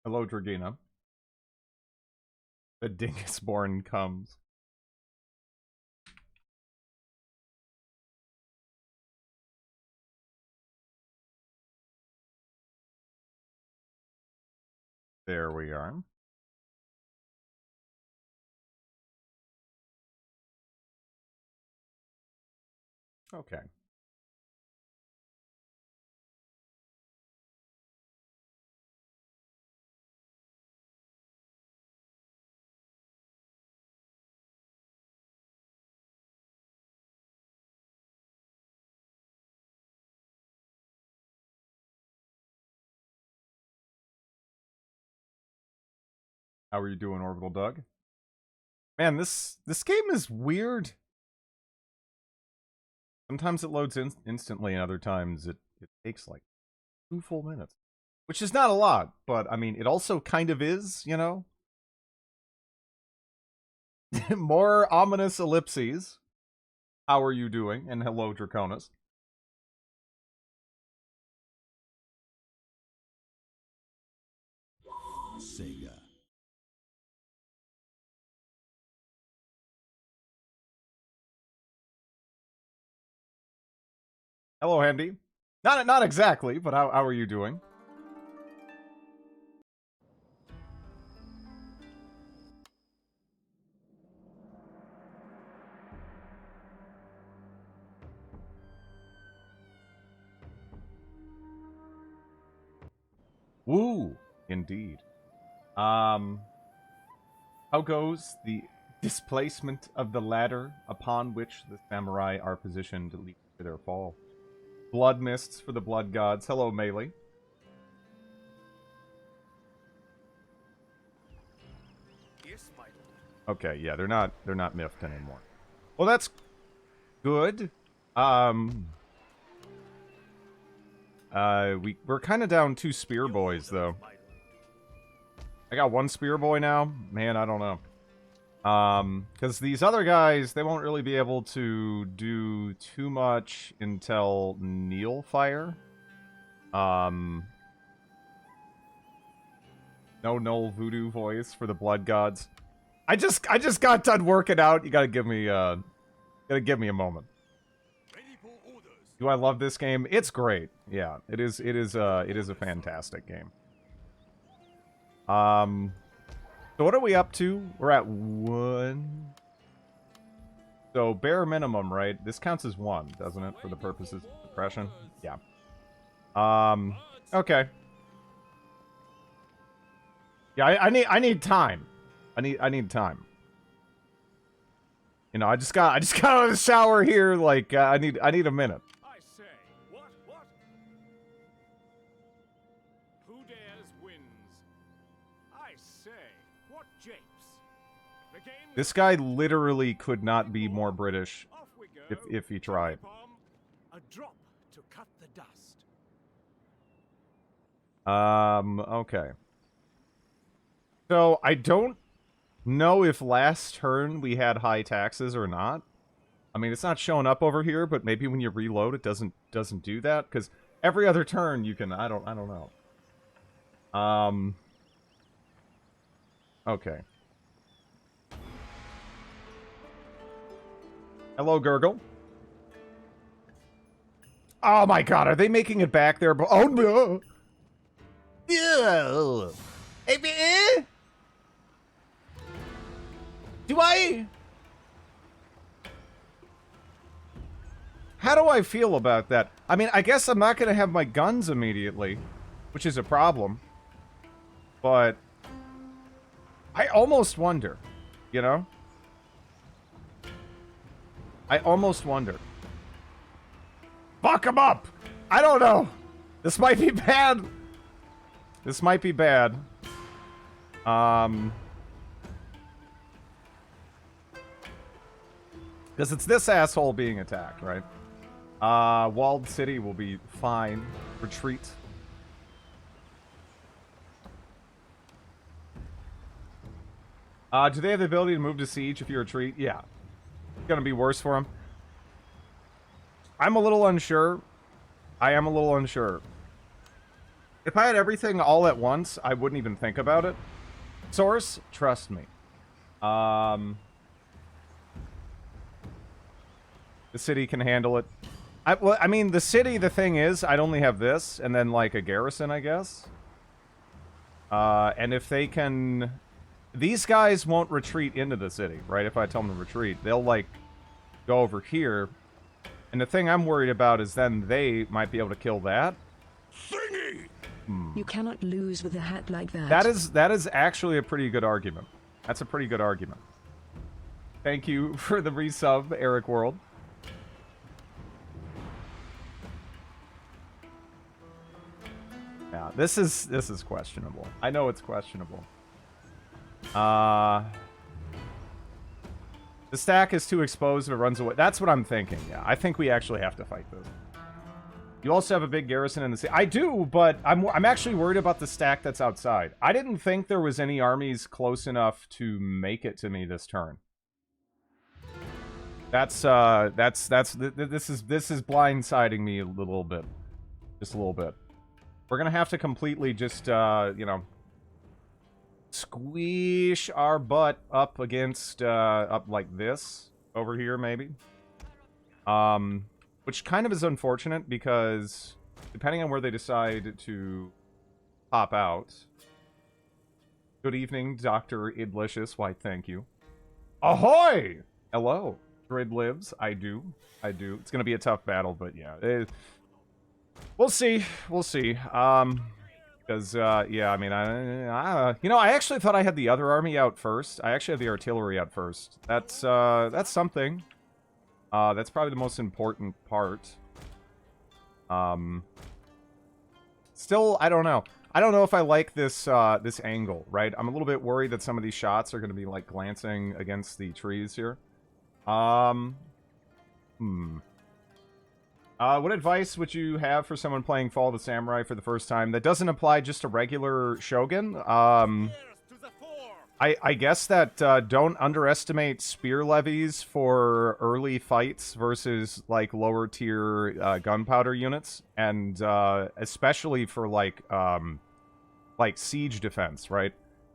Hello, Dragina. The Dingisborn comes. There we are. Okay. How are you doing, Orbital Doug? Man, this game is weird. Sometimes it loads instantly, and other times it takes like 2 full minutes. Which is not a lot, but I mean, it also kind of is, you know? More ominous ellipses. How are you doing? And hello, Draconis. Sega. Hello, Handy. Not exactly, but how are you doing? Woo! Indeed. How goes the displacement of the ladder upon which the samurai are positioned to lead to their fall? Blood mists for the blood gods. Hello, Melee. Yes, my lord. Okay, yeah, they're not miffed anymore. Well, that's good. We're kind of down 2 spear boys though. I got 1 spear boy now. Man, I don't know. Because these other guys, they won't really be able to do too much until Neil Fire. No null voodoo voice for the blood gods. I just got done working out. You gotta give me a moment. Do I love this game? It's great. Yeah, it is a fantastic game. So what are we up to? We're at 1. So bare minimum, right? This counts as 1, doesn't it, for the purposes of depression? Yeah. Okay. Yeah, I need time. I need time. You know, I just got out of the shower here. Like I need a minute. I say, what? Who dares wins? I say, what japes? The game. This guy literally could not be more British Off we go. if he tried. A drop to cut the dust. Okay. So I don't know if last turn we had high taxes or not. I mean, it's not showing up over here, but maybe when you reload, it doesn't do that, because every other turn you can. I don't know. Okay. Hello, Gurgle. Oh my God, are they making it back there? Oh no! Yeah. Do I? How do I feel about that? I mean, I guess I'm not going to have my guns immediately, which is a problem. But I almost wonder, you know? I almost wonder. Fuck him up! I don't know. This might be bad. This might be bad. Because it's this asshole being attacked, right? Walled City will be fine. Retreat. Do they have the ability to move to siege if you retreat? Yeah. It's gonna be worse for them. I'm a little unsure. I am a little unsure. If I had everything all at once, I wouldn't even think about it. Source, trust me. The city can handle it. Well, I mean, the city, the thing is, I'd only have this, and then, like, a garrison, I guess. And if they can... These guys won't retreat into the city, right? If I tell them to retreat, they'll, like, go over here. And the thing I'm worried about is then they might be able to kill that. You cannot lose with a hat like that. That is actually a pretty good argument. That's a pretty good argument. Thank you for the resub, Eric World. Yeah, this is questionable. I know it's questionable. The stack is too exposed if it runs away. That's what I'm thinking. Yeah, I think we actually have to fight this. You also have a big garrison in the city. I do, but I'm actually worried about the stack that's outside. I didn't think there was any armies close enough to make it to me this turn. This is blindsiding me a little bit. Just a little bit. We're gonna have to completely just, you know, squish our butt up against, up like this over here, maybe. Which kind of is unfortunate because depending on where they decide to pop out. Good evening, Dr. Idlicious. Why, thank you. Ahoy! Hello. Grid lives. I do. It's gonna be a tough battle, but yeah. We'll see. We'll see. Because, yeah, I mean, you know, I actually thought I had the other army out first. I actually had the artillery out first. That's something. That's probably the most important part. Still, I don't know. I don't know if I like this, this angle, right? I'm a little bit worried that some of these shots are going to be, like, glancing against the trees here. What advice would you have for someone playing Fall of the Samurai for the first time that doesn't apply just to regular Shogun? I guess that don't underestimate spear levies for early fights versus, like, lower tier gunpowder units. And especially for, like siege defense, right?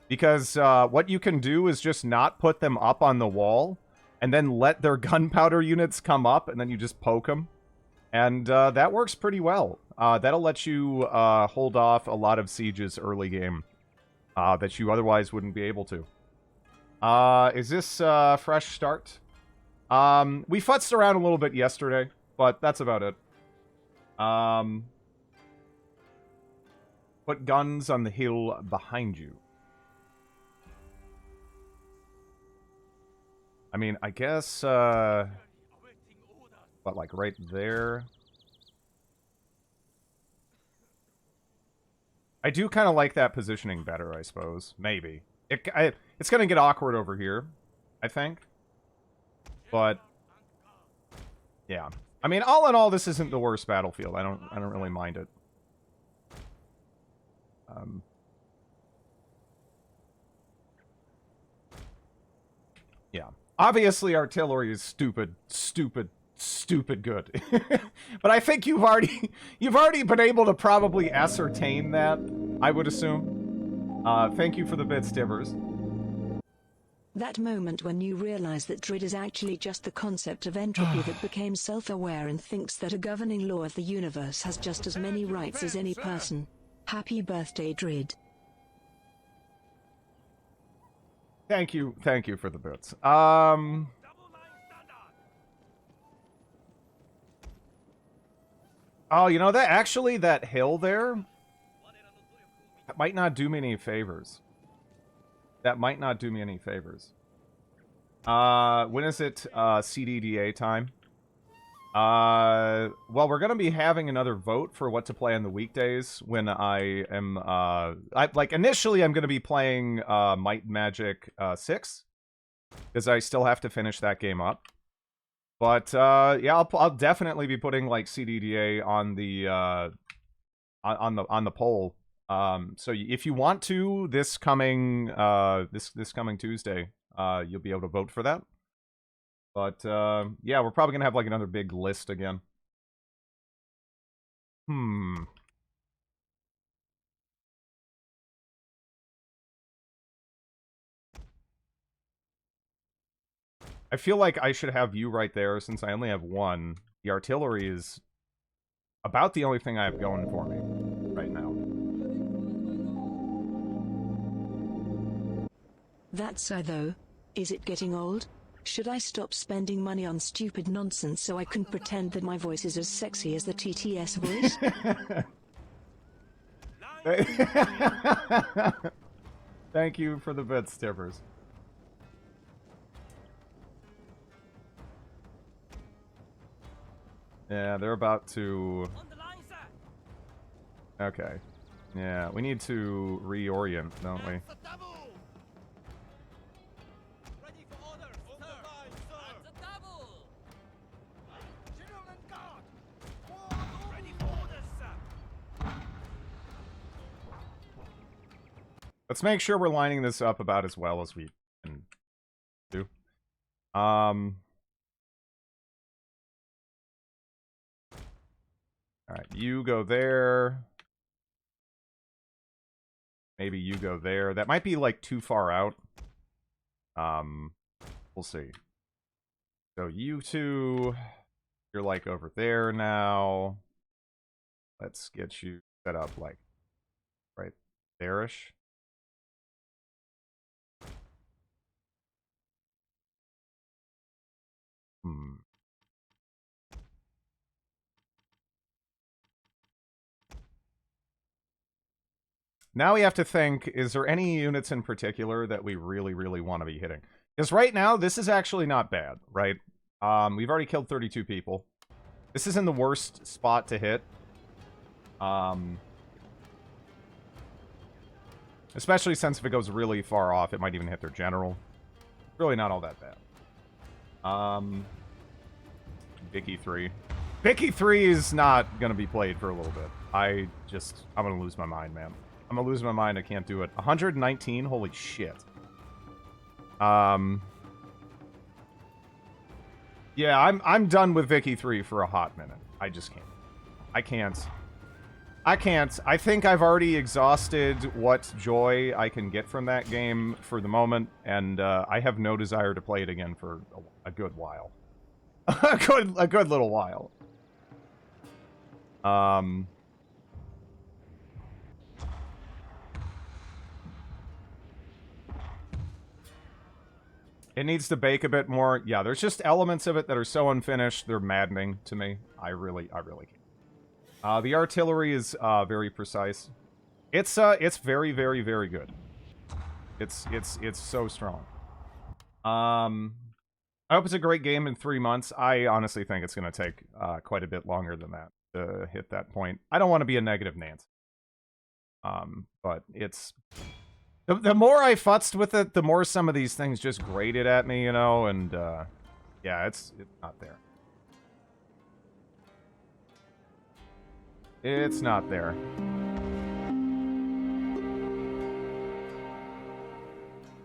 Because what you can do is just not put them up on the wall and then let their gunpowder units come up and then you just poke them. And that works pretty well. That'll let you hold off a lot of sieges early game that you otherwise wouldn't be able to. Is this fresh start? We futzed around a little bit yesterday, but that's about it. Put guns on the hill behind you. I mean, I guess, what, like right there? I do kind of like that positioning better, I suppose. Maybe. It's gonna get awkward over here, I think. But, yeah. I mean, all in all, this isn't the worst battlefield. I don't really mind it. Yeah. Obviously, artillery is stupid good. But I think you've already been able to probably ascertain that, I would assume. Thank you for the bits, Tibbers. That moment when you realize that Drid is actually just the concept of entropy that became self-aware and thinks that a governing law of the universe has just as many rights as any person. Happy birthday, Drid. Thank you for the bits. Oh, you know, that hill there, that might not do me any favors. When is it, CDDA time? Well, we're gonna be having another vote for what to play on the weekdays when I am, initially I'm gonna be playing, Might and Magic, 6. Because I still have to finish that game up. But, yeah, I'll definitely be putting, like, CDDA on the, on the poll. So if you want to, this coming Tuesday, you'll be able to vote for that. But, yeah, we're probably gonna have, like, another big list again. I feel like I should have you right there since I only have one. The artillery is about the only thing I have going for me right now. That so though, is it getting old? Should I stop spending money on stupid nonsense so I can pretend that my voice is as sexy as the TTS voice? Thank you for the bits, Tippers. Yeah, they're about to... Okay. Yeah, we need to reorient, don't we? Let's make sure we're lining this up about as well as we can do. Alright, you go there. Maybe you go there. That might be, like, too far out. We'll see. So you two, you're, like, over there now. Let's get you set up, like, right there-ish. Now we have to think, is there any units in particular that we really, really want to be hitting? Because right now, this is actually not bad, right? We've already killed 32 people. This isn't the worst spot to hit. Especially since if it goes really far off, it might even hit their general. Really not all that bad. Vicky 3. Vicky 3 is not going to be played for a little bit. I'm going to lose my mind, man. I'm going to lose my mind. I can't do it. 119? Holy shit. Yeah, I'm done with Vicky 3 for a hot minute. I just can't. I can't. I think I've already exhausted what joy I can get from that game for the moment, and I have no desire to play it again for a good while. a good little while. It needs to bake a bit more. Yeah, there's just elements of it that are so unfinished, they're maddening to me. I really can't. The artillery is very precise. It's very, very, very good. It's so strong. I hope it's a great game in 3 months. I honestly think it's going to take quite a bit longer than that to hit that point. I don't want to be a negative Nancy. But it's... The more I futzed with it, the more some of these things just grated at me, you know, and, yeah, it's not there. It's not there.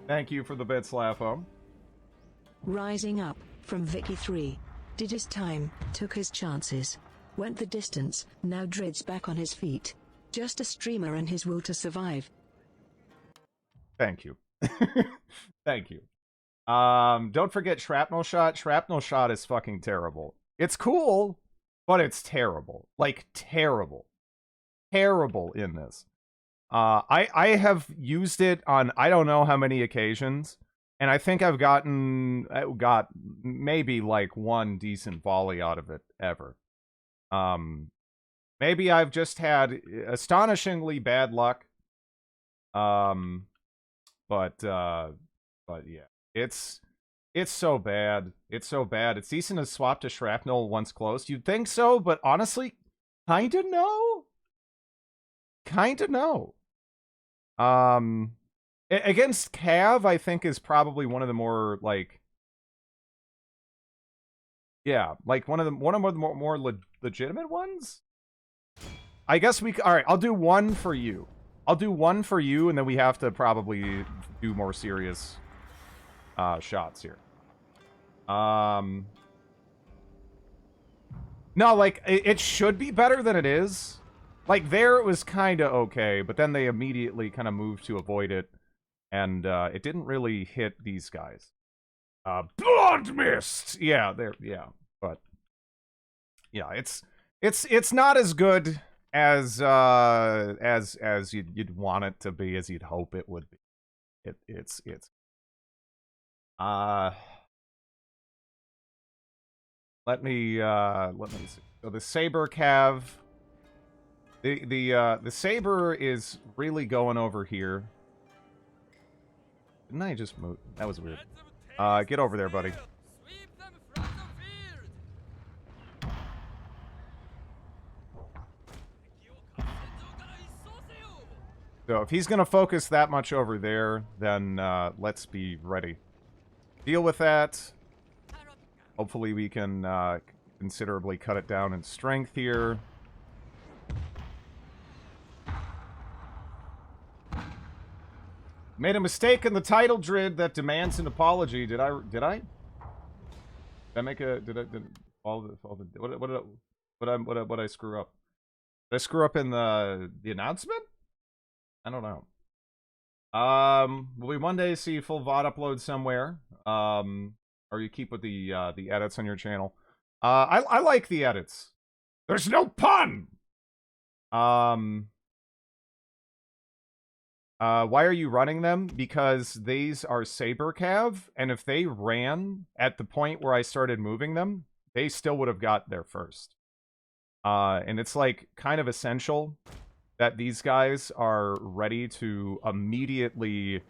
Thank you for the bits, Laffo. Rising up from Vicky 3. Did his time, took his chances. Went the distance, now Drid's back on his feet. Just a streamer and his will to survive. Thank you. Thank you. Don't forget Shrapnel Shot. Shrapnel Shot is fucking terrible. It's cool, but it's terrible. Like, terrible. Terrible in this. I have used it on I don't know how many occasions, and I think I've got maybe like one decent volley out of it ever. Maybe I've just had astonishingly bad luck. But yeah, it's so bad. It's so bad. It's decent to swap to Shrapnel once close. You'd think so, but honestly, kinda no. Kinda no. Against Cav, I think is probably one of the more like, yeah, like one of the more legitimate ones. I guess all right. I'll do one for you. I'll do one for you, and then we have to probably do more serious shots here. No, like, it should be better than it is. Like, there it was kind of okay, but then they immediately kind of moved to avoid it, and it didn't really hit these guys. Beyond mist. Yeah, there. Yeah, but yeah, it's not as good as you'd want it to be, as you'd hope it would be. It's let me see. So the saber cav, the saber is really going over here. Didn't I just move? That was weird. Get over there, buddy. So if he's gonna focus that much over there, then let's be ready. Deal with that. Hopefully we can considerably cut it down in strength here. Made a mistake in the title, Drid, that demands an apology. Did I? Did I make a? Did what I screw up? Did I screw up in the announcement? I don't know. Will we one day see full VOD upload somewhere? Or you keep with the edits on your channel? I like the edits. There's no pun. Why are you running them? Because these are saber cav, and if they ran at the point where I started moving them, they still would have got there first. And it's like kind of essential that these guys are ready to immediately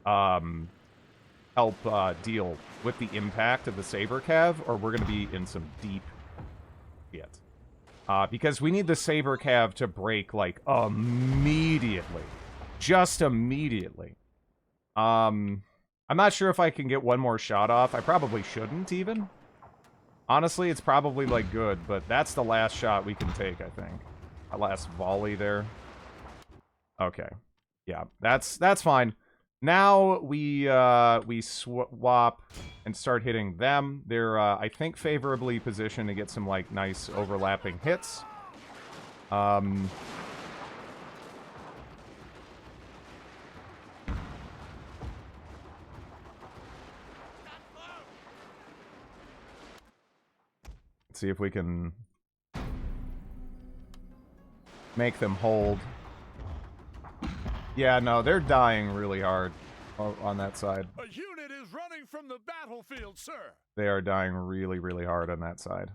help deal with the impact of the saber cav, or we're going to be in some deep shit. Because we need the saber cav to break like immediately. Just immediately. I'm not sure if I can get one more shot off. I probably shouldn't even. Honestly, it's probably like good, but that's the last shot we can take, I think. Our last volley there. Okay. Yeah, that's fine. Now we swap and start hitting them. They're I think favorably positioned to get some like nice overlapping hits. See if we can make them hold. Yeah, no, they're dying really hard on that side. A unit is running from the battlefield, sir. They are dying really, really hard on that side.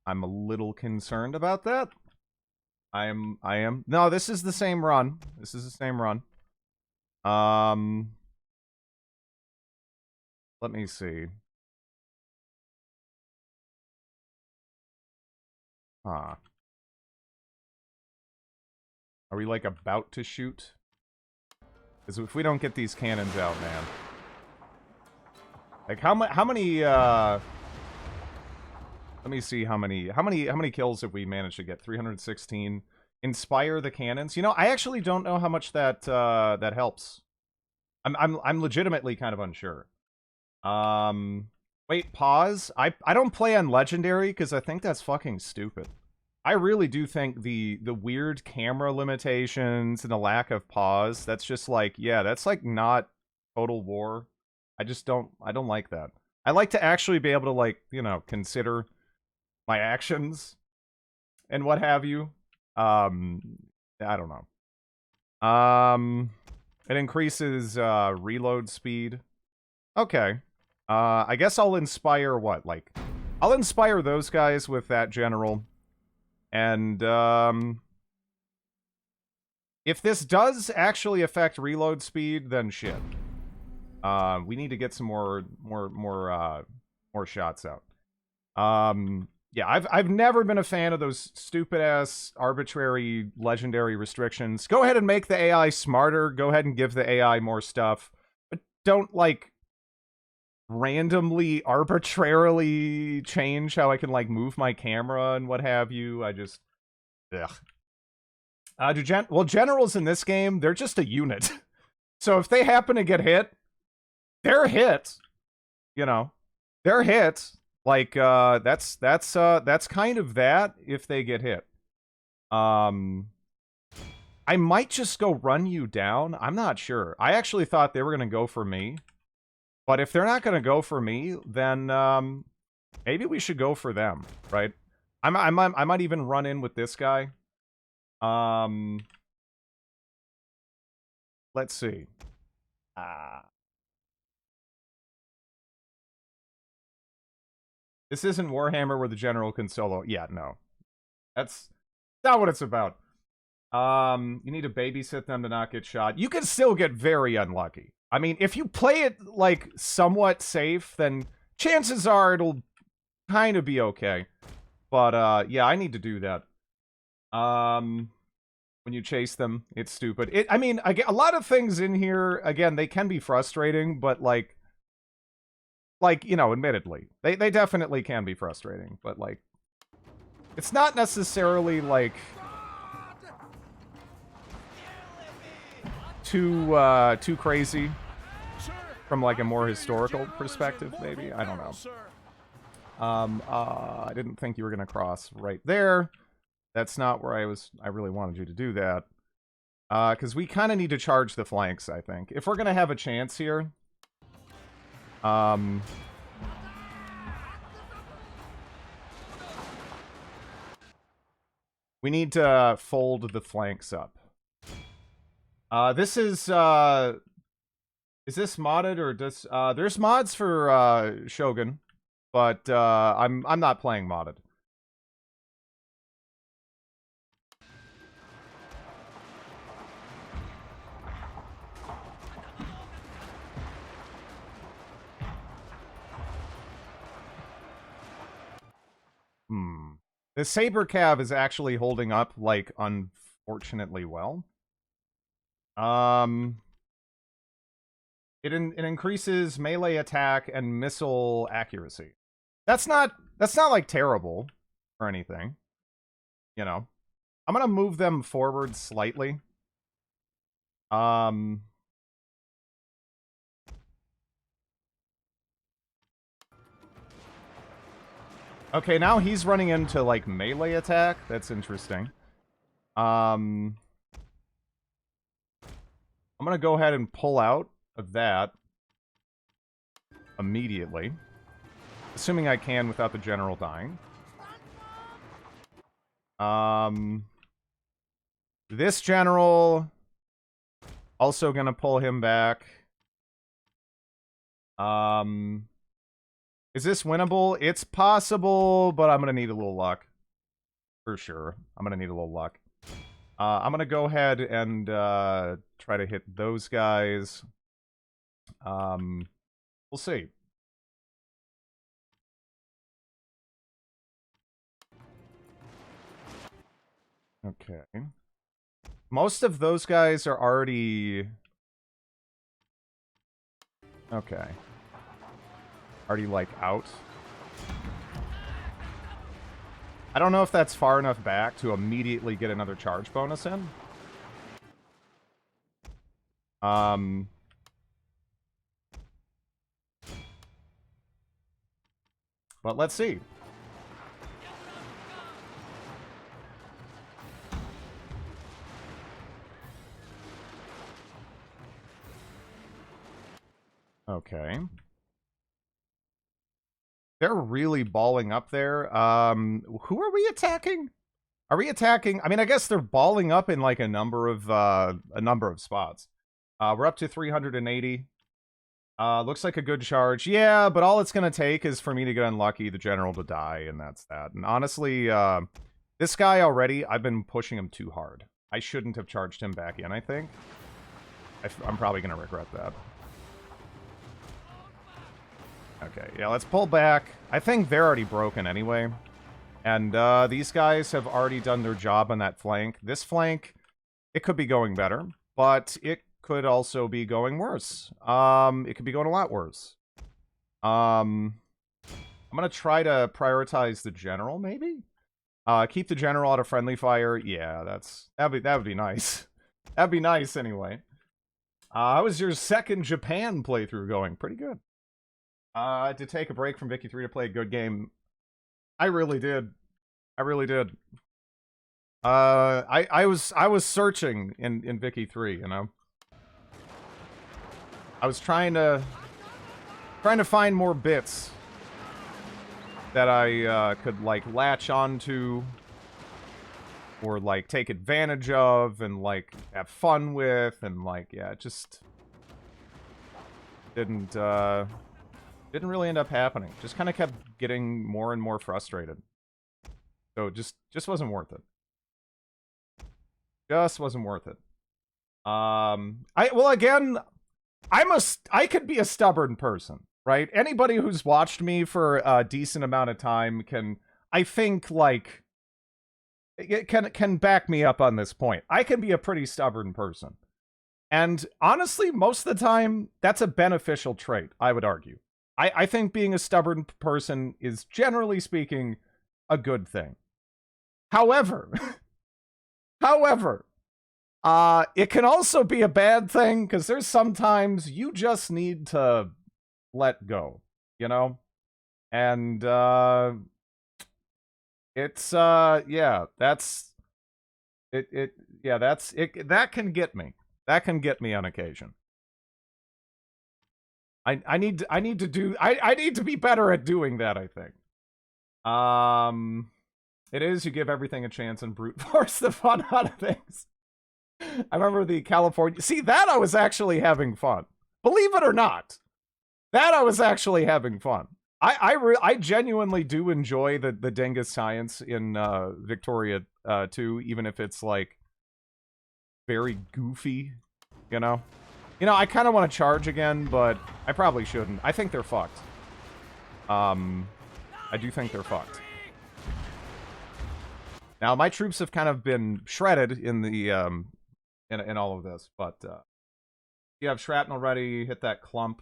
I'm a little concerned about that. I am. No, this is the same run. This is the same run. Let me see. Huh. Are we, like, about to shoot? Because if we don't get these cannons out, man. Like, how many, let me see how many kills have we managed to get? 316. Inspire the cannons? You know, I actually don't know how much that, that helps. I'm legitimately kind of unsure. Wait, pause. I don't play on Legendary because I think that's fucking stupid. I really do think the weird camera limitations and the lack of pause, that's just like, yeah, that's like not Total War. I don't like that. I like to actually be able to, like, you know, consider my actions and what have you. I don't know. It increases reload speed. Okay. I guess I'll inspire what? Like, I'll inspire those guys with that general. And, if this does actually affect reload speed, then shit. We need to get some more shots out. Yeah, I've never been a fan of those stupid-ass, arbitrary, legendary restrictions. Go ahead and make the AI smarter. Go ahead and give the AI more stuff. But don't, like, randomly, arbitrarily change how I can, like, move my camera and what have you. I just... Ugh. Well, generals in this game, they're just a unit. So if they happen to get hit, they're hit. You know. They're hit. Like, that's kind of that if they get hit. I might just go run you down. I'm not sure. I actually thought they were going to go for me. But if they're not going to go for me, then maybe we should go for them, right? I might even run in with this guy. Let's see. This isn't Warhammer where the general can solo. Yeah, no. That's not what it's about. You need to babysit them to not get shot. You can still get very unlucky. I mean, if you play it, like, somewhat safe, then chances are it'll kind of be okay. But, yeah, I need to do that. When you chase them, it's stupid. I mean, a lot of things in here, again, they can be frustrating, but, like, you know, admittedly, they definitely can be frustrating, but, like, it's not necessarily, like, too crazy from, like, a more historical perspective, maybe? I don't know. I didn't think you were gonna cross right there. That's not where I really wanted you to do that. Because we kind of need to charge the flanks, I think. If we're gonna have a chance here. We need to fold the flanks up. This is this modded or does there's mods for Shogun, but I'm not playing modded. The Saber Cav is actually holding up, like, unfortunately well. It increases melee attack and missile accuracy. That's not like terrible or anything. You know. I'm gonna move them forward slightly. Okay, now he's running into, like, melee attack. That's interesting. I'm gonna go ahead and pull out of that immediately. Assuming I can without the general dying. This general... also gonna pull him back. Is this winnable? It's possible, but I'm gonna need a little luck. For sure. I'm gonna need a little luck. I'm gonna go ahead and try to hit those guys. We'll see. Okay. Most of those guys are already... okay. Already, like, out. I don't know if that's far enough back to immediately get another charge bonus in. But let's see. Okay. They're really balling up there. Who are we attacking? Are we attacking? I mean, I guess they're balling up in, like, a number of spots. We're up to 380. Looks like a good charge. Yeah, but all it's gonna take is for me to get unlucky, the general to die, and that's that. And honestly, this guy already, I've been pushing him too hard. I shouldn't have charged him back in, I think. I'm probably gonna regret that. Okay, yeah, let's pull back. I think they're already broken anyway. And these guys have already done their job on that flank. This flank, it could be going better, but it could also be going worse. It could be going a lot worse. I'm gonna try to prioritize the general, maybe? Keep the general out of friendly fire. Yeah, that would be nice. That'd be nice anyway. How was your second Japan playthrough going? Pretty good. To take a break from Vicky 3 to play a good game. I really did. I really did. I was searching in Vicky 3, you know. I was trying to Trying to find more bits that I could, like, latch onto or, like, take advantage of and, like, have fun with and, like, yeah, it just didn't really end up happening. Just kind of kept getting more and more frustrated. So it just wasn't worth it. Just wasn't worth it. Well, again, I could be a stubborn person, right? Anybody who's watched me for a decent amount of time can, I think, like, it can back me up on this point. I can be a pretty stubborn person. And honestly, most of the time, that's a beneficial trait, I would argue. I think being a stubborn person is, generally speaking, a good thing. However, it can also be a bad thing, because there's sometimes you just need to let go, you know? And, it's, yeah, that's, that can get me. That can get me on occasion. I need to be better at doing that, I think. It is, you give everything a chance and brute force the fun out of things. I remember the California... See, that I was actually having fun. Believe it or not. That I was actually having fun. I genuinely do enjoy the Dingus science in Victoria 2, even if it's, like, very goofy, you know? You know, I kind of want to charge again, but I probably shouldn't. I think they're fucked. I do think they're fucked. Now, my troops have kind of been shredded in the, in all of this, but, you have shrapnel ready, hit that clump.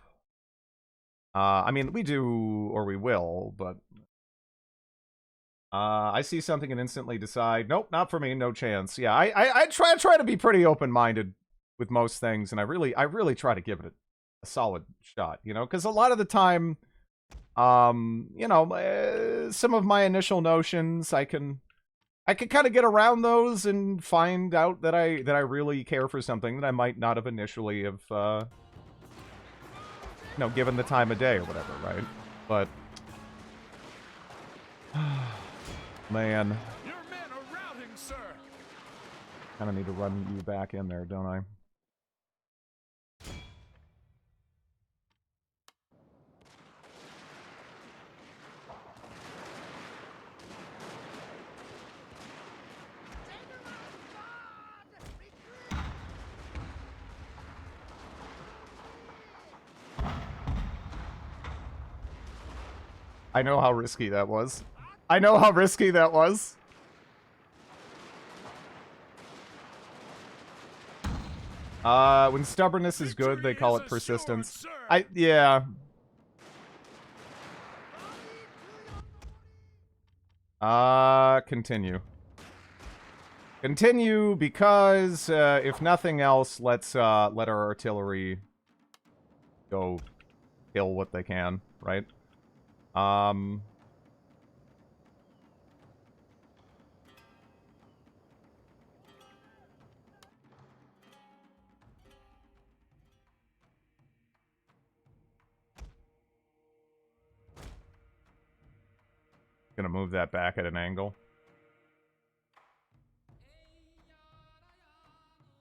I mean, we do, or we will, but... I see something and instantly decide, nope, not for me, no chance. Yeah, I try to be pretty open-minded with most things, and I really try to give it a solid shot, you know? Because a lot of the time, you know, some of my initial notions, I can kind of get around those and find out that I really care for something that I might not have initially have, you know, given the time of day or whatever, right? But, man, Your men are routing, sir. kind of need to run you back in there, don't I? I know how risky that was. I know how risky that was. When stubbornness is good, they call it persistence. Yeah. Continue. Continue, because, if nothing else, let's, let our artillery go kill what they can, right? Gonna move that back at an angle.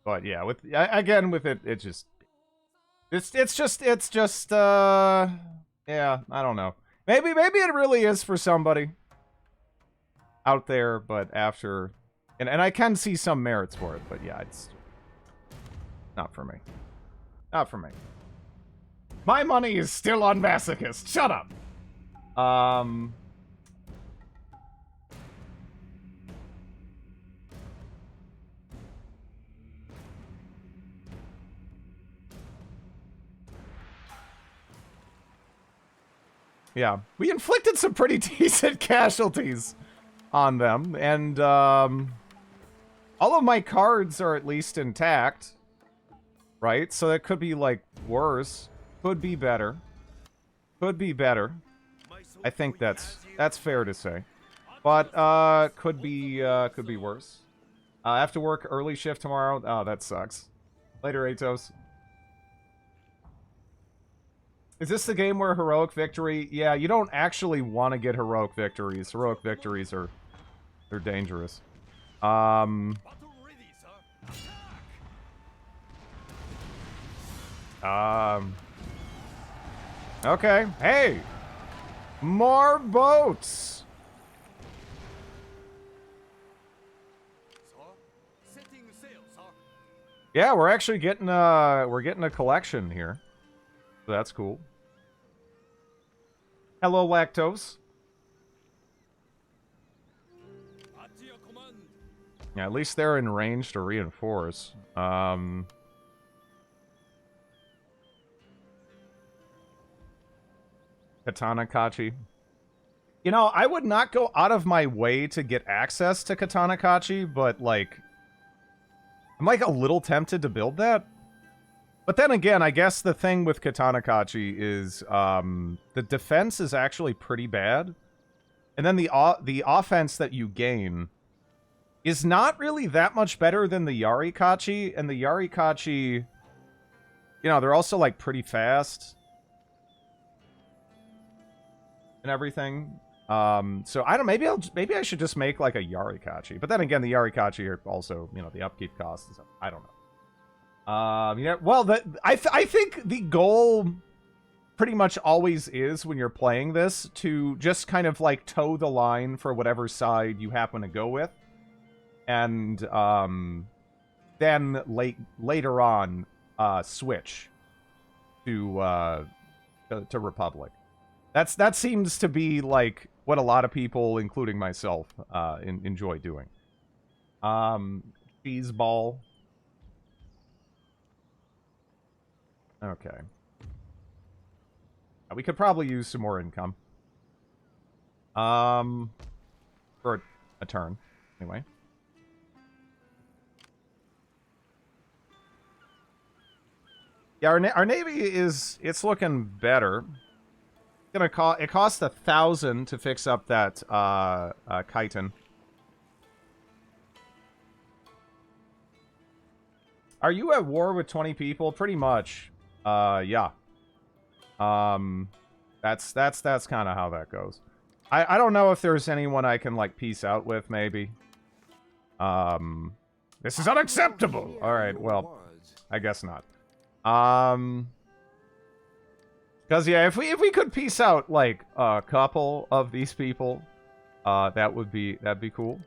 But yeah, with again with it, it's just yeah, I don't know. Maybe it really is for somebody out there, but after, and I can see some merits for it, but yeah, it's not for me. Not for me. My money is still on Masochist. Shut up. Yeah, we inflicted some pretty decent casualties on them, and all of my cards are at least intact, right? So that could be, like, worse, could be better, could be better. I think that's fair to say, but could be worse. I have to work early shift tomorrow. Oh, that sucks. Later, Atos. Is this the game where heroic victory? Yeah, you don't actually want to get heroic victories. Heroic victories are... they're dangerous. Battle ready, sir. Okay. Hey! More boats! Sir, setting sail, sir. Yeah, we're actually getting a collection here. So that's cool. Hello, Lactose. At your command. Yeah, at least they're in range to reinforce. Katana Kachi. You know, I would not go out of my way to get access to Katana Kachi, but, like... I'm, like, a little tempted to build that. But then again, I guess the thing with Katana Kachi is, the defense is actually pretty bad. And then the offense that you gain is not really that much better than the Yari Kachi. And the Yari Kachi, you know, they're also, like, pretty fast. And everything. So I don't, maybe I should just make like a Yarikachi. But then again, the Yarikachi are also, you know, the upkeep costs and stuff. I don't know. Yeah, well, I think the goal pretty much always is when you're playing this to just kind of like toe the line for whatever side you happen to go with. And then later on switch to Republic. That seems to be, like, what a lot of people, including myself, enjoy doing. Cheese ball. Okay. We could probably use some more income. For a turn, anyway. Yeah, our Navy it's looking better. It costs 1,000 to fix up that chitin. Are you at war with 20 people? Pretty much. Yeah. That's kind of how that goes. I don't know if there's anyone I can like peace out with. Maybe. This is unacceptable. All right. Well, I guess not. Because, yeah, if we could piece out, like, a couple of these people, that'd be cool.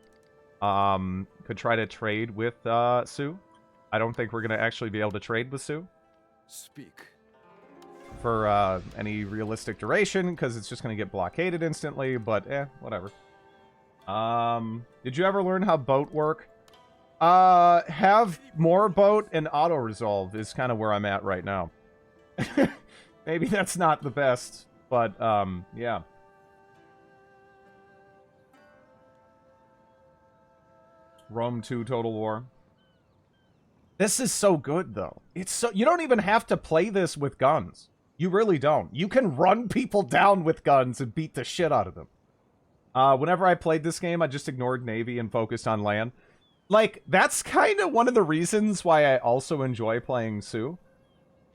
Could try to trade with, Sue. I don't think we're gonna actually be able to trade with Sue. Speak. For, any realistic duration, because it's just gonna get blockaded instantly, but, whatever. Did you ever learn how boat work? Have more boat and auto-resolve is kind of where I'm at right now. Maybe that's not the best, but, yeah. Rome 2 Total War. This is so good, though. It's so... You don't even have to play this with guns. You really don't. You can run people down with guns and beat the shit out of them. Whenever I played this game, I just ignored Navy and focused on land. Like, that's kind of one of the reasons why I also enjoy playing Sue.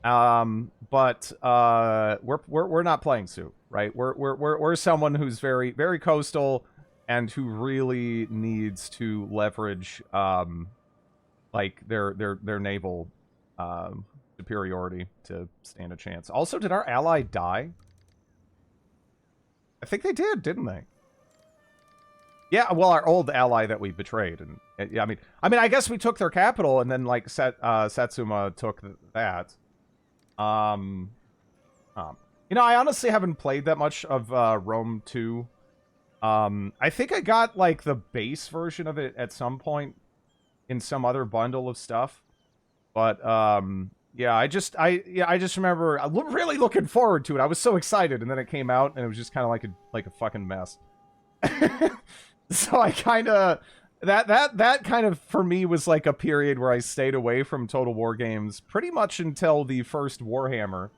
But we're not playing Sue, right? We're someone who's very, very coastal and who really needs to leverage like their naval superiority to stand a chance. Also, did our ally die? I think they did, didn't they? Yeah, well, our old ally that we betrayed, and yeah, I mean, I guess we took their capital, and then like Satsuma took that. You know, I honestly haven't played that much of Rome 2. I think I got like the base version of it at some point in some other bundle of stuff, but yeah, I just remember really looking forward to it. I was so excited, and then it came out, and it was just kind of like a fucking mess. So I kind of that kind of for me was like a period where I stayed away from Total War games pretty much until the first Warhammer,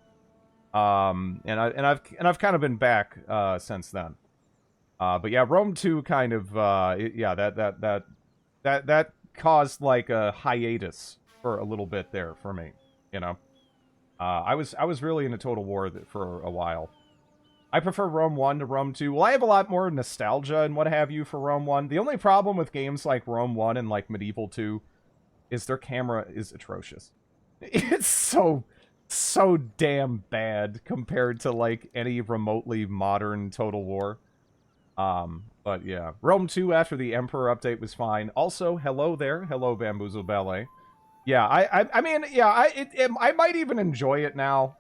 and I've kind of been back since then. But yeah, Rome 2 kind of yeah, that caused like a hiatus for a little bit there for me, you know. I was really into Total War for a while. I prefer Rome 1 to Rome 2. Well, I have a lot more nostalgia and what have you for Rome 1. The only problem with games like Rome 1 and like Medieval 2 is their camera is atrocious. It's so damn bad compared to like any remotely modern Total War. But yeah, Rome 2 after the Emperor update was fine. Also, hello there, hello Bamboozle Ballet. Yeah, I mean, yeah, I might even enjoy it now.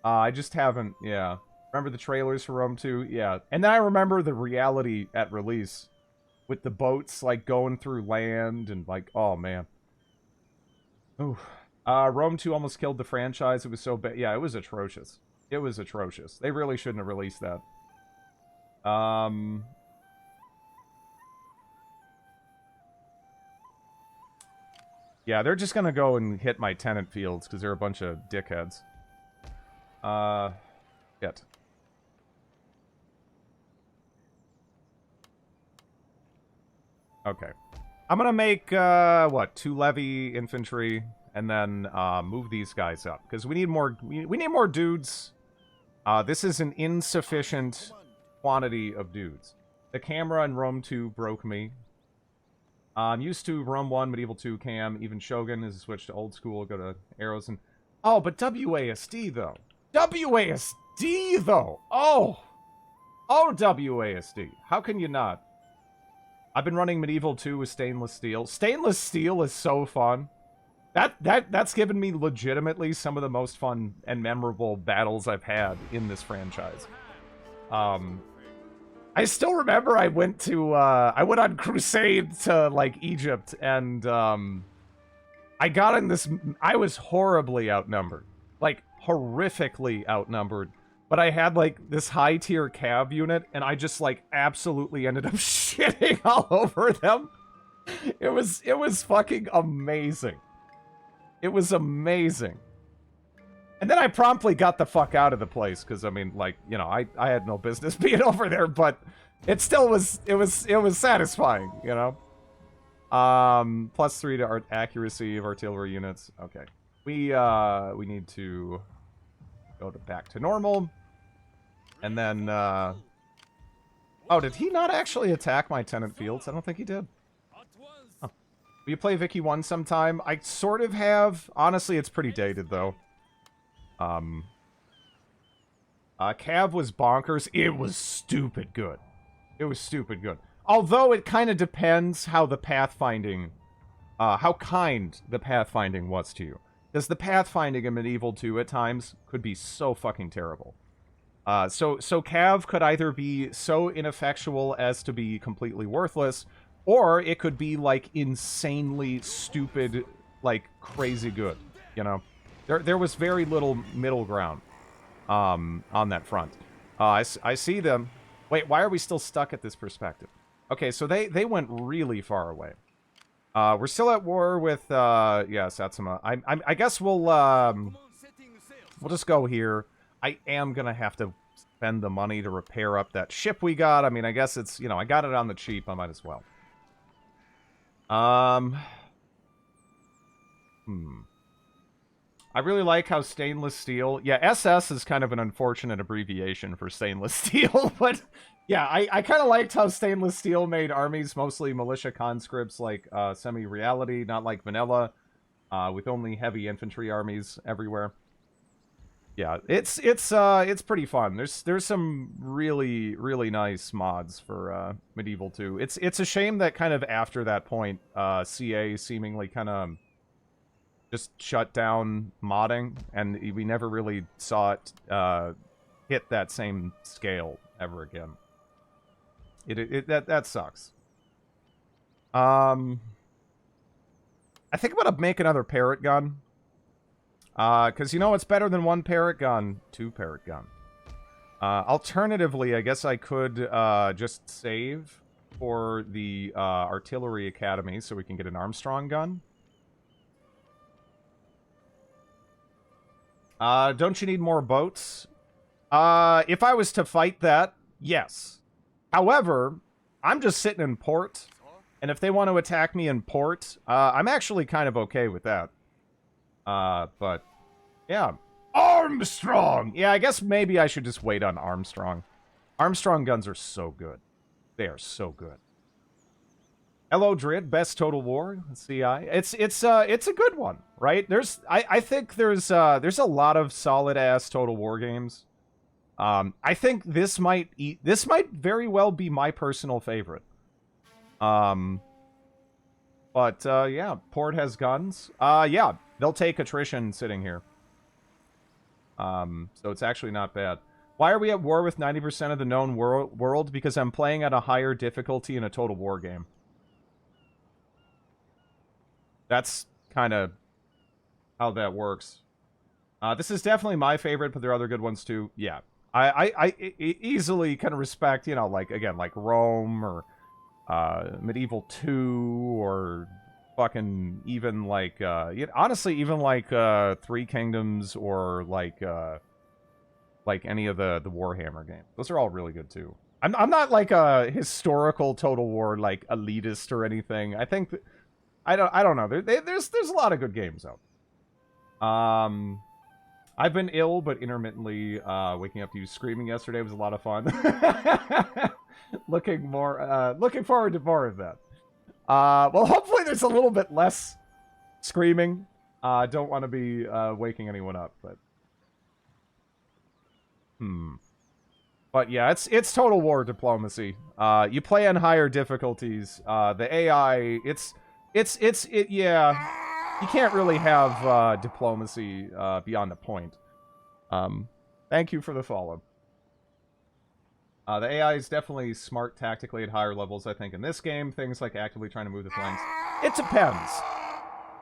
I just haven't, yeah. Remember the trailers for Rome 2? Yeah. And then I remember the reality at release with the boats, like, going through land and, like, oh, man. Ooh. Rome 2 almost killed the franchise. It was so bad. Yeah, it was atrocious. It was atrocious. They really shouldn't have released that. Yeah, they're just gonna go and hit my tenant fields because they're a bunch of dickheads. Shit. Okay. I'm gonna make, what, 2 levy infantry, and then, move these guys up. Because we need more, we need more dudes. This is an insufficient quantity of dudes. The camera in Rome 2 broke me. I'm used to Rome 1, Medieval 2 cam. Even Shogun is switched to old school. Go to arrows and... Oh, but WASD, though. WASD, though! Oh! Oh, WASD. How can you not? I've been running Medieval 2 with stainless steel. Stainless steel is so fun. That's given me legitimately some of the most fun and memorable battles I've had in this franchise. I still remember I went on crusade to, like, Egypt, and, I got in this... I was horribly outnumbered. Like, horrifically outnumbered. But I had, like, this high-tier cav unit, and I just, like, absolutely ended up shitting all over them. It was fucking amazing. It was amazing. And then I promptly got the fuck out of the place, because, I mean, like, you know, I had no business being over there, but it still was, it was satisfying, you know? +3 to accuracy of artillery units. Okay. We need to go back to normal. And then, oh, did he not actually attack my tenant fields? I don't think he did. Huh. Will you play Vicky 1 sometime? I sort of have. Honestly, it's pretty dated, though. Cav was bonkers. It was stupid good. It was stupid good. Although it kind of depends how the pathfinding, how kind the pathfinding was to you. Because the pathfinding in Medieval 2 at times could be so fucking terrible. So Cav could either be so ineffectual as to be completely worthless, or it could be, like, insanely stupid, like, crazy good, you know? There was very little middle ground, on that front. I see them. Wait, why are we still stuck at this perspective? Okay, so they went really far away. We're still at war with, yeah, Satsuma. I guess we'll just go here. I am gonna have to spend the money to repair up that ship we got. I mean, I guess it's, you know, I got it on the cheap. I might as well. I really like how stainless steel... Yeah, SS is kind of an unfortunate abbreviation for stainless steel, but... Yeah, I kind of liked how stainless steel made armies mostly militia conscripts, like, semi-reality, not like vanilla, with only heavy infantry armies everywhere. Yeah, it's pretty fun. There's some really, really nice mods for, Medieval 2. It's a shame that kind of after that point, CA seemingly kind of just shut down modding, and we never really saw it, hit that same scale ever again. That sucks. I think I'm gonna make another parrot gun. Because, you know, it's better than 1 parrot gun, 2 parrot gun. Alternatively, I guess I could, just save for the, Artillery Academy so we can get an Armstrong gun. Don't you need more boats? If I was to fight that, yes. However, I'm just sitting in port, and if they want to attack me in port, I'm actually kind of okay with that. But, yeah. Armstrong! Yeah, I guess maybe I should just wait on Armstrong. Armstrong guns are so good. They are so good. Hello, Drid. Best Total War CI. It's a good one, right? I think there's a lot of solid ass Total War games. I think this might very well be my personal favorite. But yeah, Port has guns. Yeah, they'll take attrition sitting here. So it's actually not bad. Why are we at war with 90% of the known world? Because I'm playing at a higher difficulty in a Total War game. That's kind of how that works. This is definitely my favorite, but there are other good ones too. Yeah, I easily can respect, you know, like, again, like Rome or Medieval 2 or fucking even like, honestly, even like Three Kingdoms or like any of the Warhammer games. Those are all really good too. I'm not like a historical Total War like elitist or anything. I think that, I don't know. There's a lot of good games out. I've been ill, but intermittently waking up to you screaming yesterday was a lot of fun. Looking forward to more of that. Well, hopefully there's a little bit less screaming. Don't want to be waking anyone up, but But yeah, it's Total War diplomacy. You play on higher difficulties. The AI, yeah. You can't really have diplomacy beyond the point. Thank you for the follow. The AI is definitely smart tactically at higher levels, I think, in this game. Things like actively trying to move the flanks. It depends.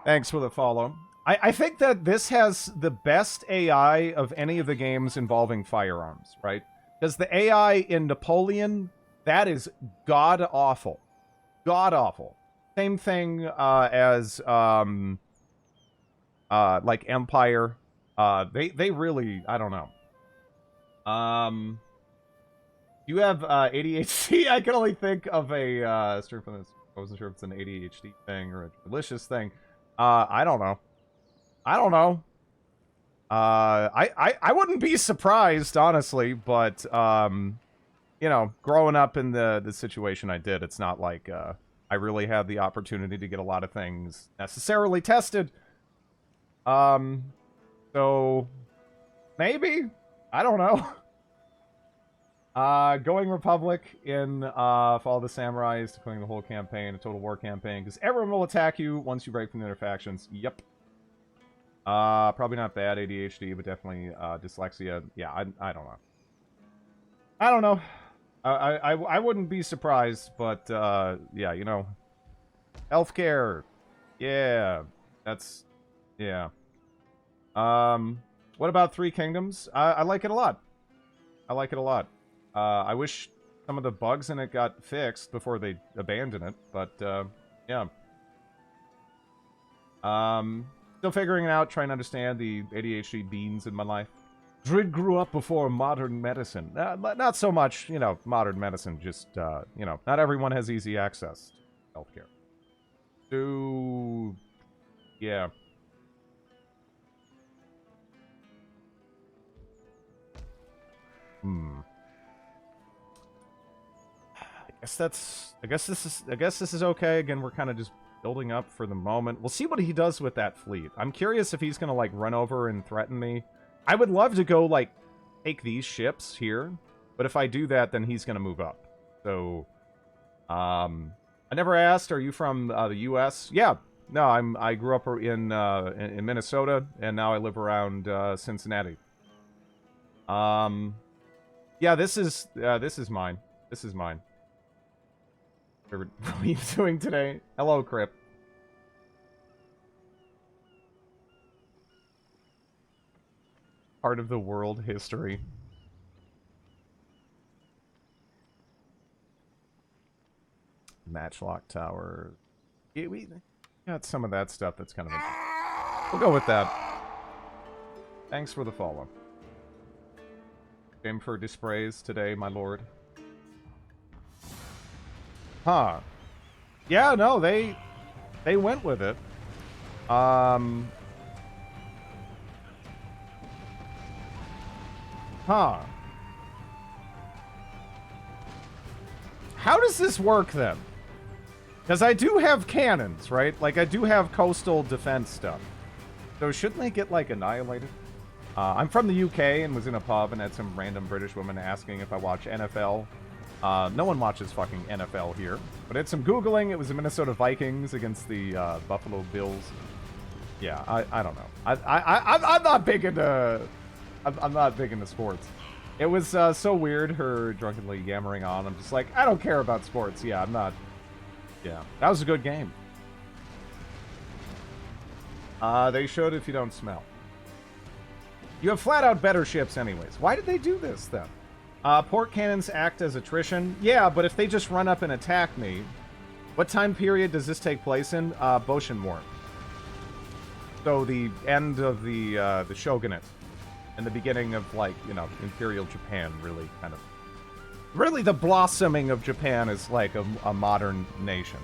Thanks for the follow. I think that this has the best AI of any of the games involving firearms, right? Because the AI in Napoleon, that is god-awful. God-awful. Same thing as, like, Empire. They really, I don't know. You have ADHD? I can only think of a stream from this. I wasn't sure if it's an ADHD thing or a delicious thing. I don't know. I wouldn't be surprised, honestly, but you know, growing up in the situation I did, it's not like I really had the opportunity to get a lot of things necessarily tested. So maybe, I don't know. Going Republic in Fall of the Samurai is declaring the whole campaign a Total War campaign, because everyone will attack you once you break from the other factions. Yep. Probably not bad ADHD, but definitely dyslexia. Yeah, I don't know. I don't know. I wouldn't be surprised, but yeah, you know, healthcare. Yeah, that's yeah. What about Three Kingdoms? I like it a lot. I like it a lot. I wish some of the bugs in it got fixed before they abandon it, but yeah. Still figuring it out, trying to understand the ADHD beans in my life. Drid grew up before modern medicine. Not so much, you know, modern medicine, just, you know, not everyone has easy access to healthcare. So, yeah. I guess this is okay. Again, we're kind of just building up for the moment. We'll see what he does with that fleet. I'm curious if he's gonna, like, run over and threaten me. I would love to go, like, take these ships here, but if I do that, then he's gonna move up. So, I never asked, are you from the U.S.? Yeah. No, I grew up in Minnesota, and now I live around Cincinnati. Yeah, this is mine. This is mine. What are you doing today? Hello, Crip. Part of the world history. Matchlock Tower. Yeah, we got some of that stuff that's kind of... We'll go with that. Thanks for the follow. Game for dispraise today, my lord. Huh. Yeah, no, they went with it. Huh. How does this work, then? Because I do have cannons, right? Like, I do have coastal defense stuff. So shouldn't they get, like, annihilated? I'm from the UK and was in a pub and had some random British woman asking if I watch NFL. No one watches fucking NFL here. But I had some Googling. It was the Minnesota Vikings against the Buffalo Bills. Yeah, I don't know. I'm not big into... I'm not big into sports. It was so weird, her drunkenly yammering on. I'm just like, I don't care about sports. Yeah, I'm not... Yeah, that was a good game. They should if you don't smell. You have flat out better ships anyways. Why did they do this, then? Port cannons act as attrition. Yeah, but if they just run up and attack me... What time period does this take place in? Boshin War. So the end of the Shogunate. And the beginning of, like, you know, Imperial Japan, really kind of... Really the blossoming of Japan as, like, a modern nation.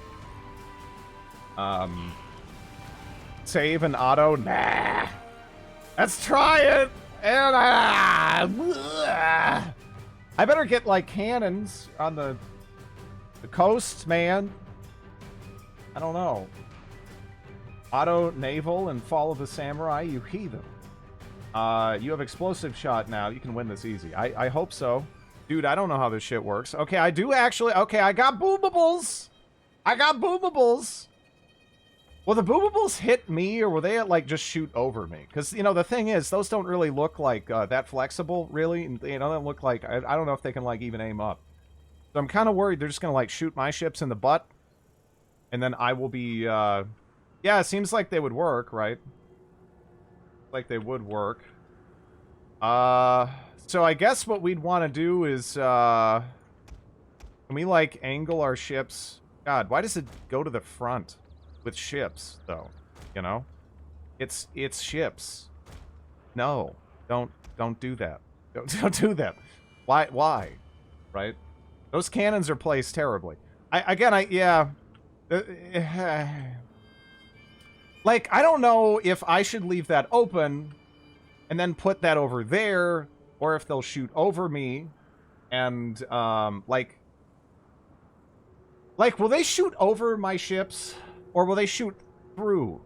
Save and auto? Nah. Let's try it! And I better get, like, cannons on the coast, man. I don't know. Auto naval and fall of the samurai, you heathen. You have explosive shot now. You can win this easy. I hope so. Dude, I don't know how this shit works. Okay, I do actually... Okay, I got boomables! I got boomables! Will the boomables hit me, or will they, like, just shoot over me? Because, you know, the thing is, those don't really look like that flexible, really. You know, they don't look like... I don't know if they can, like, even aim up. So I'm kind of worried they're just going to, like, shoot my ships in the butt. And then I will be... Yeah, it seems like they would work, right? Like they would work. So I guess what we'd want to do is, can we, like, angle our ships? God, why does it go to the front with ships, though? You know? It's ships. No. Don't do that. Don't do that. Why? Right? Those cannons are placed terribly. Yeah. Like, I don't know if I should leave that open and then put that over there, or if they'll shoot over me, and, like, will they shoot over my ships, or will they shoot through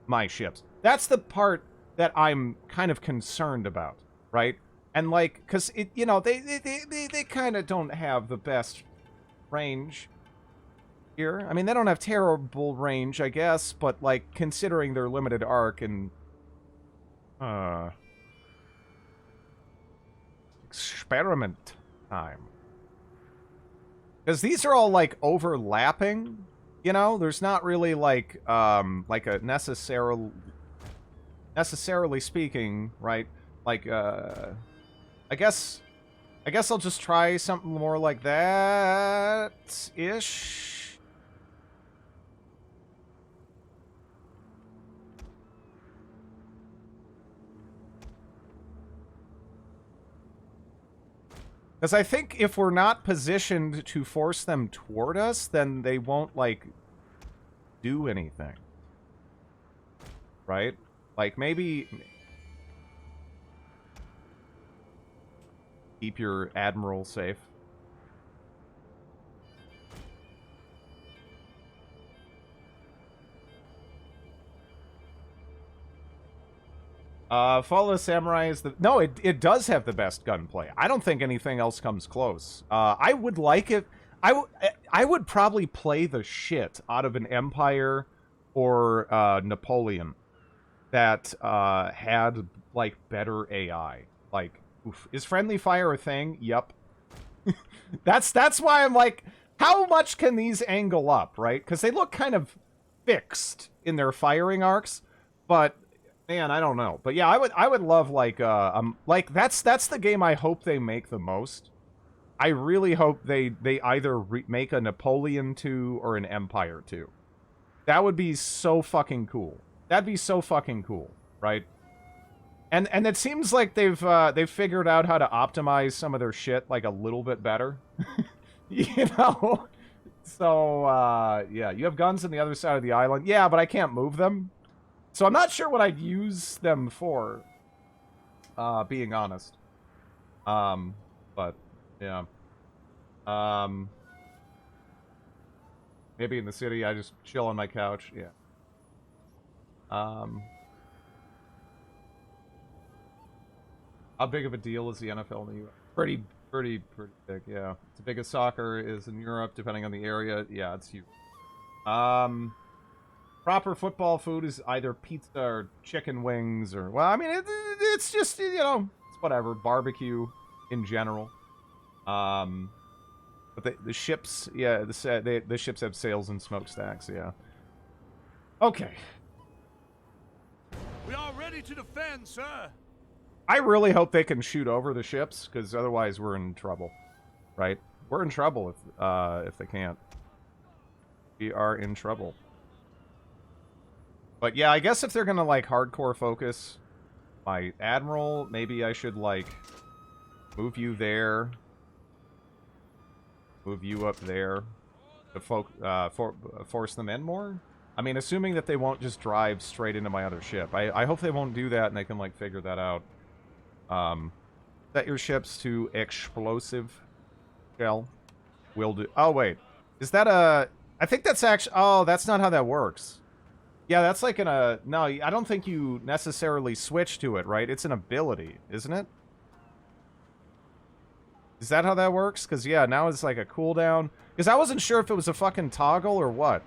my ships? That's the part that I'm kind of concerned about, right? And, like, because, you know, they kind of don't have the best range here. I mean, they don't have terrible range, I guess, but, like, considering their limited arc and... experiment time. Because these are all, like, overlapping, you know? There's not really, like a necessarily speaking, right? Like, I guess I'll just try something more like that-ish. Because I think if we're not positioned to force them toward us, then they won't, like, do anything. Right? Like, maybe... Keep your admiral safe. Fall of the Samurai is the... No, it does have the best gunplay. I don't think anything else comes close. I would like it... I would probably play the shit out of an Empire or Napoleon that had, like, better AI. Like, oof. Is friendly fire a thing? Yep. That's why I'm like, how much can these angle up, right? Because they look kind of fixed in their firing arcs, but... Man, I don't know. But yeah, I would love, like that's the game I hope they make the most. I really hope they either make a Napoleon 2 or an Empire 2. That would be so fucking cool. That'd be so fucking cool, right? And it seems like they've figured out how to optimize some of their shit, like, a little bit better. You know? So yeah, you have guns on the other side of the island. Yeah, but I can't move them. So I'm not sure what I'd use them for, being honest. But yeah. Maybe in the city I just chill on my couch. Yeah. How big of a deal is the NFL in the U.S.? Pretty big, yeah. It's as big as soccer is in Europe, depending on the area. Yeah, it's huge. Proper football food is either pizza or chicken wings or, well, I mean, it's just, you know, it's whatever. Barbecue in general. But the ships, yeah, the ships have sails and smokestacks, yeah. Okay. We are ready to defend, sir. I really hope they can shoot over the ships, because otherwise we're in trouble, right? We're in trouble if they can't. We are in trouble. But yeah, I guess if they're gonna like hardcore focus my admiral, maybe I should like move you there, move you up there to force them in more. I mean, assuming that they won't just drive straight into my other ship. I hope they won't do that and they can like figure that out. Set your ships to explosive shell. Will do. Oh, wait. Is that a... I think that's actually... Oh, that's not how that works. Yeah, that's like no, I don't think you necessarily switch to it, right? It's an ability, isn't it? Is that how that works? Because, yeah, now it's like a cooldown. Because I wasn't sure if it was a fucking toggle or what.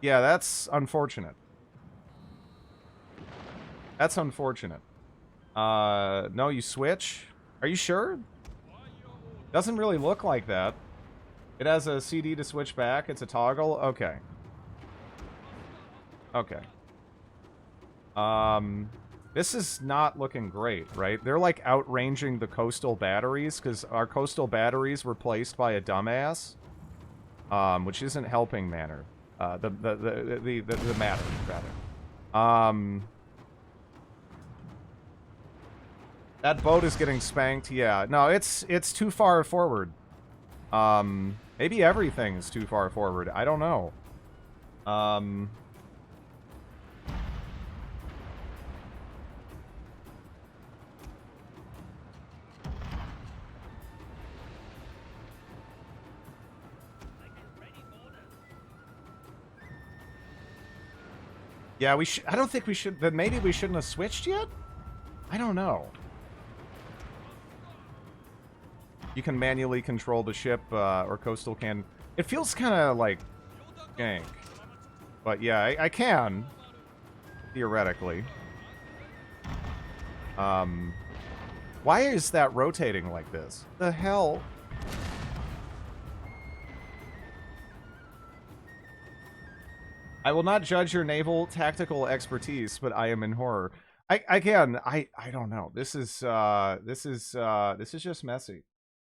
Yeah, that's unfortunate. That's unfortunate. No, you switch? Are you sure? Doesn't really look like that. It has a CD to switch back. It's a toggle. Okay. Okay. This is not looking great, right? They're like outranging the coastal batteries because our coastal batteries were placed by a dumbass, which isn't helping manner. The matter rather. That boat is getting spanked. Yeah, no, it's too far forward. Maybe everything's too far forward. I don't know. Yeah, we should. I don't think we should. Then maybe we shouldn't have switched yet. I don't know. You can manually control the ship, or coastal can. It feels kind of like gank, but yeah, I can theoretically. Why is that rotating like this? The hell? I will not judge your naval tactical expertise, but I am in horror. I don't know. This is just messy.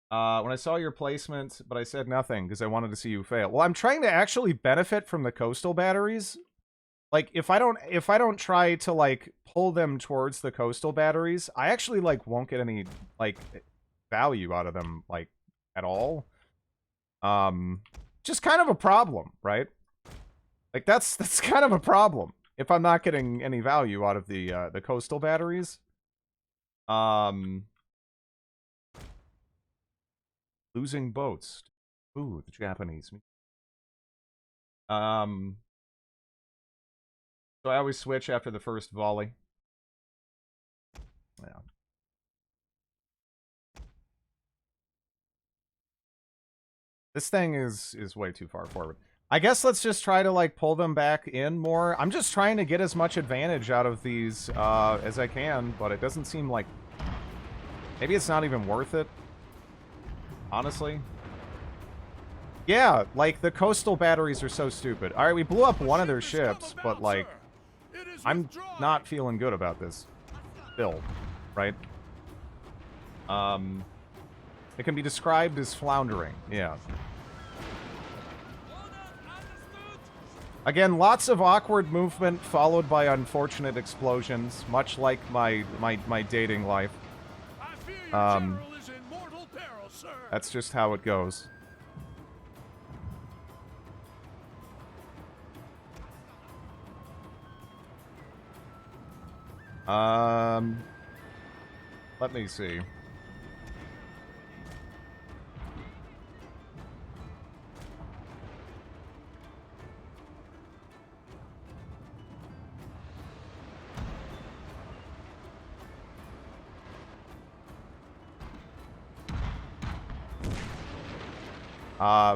When I saw your placement, but I said nothing because I wanted to see you fail. Well, I'm trying to actually benefit from the coastal batteries. Like, if I don't try to like pull them towards the coastal batteries, I actually like won't get any like value out of them like at all. Just kind of a problem, right? Like that's kind of a problem if I'm not getting any value out of the coastal batteries. Losing boats. Ooh, the Japanese. So I always switch after the first volley. Yeah. This thing is way too far forward. I guess let's just try to like pull them back in more. I'm just trying to get as much advantage out of these as I can, but it doesn't seem like... Maybe it's not even worth it. Honestly. Yeah, like, the coastal batteries are so stupid. Alright, we blew up one of their ships, but, like, I'm not feeling good about this build, right? It can be described as floundering, yeah. Again, lots of awkward movement followed by unfortunate explosions, much like my dating life. That's just how it goes. Let me see.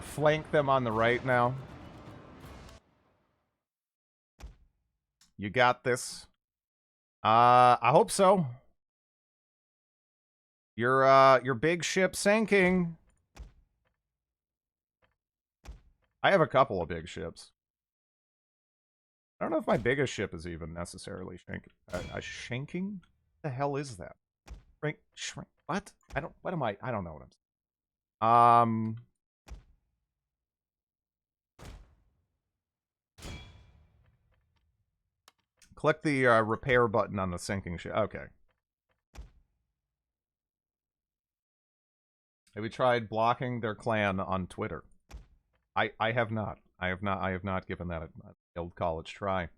Flank them on the right now. You got this. I hope so. Your big ship sinking. I have a couple of big ships. I don't know if my biggest ship is even necessarily shanking. Shanking? What the hell is that? Shrink? What? What am I? I don't know what I'm saying. Click the repair button on the sinking ship. Okay. Have you tried blocking their clan on Twitter? I have not. I have not given that an old college try.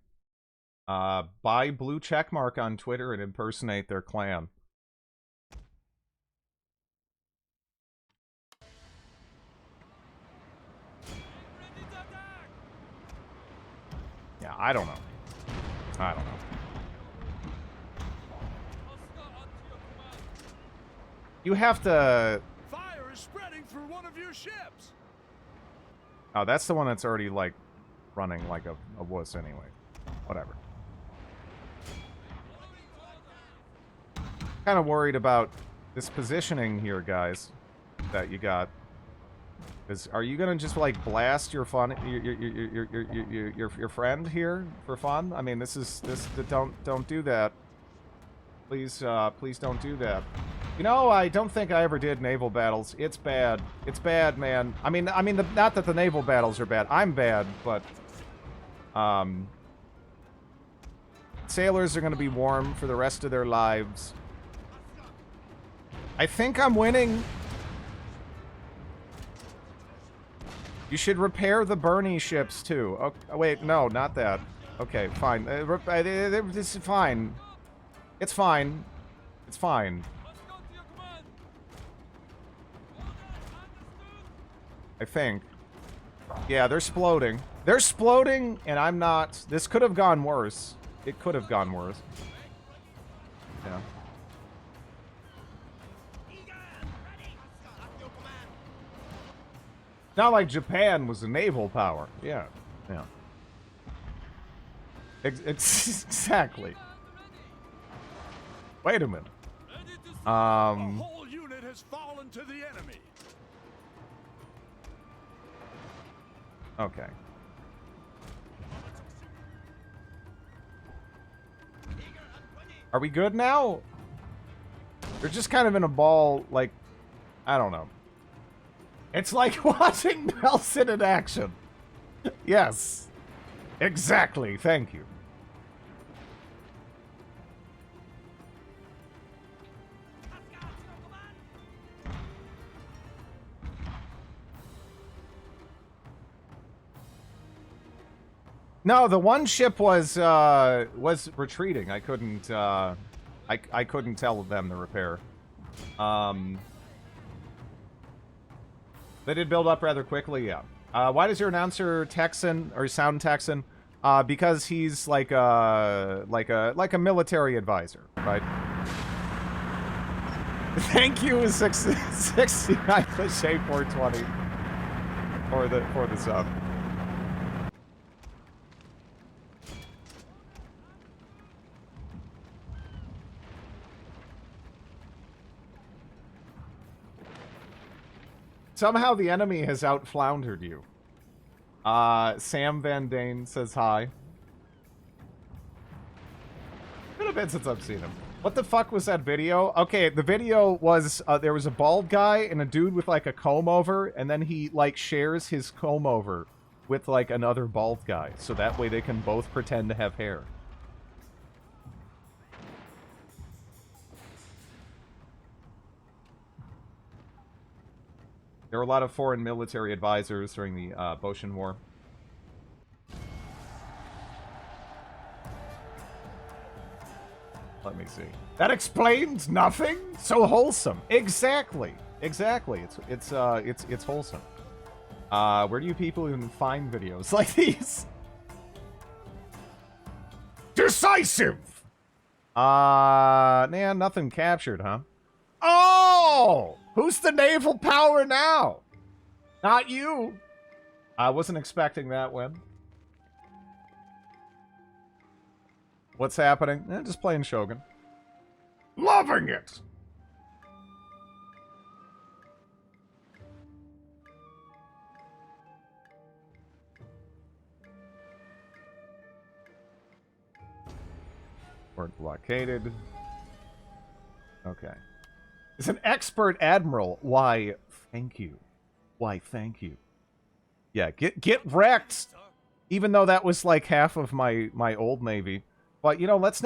Buy blue checkmark on Twitter and impersonate their clan. Yeah, I don't know. I don't know. You have to... Fire is spreading through one of your ships. Oh, that's the one that's already, like, running like a wuss anyway. Whatever. Kind of worried about this positioning here, guys, that you got. Are you gonna just like blast your your friend here for fun? I mean, this don't do that. Please please don't do that. You know, I don't think I ever did naval battles. It's bad. It's bad, man. I mean, not that the naval battles are bad. I'm bad, but sailors are gonna be warm for the rest of their lives. I think I'm winning. You should repair the Bernie ships, too. Oh, wait, no, not that. Okay, fine. This is fine. It's fine. It's fine. I think. Yeah, they're sploding. They're sploding, and I'm not... This could have gone worse. It could have gone worse. Yeah. Not like Japan was a naval power. Yeah. Yeah. Exactly. Wait a minute. The whole unit has fallen to the enemy. Okay. Are we good now? They're just kind of in a ball, like, I don't know. It's like watching Nelson in action. Yes. Exactly. Thank you. No, the one ship was retreating. I couldn't I couldn't tell them to repair. They did build up rather quickly, yeah. Why does your announcer Texan or sound Texan? Because he's like a military advisor, right? Thank you, 69 Cliche 420 for the sub. Somehow the enemy has outfloundered you. Sam Van Dane says hi. It's been a bit since I've seen him. What the fuck was that video? Okay, the video was, there was a bald guy and a dude with, like, a comb-over, and then he, like, shares his comb-over with, like, another bald guy, so that way they can both pretend to have hair. There were a lot of foreign military advisors during the Boshin War. Let me see. That explains nothing? So wholesome. Exactly. Exactly. It's wholesome. Where do you people even find videos like these? Decisive! Man, nothing captured, huh? Oh! Who's the naval power now? Not you. I wasn't expecting that win. What's happening? Just playing Shogun. Loving it! Port blockaded. Okay. Is an expert admiral. Why, thank you. Why, thank you. Yeah, get wrecked! Even though that was like half of my old navy. But, you know, let's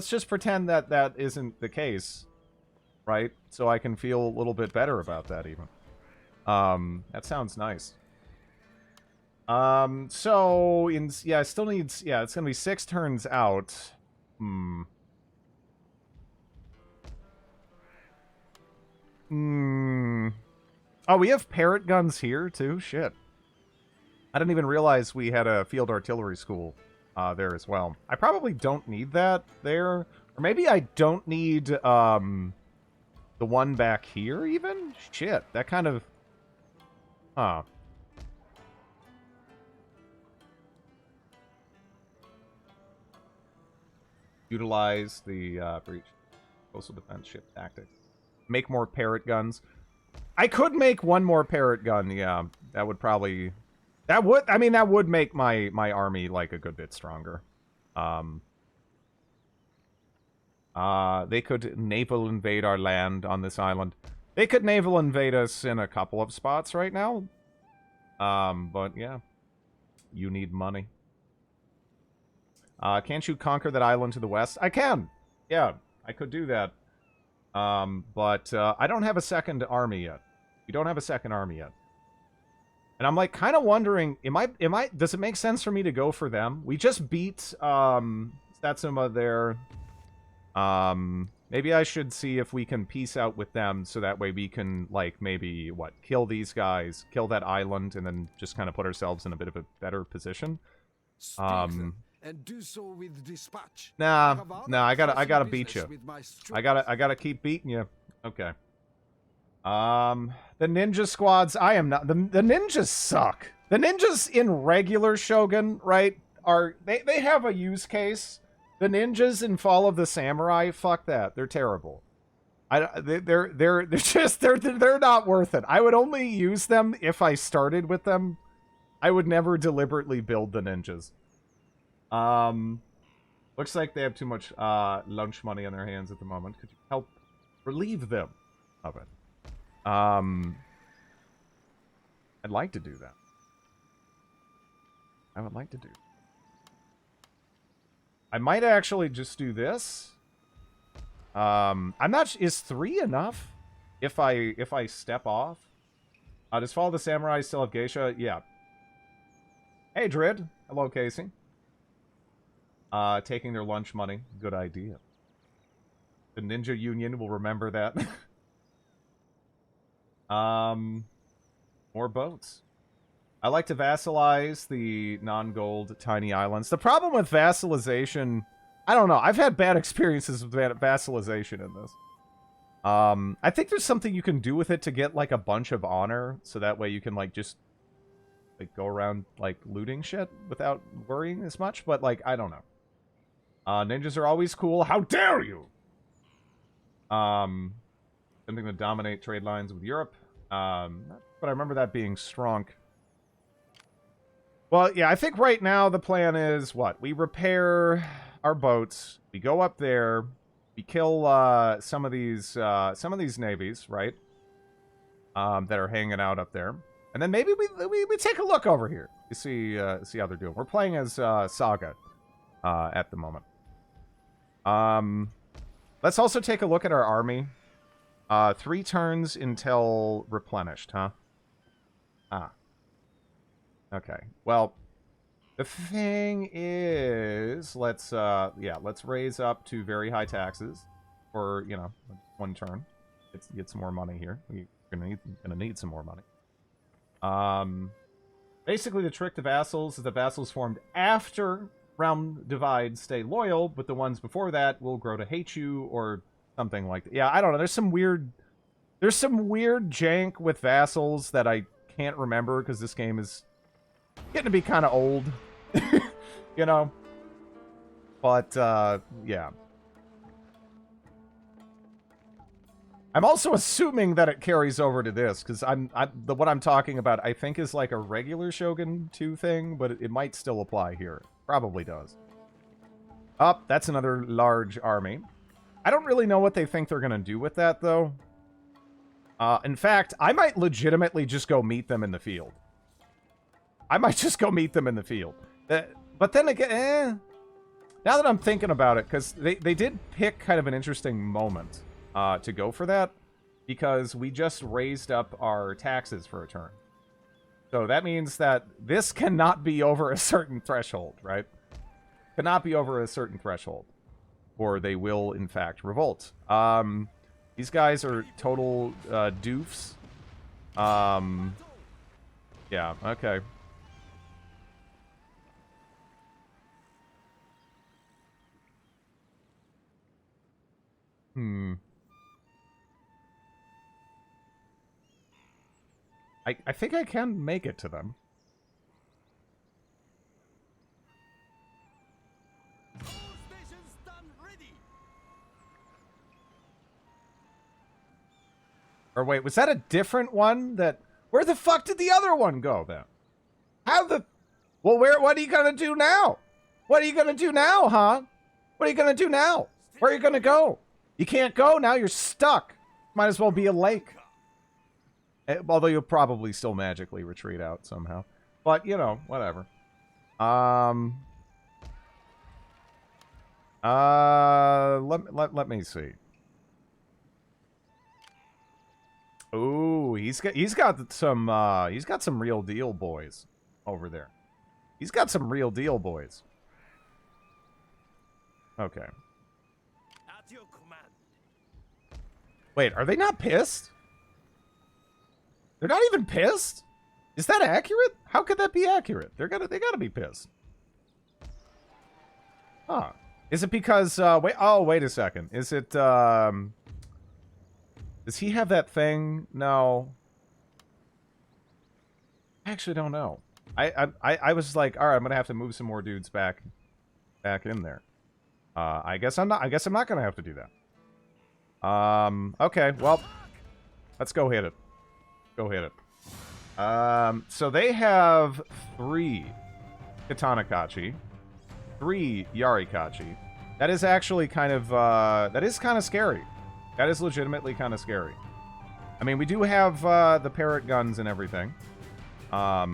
just pretend that that isn't the case. Right? So I can feel a little bit better about that, even. That sounds nice. So, yeah, it still needs, yeah, it's gonna be 6 turns out. Oh, we have parrot guns here, too? Shit. I didn't even realize we had a field artillery school there as well. I probably don't need that there. Or maybe I don't need the one back here, even? Shit, that kind of... Huh. Utilize the breach coastal defense ship tactic. Make more parrot guns. I could make one more parrot gun, yeah. That would probably... That would make my army, like, a good bit stronger. They could naval invade our land on this island. They could naval invade us in a couple of spots right now. But, yeah. You need money. Can't you conquer that island to the west? I can! Yeah, I could do that. But I don't have a second army yet. We don't have a second army yet. And I'm, like, kind of wondering, does it make sense for me to go for them? We just beat, Satsuma there. Maybe I should see if we can peace out with them, so that way we can, like, maybe, kill these guys, kill that island, and then just kind of put ourselves in a bit of a better position. And do so with dispatch. Nah, I gotta beat you. I gotta keep beating you. Okay. The ninja squads, I am not... The ninjas suck. The ninjas in regular Shogun, right, they have a use case. The ninjas in Fall of the Samurai, fuck that. They're terrible. They're just... They're not worth it. I would only use them if I started with them. I would never deliberately build the ninjas. Looks like they have too much, lunch money on their hands at the moment. Could you help relieve them of it? I'd like to do that. I would like to do. I might actually just do this. I'm not... Is 3 enough? If I step off? Does Fall of the Samurai still have geisha? Yeah. Hey, Drid. Hello, Casey. Taking their lunch money. Good idea. The Ninja Union will remember that. More boats. I like to vassalize the non-gold tiny islands. The problem with vassalization... I don't know. I've had bad experiences with vassalization in this. I think there's something you can do with it to get, like, a bunch of honor. So that way you can, like, just... like, go around, like, looting shit without worrying as much. But, like, I don't know. Ninjas are always cool. How dare you! Something to dominate trade lines with Europe. But I remember that being strong. Well, yeah, I think right now the plan is, what? We repair our boats. We go up there. We kill some of these navies, right? That are hanging out up there. And then maybe we take a look over here. You see how they're doing. We're playing as Saga at the moment. Let's also take a look at our army. 3 turns until replenished, huh? Ah. Okay. Well, The thing is, let's raise up to very high taxes for, you know, one turn. Get some more money here. We're gonna need some more money. Basically, the trick to vassals is the vassals formed after realm divide stay loyal, but the ones before that will grow to hate you or something like that. Yeah, I don't know. There's some weird jank with vassals that I can't remember because this game is getting to be kind of old, you know. But yeah. I'm also assuming that it carries over to this, because what I'm talking about, I think, is like a regular Shogun 2 thing, but it might still apply here. Probably does. Oh, that's another large army. I don't really know what they think they're going to do with that, though. In fact, I might legitimately just go meet them in the field. But then again, now that I'm thinking about it, because they did pick kind of an interesting moment to go for that, because we just raised up our taxes for a turn. So that means that this cannot be over a certain threshold, right? Cannot be over a certain threshold, or they will, in fact, revolt. These guys are total doofs. Yeah, okay. I think I can make it to them. Or wait, was that a different one? Where the fuck did the other one go, then? Well, what are you gonna do now? What are you gonna do now, huh? What are you gonna do now? Where are you gonna go? You can't go, now you're stuck. Might as well be a lake. Although you'll probably still magically retreat out somehow. But, you know, whatever. Let me see. Ooh, he's got some real deal boys over there. He's got some real deal boys. Okay. At your command. Wait, are they not pissed? They're not even pissed? Is that accurate? How could that be accurate? They gotta be pissed. Huh. Is it because, wait a second. Is it, does he have that thing? No. I actually don't know. I was like, alright, I'm gonna have to move some more dudes back in there. I guess I'm not gonna have to do that. Okay, well, let's go hit it. Go hit it. So they have 3 Katanakachi, 3 Yarikachi. That is actually kind of, that is kind of scary. That is legitimately kind of scary. I mean, we do have, the parrot guns and everything. I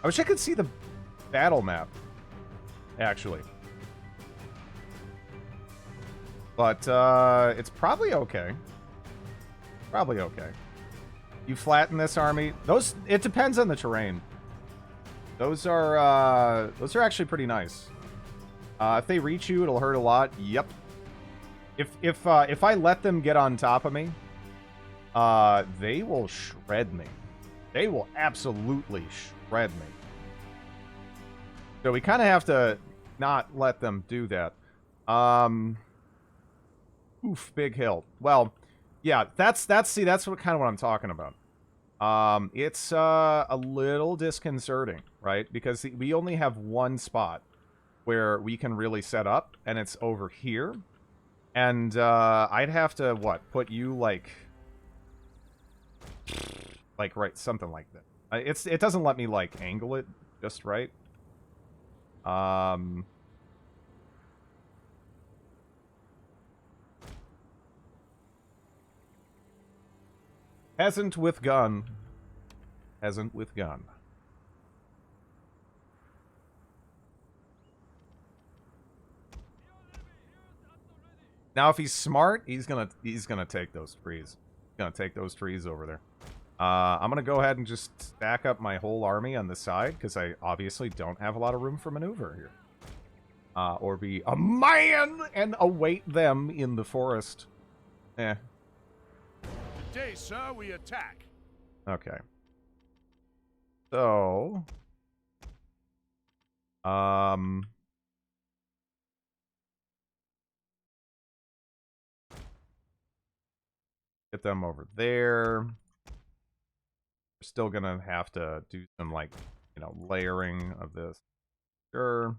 wish I could see the battle map, actually. But, it's probably okay. Probably okay. You flatten this army. It depends on the terrain. Those are actually pretty nice. If they reach you, it'll hurt a lot. Yep. If I let them get on top of me, they will shred me. They will absolutely shred me. So we kind of have to not let them do that. Oof, big hill. Well, yeah, that's kind of what I'm talking about. It's a little disconcerting, right? Because we only have one spot where we can really set up, and it's over here. And I'd have to put you like right, something like that. It doesn't let me like angle it just right. Hasn't with gun. Hasn't with gun. Now, if he's smart, he's gonna take those trees. He's gonna take those trees over there. I'm gonna go ahead and just stack up my whole army on the side, because I obviously don't have a lot of room for maneuver here. Or be a man and await them in the forest. Eh. Today, sir, we attack. Okay. So... Get them over there. We're still gonna have to do some, like, you know, layering of this. Sure.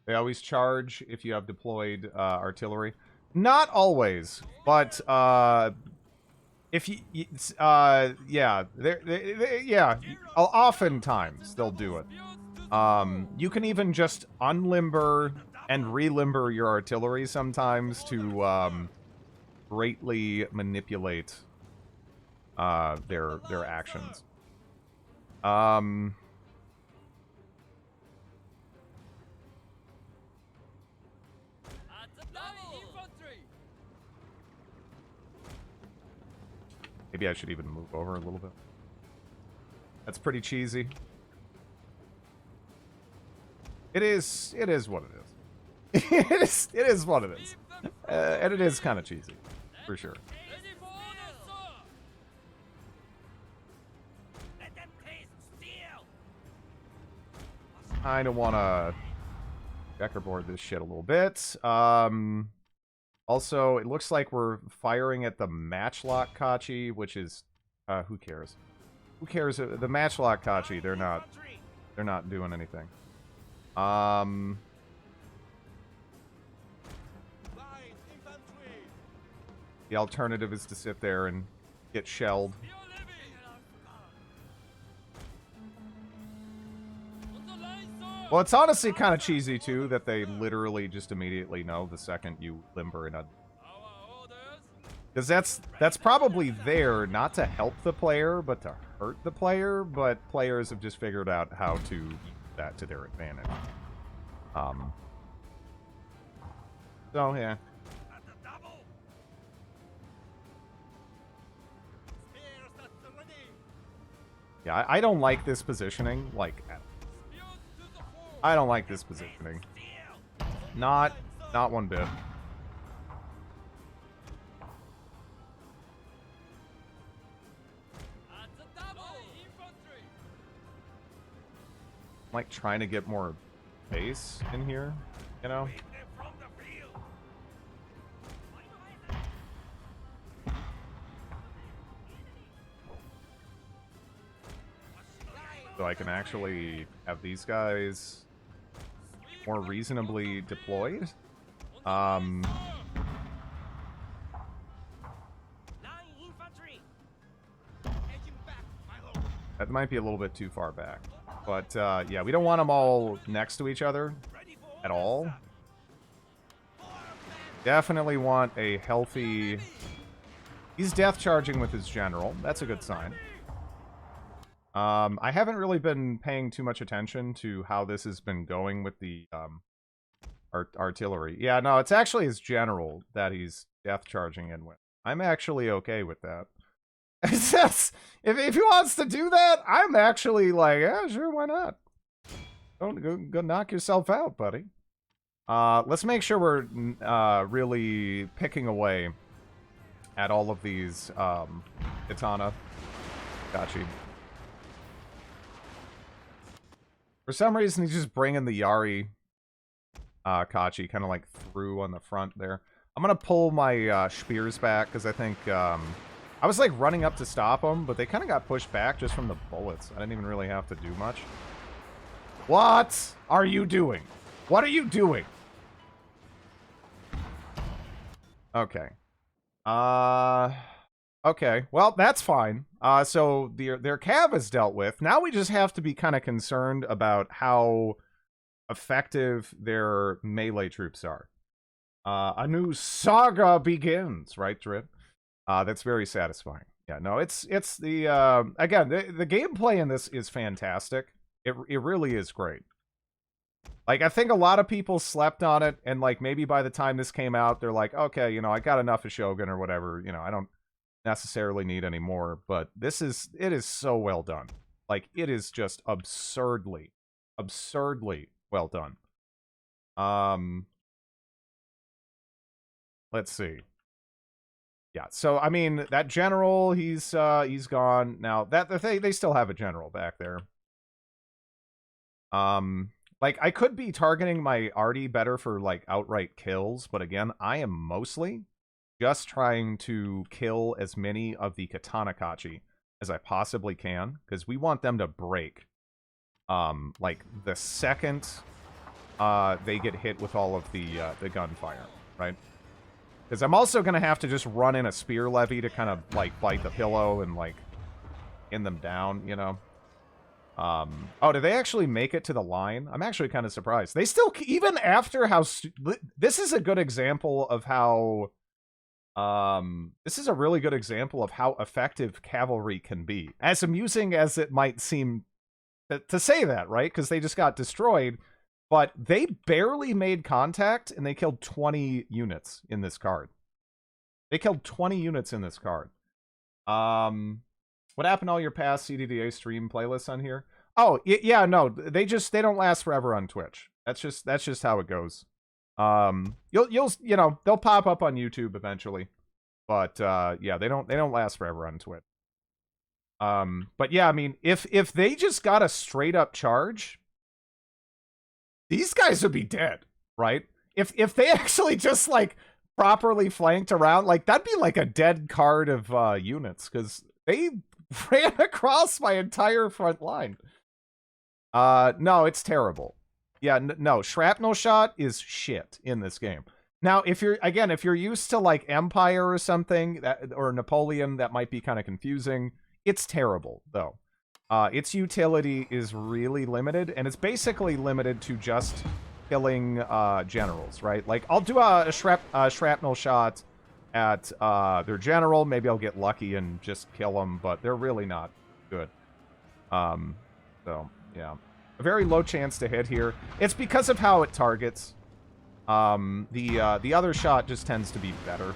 They always charge if you have deployed artillery. Not always, but if you yeah, yeah, oftentimes they'll do it. You can even just unlimber and relimber your artillery sometimes to greatly manipulate their actions. Maybe I should even move over a little bit. That's pretty cheesy. It is what it is. it is what it is. And it is kind of cheesy, for sure. Kind of want to checkerboard this shit a little bit. Also, it looks like we're firing at the Matchlock Kachi, which is, who cares? Who cares? The Matchlock Kachi, they're not doing anything. The alternative is to sit there and get shelled. Well, it's honestly kind of cheesy, too, that they literally just immediately know the second you limber in a... Because that's probably there not to help the player, but to hurt the player, but players have just figured out how to use that to their advantage. So, yeah. Yeah, I don't like this positioning, like, at I don't like this positioning. Not one bit. I'm like trying to get more base in here, you know? So I can actually have these guys more reasonably deployed. That might be a little bit too far back. But, yeah, we don't want them all next to each other at all. Definitely want a healthy... He's death charging with his general. That's a good sign. I haven't really been paying too much attention to how this has been going with the artillery. Yeah, no, it's actually his general that he's death charging in with. I'm actually okay with that. if he wants to do that, I'm actually like, yeah, sure, why not? Don't go knock yourself out, buddy. Let's make sure we're really picking away at all of these Katana. Gotcha. For some reason, he's just bringing the Yari Kachi kind of like through on the front there. I'm going to pull my spears back because I think I was like running up to stop them, but they kind of got pushed back just from the bullets. I didn't even really have to do much. What are you doing? What are you doing? Okay. Okay, well, that's fine. So their cav is dealt with. Now we just have to be kind of concerned about how effective their melee troops are. A new saga begins, right, Drid? That's very satisfying. Yeah, no, it's the again, the gameplay in this is fantastic. It really is great. Like, I think a lot of people slept on it, and like maybe by the time this came out, they're like, okay, you know, I got enough of Shogun or whatever, you know, I don't necessarily need any more. But it is so well done. Like, it is just absurdly well done. Let's see. Yeah, so I mean that general, he's gone now. That they still have a general back there. Like, I could be targeting my arty better for like outright kills, but again, I am mostly just trying to kill as many of the Katanakachi as I possibly can, because we want them to break. Like the second they get hit with all of the gunfire, right? Because I'm also going to have to just run in a spear levy to kind of, like, bite the pillow and, like, pin them down, you know? Oh, did they actually make it to the line? I'm actually kind of surprised. They still, even after how... This is a good example of how... This is a really good example of how effective cavalry can be. As amusing as it might seem to say that, right? Because they just got destroyed... But they barely made contact, and they killed 20 units in this card. They killed 20 units in this card. What happened to all your past CDDA stream playlists on here? Oh, yeah, no, they don't last forever on Twitch. That's just how it goes. You'll you know, they'll pop up on YouTube eventually. But yeah, they don't last forever on Twitch. But yeah, I mean, if they just got a straight up charge, these guys would be dead, right? If they actually just, like, properly flanked around, like, that'd be like a dead card of units, because they ran across my entire front line. No, it's terrible. Yeah, no, shrapnel shot is shit in this game. Now, if you're used to, like, Empire or something, or Napoleon, that might be kind of confusing. It's terrible, though. Its utility is really limited, and it's basically limited to just killing generals, right? Like, I'll do a shrapnel shot at their general. Maybe I'll get lucky and just kill them, but they're really not good. So, yeah. A very low chance to hit here. It's because of how it targets. The other shot just tends to be better,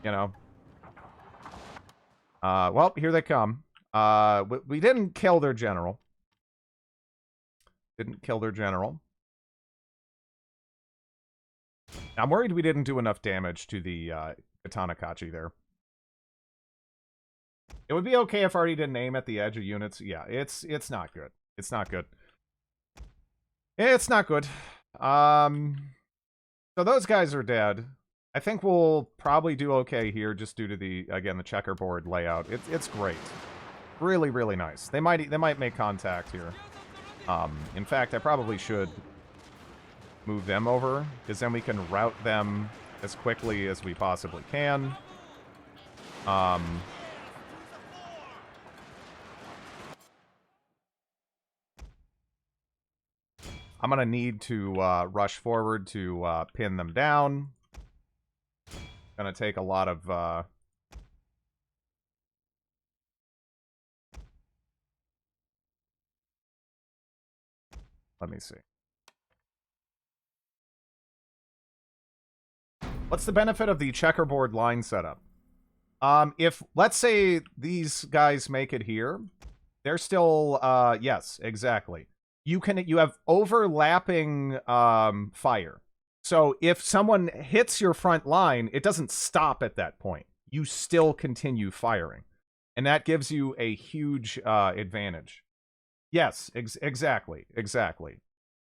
you know? Well, here they come. We didn't kill their general. Didn't kill their general. I'm worried we didn't do enough damage to the Katanakachi there. It would be okay if I already didn't aim at the edge of units. Yeah, it's not good. It's not good. It's not good. So those guys are dead. I think we'll probably do okay here just due to the, again, the checkerboard layout. It's great. Really, really nice. They might make contact here. In fact, I probably should move them over, because then we can route them as quickly as we possibly can. I'm gonna need to rush forward to pin them down. Gonna take a lot of let me see. What's the benefit of the checkerboard line setup? If, let's say, these guys make it here, they're still, yes, exactly. You have overlapping, fire. So if someone hits your front line, it doesn't stop at that point. You still continue firing. And that gives you a huge, advantage. Yes, exactly.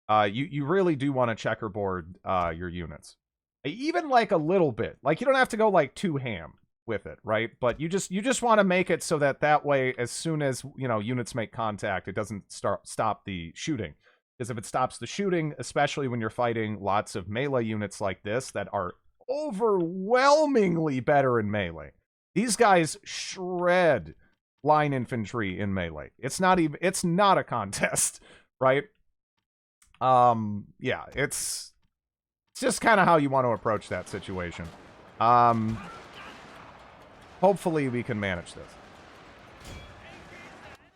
You really do want to checkerboard your units. Even like a little bit. Like, you don't have to go like too ham with it, right? But you just want to make it so that way, as soon as, you know, units make contact, it doesn't stop the shooting. Because if it stops the shooting, especially when you're fighting lots of melee units like this that are overwhelmingly better in melee, these guys shred line infantry in melee. It's not a contest, right? Yeah, it's just kind of how you want to approach that situation. Hopefully we can manage this.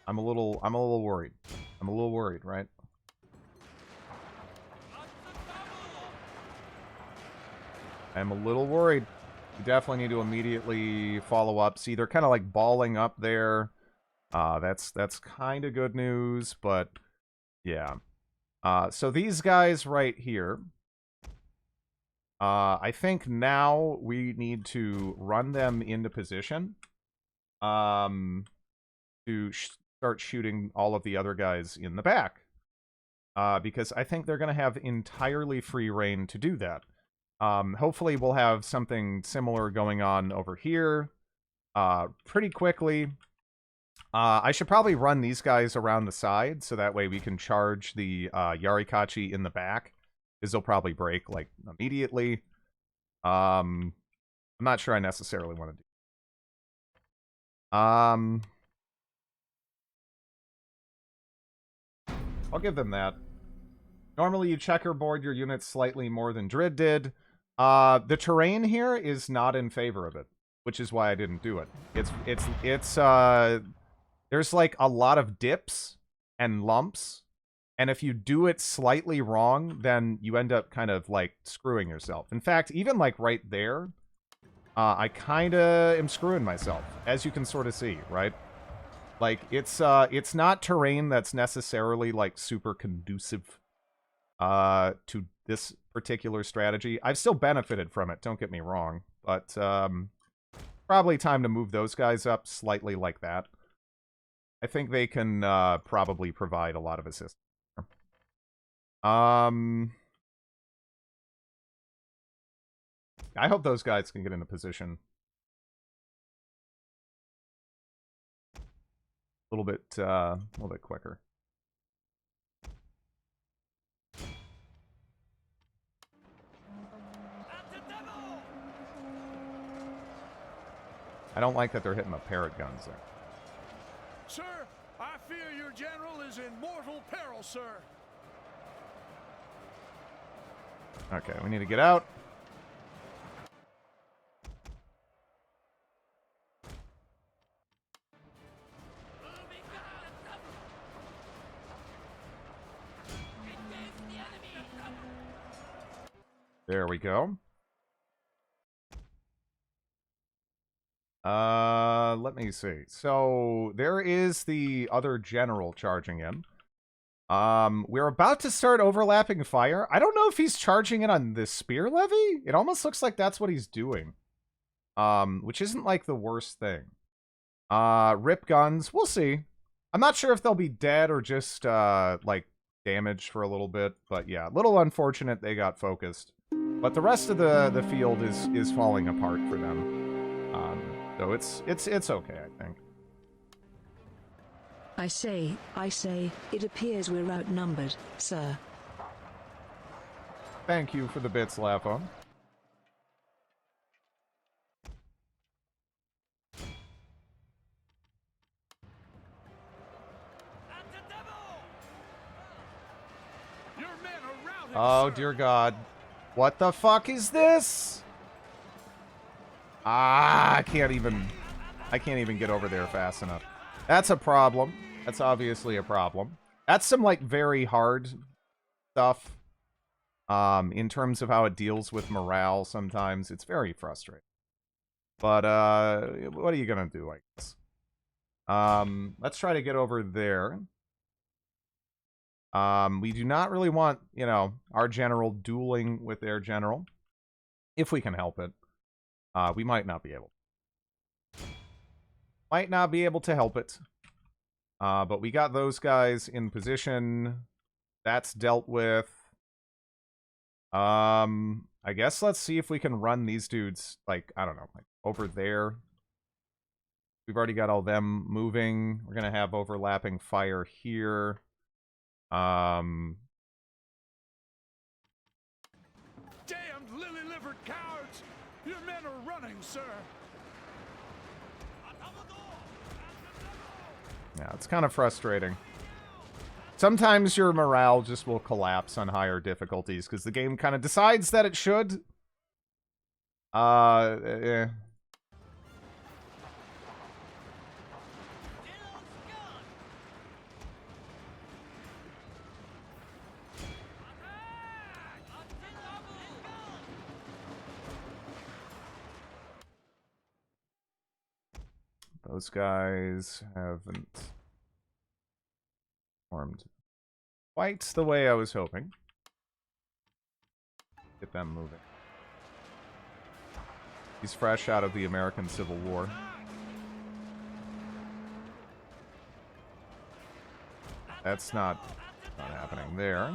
I'm a little worried. I'm a little worried, right? I'm a little worried. We definitely need to immediately follow up. See, they're kind of like balling up there. That's kind of good news, but yeah. So these guys right here, I think now we need to run them into position to start shooting all of the other guys in the back. Because I think they're going to have entirely free reign to do that. Hopefully we'll have something similar going on over here pretty quickly. I should probably run these guys around the side, so that way we can charge the Yarikachi in the back, because they'll probably break, like, immediately. I'm not sure I necessarily want to do. I'll give them that. Normally you checkerboard your units slightly more than Drid did. The terrain here is not in favor of it, which is why I didn't do it. There's like a lot of dips and lumps, and if you do it slightly wrong, then you end up kind of like screwing yourself. In fact, even like right there, I kind of am screwing myself, as you can sort of see, right? Like it's not terrain that's necessarily like super conducive to this particular strategy. I've still benefited from it, don't get me wrong, but probably time to move those guys up slightly like that. I think they can probably provide a lot of assistance. I hope those guys can get into position a little bit quicker. I don't like that they're hitting the parrot guns there. Sir, I fear your general is in mortal peril, sir. Okay, we need to get out. There we go. Let me see. So there is the other general charging in. We're about to start overlapping fire. I don't know if he's charging it on this spear levy. It almost looks like that's what he's doing. Which isn't like the worst thing. Rip guns, we'll see. I'm not sure if they'll be dead or just like damaged for a little bit, but yeah, a little unfortunate they got focused. But the rest of the field is falling apart for them. So it's okay, I think. I say, it appears we're outnumbered, sir. Thank you for the bits, Lapo. Oh, dear God. What the fuck is this? I can't even get over there fast enough. That's a problem. That's obviously a problem. That's some, like, very hard stuff. In terms of how it deals with morale sometimes. It's very frustrating. But, what are you gonna do, I guess? Let's try to get over there. We do not really want, you know, our general dueling with their general. If we can help it. We might not be able. Might not be able to help it. But we got those guys in position. That's dealt with. I guess let's see if we can run these dudes, like, I don't know, like over there. We've already got all them moving. We're gonna have overlapping fire here. Damned lily-livered cowards! Your men are running, sir. Yeah, it's kind of frustrating. Sometimes your morale just will collapse on higher difficulties because the game kind of decides that it should. Eh. Those guys haven't formed quite the way I was hoping. Get them moving. He's fresh out of the American Civil War. That's not happening there.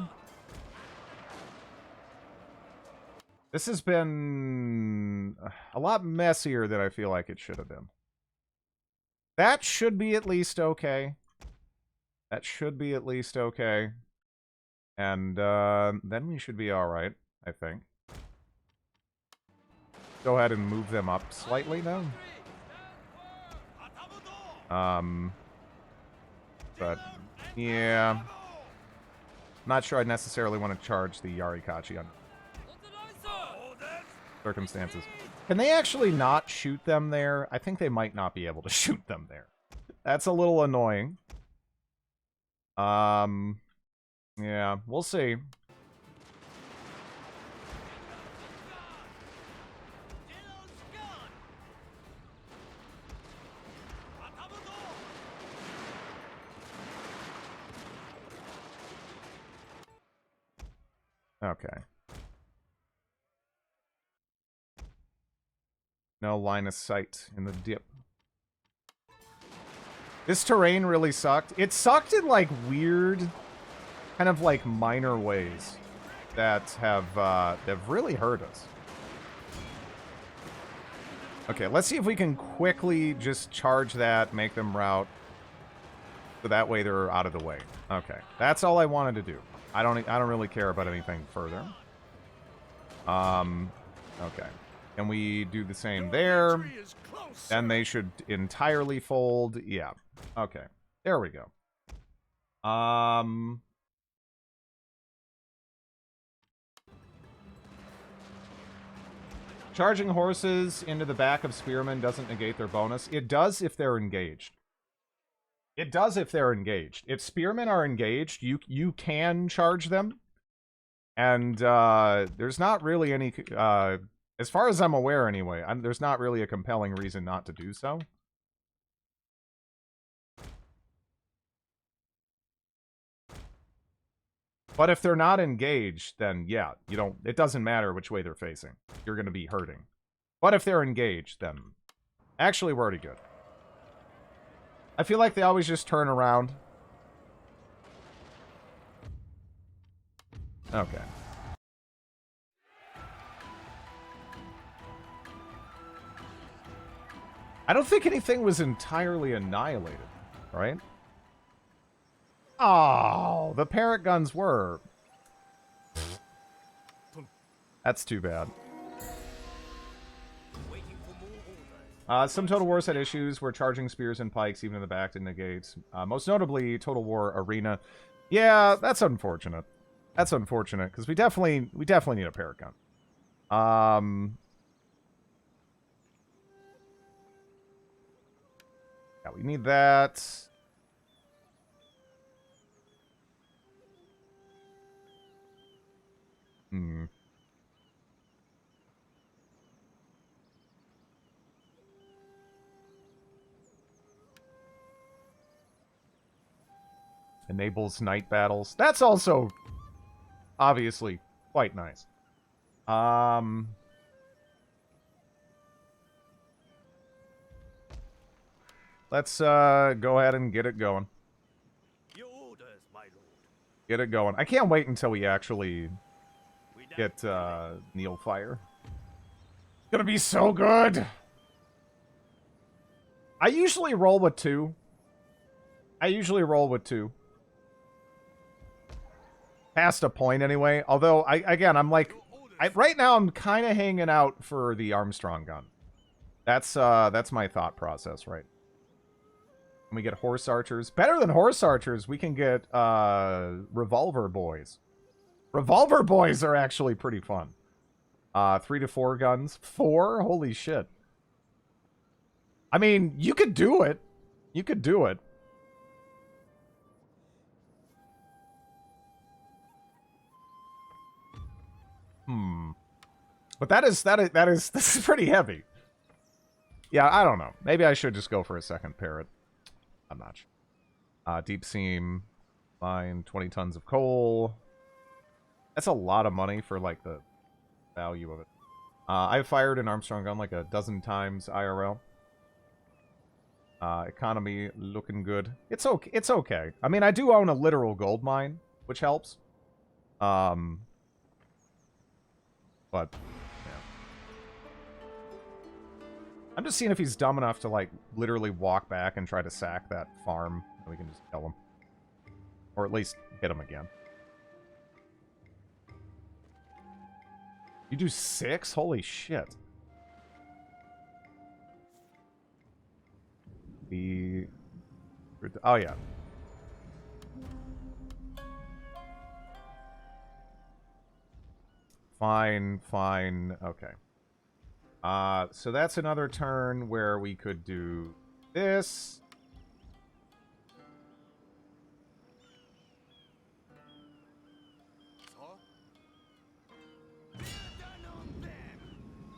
This has been a lot messier than I feel like it should have been. That should be at least okay. That should be at least okay. And then we should be alright, I think. Go ahead and move them up slightly now. But, yeah. Not sure I'd necessarily want to charge the Yarikachi on circumstances. Can they actually not shoot them there? I think they might not be able to shoot them there. That's a little annoying. Yeah, we'll see. Okay. No line of sight in the dip. This terrain really sucked. It sucked in, like, weird, kind of, like, minor ways that have really hurt us. Okay, let's see if we can quickly just charge that, make them route, so that way they're out of the way. Okay, that's all I wanted to do. I don't really care about anything further. Okay. And we do the same there. Then they should entirely fold. Yeah. Okay. There we go. Charging horses into the back of spearmen doesn't negate their bonus. It does if they're engaged. It does if they're engaged. If spearmen are engaged, you can charge them. And there's not really any... as far as I'm aware, anyway, there's not really a compelling reason not to do so. But if they're not engaged, then yeah, it doesn't matter which way they're facing. You're going to be hurting. But if they're engaged, then actually we're already good. I feel like they always just turn around. Okay. I don't think anything was entirely annihilated, right? Oh, the parrot guns were. That's too bad. Some Total Wars had issues where charging spears and pikes, even in the back, didn't negate. Most notably, Total War Arena. Yeah, that's unfortunate. That's unfortunate, because we definitely need a parrot gun. Yeah, we need that. Enables night battles. That's also obviously quite nice. Let's go ahead and get it going. Your orders, my lord. Get it going. I can't wait until we actually get Neil Fire. It's gonna be so good. I usually roll with 2. Past a point, anyway. Although, I'm like... right now, I'm kind of hanging out for the Armstrong gun. That's my thought process, right? And we get horse archers. Better than horse archers, we can get revolver boys. Revolver boys are actually pretty fun. 3 to 4 guns. 4? Holy shit. I mean, you could do it. You could do it. But this is pretty heavy. Yeah, I don't know. Maybe I should just go for a second parrot. I'm not sure. Deep seam. Fine. 20 tons of coal. That's a lot of money for, like, the value of it. I've fired an Armstrong gun like a dozen times IRL. Economy looking good. It's okay. It's okay. I mean, I do own a literal gold mine, which helps. But, yeah. I'm just seeing if he's dumb enough to, like, literally walk back and try to sack that farm. And we can just kill him. Or at least hit him again. You do 6? Holy shit. Oh, yeah. Fine, fine. Okay. So that's another turn where we could do this.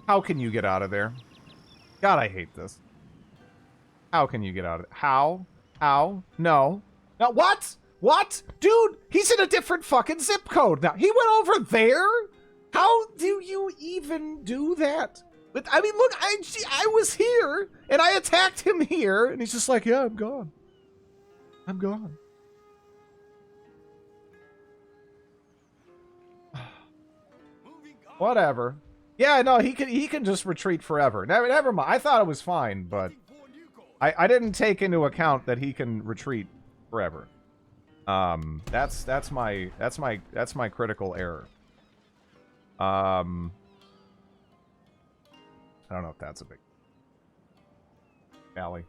How can you get out of there? God, I hate this. How can you get out of it? How? How? No. No, what? What? Dude, he's in a different fucking zip code now. He went over there? How do you even do that? But, I mean, look, I was here, and I attacked him here, and he's just like, yeah, I'm gone. I'm gone. Whatever. Yeah, no, he can just retreat forever. Never mind. I thought it was fine, but I didn't take into account that he can retreat forever. That's my critical error. I don't know if that's a big alley.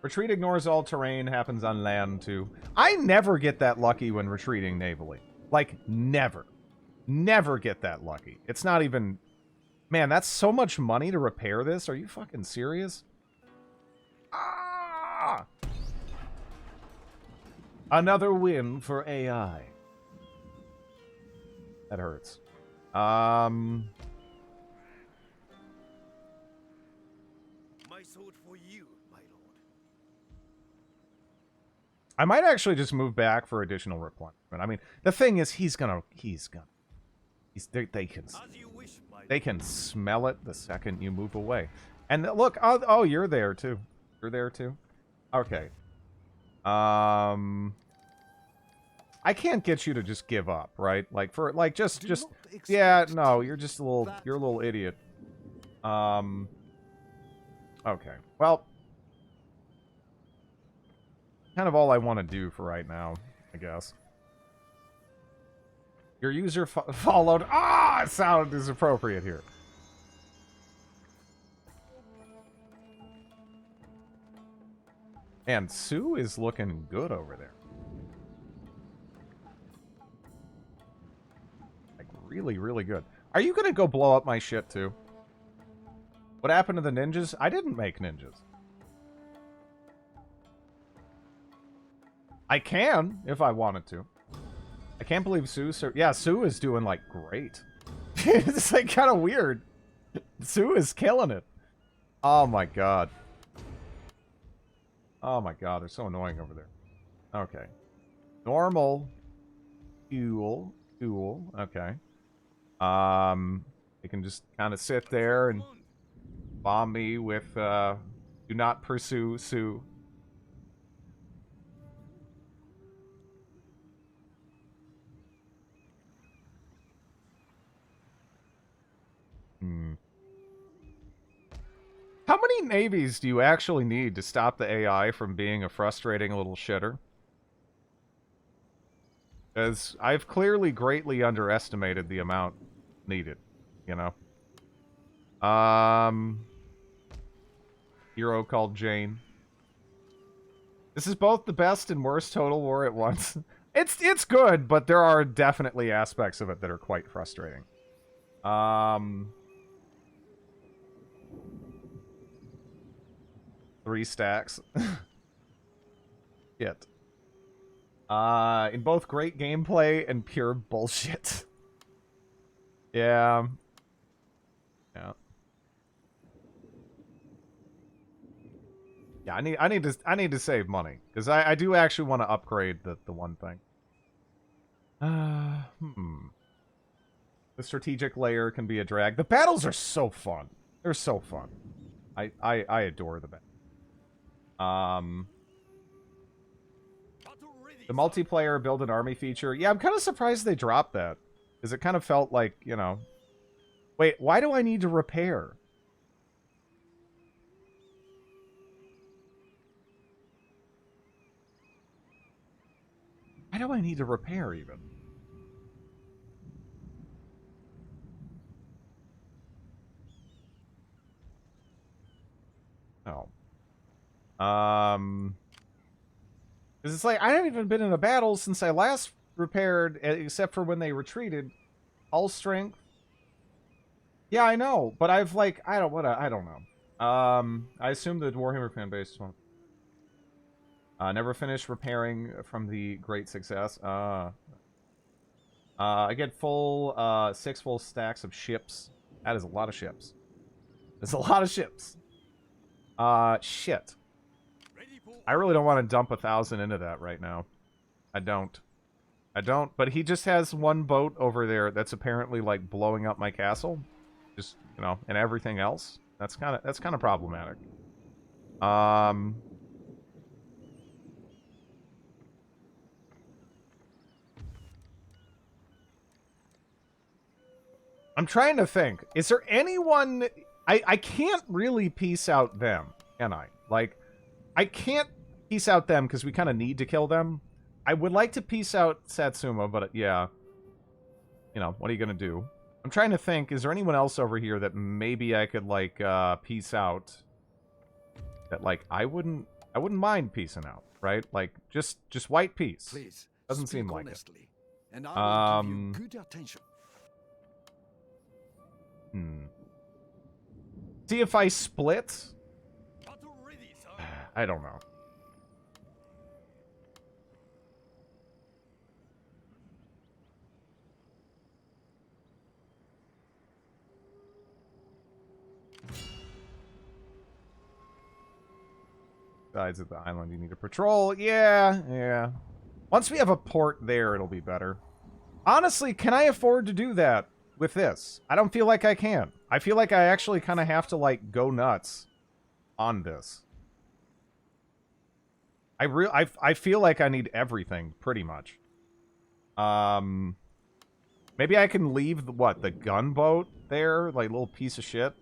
Retreat ignores all terrain, happens on land too. I never get that lucky when retreating navally. Like, never. Never get that lucky. It's not even... Man, that's so much money to repair this? Are you fucking serious? Ah! Another win for AI. That hurts. My sword for you, my lord. I might actually just move back for additional replenishment. I mean, the thing is, they can smell it the second you move away. And look, oh, you're there too. You're there too. Okay. I can't get you to just give up, right? Like just yeah, no, you're just a little idiot. Okay. Well, kind of all I want to do for right now, I guess. Your user followed. Ah, it sounded disappropriate here. And Sue is looking good over there. Like, really, really good. Are you gonna go blow up my shit, too? What happened to the ninjas? I didn't make ninjas. I can, if I wanted to. I can't believe Sue... Yeah, Sue is doing, like, great. It's, like, kind of weird. Sue is killing it. Oh, my God. Oh, my God. They're so annoying over there. Okay. Normal. Duel. Okay. They can just kind of sit there and bomb me with, do not pursue Sue. How many navies do you actually need to stop the AI from being a frustrating little shitter? Because I've clearly greatly underestimated the amount needed, you know? Hero called Jane. This is both the best and worst Total War at once. It's good, but there are definitely aspects of it that are quite frustrating. 3 stacks. Shit. In both great gameplay and pure bullshit. Yeah. Yeah. Yeah, I need to save money because I do actually want to upgrade the one thing. The strategic layer can be a drag. The battles are so fun. They're so fun. I adore the battle. The multiplayer build an army feature. Yeah, I'm kind of surprised they dropped that. Because it kind of felt like, you know... Wait, why do I need to repair? Why do I need to repair, even? Oh. Because it's like, I haven't even been in a battle since I last repaired, except for when they retreated. All strength. Yeah, I know, but I've like, I don't know. I assume the Warhammer fan base won't. Never finished repairing from the great success. I get full, 6 full stacks of ships. That is a lot of ships. That's a lot of ships. Shit. I really don't want to dump 1,000 into that right now. I don't, but he just has one boat over there that's apparently, like, blowing up my castle. Just, you know, and everything else. That's kind of problematic. I'm trying to think. Is there anyone... I can't really peace out them, can I? Like, I can't peace out them because we kind of need to kill them. I would like to peace out Satsuma, but yeah. You know, what are you going to do? I'm trying to think, is there anyone else over here that maybe I could, like, peace out? That, like, I wouldn't mind peacing out, right? Like, just white peace. Please, doesn't seem like honestly, and I will give you good attention. See if I split? I don't know. Sides of the island you need to patrol. Yeah. Once we have a port there, it'll be better. Honestly, can I afford to do that with this? I don't feel like I can. I feel like I actually kind of have to, like, go nuts on this. I feel like I need everything, pretty much. Maybe I can leave, the gunboat there? Like, little piece of shit?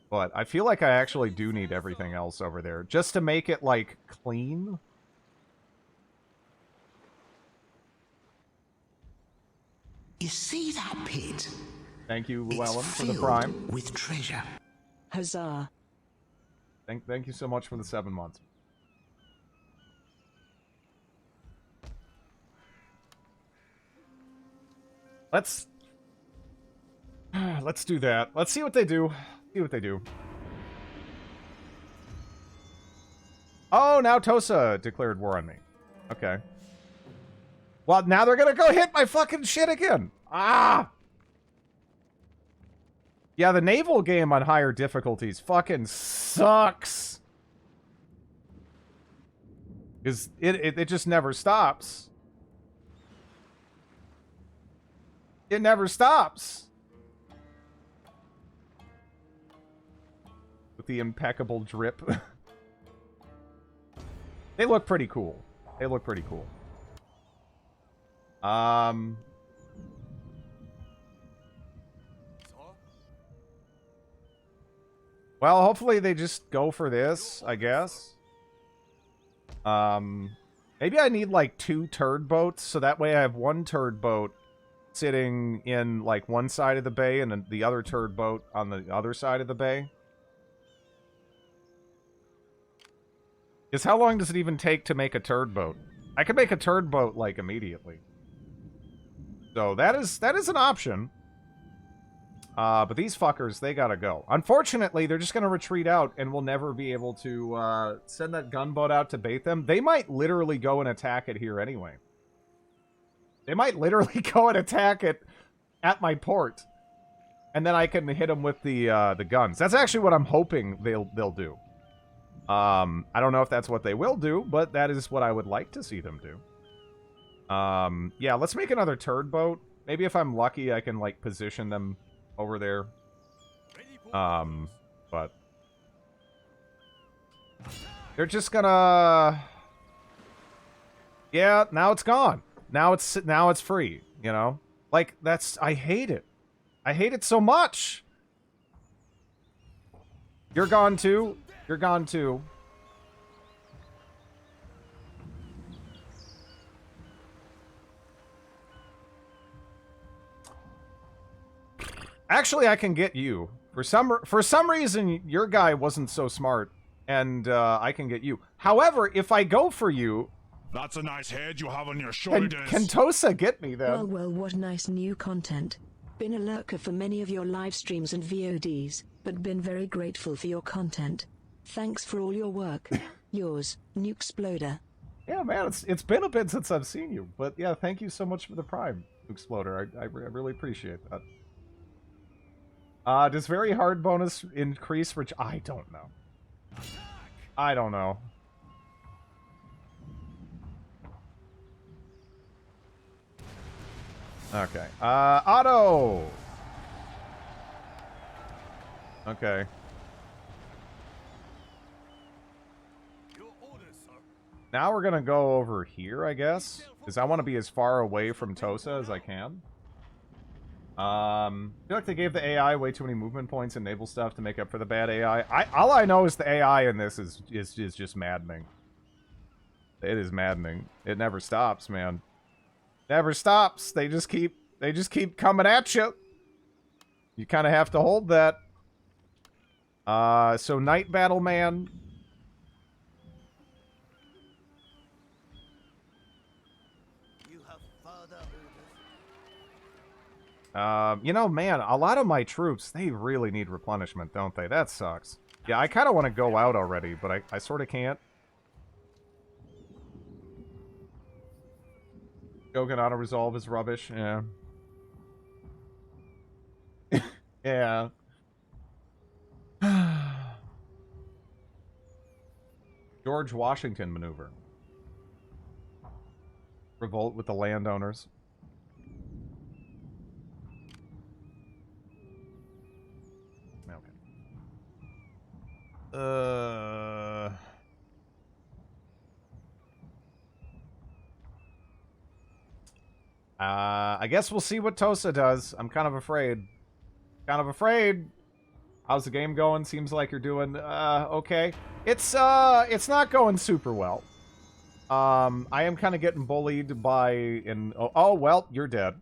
But I feel like I actually do need everything else over there. Just to make it, like, clean. You see that pit? Thank you, It's Llewellyn, for the filled prime. with treasure. Huzzah. Thank you so much for the 7 months. Let's do that. Let's see what they do. See what they do. Oh, now Tosa declared war on me. Okay. Well, now they're gonna go hit my fucking shit again. Ah! Yeah, the naval game on higher difficulties fucking sucks. Because it just never stops. It never stops. With the impeccable drip. They look pretty cool. They look pretty cool. Well, hopefully they just go for this, I guess. Maybe I need, like, 2 turd boats, so that way I have 1 turd boat sitting in, like, one side of the bay and then the other turd boat on the other side of the bay. Is how long does it even take to make a turd boat? I could make a turd boat, like, immediately. So that is an option. But these fuckers, they gotta go. Unfortunately, they're just gonna retreat out, and we'll never be able to send that gunboat out to bait them. They might literally go and attack it here anyway. They might literally go and attack it at my port, and then I can hit them with the guns. That's actually what I'm hoping they'll do. I don't know if that's what they will do, but that is what I would like to see them do. Yeah, let's make another turd boat. Maybe if I'm lucky, I can, like, position them over there. But they're just gonna... Yeah, now it's gone. Now it's free, you know? Like, that's... I hate it. I hate it so much. You're gone too. You're gone too. Actually, I can get you. For some reason, your guy wasn't so smart, and I can get you. However, if I go for you... That's a nice head you have on your shoulders. Can Tosa get me, then? Well, well, what nice new content. Been a lurker for many of your live streams and VODs, but been very grateful for your content. Thanks for all your work. Yours, Nukesploder. Yeah, man, it's been a bit since I've seen you. But yeah, thank you so much for the Prime, Nukesploder. I really appreciate that. Does very hard bonus increase which I don't know. I don't know. Okay. Auto! Okay. Now we're gonna go over here, I guess. Because I want to be as far away from Tosa as I can. I feel like they gave the AI way too many movement points and naval stuff to make up for the bad AI. All I know is the AI in this is just maddening. It is maddening. It never stops, man. Never stops. They just keep coming at you. You kind of have to hold that. So Night Battle Man. You know, man, a lot of my troops, they really need replenishment, don't they? That sucks. Yeah, I kind of want to go out already, but I sort of can't. Shogun auto-resolve is rubbish, yeah. Yeah. George Washington maneuver. Revolt with the landowners. I guess we'll see what Tosa does. I'm kind of afraid. Kind of afraid. How's the game going? Seems like you're doing, okay. It's not going super well. I am kind of getting bullied by, oh, well, you're dead.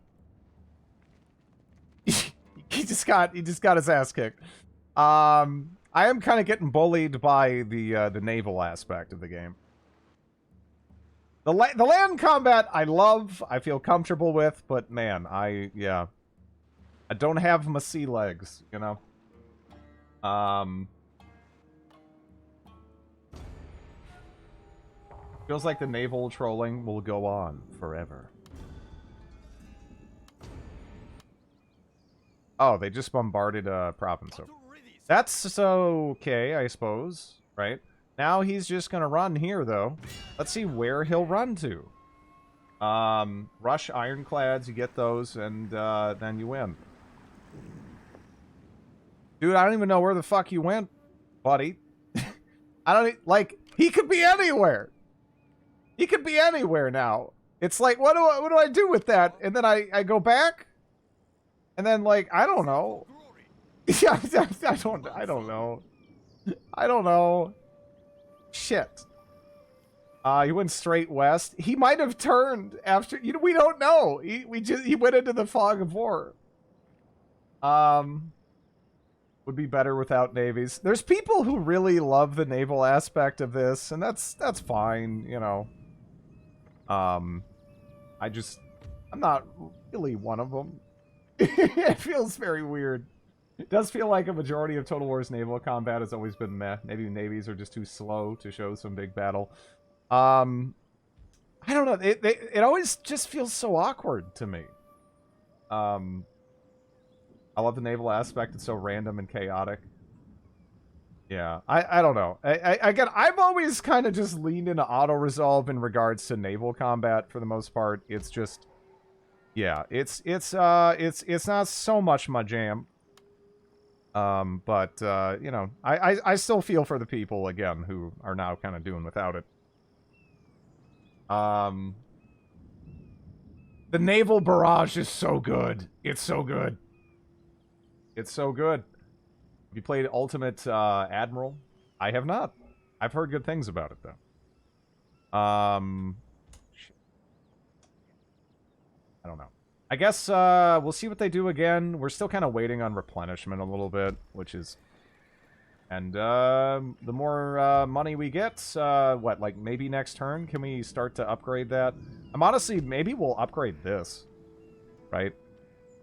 he just got his ass kicked. I am kind of getting bullied by the naval aspect of the game. The land combat I love, I feel comfortable with, but man, I don't have my sea legs, you know. Feels like the naval trolling will go on forever. Oh, they just bombarded a province. That's okay, I suppose, right? Now he's just gonna run here, though. Let's see where he'll run to. Rush ironclads, you get those, and then you win. Dude, I don't even know where the fuck you went, buddy. I don't, like, he could be anywhere. He could be anywhere now. It's like, what do I do with that? And then I go back? And then, like, I don't know. Yeah, I don't know. I don't know. Shit. He went straight west. He might have turned after, you know, we don't know. He went into the fog of war. would be better without navies. There's people who really love the naval aspect of this, and that's fine, you know. I'm not really one of them. It feels very weird. It does feel like a majority of Total War's naval combat has always been meh. Maybe navies are just too slow to show some big battle. I don't know. It always just feels so awkward to me. I love the naval aspect. It's so random and chaotic. Yeah, I don't know. Again, I've always kind of just leaned into auto-resolve in regards to naval combat for the most part. It's just, yeah, it's not so much my jam. But you know, I still feel for the people, again, who are now kind of doing without it. The naval barrage is so good. It's so good. It's so good. Have you played Ultimate Admiral? I have not. I've heard good things about it, though. Shit. I don't know. I guess we'll see what they do again. We're still kind of waiting on replenishment a little bit, which is... And the more money we get, what, like maybe next turn, can we start to upgrade that? I'm honestly, maybe we'll upgrade this, right?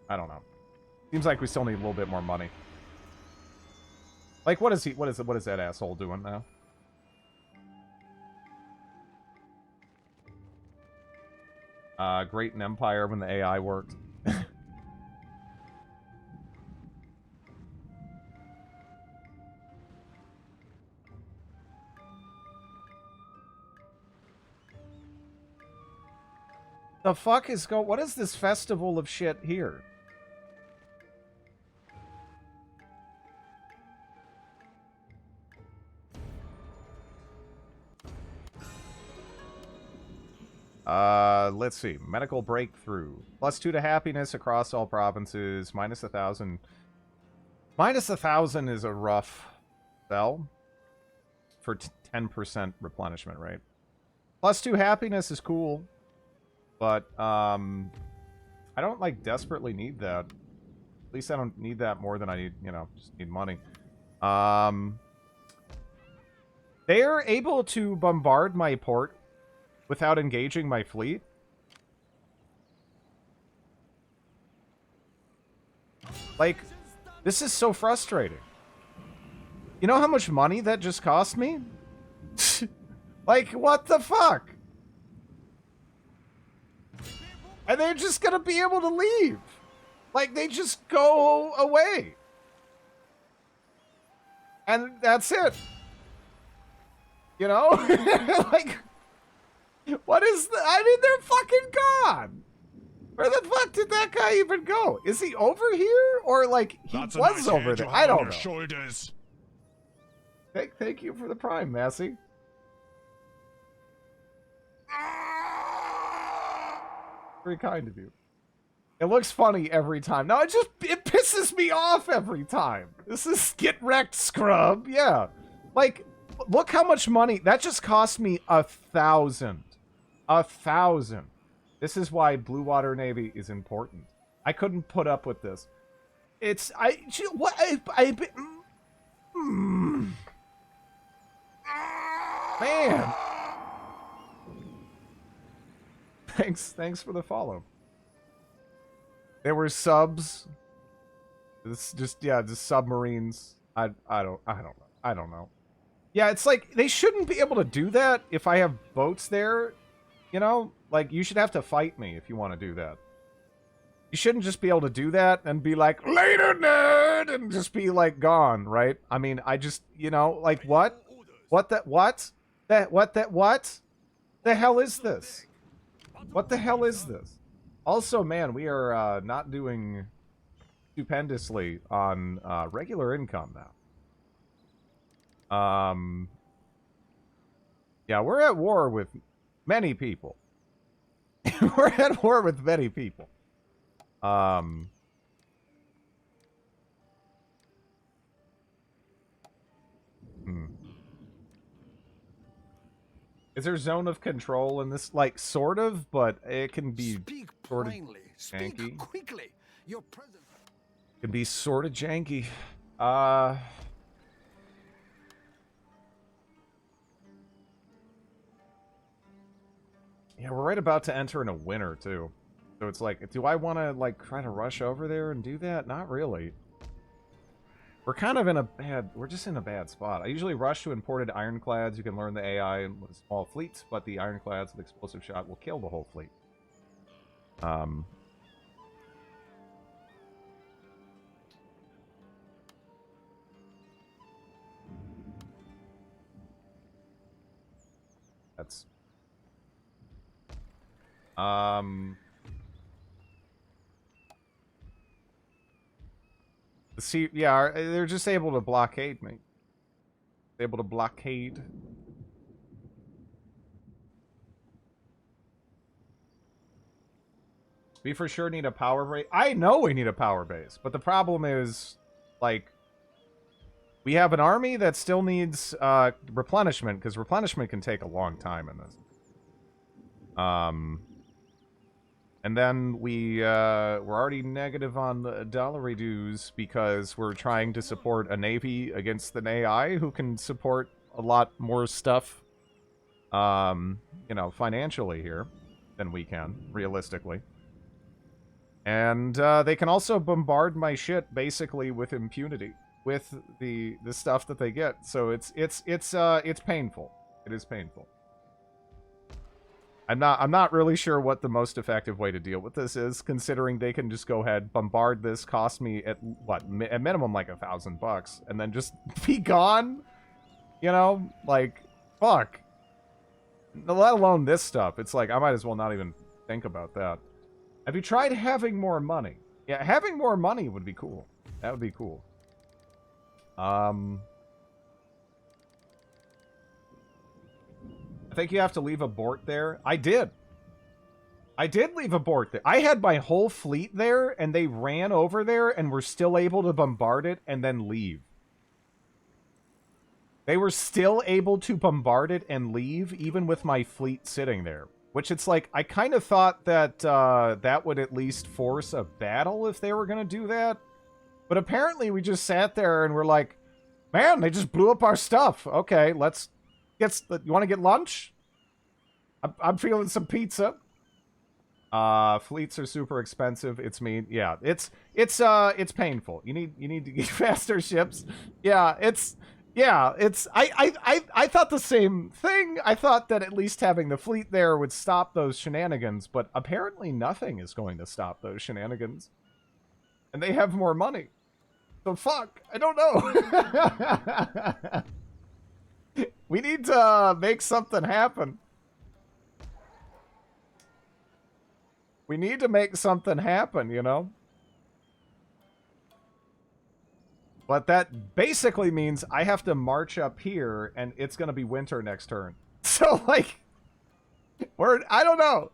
I don't know. Seems like we still need a little bit more money. Like, what is that asshole doing now? Great in Empire when the AI worked. The fuck is what is this festival of shit here? Let's see. Medical breakthrough. +2 to happiness across all provinces. -1,000. -1,000 is a rough sell for 10% replenishment rate. +2 happiness is cool, but I don't like desperately need that. At least I don't need that more than I need, you know, just need money. They are able to bombard my port without engaging my fleet. Like, this is so frustrating. You know how much money that just cost me? Like, what the fuck? And they're just gonna be able to leave. Like, they just go away. And that's it. You know? Like, what is the... I mean, they're fucking gone. Where the fuck did that guy even go? Is he over here? Or, like, he was over there? I don't know. Shoulders. Thank you for the prime, Massey. Very kind of you. It looks funny every time. No, it pisses me off every time. This is get wrecked, scrub. Yeah. Like, look how much money. That just cost me 1,000. 1,000. This is why Blue Water Navy is important. I couldn't put up with this. It's... Man. Thanks for the follow. There were subs. It's just submarines. I don't know. Yeah, it's like they shouldn't be able to do that if I have boats there. You know, like you should have to fight me if you want to do that. You shouldn't just be able to do that and be like, later, nerd, and just be like gone, right? I mean, I just, you know, like what? What the hell is this? What the hell is this? Also, man, we are not doing stupendously on regular income now. Yeah, we're at war with many people. We're at war with many people. Is there zone of control in this? Like, sort of, but it can be Speak sort of plainly. janky. Speak quickly. Your presence. Can be sort of janky. Uh... Yeah, we're right about to enter in a winter, too. So it's like, do I want to, like, try to rush over there and do that? Not really. We're kind of in a bad... We're just in a bad spot. I usually rush to imported ironclads. You can learn the AI with small fleets, but the ironclads with explosive shot will kill the whole fleet. That's... See, yeah, they're just able to blockade me. Able to blockade. We for sure need a power base. I know we need a power base, but the problem is, like, we have an army that still needs replenishment, because replenishment can take a long time in this. And then we're already negative on the dollar dues because we're trying to support a navy against an AI who can support a lot more stuff, you know, financially here than we can, realistically. And they can also bombard my shit basically with impunity with the stuff that they get. So it's painful. It is painful. I'm not really sure what the most effective way to deal with this is, considering they can just go ahead, bombard this, cost me at what, at minimum like $1,000, and then just be gone. You know, like, fuck. Let alone this stuff. It's like I might as well not even think about that. Have you tried having more money? Yeah, having more money would be cool. That would be cool. I think you have to leave a port there. I did. I did leave a port there. I had my whole fleet there, and they ran over there and were still able to bombard it and then leave. They were still able to bombard it and leave, even with my fleet sitting there. Which it's like, I kind of thought that that would at least force a battle if they were going to do that. But apparently we just sat there and we're like, man, they just blew up our stuff. Okay, let's... You want to get lunch? I'm feeling some pizza. Fleets are super expensive. It's mean. Yeah, it's painful. You need to get faster ships. Yeah, I thought the same thing. I thought that at least having the fleet there would stop those shenanigans, but apparently nothing is going to stop those shenanigans. And they have more money. So fuck. I don't know. We need to make something happen. We need to make something happen, you know? But that basically means I have to march up here, and it's going to be winter next turn. So, like, I don't know.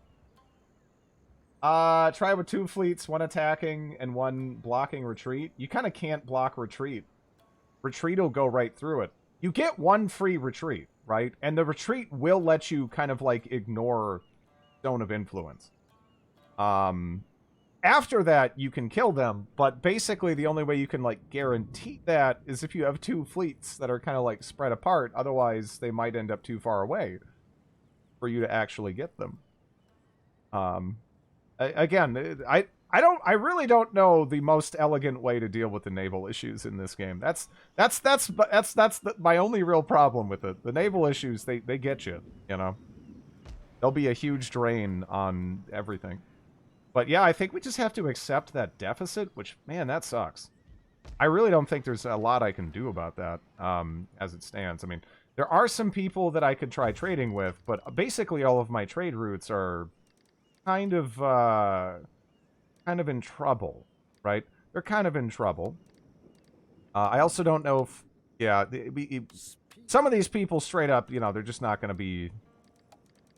Try with 2 fleets, 1 attacking and 1 blocking retreat. You kind of can't block retreat. Retreat will go right through it. You get 1 free retreat, right? And the retreat will let you kind of, like, ignore Zone of Influence. After that, you can kill them, but basically the only way you can, like, guarantee that is if you have 2 fleets that are kind of, like, spread apart. Otherwise, they might end up too far away for you to actually get them. Again, I really don't know the most elegant way to deal with the naval issues in this game. That's my only real problem with it. The naval issues, they get you, you know. They'll be a huge drain on everything. But yeah, I think we just have to accept that deficit, which, man, that sucks. I really don't think there's a lot I can do about that, as it stands. I mean, there are some people that I could try trading with, but basically all of my trade routes are kind of in trouble, right? They're kind of in trouble. I also don't know if, yeah, some of these people straight up, you know, they're just not going to be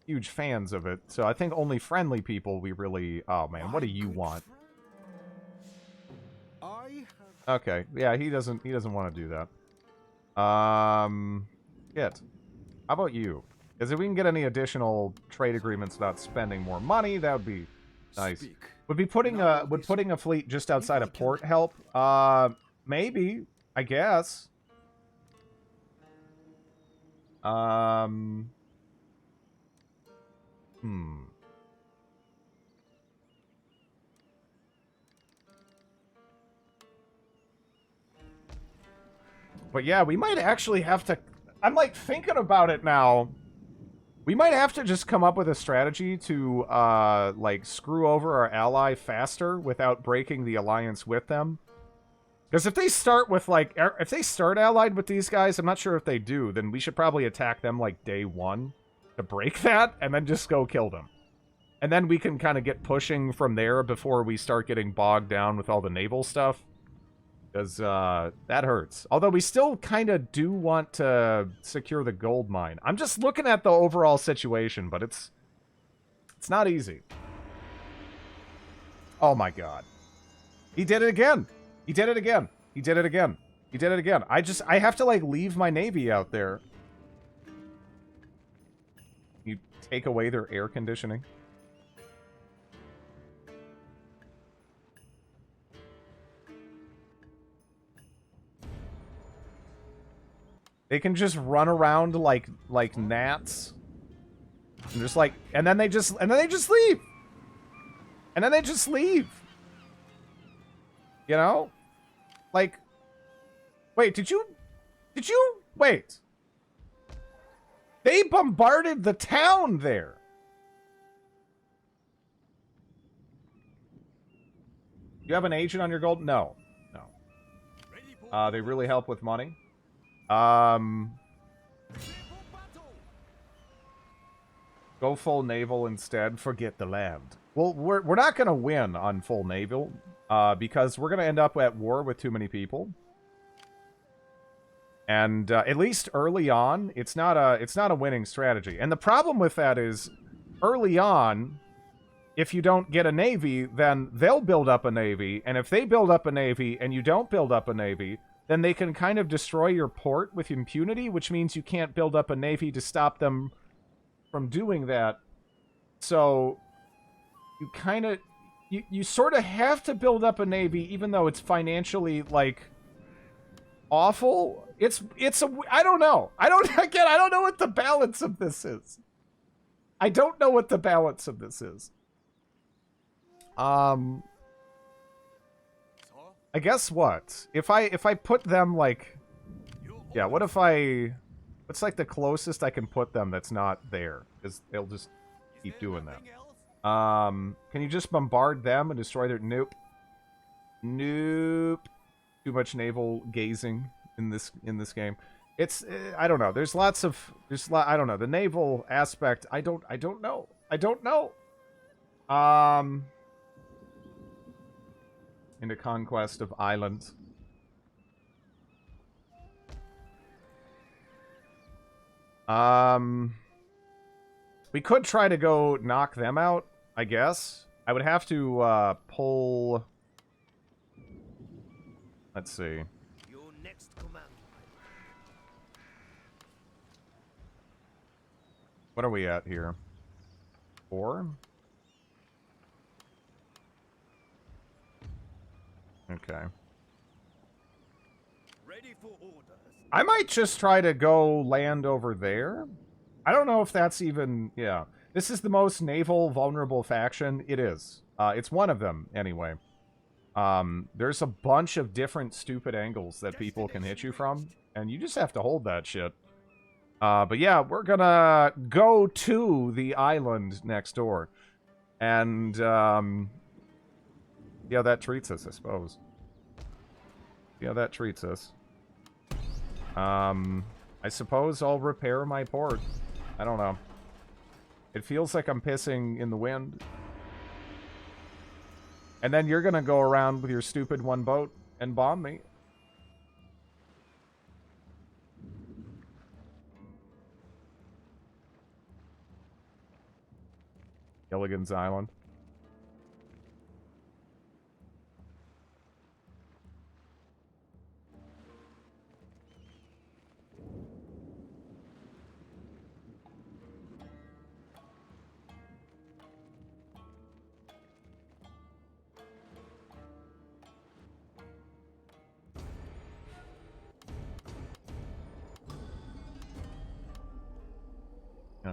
huge fans of it. So I think only friendly people we really... Oh, man, what do you want? Okay, yeah, he doesn't want to do that. Shit. How about you? Because if we can get any additional trade agreements without spending more money, that would be nice. Would putting a fleet just outside of port help? Maybe. I guess. But yeah, we might actually have to... I'm, like, thinking about it now. We might have to just come up with a strategy to, like, screw over our ally faster without breaking the alliance with them. Because if they start with, like... If they start allied with these guys, I'm not sure if they do, then we should probably attack them, like, day one to break that, and then just go kill them. And then we can kind of get pushing from there before we start getting bogged down with all the naval stuff. Because, that hurts. Although we still kind of do want to secure the gold mine. I'm just looking at the overall situation, but it's not easy. Oh my god. He did it again! He did it again! He did it again! He did it again! I have to, like, leave my navy out there. You take away their air conditioning. They can just run around like gnats. And just like and then they just leave. And then they just leave. You know? Like wait, did you wait. They bombarded the town there. You have an agent on your gold? No. No. They really help with money. Go full naval instead. Forget the land. Well, we're not going to win on full naval, because we're going to end up at war with too many people. And at least early on, it's not a winning strategy. And the problem with that is, early on, if you don't get a navy, then they'll build up a navy. And if they build up a navy and you don't build up a navy, then they can kind of destroy your port with impunity, which means you can't build up a navy to stop them from doing that. So you kind of... You sort of have to build up a navy, even though it's financially, like, awful. It's a... I don't know. I don't know what the balance of this is. I don't know what the balance of this is. I guess what? If I put them, like... Yeah, what if I... What's, like, the closest I can put them that's not there? Because they'll just keep doing that. Can you just bombard them and destroy their... Nope. Nope. Too much naval gazing in this game. It's... I don't know. There's lots of... I don't know. The naval aspect, I don't know. I don't know. Into conquest of islands. We could try to go knock them out, I guess. I would have to pull... Let's see. Your next command. What are we at here? 4? Okay. Ready for orders. I might just try to go land over there. I don't know if that's even... Yeah. This is the most naval vulnerable faction. It is. It's one of them, anyway. There's a bunch of different stupid angles that people can hit you from, and you just have to hold that shit. But yeah, we're gonna go to the island next door. And, yeah, that treats us, I suppose. Yeah, that treats us. I suppose I'll repair my port. I don't know. It feels like I'm pissing in the wind. And then you're gonna go around with your stupid one boat and bomb me. Gilligan's Island.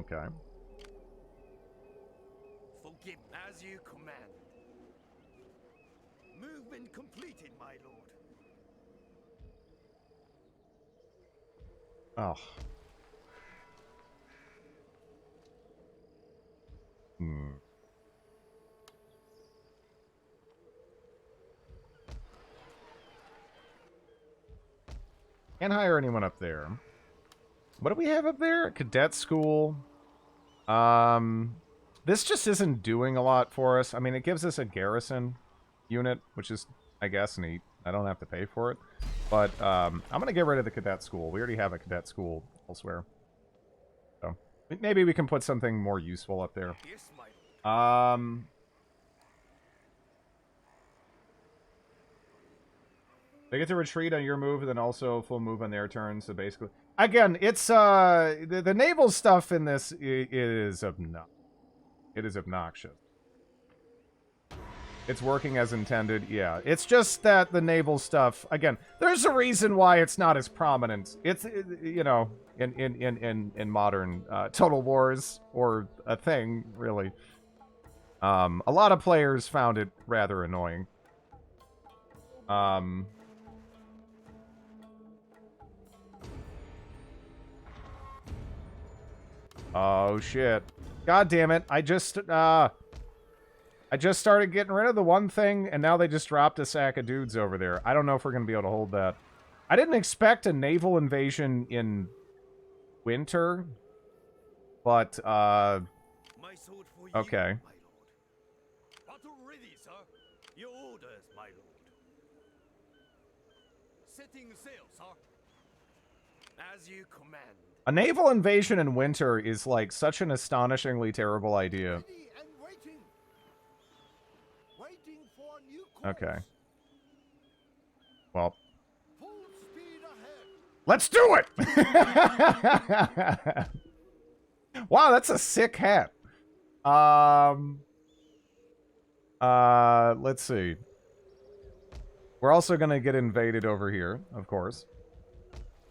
Okay. Forgive as you command. Movement completed, my lord. Oh. Hmm. Can't hire anyone up there. What do we have up there? Cadet school. This just isn't doing a lot for us. I mean, it gives us a garrison unit, which is, I guess, neat. I don't have to pay for it. But, I'm gonna get rid of the cadet school. We already have a cadet school elsewhere. So, maybe we can put something more useful up there. Yes, my lord. They get to retreat on your move, and then also full move on their turn, so basically... Again, it's, the naval stuff in this is obnoxious. It's working as intended, yeah. It's just that the naval stuff, again, there's a reason why it's not as prominent. It's, you know, in modern Total Wars, or a thing, really. A lot of players found it rather annoying. Oh, shit. God damn it. I just started getting rid of the one thing, and now they just dropped a sack of dudes over there. I don't know if we're going to be able to hold that. I didn't expect a naval invasion in winter, but, My sword for you, okay. my lord. Battle ready, sir. Your orders, my lord. Setting sail, sir. As you command. A naval invasion in winter is, like, such an astonishingly terrible idea. Ready and waiting. Waiting for new course. Okay. Well, Full speed ahead. let's do it! Wow, that's a sick hat. Let's see. We're also gonna get invaded over here, of course.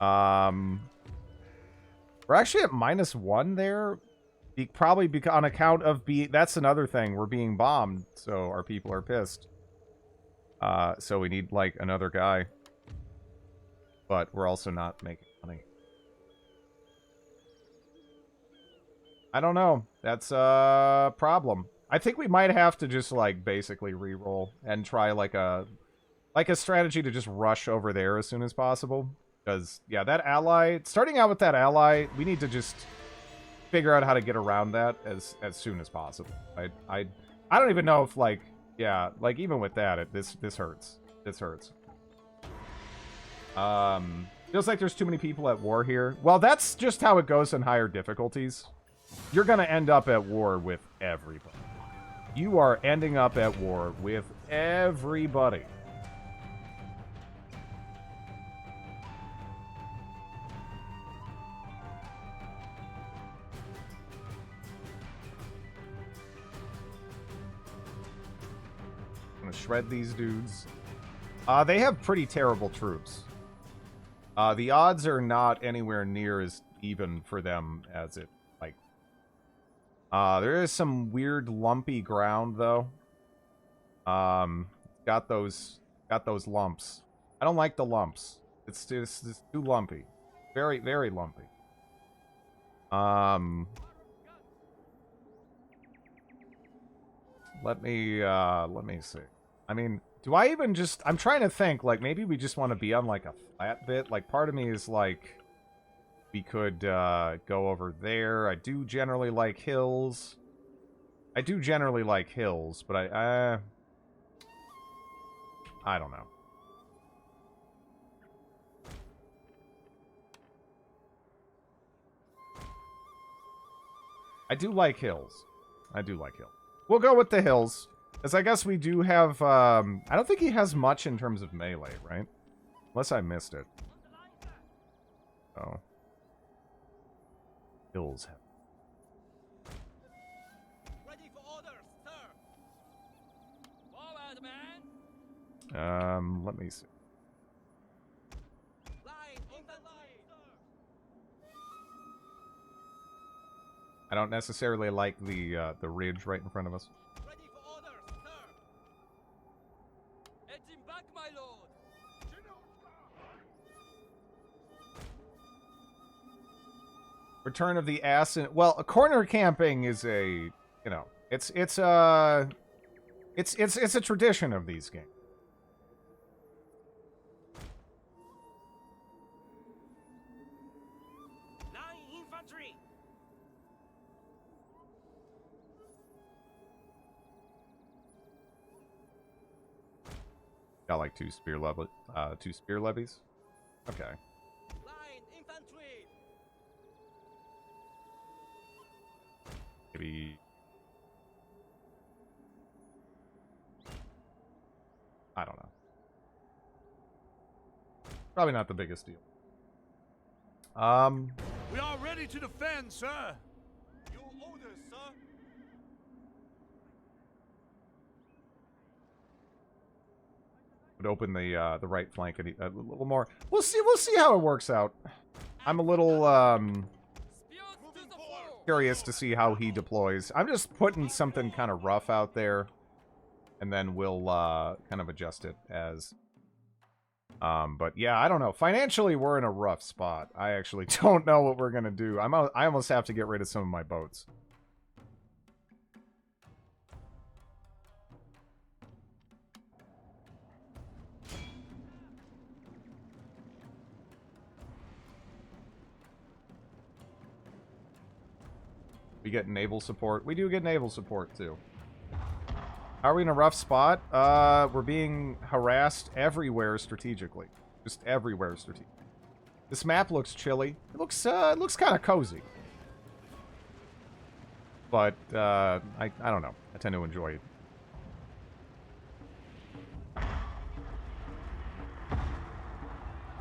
We're actually at -1 there. Probably on account of that's another thing. We're being bombed, so our people are pissed. So we need, like, another guy. But we're also not making money. I don't know. That's a problem. I think we might have to just, like, basically re-roll and try, like a strategy to just rush over there as soon as possible. Because, yeah, that ally... Starting out with that ally, we need to just figure out how to get around that as soon as possible. I don't even know if, like... Yeah, like, even with that, this hurts. This hurts. Feels like there's too many people at war here. Well, that's just how it goes in higher difficulties. You're gonna end up at war with everybody. You are ending up at war with everybody. Shred these dudes. They have pretty terrible troops. The odds are not anywhere near as even for them as it, like... there is some weird lumpy ground, though. Got those lumps. I don't like the lumps. It's too lumpy. Very, very lumpy. Let me see. I mean, do I even just... I'm trying to think, like, maybe we just want to be on, like, a flat bit. Like, part of me is, like, we could, go over there. I do generally like hills. But I don't know. I do like hills. We'll go with the hills. Because I guess we do have, I don't think he has much in terms of melee, right? Unless I missed it. Oh. Hills have... Ready for orders, sir. Forward, man. Let me see. Line on the line, sir. I don't necessarily like the ridge right in front of us. Ready for orders, sir. Heading back, my lord. Return of the Ass. Well, corner camping is a, you know, it's a tradition of these games. Line infantry. Got like two spear levies. Okay. Line infantry. Maybe. I don't know. Probably not the biggest deal. We are ready to defend, sir. Your orders, sir. Would open the right flank a little more. We'll see how it works out. I'm a little Spears to the fore. curious to see how he deploys. I'm just putting something kind of rough out there, and then we'll kind of adjust it as. But yeah, I don't know. Financially, we're in a rough spot. I actually don't know what we're gonna do. I almost have to get rid of some of my boats. We get naval support. We do get naval support, too. Are we in a rough spot? We're being harassed everywhere strategically. Just everywhere strategically. This map looks chilly. It looks kind of cozy. But, I don't know. I tend to enjoy it.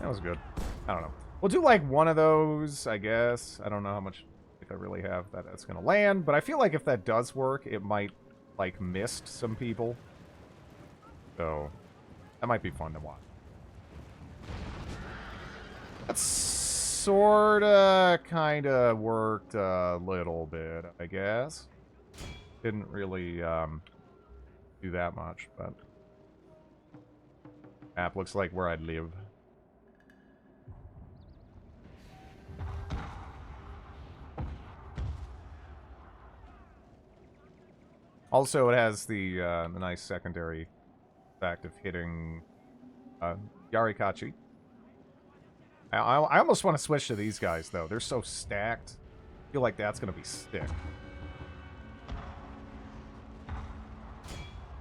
That was good. I don't know. We'll do, like, one of those, I guess. I don't know how much I really have that's gonna land, but I feel like if that does work, it might, like, mist some people. So, that might be fun to watch. That's sorta, kinda worked a little bit, I guess. Didn't really, do that much, but... Map looks like where I'd live. Also, it has the nice secondary effect of hitting Yarikachi. I almost want to switch to these guys, though. They're so stacked. I feel like that's going to be sick.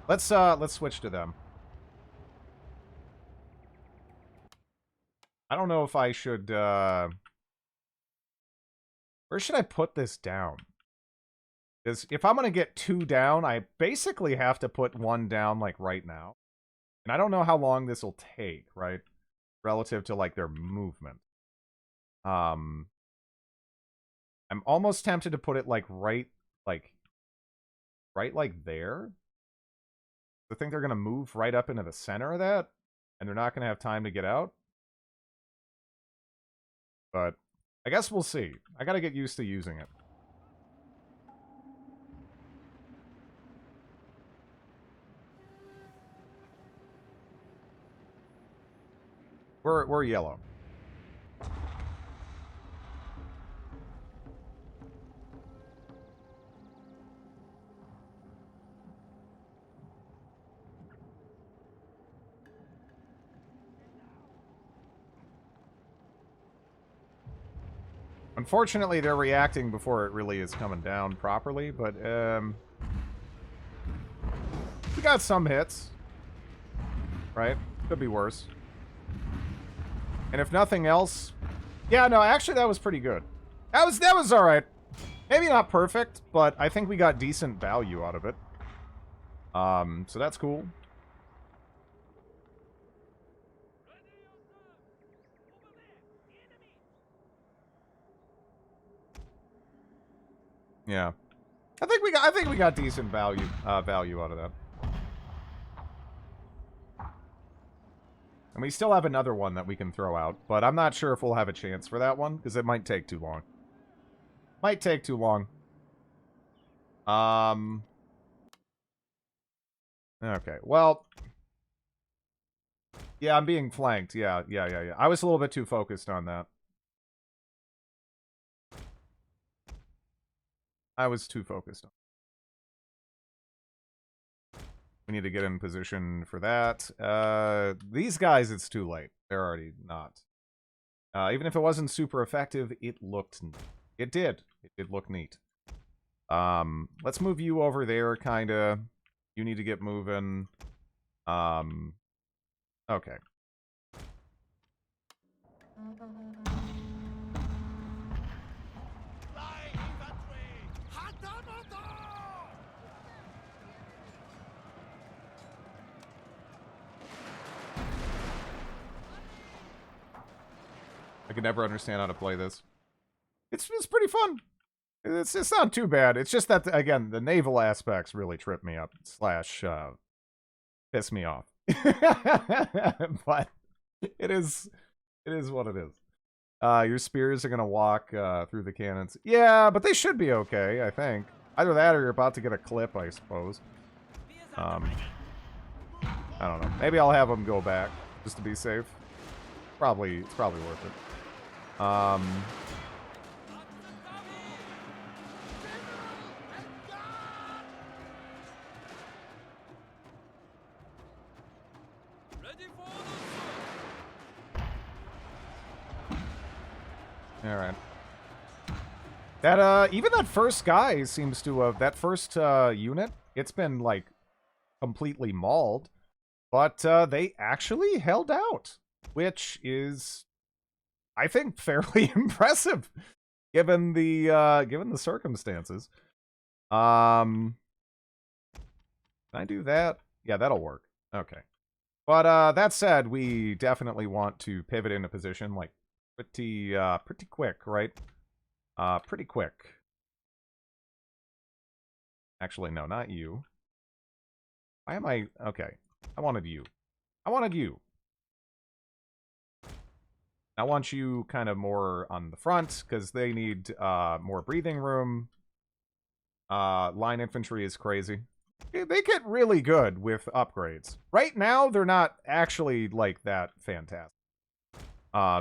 Let's switch to them. I don't know if I should... Where should I put this down? Because if I'm going to get 2 down, I basically have to put 1 down, like, right now. And I don't know how long this will take, right? Relative to, like, their movement. I'm almost tempted to put it, like, right there. I think they're going to move right up into the center of that. And they're not going to have time to get out. But I guess we'll see. I got to get used to using it. We're yellow. Unfortunately, they're reacting before it really is coming down properly, but we got some hits. Right? Could be worse. And if nothing else... Yeah, no, actually that was pretty good. That was alright. Maybe not perfect, but I think we got decent value out of it. So that's cool. Yeah. I think we got decent value out of that. And we still have another one that we can throw out, but I'm not sure if we'll have a chance for that one, because it might take too long. Might take too long. Okay, well... Yeah, I'm being flanked. Yeah. I was a little bit too focused on that. I was too focused on. We need to get in position for that. These guys, it's too late. They're already not. Even if it wasn't super effective, it looked... It did. It did look neat. Let's move you over there, kinda. You need to get moving. Okay. Line infantry. Hatamoto! I could never understand how to play this. It's pretty fun. It's not too bad. It's just that, again, the naval aspects really trip me up. / piss me off. But it is what it is. Your spears are gonna walk through the cannons. Yeah, but they should be okay, I think. Either that or you're about to get a clip, I suppose. I don't know. Maybe I'll have them go back just to be safe. It's probably worth it. Ready for the All right. That even that first guy seems to have that first unit. It's been like completely mauled, but they actually held out, which is, I think, fairly impressive given the circumstances. Can I do that? Yeah, that'll work. Okay. But that said, we definitely want to pivot into position like pretty quick, right? Pretty quick. Actually, no, not you. Why am I... Okay. I wanted you. I want you kind of more on the front, because they need more breathing room. Line infantry is crazy. They get really good with upgrades. Right now, they're not actually, like, that fantastic.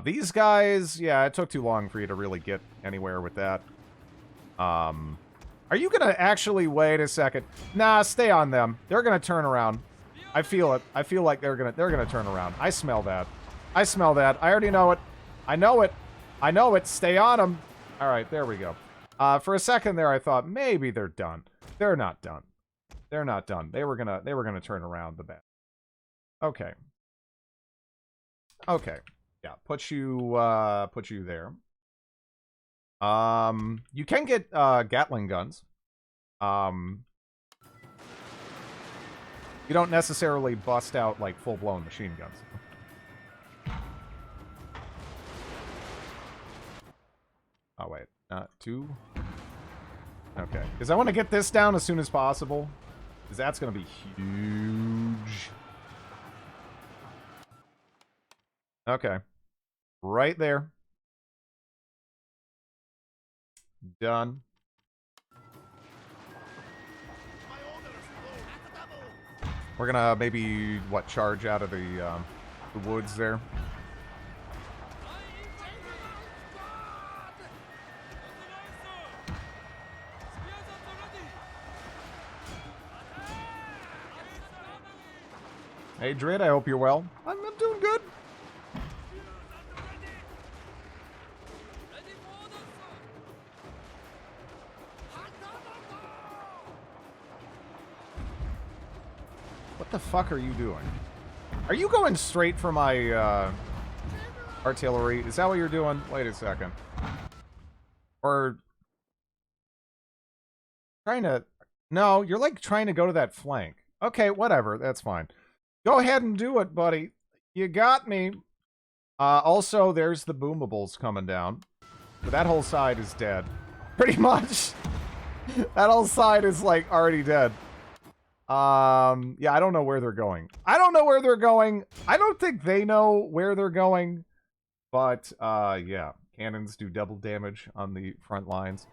These guys, yeah, it took too long for you to really get anywhere with that. Are you gonna actually wait a second? Nah, stay on them. They're gonna turn around. I feel it. I feel like they're gonna turn around. I smell that. I smell that. I already know it. I know it. I know it. Stay on them. All right, there we go. For a second there, I thought maybe they're done. They're not done. They're not done. They were gonna turn around the bat. Okay. Okay. Yeah, put you there. You can get Gatling guns. You don't necessarily bust out like full-blown machine guns. Oh wait, two. Okay, because I want to get this down as soon as possible, because that's going to be huge. Okay, right there. Done. We're gonna maybe charge out of the woods there. Hey Drid, I hope you're well. I'm doing good. What the fuck are you doing? Are you going straight for my artillery? Is that what you're doing? Wait a second. Or trying to... No, you're like trying to go to that flank. Okay, whatever. That's fine. Go ahead and do it, buddy. You got me. Also, there's the boomables coming down. But that whole side is dead. Pretty much. That whole side is, like, already dead. Yeah, I don't know where they're going. I don't know where they're going. I don't think they know where they're going. But, yeah. Cannons do double damage on the front lines.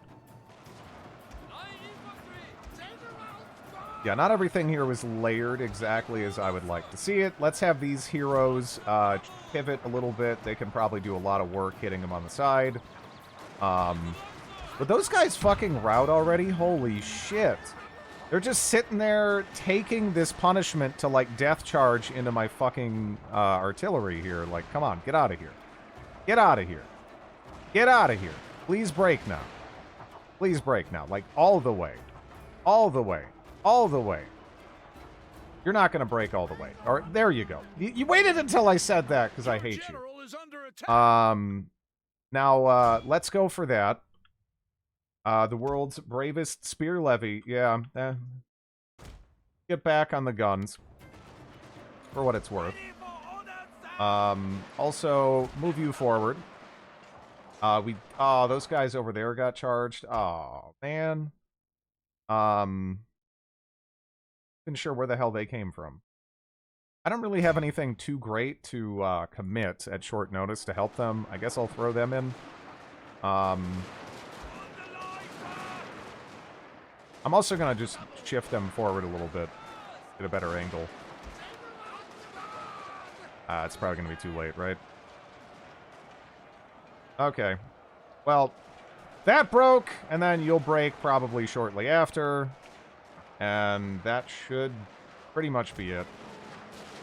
Yeah, not everything here was layered exactly as I would like to see it. Let's have these heroes pivot a little bit. They can probably do a lot of work hitting them on the side. But those guys fucking rout already? Holy shit. They're just sitting there taking this punishment to, like, death charge into my fucking artillery here. Like, come on, get out of here. Get out of here. Get out of here. Please break now. Please break now. Like, all the way. All the way. All the way. You're not going to break all the way. All right, there you go. You waited until I said that because I hate you. Now, let's go for that. The world's bravest spear levy. Yeah. Get back on the guns. For what it's worth. Also, move you forward. Oh, those guys over there got charged. Oh, man. Isn't sure where the hell they came from. I don't really have anything too great to commit at short notice to help them. I guess I'll throw them in. I'm also going to just shift them forward a little bit. Get a better angle. It's probably going to be too late, right? Okay. Well, that broke, and then you'll break probably shortly after. And that should pretty much be it.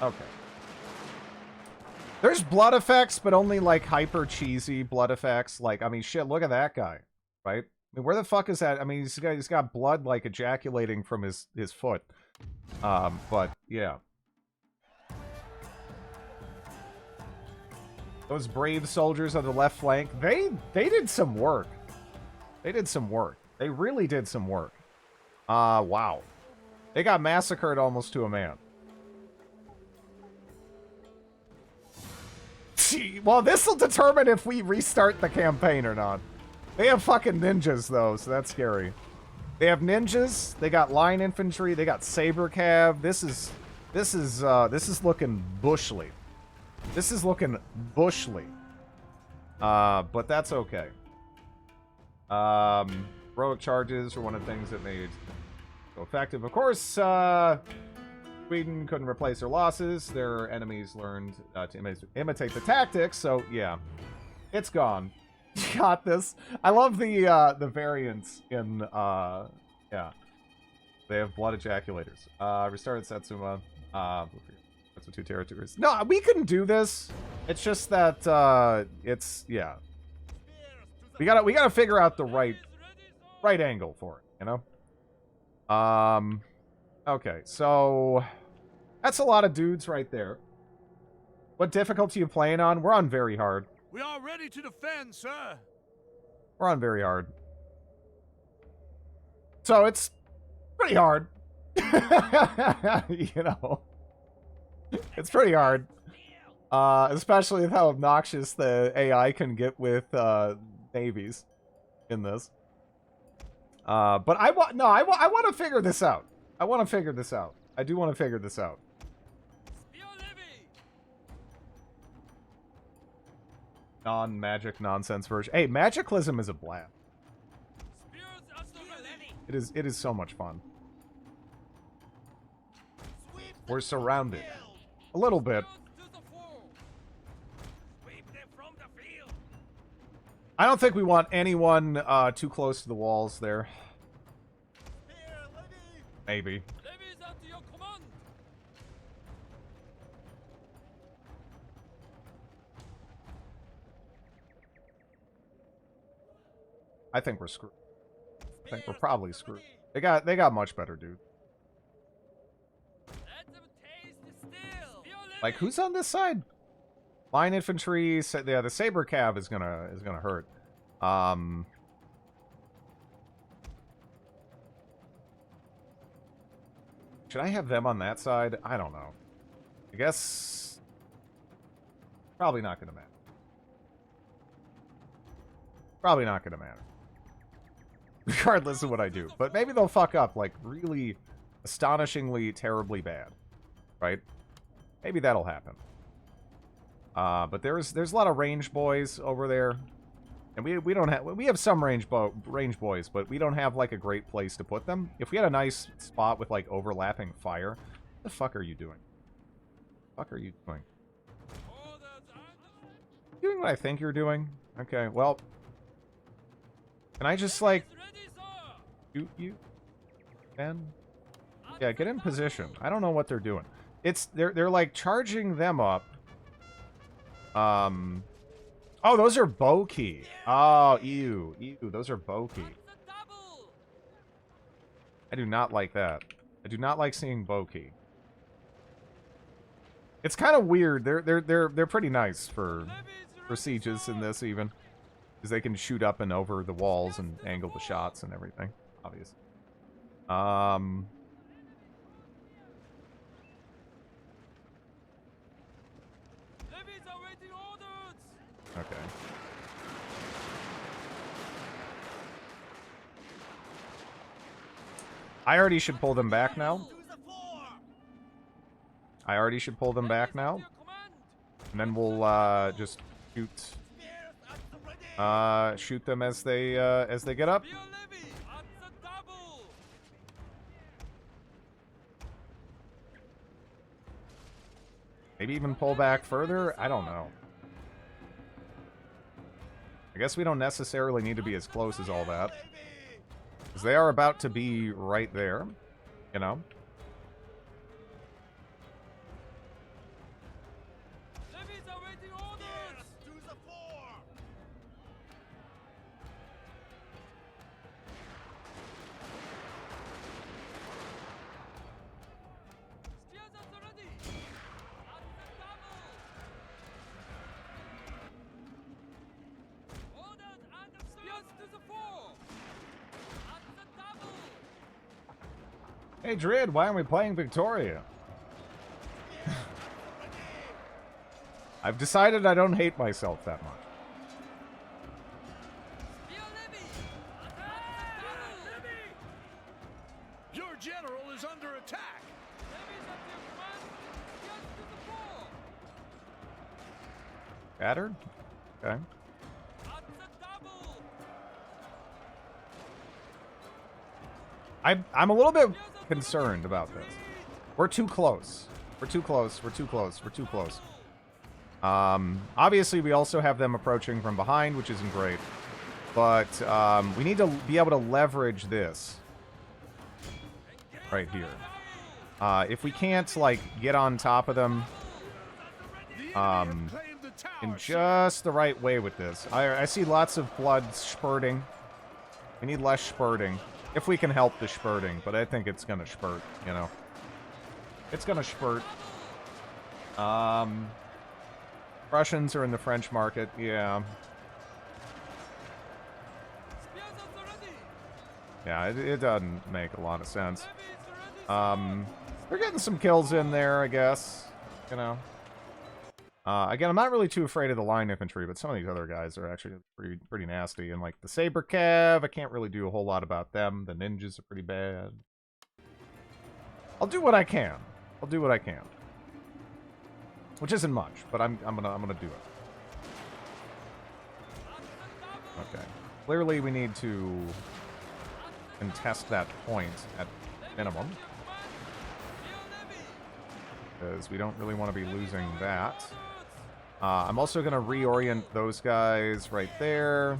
Okay. There's blood effects, but only, like, hyper cheesy blood effects. Like, I mean, shit, look at that guy, right? I mean, where the fuck is that? I mean, he's got blood, like, ejaculating from his foot. But, yeah. Those brave soldiers on the left flank, they did some work. They did some work. They really did some work. Wow. They got massacred almost to a man. Well, this'll determine if we restart the campaign or not. They have fucking ninjas, though, so that's scary. They have ninjas, they got line infantry, they got saber cav. This is looking bushly. This is looking bushly. But that's okay. Heroic charges are one of the things that made so effective. Of course, Sweden couldn't replace their losses. Their enemies learned to imitate the tactics, so yeah. It's gone. You got this. I love the variants in, yeah. They have blood ejaculators. Restarted Satsuma. That's the 2 territories. No, we couldn't do this. It's just that, it's, yeah. We gotta figure out the right angle for it, you know? Okay, so that's a lot of dudes right there. What difficulty are you playing on? We're on very hard. We are ready to defend, sir. We're on very hard. So it's pretty hard. You know. It's pretty hard. Especially with how obnoxious the AI can get with navies in this. But I want to figure this out. I want to figure this out. I do want to figure this out. Non-magic nonsense version. Hey, magicalism is a blast. It is so much fun. We're surrounded. A little bit. I don't think we want anyone too close to the walls there. Maybe. I think we're screwed. I think we're probably screwed. They got much better, dude. Like, who's on this side? Line infantry. Yeah, the saber cav is gonna hurt. Should I have them on that side? I don't know. I guess probably not gonna matter. Probably not gonna matter. Regardless of what I do. But maybe they'll fuck up, like, really astonishingly terribly bad. Right? Maybe that'll happen. But there's a lot of range boys over there. And we don't have, we have some range boys, but we don't have like a great place to put them. If we had a nice spot with like overlapping fire, what the fuck are you doing? What the fuck are you doing? Doing what I think you're doing? Okay, well, can I just like shoot you, Ben? Yeah, get in position. I don't know what they're doing. They're like charging them up. Oh, those are Boki. Oh, ew. Ew, those are Boki. I do not like that. I do not like seeing Boki. It's kind of weird. They're pretty nice for sieges in this even. Because they can shoot up and over the walls and angle the shots and everything. Obviously. Okay. I already should pull them back now. I already should pull them back now. And then we'll just shoot them as they get up. Maybe even pull back further? I don't know. I guess we don't necessarily need to be as close as all that. Because they are about to be right there, you know? Hey, Drid, why aren't we playing Victoria? I've decided I don't hate myself that much. Your general is under attack. Battered? Okay. I'm a little bit concerned about this. We're too close. We're too close. We're too close. We're too close. Obviously, we also have them approaching from behind, which isn't great. But we need to be able to leverage this right here. If we can't, like, get on top of them in just the right way with this. I see lots of blood spurting. We need less spurting. If we can help the spurting, but I think it's gonna spurt, you know. It's gonna spurt. Russians are in the French market, yeah. Yeah, it doesn't make a lot of sense. They're getting some kills in there, I guess. You know. Again, I'm not really too afraid of the line infantry, but some of these other guys are actually pretty nasty. And like the Saber Cav, I can't really do a whole lot about them. The ninjas are pretty bad. I'll do what I can. I'll do what I can. Which isn't much, but I'm gonna do it. Okay. Clearly we need to contest that point at minimum. Because we don't really want to be losing that. I'm also going to reorient those guys right there.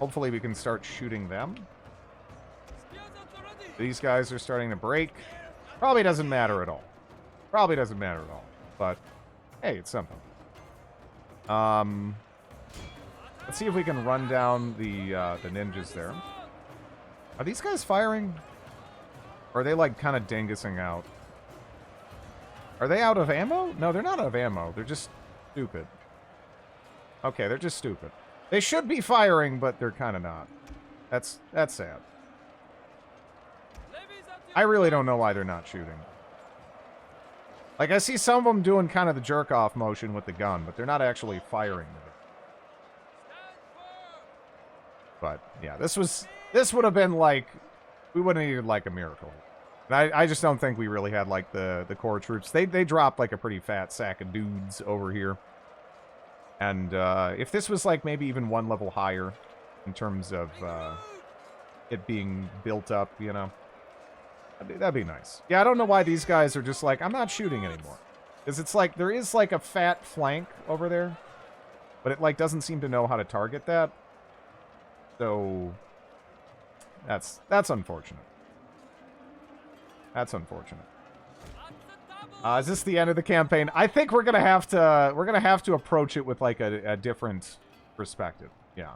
Hopefully we can start shooting them. These guys are starting to break. Probably doesn't matter at all. Probably doesn't matter at all. But, hey, it's something. Let's see if we can run down the ninjas there. Are these guys firing? Or are they, like, kind of dingusing out? Are they out of ammo? No, they're not out of ammo. They're just stupid. Okay, they're just stupid. They should be firing, but they're kind of not. That's sad. I really don't know why they're not shooting. Like, I see some of them doing kind of the jerk-off motion with the gun, but they're not actually firing with it. But, yeah, this would have been, like, We would have needed, like, a miracle. And I just don't think we really had, like, the core troops. They dropped, like, a pretty fat sack of dudes over here. And if this was, like, maybe even one level higher in terms of it being built up, you know, that'd be nice. Yeah, I don't know why these guys are just like, I'm not shooting anymore. Because it's like, there is, like, a fat flank over there. But it, like, doesn't seem to know how to target that. So, that's unfortunate. That's unfortunate. Is this the end of the campaign? I think we're gonna have to approach it with, like, a different perspective. Yeah.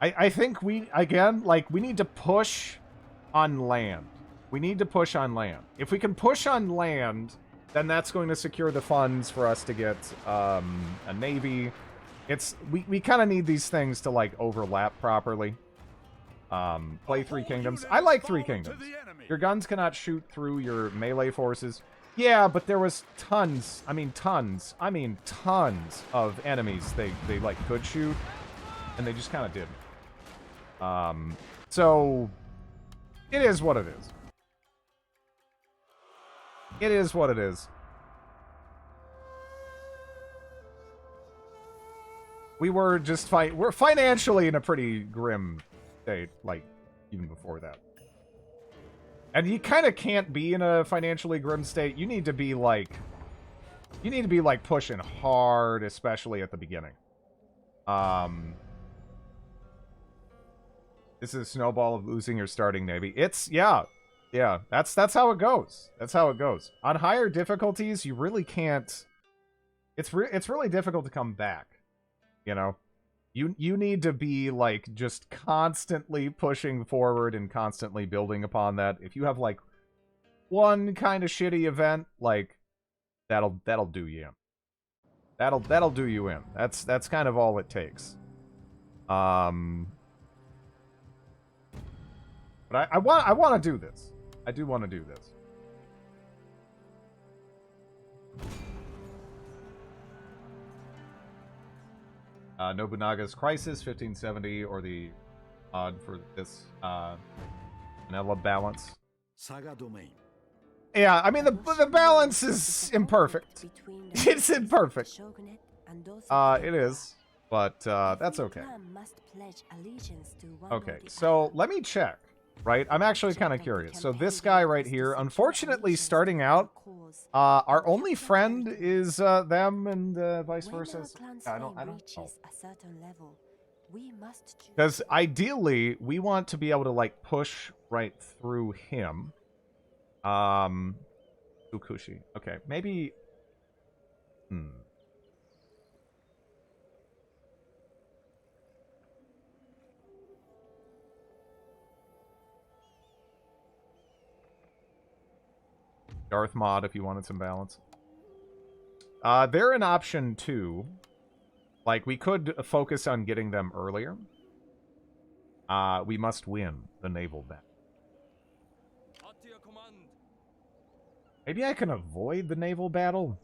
I think we, again, like, we need to push on land. We need to push on land. If we can push on land, then that's going to secure the funds for us to get a navy. We kind of need these things to, like, overlap properly. Play Three Kingdoms. I like Three Kingdoms. Your guns cannot shoot through your melee forces. Yeah, but there was tons of enemies they like, could shoot, and they just kind of didn't. So, it is what it is. It is what it is. We're financially in a pretty grim state, like, even before that. And you kind of can't be in a financially grim state. You need to be, like, pushing hard, especially at the beginning. This is a snowball of losing your starting navy. Yeah, that's how it goes. That's how it goes. On higher difficulties, you really can't... It's really difficult to come back, you know? You need to be, like, just constantly pushing forward and constantly building upon that. If you have, like, one kind of shitty event, like, that'll do you in. That'll do you in. That's kind of all it takes. But I want to do this. I do want to do this. Nobunaga's Crisis, 1570, or the odd for this vanilla balance. Saga domain. Yeah, I mean, the balance is imperfect. It's imperfect. It is, but that's okay. Okay, so let me check, right? I'm actually kind of curious. So this guy right here, unfortunately, starting out, our only friend is them, and vice versa. I don't know. Because ideally, we want to be able to, like, push right through him. Ukushi. Okay, maybe... Darth Mod, if you wanted some balance. They're an option, too. Like, we could focus on getting them earlier. We must win the naval battle. Maybe I can avoid the naval battle?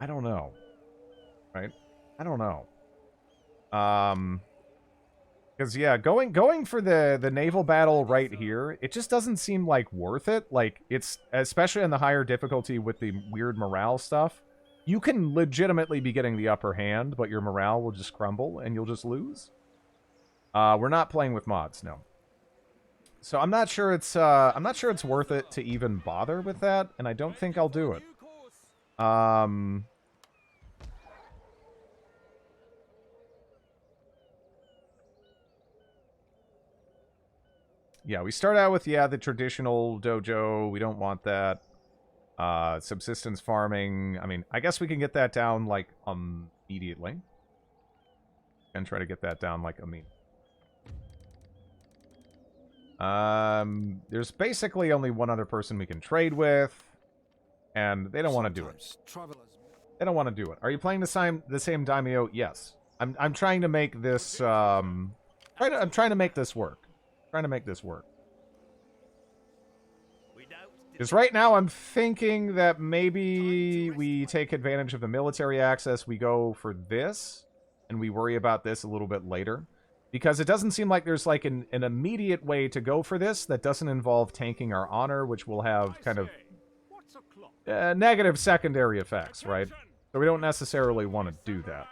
I don't know. Right? I don't know. Because, yeah, going for the naval battle right here, it just doesn't seem, like, worth it. Like, it's, especially on the higher difficulty with the weird morale stuff, you can legitimately be getting the upper hand, but your morale will just crumble, and you'll just lose. We're not playing with mods, no. So I'm not sure it's worth it to even bother with that, and I don't think I'll do it. Yeah, we start out with, the traditional dojo. We don't want that. Subsistence farming. I mean, I guess we can get that down, like, immediately. And try to get that down, like, immediately. There's basically only one other person we can trade with. And they don't want to do it. They don't want to do it. Are you playing the same daimyo? Yes. I'm trying to make this, I'm trying to make this work. Trying to make this work. Because right now I'm thinking that maybe we take advantage of the military access, we go for this, and we worry about this a little bit later. Because it doesn't seem like there's like an immediate way to go for this that doesn't involve tanking our honor, which will have kind of What's o'clock? negative secondary effects, right? So we don't necessarily want to do that.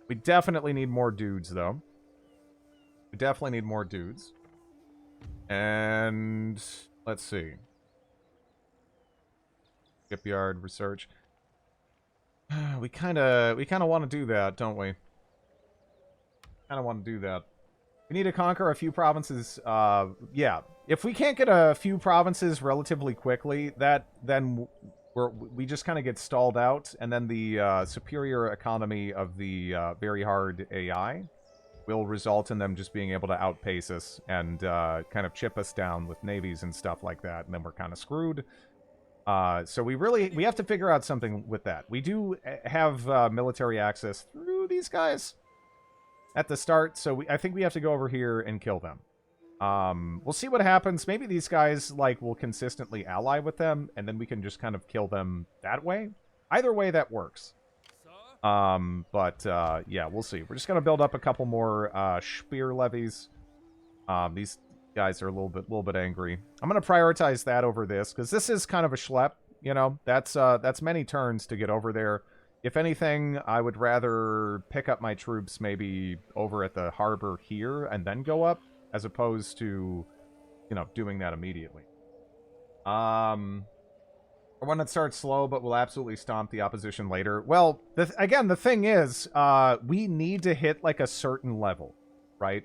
We definitely need more dudes, though. We definitely need more dudes. And let's see. Shipyard research. We kind of want to do that, don't we? Kind of want to do that. We need to conquer a few provinces. Yeah, if we can't get a few provinces relatively quickly, then we just kind of get stalled out, and then the superior economy of the very hard AI will result in them just being able to outpace us and kind of chip us down with navies and stuff like that, and then we're kind of screwed. So we have to figure out something with that. We do have military access through these guys at the start, so I think we have to go over here and kill them. We'll see what happens. Maybe these guys like will consistently ally with them, and then we can just kind of kill them that way. Either way, that works. Yeah, we'll see. We're just gonna build up a couple more spear levies. These guys are a little bit angry. I'm gonna prioritize that over this because this is kind of a schlep. You know, that's many turns to get over there. If anything, I would rather pick up my troops maybe over at the harbor here and then go up, as opposed to, you know, doing that immediately. One that starts slow, but will absolutely stomp the opposition later. Well, again, the thing is, we need to hit like a certain level, right?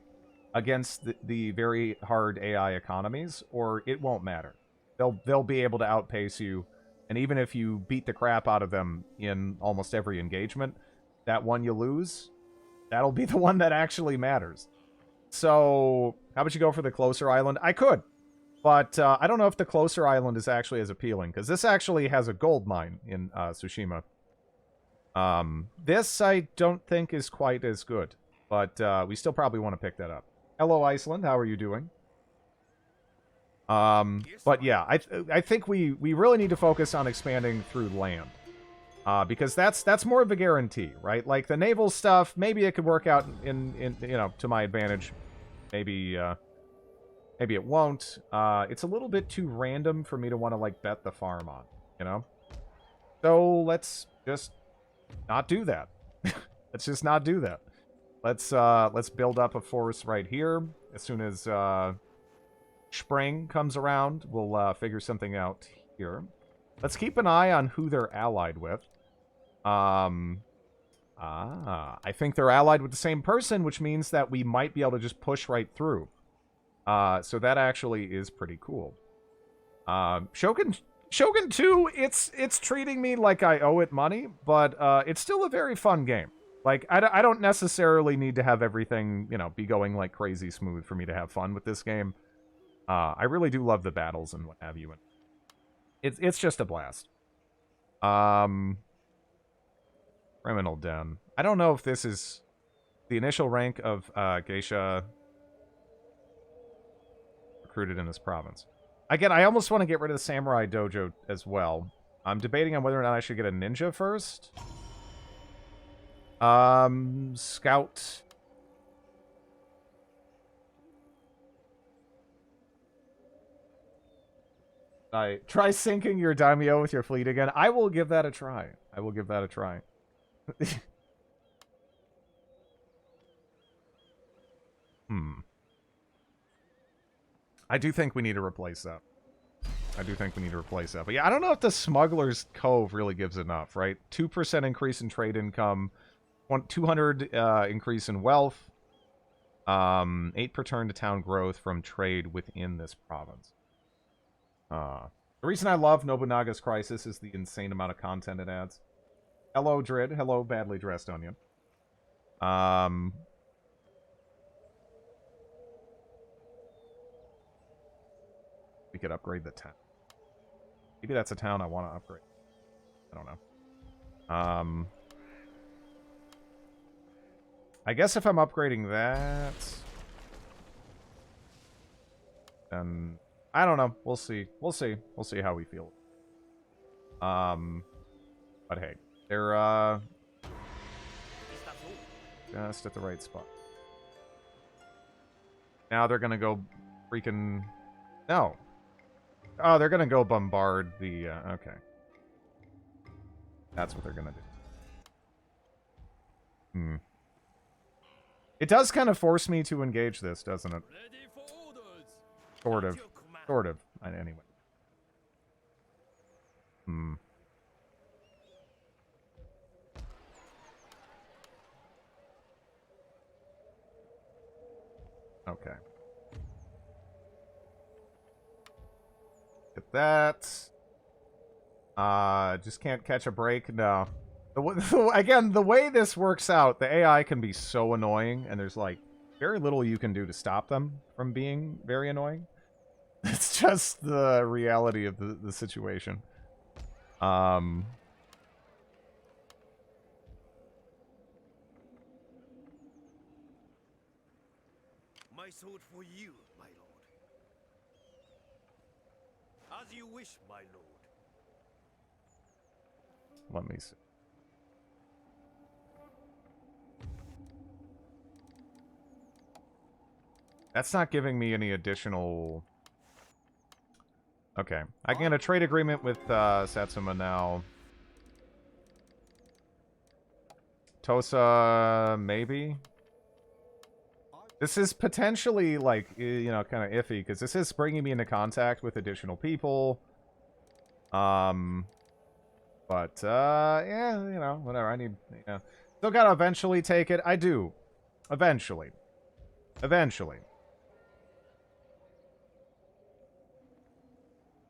Against the very hard AI economies, or it won't matter. They'll be able to outpace you, and even if you beat the crap out of them in almost every engagement, that one you lose, that'll be the one that actually matters. So, how about you go for the closer island? I could, but I don't know if the closer island is actually as appealing, because this actually has a gold mine in Tsushima. This I don't think is quite as good, but we still probably want to pick that up. Hello, Iceland. How are you doing? But yeah, I think we really need to focus on expanding through land. Because that's more of a guarantee, right? Like the naval stuff, maybe it could work out in you know, to my advantage. Maybe it won't. It's a little bit too random for me to want to like bet the farm on, you know? So let's just not do that. Let's just not do that. Let's build up a force right here. As soon as spring comes around, we'll figure something out here. Let's keep an eye on who they're allied with. I think they're allied with the same person, which means that we might be able to just push right through. So that actually is pretty cool. Shogun 2, it's treating me like I owe it money, but it's still a very fun game. Like, I don't necessarily need to have everything, you know, be going like crazy smooth for me to have fun with this game. I really do love the battles and what have you. And it's just a blast. Criminal Den. I don't know if this is the initial rank of geisha recruited in this province. Again, I almost want to get rid of the samurai dojo as well. I'm debating on whether or not I should get a ninja first. Scout. Try sinking your daimyo with your fleet again. I will give that a try. I will give that a try. I do think we need to replace that. But yeah, I don't know if the Smuggler's Cove really gives enough, right? 2% increase in trade income, 200 increase in wealth, 8 per turn to town growth from trade within this province. The reason I love Nobunaga's Crisis is the insane amount of content it adds. Hello, Drid. Hello, Badly Dressed Onion. We could upgrade the town. Maybe that's a town I want to upgrade. I don't know. I guess if I'm upgrading that, then I don't know. We'll see. We'll see how we feel. But hey, they're just at the right spot. Now they're gonna go freaking... No. Oh, they're gonna go bombard the... okay. That's what they're gonna do. Hmm. It does kind of force me to engage this, doesn't it? Ready for orders. Sort At of. your command. Sort of. Anyway. Hmm. Okay. Get that. Just can't catch a break? No. Again, the way this works out, the AI can be so annoying, and there's, like, very little you can do to stop them from being very annoying. It's just the reality of the situation. My sword for you, my lord. As you wish, my lord. Let me see. That's not giving me any additional... Okay. I can get a trade agreement with Satsuma now. Tosa, maybe? This is potentially, like, you know, kind of iffy, because this is bringing me into contact with additional people. But, yeah, you know, whatever. I need, you know. Still gotta eventually take it. I do. Eventually. Eventually.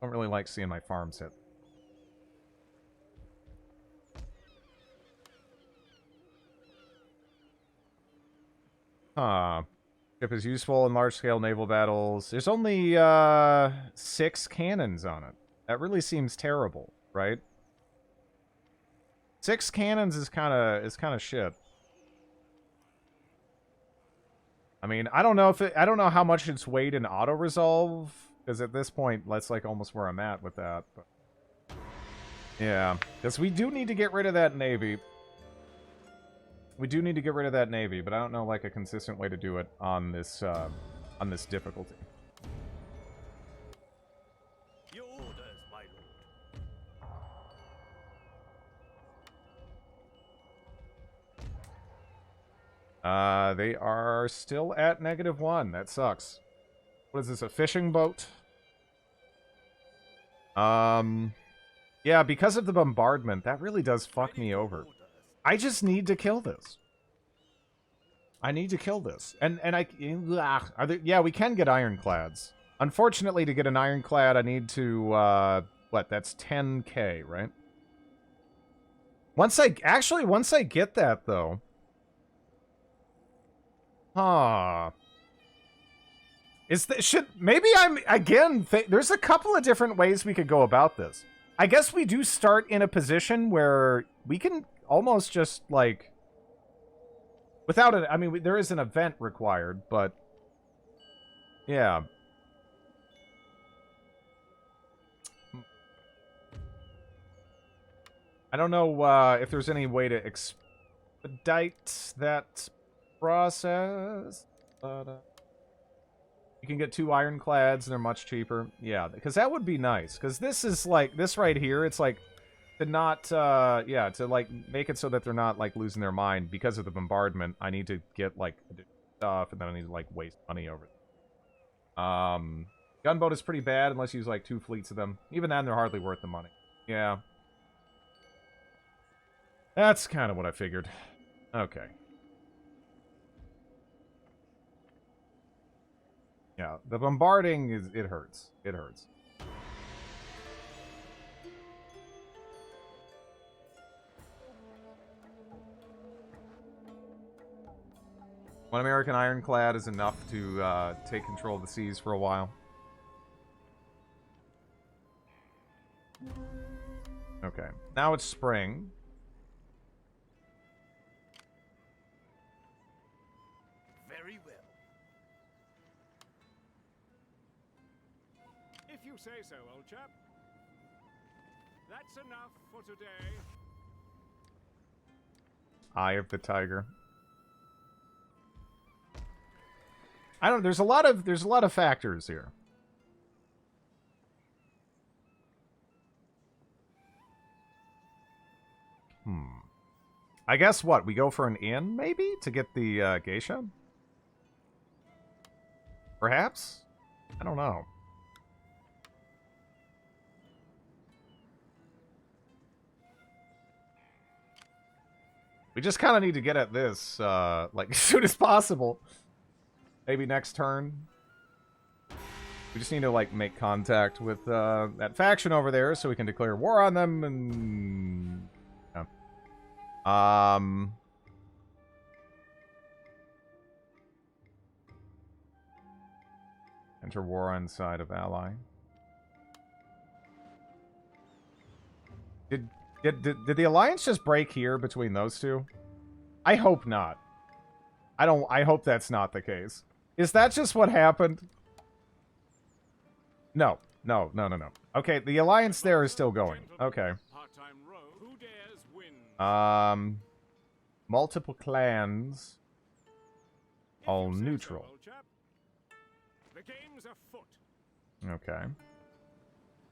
Don't really like seeing my farms hit. Huh. Ship is useful in large-scale naval battles. There's only 6 cannons on it. That really seems terrible, right? 6 cannons is kind of shit. I mean, I don't know if I don't know how much it's weighed in auto resolve, because at this point that's like almost where I'm at with that. But yeah, because we do need to get rid of that navy. We do need to get rid of that navy, but I don't know like a consistent way to do it on this difficulty. Your orders, my lord. They are still at -1. That sucks. What is this, a fishing boat? Yeah, because of the bombardment, that really does fuck me over. I just need to kill this. I need to kill this. And I... Are there, yeah, we can get ironclads. Unfortunately, to get an ironclad, I need to, what, that's 10k, right? Once I get that, though... Huh. Maybe I'm, again, there's a couple of different ways we could go about this. I guess we do start in a position where we can almost just, like, without it, I mean, there is an event required, but, yeah. I don't know if there's any way to expedite that process, but, you can get 2 ironclads, and they're much cheaper. Yeah, because that would be nice. Because this is, like, this right here, it's, like, to not, yeah, to, like, make it so that they're not, like, losing their mind because of the bombardment. I need to get, like, stuff, and then I need to, like, waste money over it. Gunboat is pretty bad unless you use, like, 2 fleets of them. Even then, they're hardly worth the money. Yeah. That's kind of what I figured. Okay. Yeah, the bombarding is, it hurts. It hurts. One American ironclad is enough to take control of the seas for a while. Okay, now it's spring. Very well. If you say so, old chap. That's enough for today. Eye of the Tiger. I don't. There's a lot of factors here. I guess what we go for an inn maybe to get the geisha. Perhaps. I don't know. We just kind of need to get at this, like, as soon as possible. Maybe next turn. We just need to, like, make contact with, that faction over there so we can declare war on them and... Yeah. Enter war on side of ally. Did the alliance just break here between those two? I hope not. I hope that's not the case. Is that just what happened? No. No. Okay, the alliance there is still going. Okay. Multiple clans. All neutral. Okay.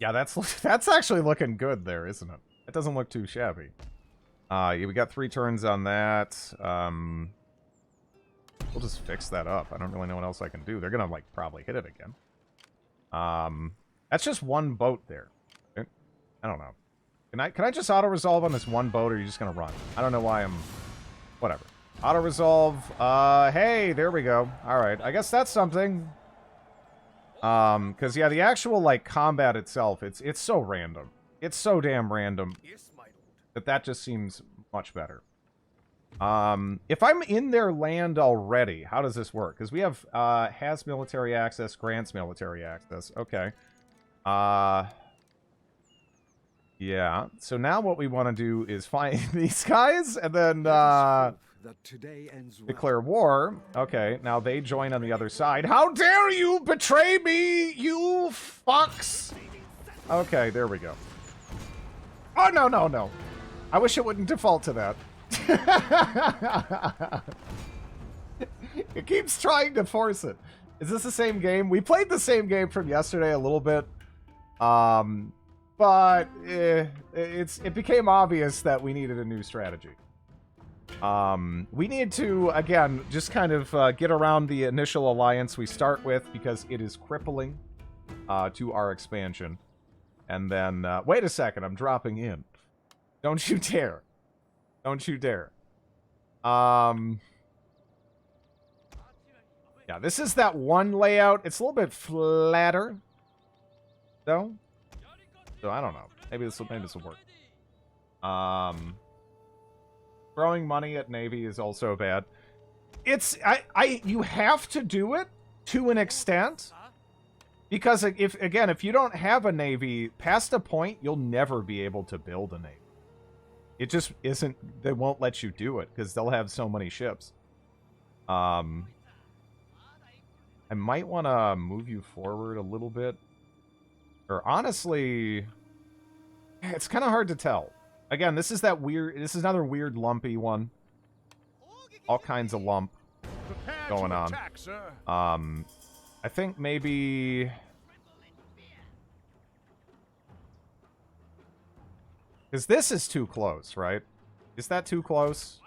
Yeah, that's actually looking good there, isn't it? It doesn't look too shabby. Yeah, we got 3 turns on that. We'll just fix that up. I don't really know what else I can do. They're gonna, like, probably hit it again. That's just one boat there. I don't know. Can I just auto-resolve on this one boat, or are you just gonna run? I don't know why I'm... Whatever. Auto-resolve. Hey, there we go. Alright, I guess that's something. Because, yeah, the actual, like, combat itself, it's so random. It's so damn random that just seems much better. If I'm in their land already, how does this work? Because we have, has military access, grants military access. Okay. Yeah. So now what we want to do is find these guys and then, declare war. Okay, now they join on the other side. How dare you betray me, you fucks! Okay, there we go. Oh, no. I wish it wouldn't default to that. It keeps trying to force it. Is this the same game? We played the same game from yesterday a little bit. But it became obvious that we needed a new strategy. We need to, again, just kind of get around the initial alliance we start with because it is crippling to our expansion. And then, wait a second, I'm dropping in. Don't you dare. Don't you dare. Yeah, this is that one layout. It's a little bit flatter, though. So I don't know. Maybe this will work. Throwing money at Navy is also bad. You have to do it to an extent. Because if you don't have a Navy, past a point, you'll never be able to build a Navy. It just isn't, they won't let you do it, because they'll have so many ships. I might want to move you forward a little bit. Or honestly, it's kind of hard to tell. Again, this is another weird lumpy one. All kinds of lump going on. I think maybe... Because this is too close, right? Is that too close?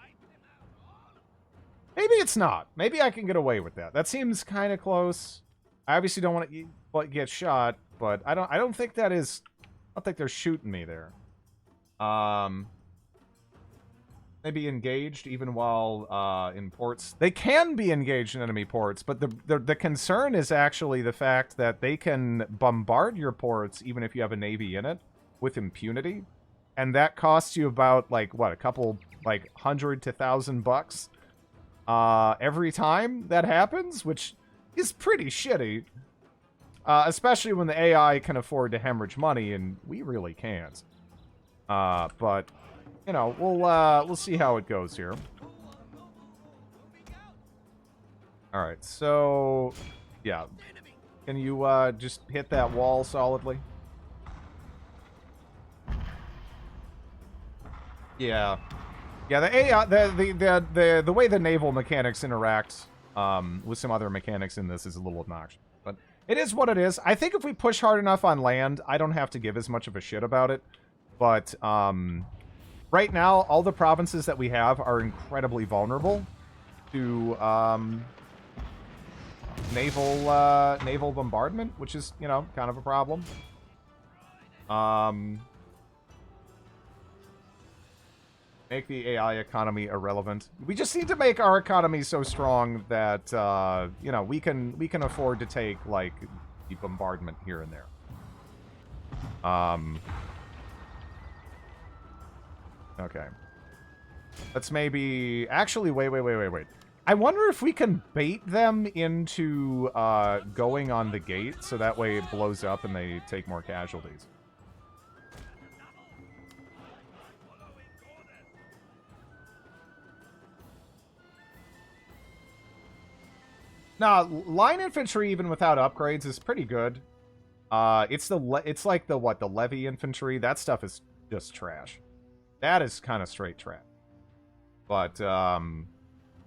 Maybe it's not. Maybe I can get away with that. That seems kind of close. I obviously don't want to get shot, but I don't think that is... I don't think they're shooting me there. Maybe engaged even while in ports. They can be engaged in enemy ports, but the concern is actually the fact that they can bombard your ports even if you have a navy in it with impunity, and that costs you about like what, a couple like $100 to $1,000 every time that happens, which is pretty shitty. Especially when the AI can afford to hemorrhage money, and we really can't. But you know, we'll see how it goes here. All right, so yeah, can you just hit that wall solidly? Yeah, yeah. The AI, the way the naval mechanics interact with some other mechanics in this is a little obnoxious. But it is what it is. I think if we push hard enough on land, I don't have to give as much of a shit about it. But right now, all the provinces that we have are incredibly vulnerable to naval bombardment, which is, you know, kind of a problem. Make the AI economy irrelevant. We just need to make our economy so strong that you know, we can afford to take like the bombardment here and there. Okay. Let's maybe actually wait. I wonder if we can bait them into going on the gate so that way it blows up and they take more casualties. Nah, line infantry even without upgrades is pretty good. It's like the levy infantry. That stuff is just trash. That is kind of straight trash. But are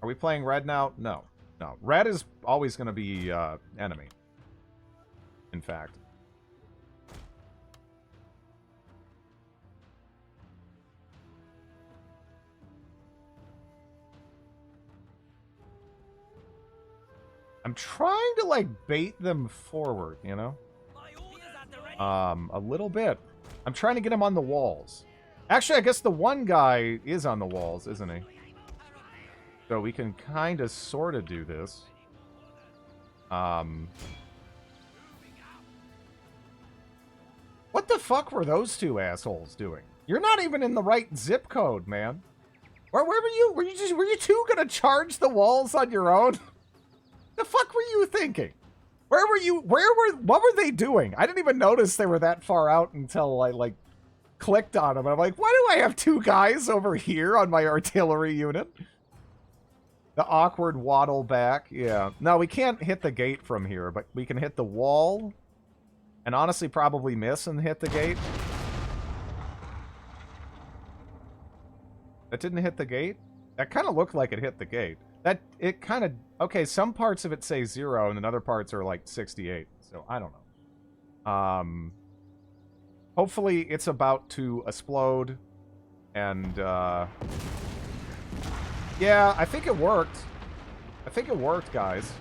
we playing red now? No. Red is always going to be enemy. In fact. I'm trying to, like, bait them forward, you know? A little bit. I'm trying to get them on the walls. Actually, I guess the one guy is on the walls, isn't he? So we can kind of, sort of do this. What the fuck were those two assholes doing? You're not even in the right zip code, man. Where were you? Were you two gonna charge the walls on your own? The fuck were you thinking? Where were you? What were they doing? I didn't even notice they were that far out until I, like, clicked on them. I'm like, why do I have two guys over here on my artillery unit? The awkward waddle back. Yeah. No, we can't hit the gate from here, but we can hit the wall. And honestly, probably miss and hit the gate. That didn't hit the gate? That kind of looked like it hit the gate. It kind of... Okay, some parts of it say 0, and then other parts are like 68. So, I don't know. Hopefully, it's about to explode. And, yeah, I think it worked. I think it worked, guys.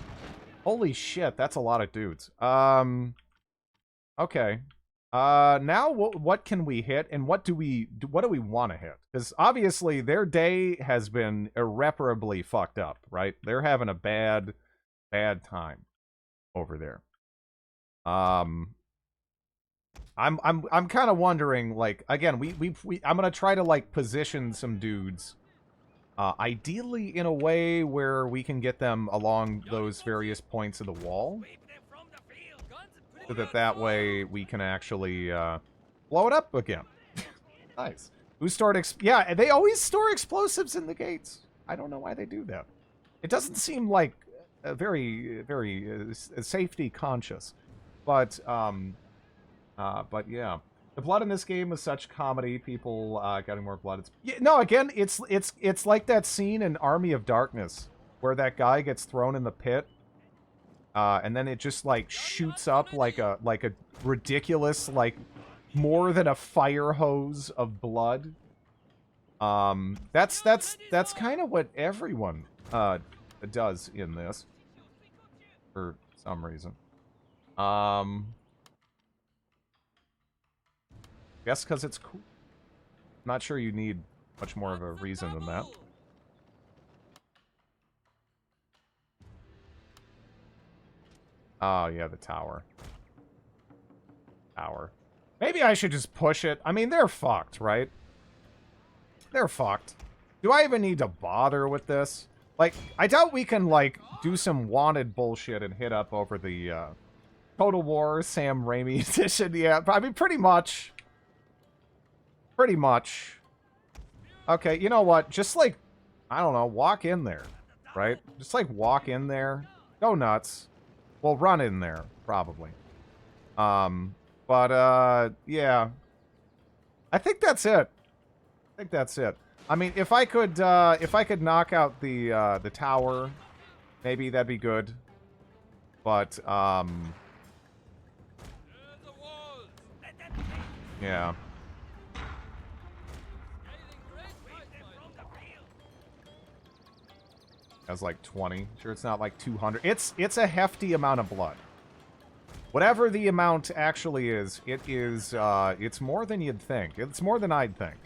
Holy shit, that's a lot of dudes. Okay. Now what can we hit, and what do we want to hit? Because obviously their day has been irreparably fucked up, right? They're having a bad time over there. I'm kind of wondering, like, again, I'm gonna try to, like, position some dudes, ideally in a way where we can get them along those various points of the wall. So that way we can actually blow it up again. Nice. Who stored yeah, they always store explosives in the gates. I don't know why they do that. It doesn't seem like very safety conscious. But yeah. The blood in this game is such comedy. People getting more blood. No, again, it's like that scene in Army of Darkness where that guy gets thrown in the pit. And then it just, like, shoots up like a ridiculous, like, more than a fire hose of blood. That's kind of what everyone does in this, for some reason. Guess because it's cool. Not sure you need much more of a reason than that. Oh, yeah, the tower. Maybe I should just push it. I mean, they're fucked, right? They're fucked. Do I even need to bother with this? Like, I doubt we can, like, do some wanted bullshit and hit up over the, Total War Sam Raimi edition. Yeah, I mean, pretty much. Pretty much. Okay, you know what? Just, like, I don't know, walk in there, right? Just, like, walk in there. Go nuts. Well, run in there, probably. Yeah. I think that's it. I think that's it. I mean, if I could knock out the tower maybe that'd be good. But, yeah. That's like 20. Sure, it's not like 200. It's a hefty amount of blood. Whatever the amount actually is, it's more than you'd think. It's more than I'd think.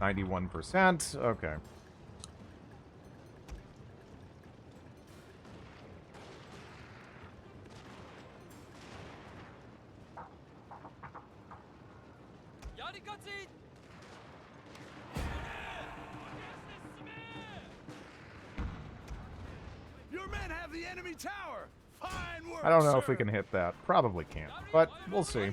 %. Okay. Your men have the enemy tower. Fine work, I don't know if sir. we can hit that. Probably can't, but we'll see.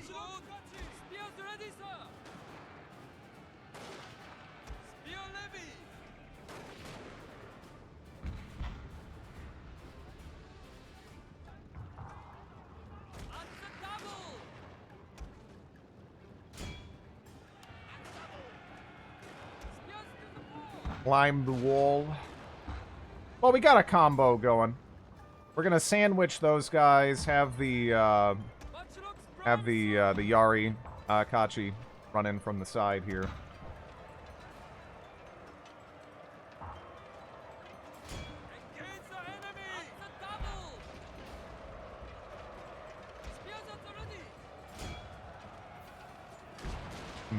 Climb the wall. Well, we got a combo going. We're gonna sandwich those guys. Have the Yari Kachi run in from the side here.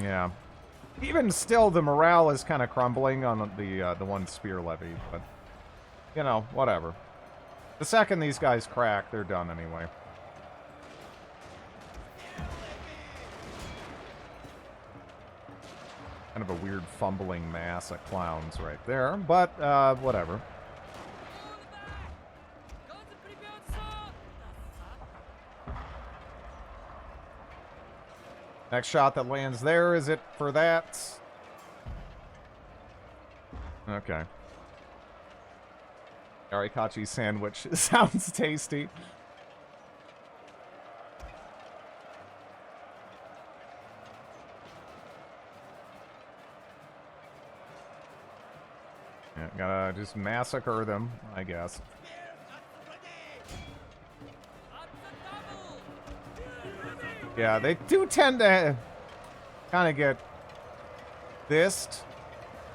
Yeah. Even still, the morale is kind of crumbling on the one spear levy, but you know, whatever. The second these guys crack, they're done anyway. Kind of a weird fumbling mass of clowns right there, but whatever. Next shot that lands there, is it for that? Okay. Arikachi sandwich sounds tasty. Yeah, gotta just massacre them, I guess. Yeah, they do tend to kind of get thised.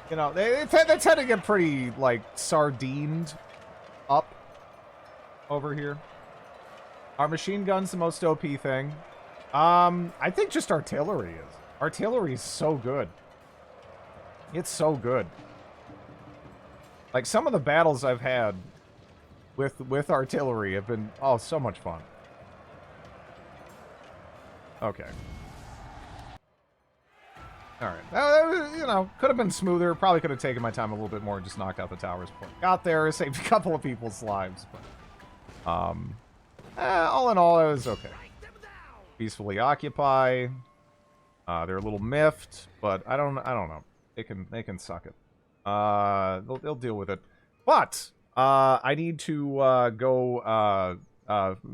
You know, they tend to get pretty, like, sardined up over here. Are machine guns the most OP thing? I think just artillery is. Artillery is so good. It's so good. Like, some of the battles I've had with artillery have been, oh, so much fun. Okay. Alright. You know, could have been smoother. Probably could have taken my time a little bit more and just knocked out the towers before I got there. Saved a couple of people's lives. But, all in all, it was okay. Peacefully occupy. They're a little miffed, but I don't know. They can suck it. They'll deal with it. But I need to go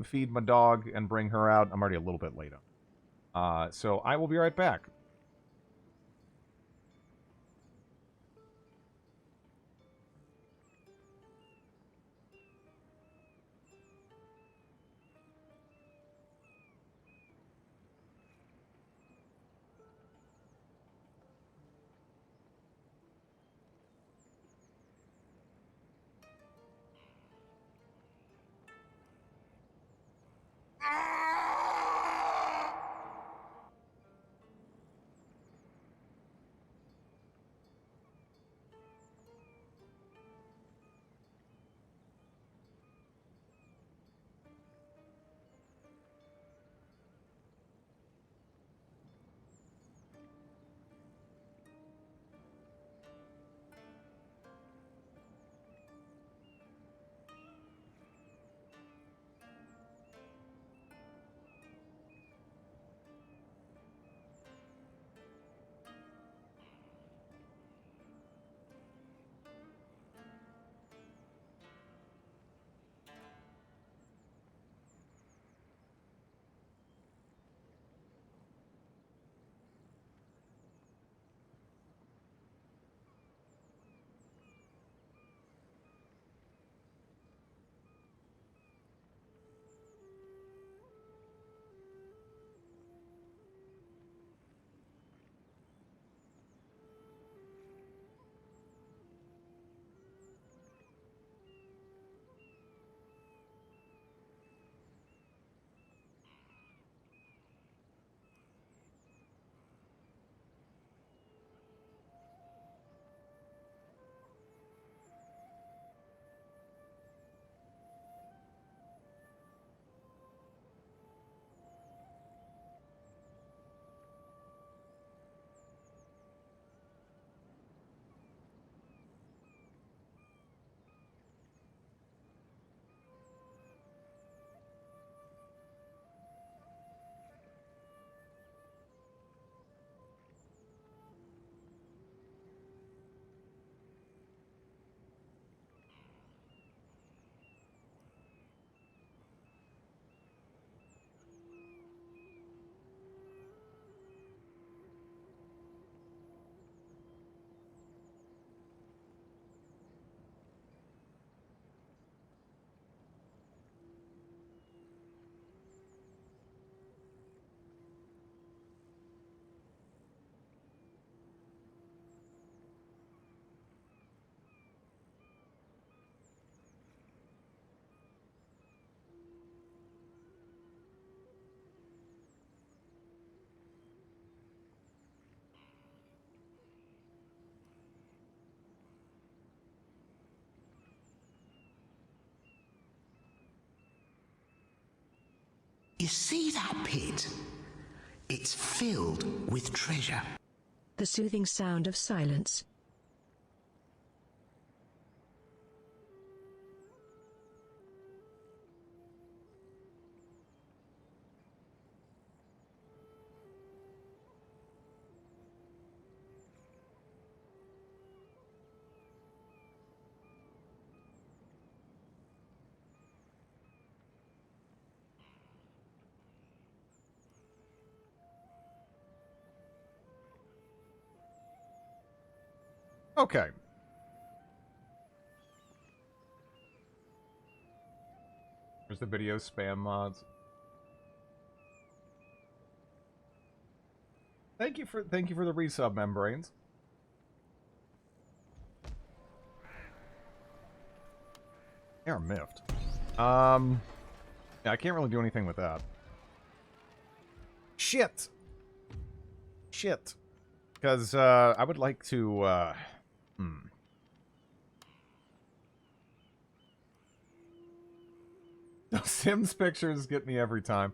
feed my dog and bring her out. I'm already a little bit late up. So I will be right back. You see that pit? It's filled with treasure. The soothing sound of silence. Okay. There's the video spam mods. Thank you for the resub, membranes. They are miffed. Yeah, I can't really do anything with that. Shit. Because I would like to Those Sims pictures get me every time.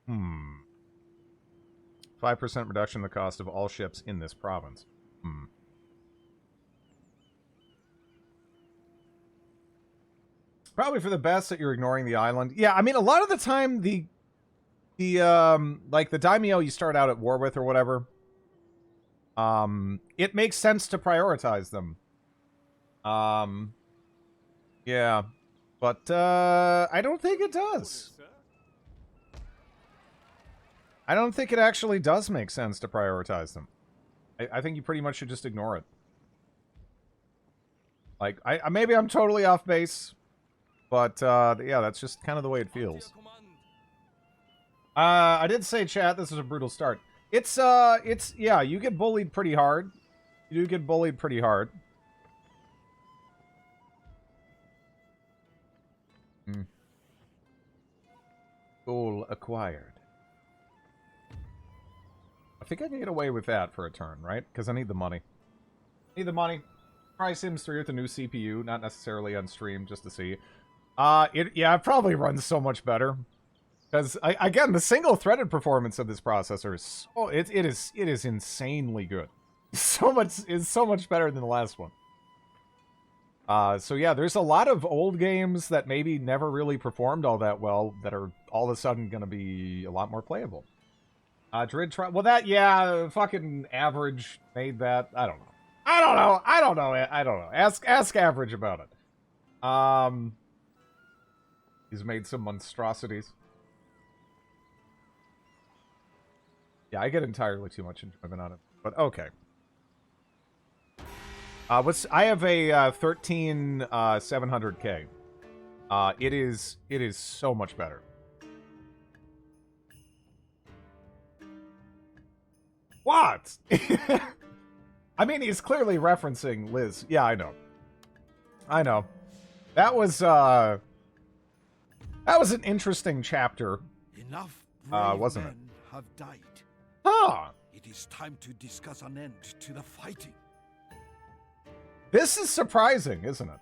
5% reduction in the cost of all ships in this province. Probably for the best that you're ignoring the island. Yeah, I mean, a lot of the time, like the daimyo you start out at war with or whatever, it makes sense to prioritize them. Yeah, but I don't think it does. I don't think it actually does make sense to prioritize them. I think you pretty much should just ignore it. Like, maybe I'm totally off base, but yeah, that's just kind of the way it feels. I did say, chat, this is a brutal start. It's yeah, you get bullied pretty hard. You do get bullied pretty hard. Goal acquired. I think I can get away with that for a turn, right? Because I need the money. Need the money. Try Sims 3 with a new CPU, not necessarily on stream, just to see. Yeah, it probably runs so much better. Because again, the single-threaded performance of this processor is it is insanely good. It's so much better than the last one. So yeah, there's a lot of old games that maybe never really performed all that well that are all of a sudden going to be a lot more playable. Drid try. Well, that, yeah, fucking Average made that. I don't know. I don't know. Ask Average about it. He's made some monstrosities. Yeah, I get entirely too much enjoyment out of it, but okay. I have a 13700K. It is so much better. What? I mean, he's clearly referencing Liz. Yeah, I know. I know. That was an interesting chapter. Enough brave wasn't it? men have died. Huh. It is time to discuss an end to the fighting. This is surprising, isn't it?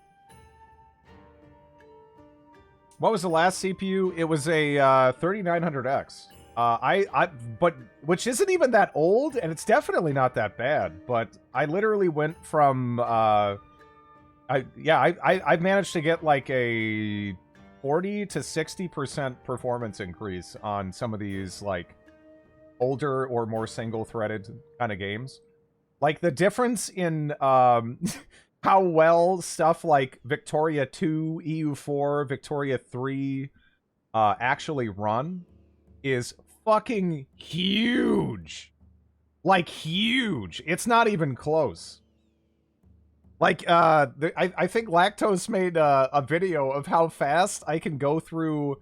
What was the last CPU? It was a 3900X. But which isn't even that old, and it's definitely not that bad. But I literally went from I've managed to get like a 40 to 60% performance increase on some of these like older or more single-threaded kind of games. Like the difference in how well stuff like Victoria 2, EU4, Victoria 3 actually run is fucking huge. Like, huge. It's not even close. Like, I think Lactose made a video of how fast I can go through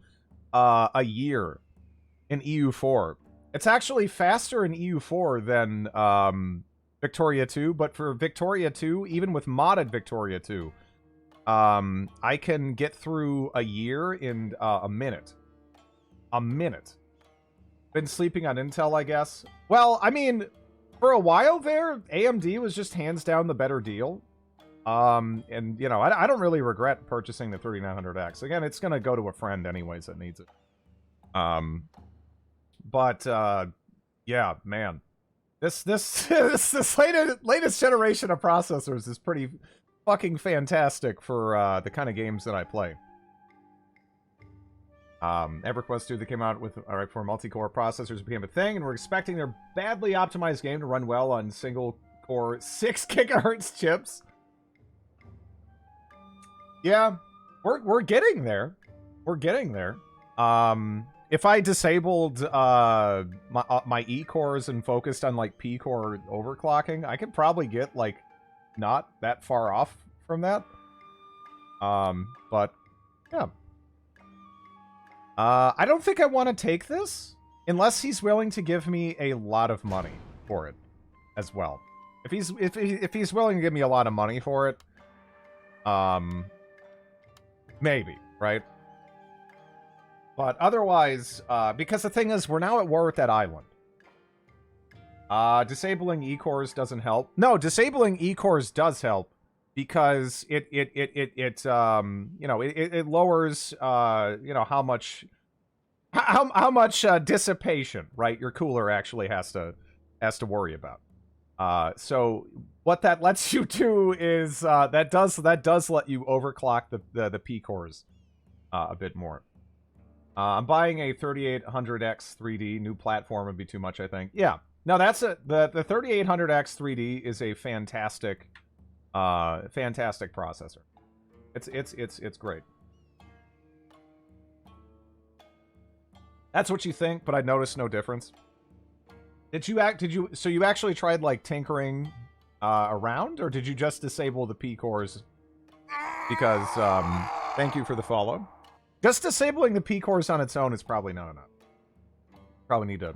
a year in EU4. It's actually faster in EU4 than Victoria 2, but for Victoria 2, even with modded Victoria 2, I can get through a year in a minute. A minute. Been sleeping on Intel, I guess. Well, I mean, For a while there, AMD was just hands down the better deal. And, you know, I don't really regret purchasing the 3900X. Again, it's going to go to a friend anyways that needs it. Yeah, man. This latest generation of processors is pretty fucking fantastic for the kind of games that I play. EverQuest 2 that came out with right before multi-core processors became a thing, and we're expecting their badly optimized game to run well on single-core 6 gigahertz chips. Yeah, we're getting there. We're getting there. If I disabled my E cores and focused on like P core overclocking, I could probably get like not that far off from that. But yeah. I don't think I want to take this unless he's willing to give me a lot of money for it as well. If he's willing to give me a lot of money for it, maybe, right? But otherwise, because the thing is, we're now at war with that island. Disabling E-cores doesn't help. No, disabling E-cores does help because it lowers how much dissipation, right, your cooler actually has to worry about. So what that lets you do is that does let you overclock the P cores a bit more. I'm buying a 3800X 3D. New platform would be too much, I think. Yeah. No, that's the 3800X 3D is a fantastic processor. It's great. That's what you think, but I noticed no difference. So you actually tried like tinkering around, or did you just disable the P cores? Because thank you for the follow. Just disabling the P cores on its own is probably not enough. Probably need to.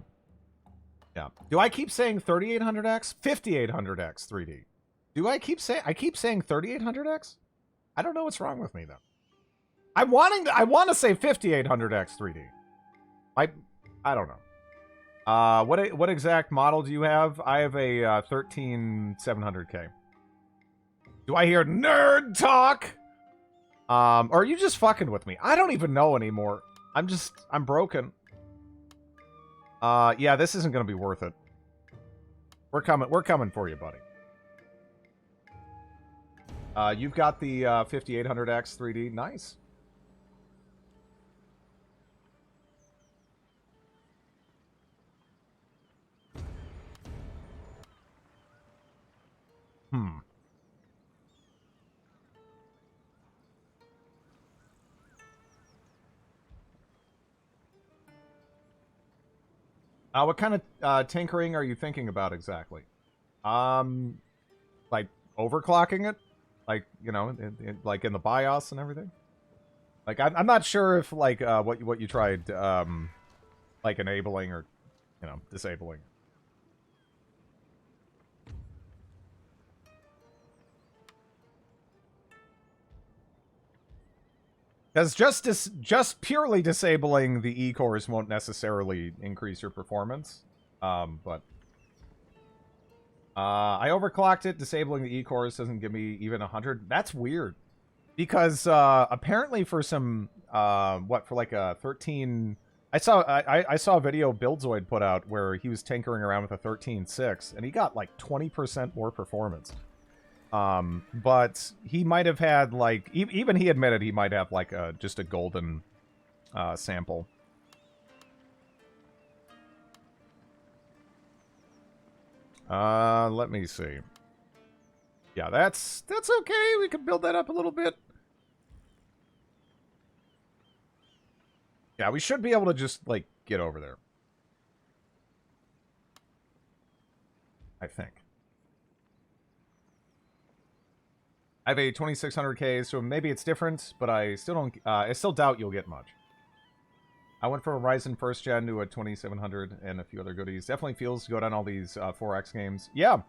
Yeah. Do I keep saying 3800X? 5800X 3D. Do I keep saying 3800X? I don't know what's wrong with me though. I want to say 5800X 3D. I don't know. What exact model do you have? I have a 13700K. Do I hear nerd talk? Or are you just fucking with me? I don't even know anymore. I'm broken. Yeah, this isn't gonna be worth it. We're coming for you, buddy. You've got the 5800X 3D. Nice. What kind of tinkering are you thinking about exactly? Like overclocking it, like like in the BIOS and everything. Like I'm not sure if like what you tried like enabling or disabling. Because just purely disabling the E-cores won't necessarily increase your performance. But I overclocked it. Disabling the E-cores doesn't give me even 100. That's weird. Because apparently for some for like a 13, I saw a video Buildzoid put out where he was tinkering around with a 13.6 and he got like 20% more performance. But he might have had, like, even he admitted he might have, like, just a golden, sample. Let me see. Yeah, that's okay. We can build that up a little bit. Yeah, we should be able to just, like, get over there. I think. I have a 2600K, so maybe it's different, but I still don't. I still doubt you'll get much. I went from a Ryzen first gen to a 2700 and a few other goodies. Definitely feels good on all these 4X games. Yeah.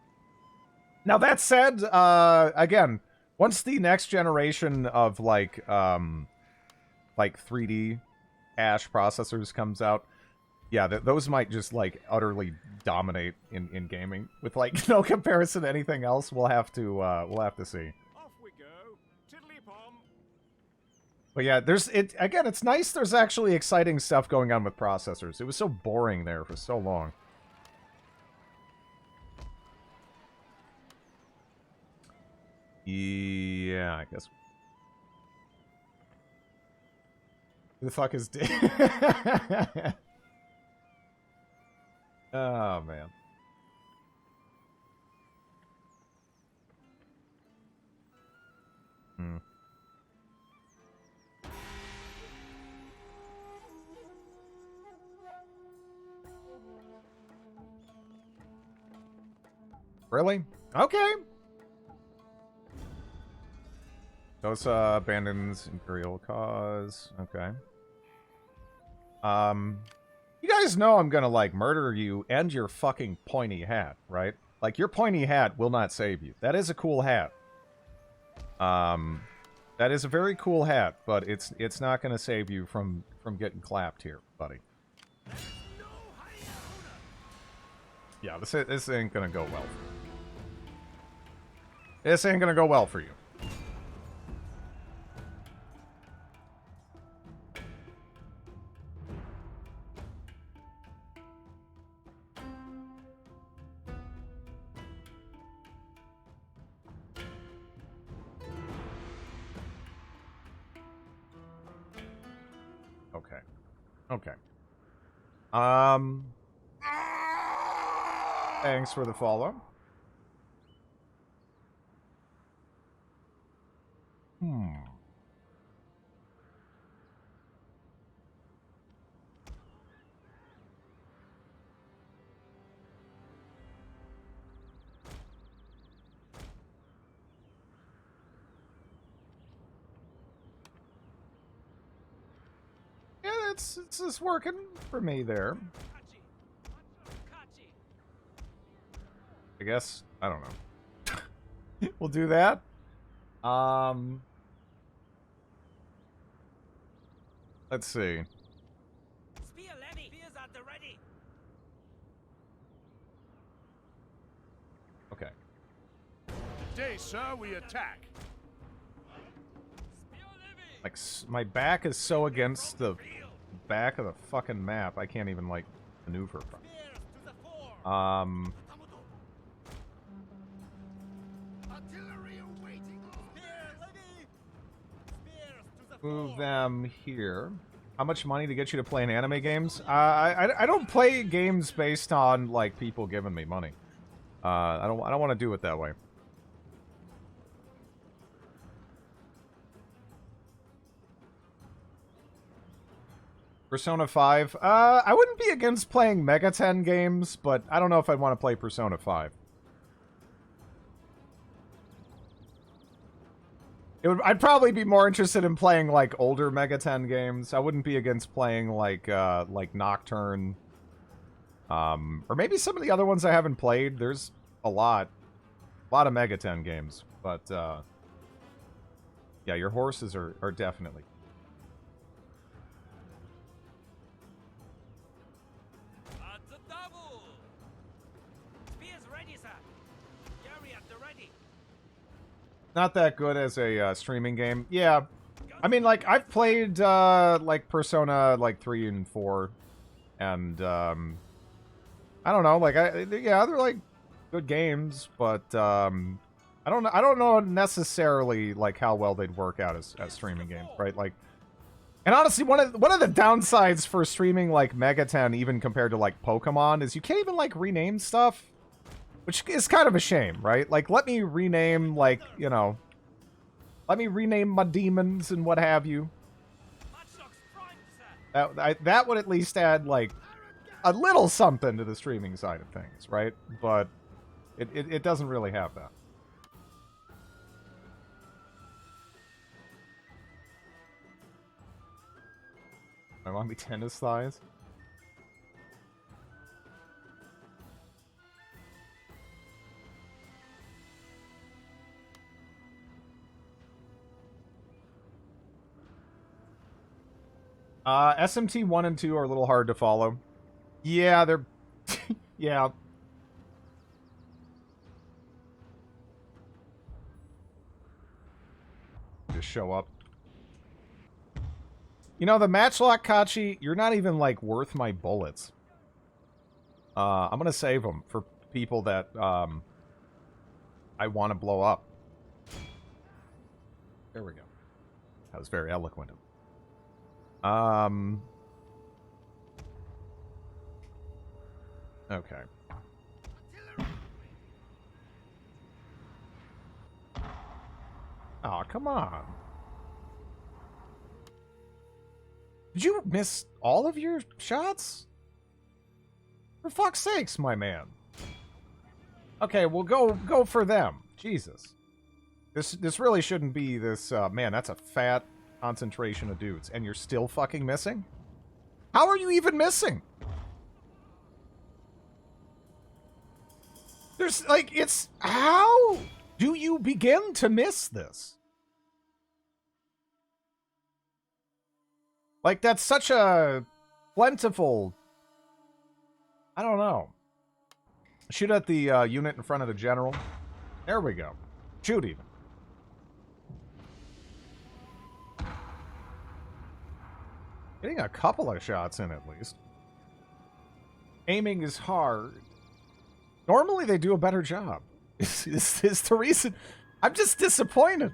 Now that said, again, once the next generation of like 3D Ash processors comes out, Yeah, those might just, like, utterly dominate in gaming. With, like, no comparison to anything else, we'll have to see. Off we go. Tiddly-pom. But yeah, again, it's nice there's actually exciting stuff going on with processors. It was so boring there for so long. Yeah, I guess. Who the fuck is Dave? Oh, man. Hmm. Really? Okay. Dosa abandons Imperial cause. Okay. You guys know I'm gonna, like, murder you and your fucking pointy hat, right? Like, your pointy hat will not save you. That is a cool hat. That is a very cool hat, but it's not gonna save you from getting clapped here, buddy. Yeah, this ain't gonna go well. This ain't gonna go well for you. Okay. Okay. Thanks for the follow. Yeah, it's just working for me there. I guess. I don't know. We'll do that. Let's see. Spear levy. Spears at the ready. Okay. Today, sir, we attack. Like, my back is so against the back of the fucking map, I can't even, like, maneuver from it. Move them here. How much money to get you to play in anime games? I don't play games based on, like, people giving me money. I don't want to do it that way. Persona 5. I wouldn't be against playing Megaten games, but I don't know if I'd want to play Persona 5. I'd probably be more interested in playing, like, older Megaten games. I wouldn't be against playing, like Nocturne. Or maybe some of the other ones I haven't played. There's a lot of Megaten games. But, yeah, your horses are definitely... Not that good as a streaming game. Yeah. I mean, like, I've played, like, Persona, like, 3 and 4. And, I don't know, like, yeah, they're, like, good games, but, I don't know necessarily, like, how well they'd work out as streaming games, right? Like, and honestly, one of the downsides for streaming, like, Megaten, even compared to, like, Pokemon, is you can't even, like, rename stuff. Which is kind of a shame, right? Like, let me rename, like, you know... Let me rename my demons and what have you. That would at least add, like, a little something to the streaming side of things, right? But it doesn't really have that. I want me tennis thighs? SMT 1 and 2 are a little hard to follow. Yeah, they're... yeah. Just show up. You know, the Matchlock Kachi, you're not even, like, worth my bullets. I'm gonna save them for people that, I want to blow up. There we go. That was very eloquent. Okay. Oh, come on. Did you miss all of your shots? For fuck's sakes, my man. Okay, well, go for them. Jesus. This really shouldn't be this, man, that's a fat concentration of dudes. And you're still fucking missing? How are you even missing? There's, like, it's... How do you begin to miss this? Like, that's such a plentiful... I don't know. Shoot at the unit in front of the general. There we go. Shoot even. Getting a couple of shots in at least. Aiming is hard. Normally they do a better job. Is the reason. I'm just disappointed.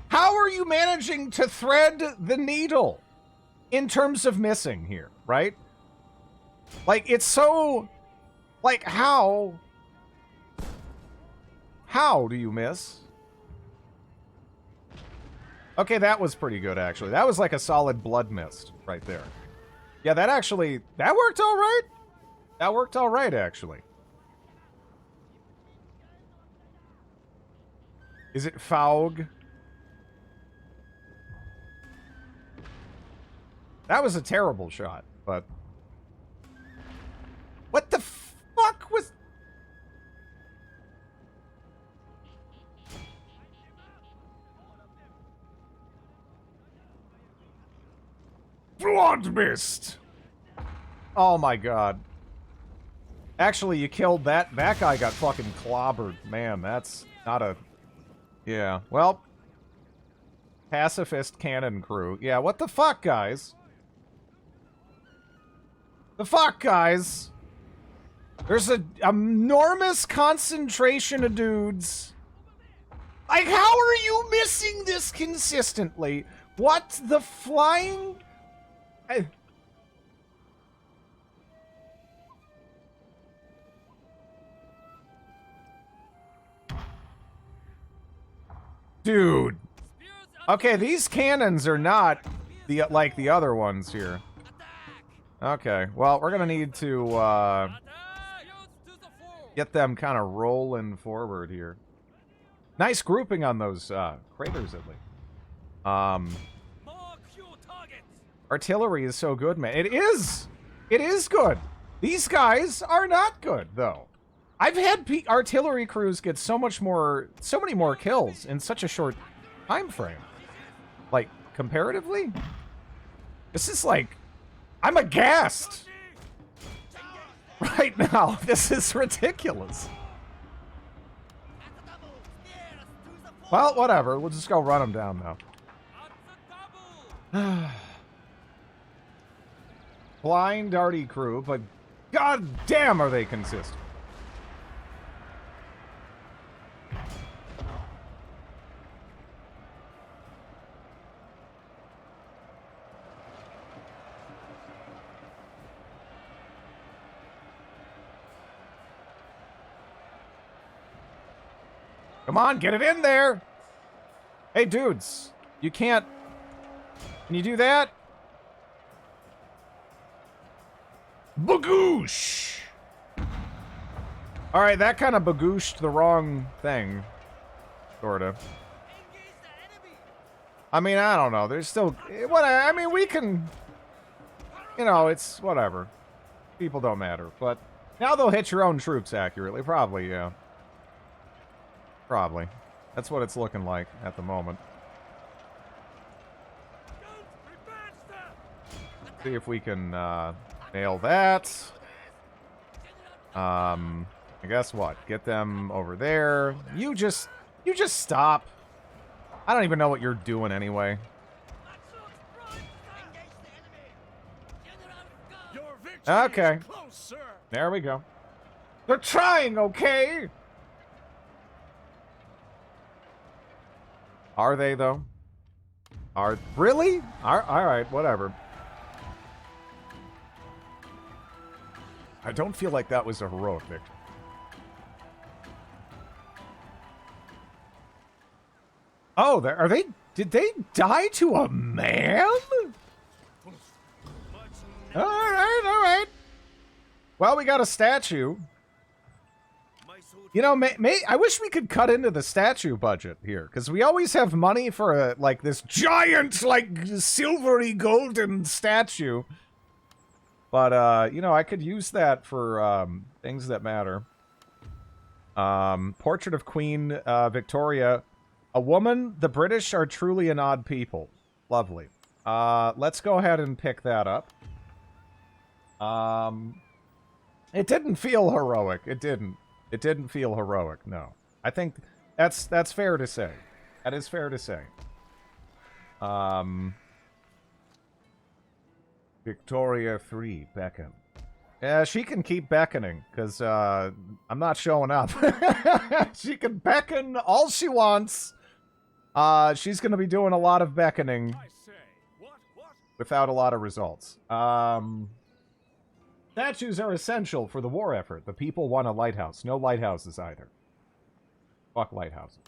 How are you managing to thread the needle in terms of missing here, right? Like, it's so... Like, how... How do you miss? Okay, that was pretty good, actually. That was like a solid blood mist right there. Yeah, that actually... That worked all right. That worked all right, actually. Is it Faug? That was a terrible shot, but... What the fuck was... Blood mist! Oh my god. Actually, you killed that. That guy got fucking clobbered. Man, that's not a... Yeah, well... Pacifist cannon crew. Yeah, what the fuck, guys? The fuck, guys? There's an enormous concentration of dudes. Like, how are you missing this consistently? What the flying... Dude. Okay, these cannons are not the like the other ones here. Okay, well, we're gonna need to get them kind of rolling forward here. Nice grouping on those craters, at least. Artillery is so good, man. It is! It is good! These guys are not good, though. I've had artillery crews get so many more kills in such a short time frame. Like, comparatively? This is like... I'm aghast! Right now, this is ridiculous. Well, whatever. We'll just go run them down now. Flying darty crew, but god damn are they consistent. Come on, get it in there! Hey, dudes. You can't... Can you do that? Bagoosh! Alright, that kind of bagooshed the wrong thing. Sorta. I mean, I don't know. There's still... What? I mean, we can... You know, it's whatever. People don't matter. But now they'll hit your own troops accurately. Probably, yeah. Probably. That's what it's looking like at the moment. See if we can nail that. And guess what? Get them over there. You just stop. I don't even know what you're doing anyway. Your victory Okay. is close, sir. There we go. They're trying, okay? Are they, though? Really? Alright, whatever. I don't feel like that was a heroic victory. Oh, did they die to a man? Alright. Well, we got a statue. You know, I wish we could cut into the statue budget here, because we always have money for, like, this giant, like, silvery golden statue. But, you know, I could use that for, things that matter. Portrait of Queen, Victoria. A woman, the British are truly an odd people. Lovely. Let's go ahead and pick that up. It didn't feel heroic. It didn't. It didn't feel heroic, no. I think that's fair to say. That is fair to say. Victoria 3, beckon. Yeah, she can keep beckoning, because I'm not showing up. She can beckon all she wants. She's going to be doing a lot of beckoning I say, what? without a lot of results. Statues are essential for the war effort. The people want a lighthouse. No lighthouses either. Fuck lighthouses.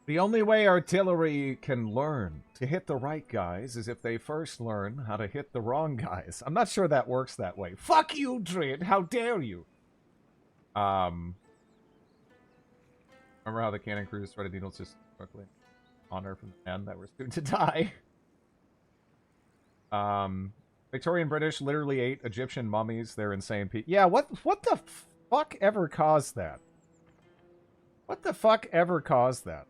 The only way artillery can learn to hit the right guys is if they first learn how to hit the wrong guys. I'm not sure that works that way. Fuck you, Drid! How dare you! Remember how the cannon crews threaded needles just quickly? Honor from the men that were soon to die. Victorian British literally ate Egyptian mummies. They're insane people. Yeah, what the fuck ever caused that? What the fuck ever caused that?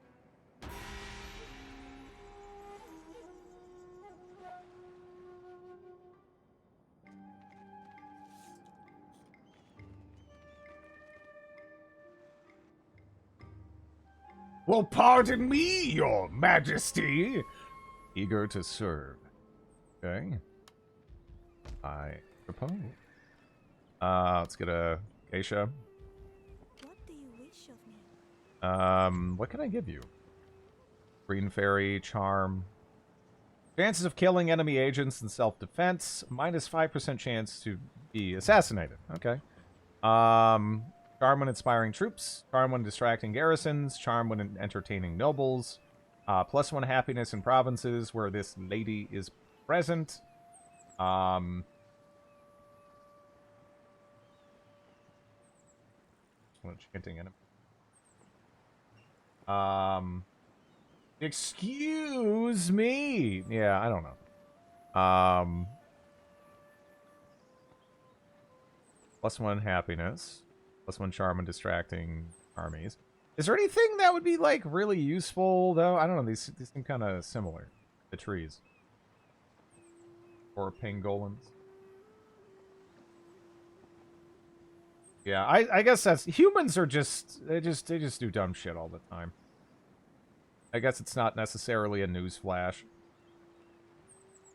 Well, pardon me, your majesty. Eager to serve. Okay. I propose. Let's get a geisha. What do you wish of me? What can I give you? Green fairy, charm. Chances of killing enemy agents in self-defense. Minus 5% chance to be assassinated. Okay. Charm when inspiring troops, charm when distracting garrisons, charm when entertaining nobles, +1 happiness in provinces where this lady is present. Chanting enemy. Excuse me. Yeah, I don't know. +1 happiness. +1 charm and distracting armies. Is there anything that would be, like, really useful, though? I don't know. These seem kind of similar. The trees. Or pangolins. Yeah, I guess that's... Humans are just... They just do dumb shit all the time. I guess it's not necessarily a news flash.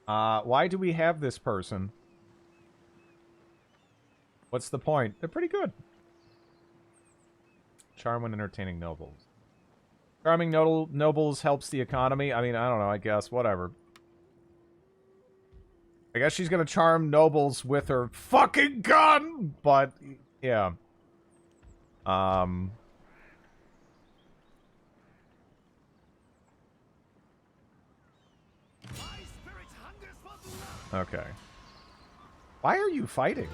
Why do we have this person? What's the point? They're pretty good. Charm when entertaining nobles. Charming nobles helps the economy. I mean, I don't know, I guess. Whatever. I guess she's gonna charm nobles with her fucking gun! But, yeah. Okay. Why are you fighting?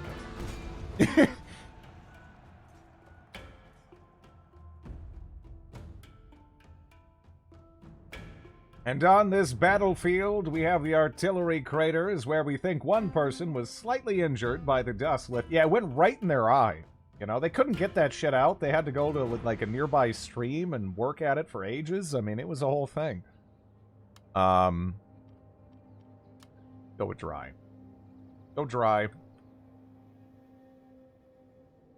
And on this battlefield, we have the artillery craters, where we think one person was slightly injured by the dust lift. Yeah, it went right in their eye. You know, they couldn't get that shit out. They had to go to like a nearby stream and work at it for ages. I mean, it was a whole thing. Go with dry. Go dry.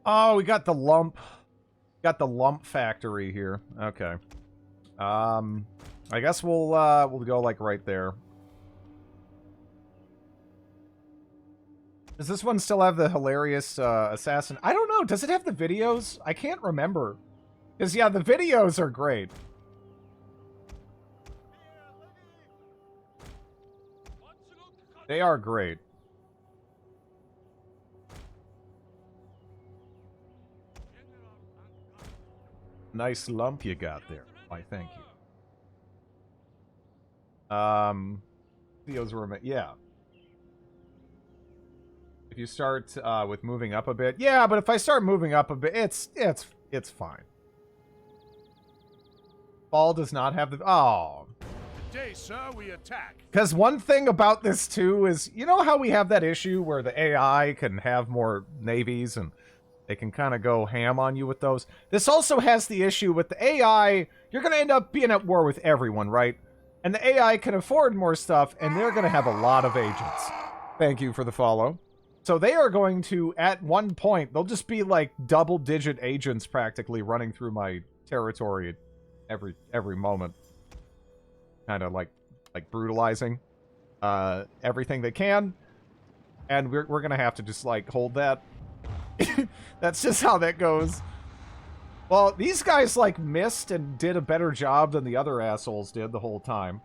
Oh, we got the lump. Got the lump factory here. Okay. I guess we'll go like right there. Does this one still have the hilarious assassin? I don't know. Does it have the videos? I can't remember. Because, yeah, the videos are great. They are great. Nice lump you got there. Why, thank you. Videos were... Yeah. If you start with moving up a bit. Yeah, but if I start moving up a bit, it's fine. Ball does not have the... Oh. Today, sir, we attack. Because one thing about this, too, is... You know how we have that issue where the AI can have more navies and they can kind of go ham on you with those? This also has the issue with the AI. You're going to end up being at war with everyone, right? And the AI can afford more stuff, and they're going to have a lot of agents. Thank you for the follow. So they are going to, at one point, they'll just be like double-digit agents practically running through my territory every moment. Kind of like brutalizing everything they can. And we're going to have to just like hold that. That's just how that goes. Well, these guys like missed and did a better job than the other assholes did the whole time.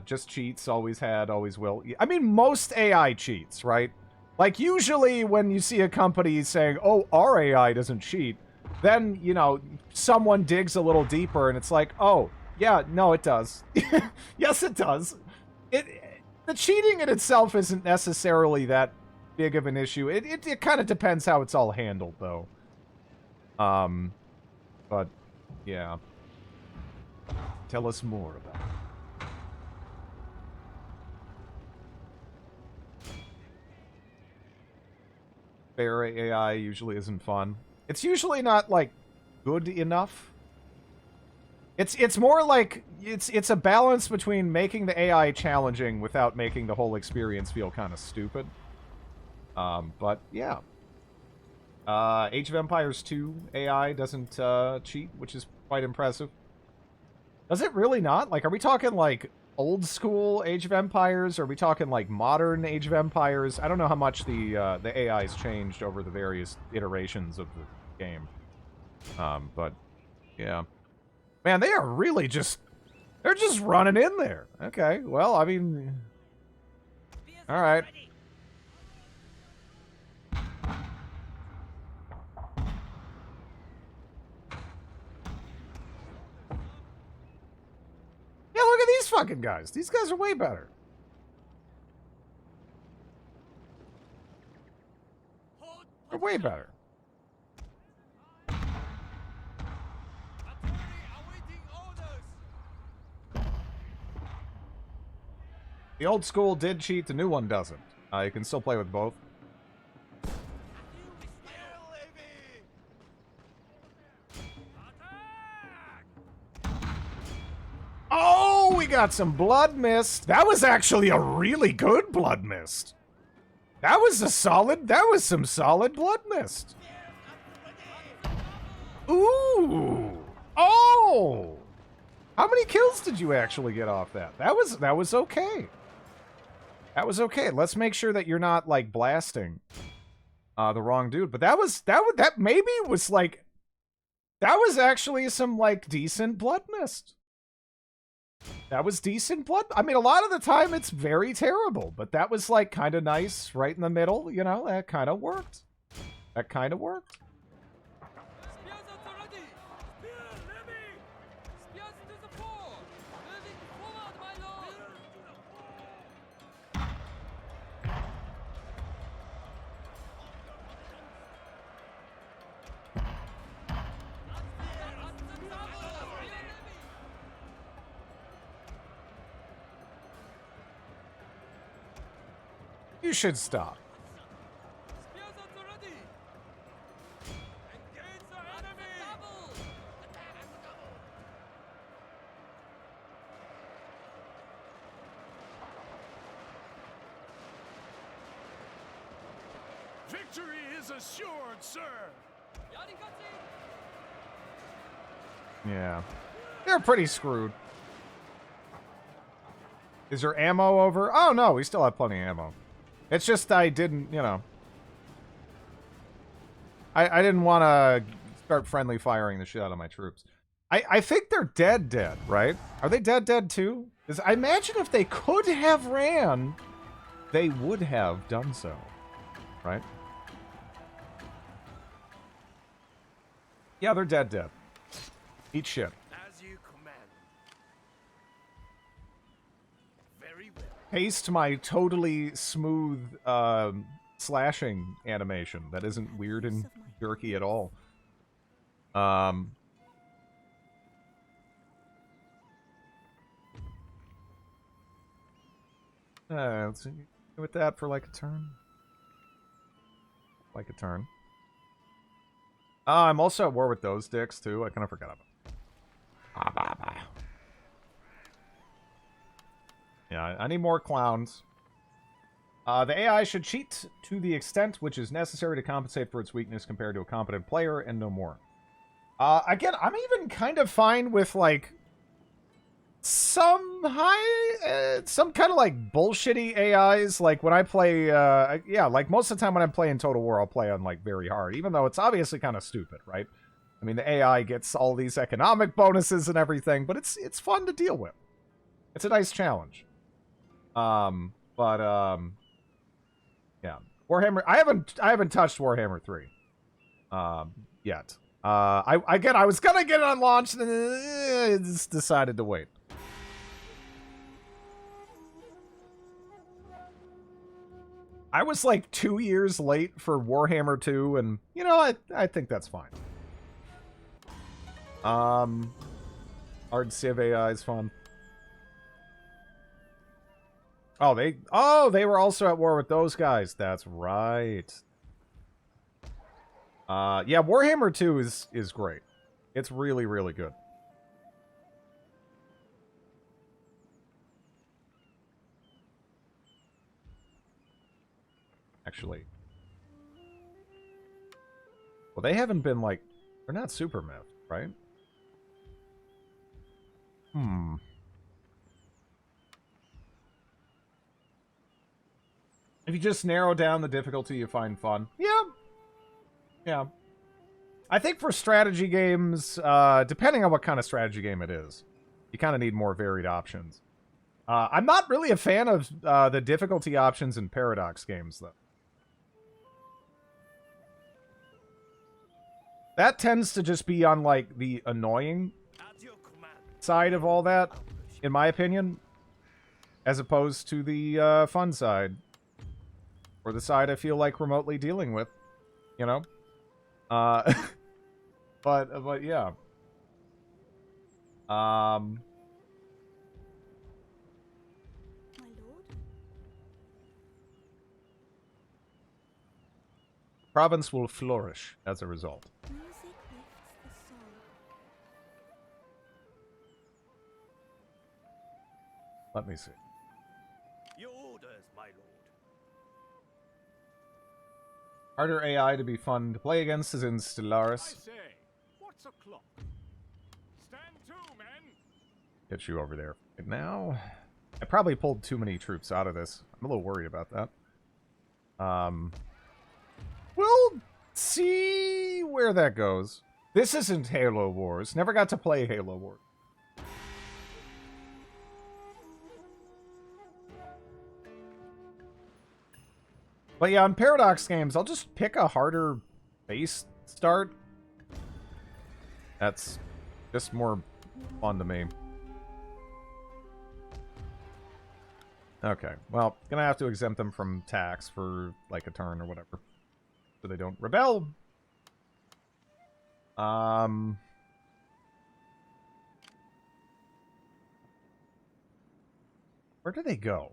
Just cheats, always had, always will. I mean, most AI cheats, right? Like, usually when you see a company saying, oh, our AI doesn't cheat, then, you know, someone digs a little deeper and it's like, oh, yeah, no, it does. Yes, it does. The cheating in itself isn't necessarily that big of an issue. It kind of depends how it's all handled, though. But, yeah. Tell us more about it. Fair AI usually isn't fun. It's usually not, like, good enough. It's more like, it's a balance between making the AI challenging without making the whole experience feel kind of stupid. But, yeah. Age of Empires 2 AI doesn't cheat, which is quite impressive. Does it really not? Like, are we talking, like, old school Age of Empires? Or are we talking, like, modern Age of Empires? I don't know how much the AI's changed over the various iterations of the game. But, yeah. Man, they are really just... They're just running in there. Okay, well, I mean... Alright. Yeah, look at these fucking guys. These guys are way better. They're way better. The old school did cheat, the new one doesn't. You can still play with both. Oh, we got some blood mist. That was actually a really good blood mist. That was some solid blood mist. Ooh. Oh. How many kills did you actually get off that? That was okay. That was okay. Let's make sure that you're not like blasting the wrong dude. But that maybe was like, that was actually some like decent blood mist. That was decent blood. I mean, a lot of the time it's very terrible, but that was like kind of nice right in the middle. You know, that kind of worked. That kind of worked. You should stop. victory is assured, sir. Yeah. They're pretty screwed. Is there ammo over? Oh, no, we still have plenty of ammo. It's just I didn't, you know. I didn't want to start friendly firing the shit out of my troops. I think they're dead, right? Are they dead too? Because I imagine if they could have ran, they would have done so, right? Yeah, they're dead. Eat shit. As you command. Very well. Paste my totally smooth slashing animation that isn't weird and jerky at all. Let's see. With that for like a turn. Like a turn. I'm also at war with those dicks too. I kind of forgot about them. Yeah, I need more clowns. The AI should cheat to the extent which is necessary to compensate for its weakness compared to a competent player, and no more. Again, I'm even kind of fine with, like, some kind of, like, bullshitty AIs. Like, when I play, yeah, like, most of the time when I'm playing Total War, I'll play on, like, very hard, even though it's obviously kind of stupid, right? I mean, the AI gets all these economic bonuses and everything, but it's fun to deal with. It's a nice challenge. Yeah. Warhammer, I haven't touched Warhammer 3 yet. I was gonna get it on launch, and then just decided to wait. I was like 2 years late for Warhammer 2, and you know, I think that's fine. Hard Civ AI is fun. Oh, they were also at war with those guys. That's right. Yeah, Warhammer 2 is great. It's really, really good. Actually. Well, they haven't been like, they're not super miffed, right? If you just narrow down the difficulty, you find fun. Yeah. Yeah. I think for strategy games, depending on what kind of strategy game it is, you kind of need more varied options. I'm not really a fan of the difficulty options in Paradox games, though. That tends to just be on, like, the annoying side of all that, in my opinion, as opposed to the fun side. Or the side I feel like remotely dealing with, you know? But yeah. My lord? Province will flourish as a result. Music lifts the soul. Let me see. Your orders, my lord. Harder AI to be fun to play against is in Stellaris. I say, what's o'clock? Stand to, men. Get you over there. And now, I probably pulled too many troops out of this. I'm a little worried about that. We'll see where that goes. This isn't Halo Wars. Never got to play Halo Wars. But yeah, on Paradox games, I'll just pick a harder base start. That's just more fun to me. Okay, well, gonna have to exempt them from tax for, like, a turn or whatever. So they don't rebel. Where do they go?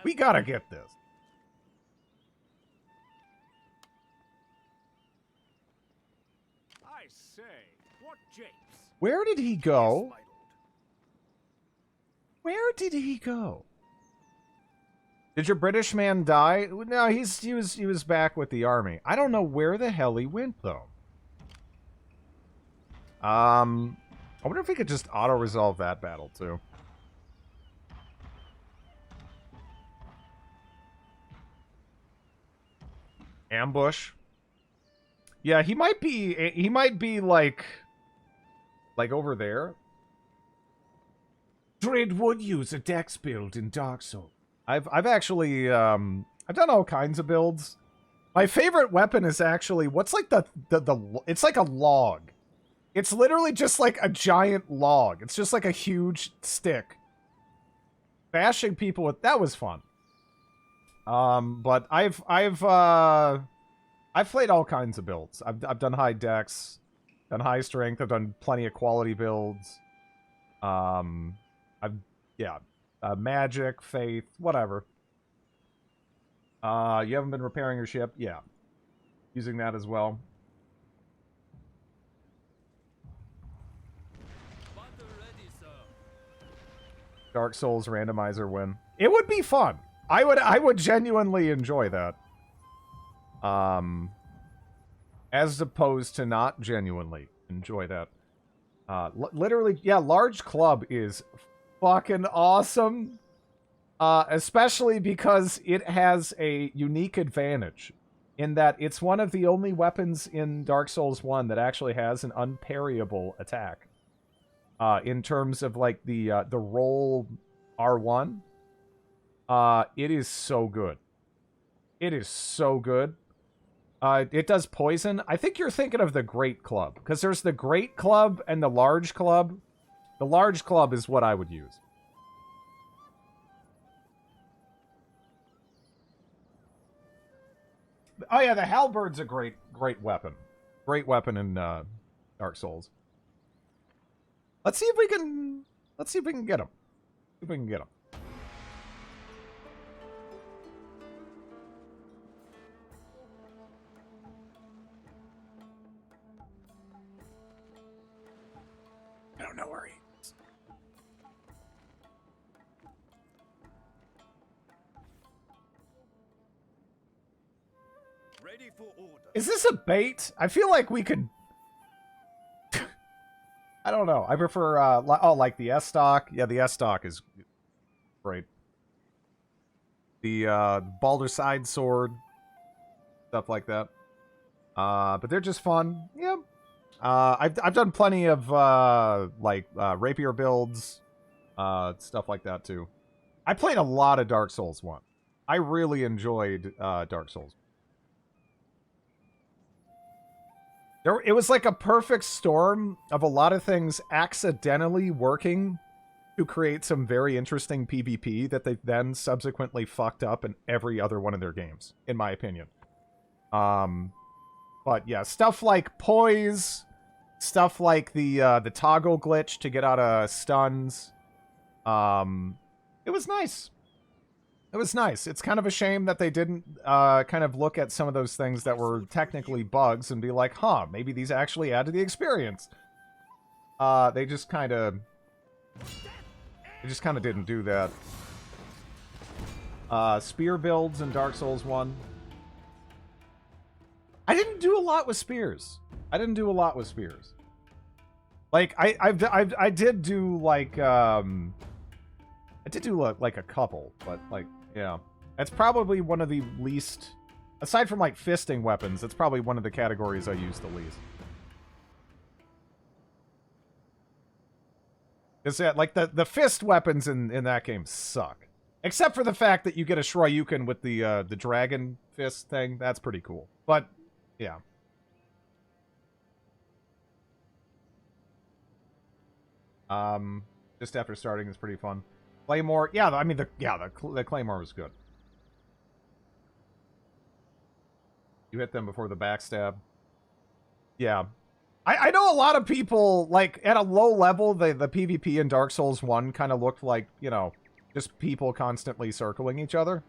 We gotta get this. I say, what japes? Where did he go? Where did he go? Did your British man die? No, he was back with the army. I don't know where the hell he went though. I wonder if we could just auto-resolve that battle too. Ambush. Yeah, he might be like over there. Dread would use a dex build in Dark Souls. I've actually I've done all kinds of builds. My favorite weapon is actually what's like the it's like a log. It's literally just like a giant log. It's just like a huge stick. Bashing people with that was fun. But I've played all kinds of builds. I've done high dex, done high strength. I've done plenty of quality builds. Magic, faith, whatever. You haven't been repairing your ship? Yeah. Using that as well. Dark Souls randomizer win. It would be fun. I would genuinely enjoy that. As opposed to not genuinely enjoy that. Literally, yeah, large club is fucking awesome. Especially because it has a unique advantage in that it's one of the only weapons in Dark Souls 1 that actually has an unparryable attack. In terms of like the roll R1. It is so good. It is so good. It does poison. I think you're thinking of the Great Club. Because there's the Great Club and the Large Club. The Large Club is what I would use. Oh yeah, the halberd's a great weapon. Great weapon in Dark Souls. Let's see if we can get him. See if we can get him. I don't know where he is. Ready for order. Is this a bait? I feel like we could... I don't know. I prefer, like the S-Stock. Yeah, the S-Stock is great. The, Balder Side Sword. Stuff like that. But they're just fun. Yeah. I've done plenty of, rapier builds. Stuff like that, too. I played a lot of Dark Souls 1. I really enjoyed, Dark Souls. It was like a perfect storm of a lot of things accidentally working to create some very interesting PvP that they then subsequently fucked up in every other one of their games, in my opinion. But yeah, stuff like poise, stuff like the toggle glitch to get out of stuns. It was nice. It was nice. It's kind of a shame that they didn't kind of look at some of those things that were technically bugs and be like, huh, maybe these actually add to the experience. They just kind of didn't do that. Spear builds in Dark Souls 1. I didn't do a lot with spears. Like I did do like a couple, but like yeah, that's probably one of the least, aside from like fisting weapons, that's probably one of the categories I use the least. Is that like the fist weapons in that game suck, except for the fact that you get a Shoryuken with the dragon fist thing. That's pretty cool, but yeah. Just after starting is pretty fun. Claymore, yeah, I mean, the Claymore was good. You hit them before the backstab. Yeah. I know a lot of people, like, at a low level, the PvP in Dark Souls 1 kind of looked like, you know, just people constantly circling each other.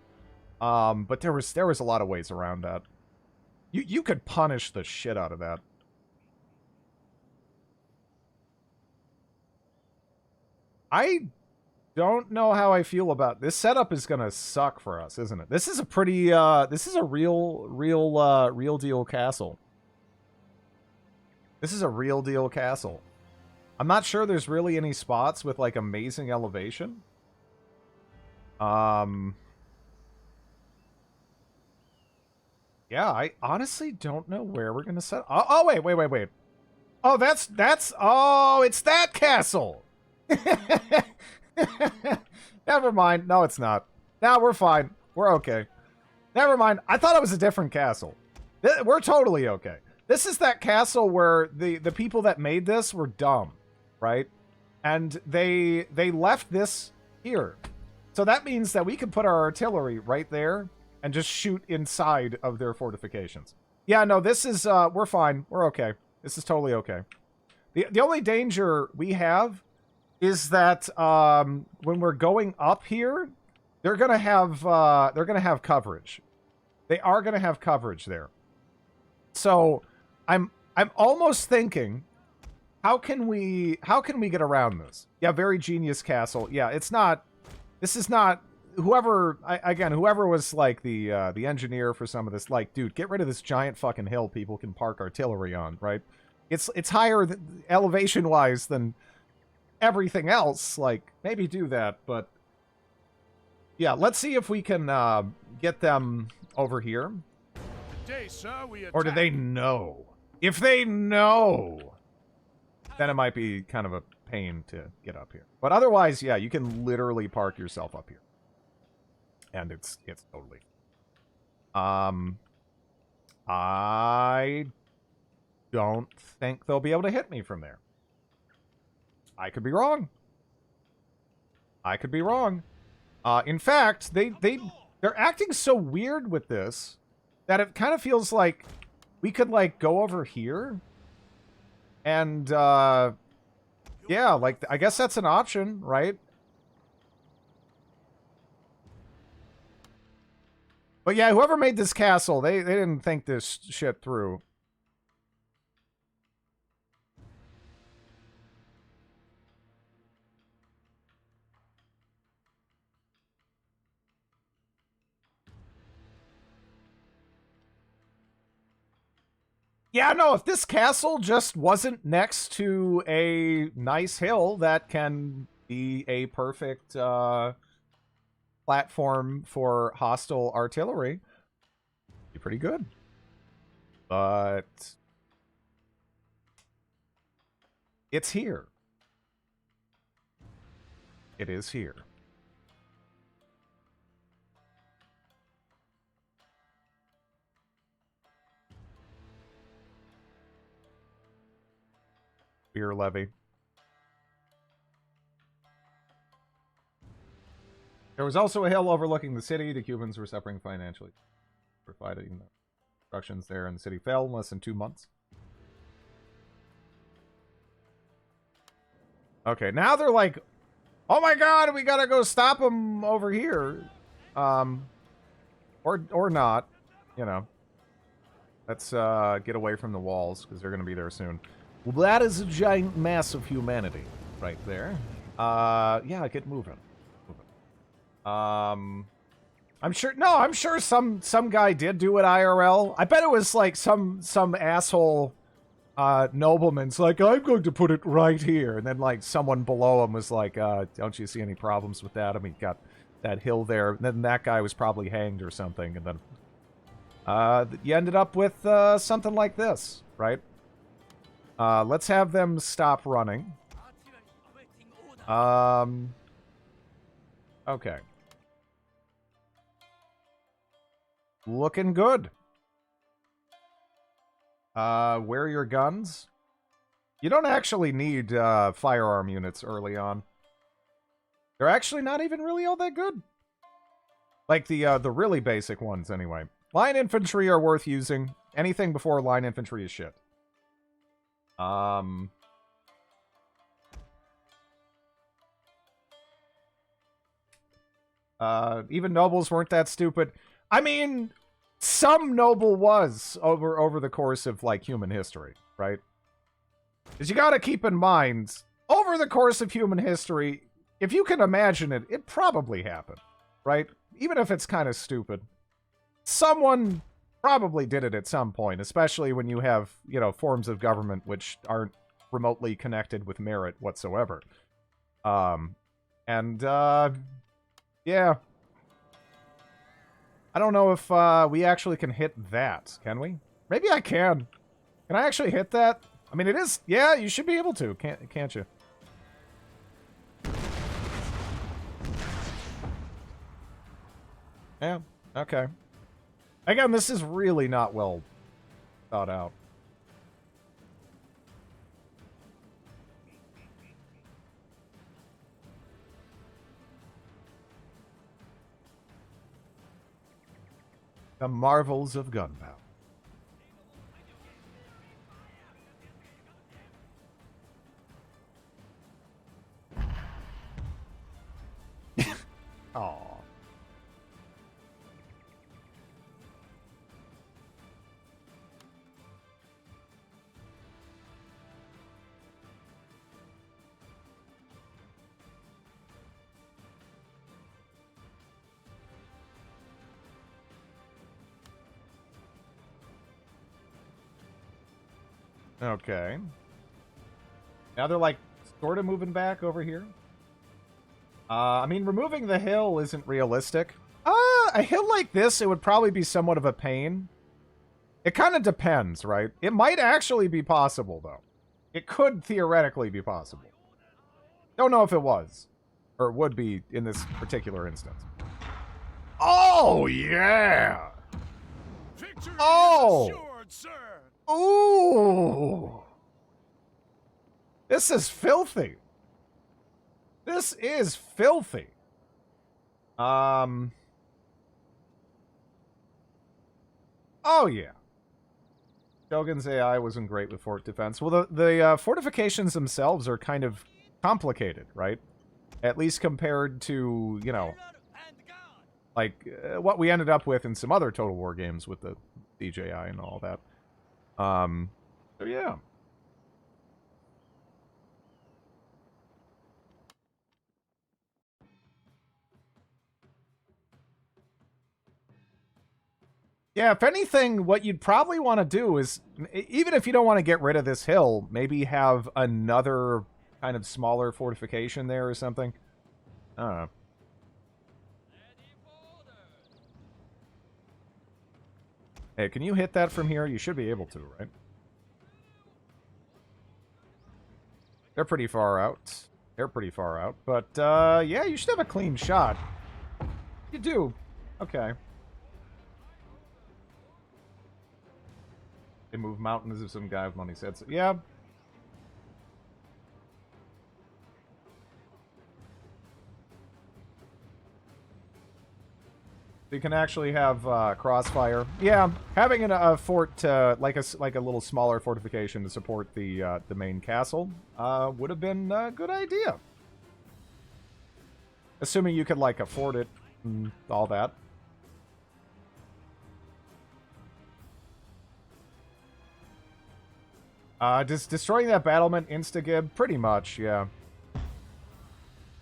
But there was a lot of ways around that. You could punish the shit out of that. don't know how I feel about this setup. Is gonna suck for us, isn't it? This is a pretty this is a real deal castle. This is a real deal castle. I'm not sure there's really any spots with like amazing elevation. Yeah, I honestly don't know where we're gonna set. Oh, wait. Oh, oh, it's that castle. Never mind. No, it's not. Now we're fine. We're okay. Never mind. I thought it was a different castle. We're totally okay. This is that castle where the people that made this were dumb, right? And they left this here. So that means that we could put our artillery right there and just shoot inside of their fortifications. Yeah, no, this is, we're fine. We're okay. This is totally okay. The only danger we have is that when we're going up here, they're gonna have coverage. They are gonna have coverage there. So I'm almost thinking, how can we get around this? Yeah, very genius castle. Yeah, it's not. This is not. Whoever was like the engineer for some of this, like, dude, get rid of this giant fucking hill people can park artillery on, right? It's higher elevation wise than everything else. Like, maybe do that, but yeah, let's see if we can get them over here. Today, sir, we or do they know? If they know, then it might be kind of a pain to get up here. But otherwise, yeah, you can literally park yourself up here. And it's totally... I don't think they'll be able to hit me from there. I could be wrong. I could be wrong. In fact, they're acting so weird with this that it kind of feels like we could, like, go over here. And, yeah, like, I guess that's an option, right? But yeah, whoever made this castle, they didn't think this shit through. Yeah, no, if this castle just wasn't next to a nice hill that can be a perfect platform for hostile artillery, be pretty good. But it's here. It is here. Beer levy. There was also a hill overlooking the city. The Cubans were suffering financially for fighting the destructions there, and the city fell in less than 2 months. Okay, now they're like, oh my god, we gotta go stop them over here. Or not, you know. Let's get away from the walls, because they're gonna be there soon. Well, that is a giant mass of humanity right there. Yeah, get moving. I'm sure some guy did do it IRL. I bet it was like some asshole nobleman's like, I'm going to put it right here, and then like someone below him was like, don't you see any problems with that? I mean, got that hill there, and then that guy was probably hanged or something, and then you ended up with something like this, right? Let's have them stop running. Okay. Looking good. Where are your guns? You don't actually need firearm units early on. They're actually not even really all that good. Like the really basic ones, anyway. Line infantry are worth using. Anything before line infantry is shit. Even nobles weren't that stupid. I mean, some noble was over the course of, like, human history, right? Because you gotta keep in mind, over the course of human history, if you can imagine it, it probably happened, right? Even if it's kind of stupid. Someone probably did it at some point, especially when you have, you know, forms of government which aren't remotely connected with merit whatsoever. Yeah. I don't know if we actually can hit that, can we? Maybe I can. Can I actually hit that? I mean, it is... Yeah, you should be able to, can't you? Yeah, okay. Again, this is really not well thought out. The marvels of gunpowder. Aw. Okay. Now they're like sort of moving back over here. I mean, removing the hill isn't realistic. A hill like this, it would probably be somewhat of a pain. It kind of depends, right? It might actually be possible, though. It could theoretically be possible. Don't know if it was. Or would be in this particular instance. Oh, yeah! Victory Oh! is assured, sir. Ooh! This is filthy. This is filthy. Oh, yeah. Shogun's AI wasn't great with fort defense. Well, the fortifications themselves are kind of complicated, right? At least compared to, you know, like what we ended up with in some other Total War games with the DJI and all that. So yeah. Yeah, if anything, what you'd probably want to do is, even if you don't want to get rid of this hill, maybe have another kind of smaller fortification there or something. I don't know. Hey, can you hit that from here? You should be able to, right? They're pretty far out. They're pretty far out. But, yeah, you should have a clean shot. You do. Okay. They move mountains if some guy with money said so. Yeah. You can actually have crossfire. Yeah, having a fort, like a little smaller fortification to support the main castle, would have been a good idea. Assuming you could like afford it and all that. Just destroying that battlement insta-gib? Pretty much, yeah.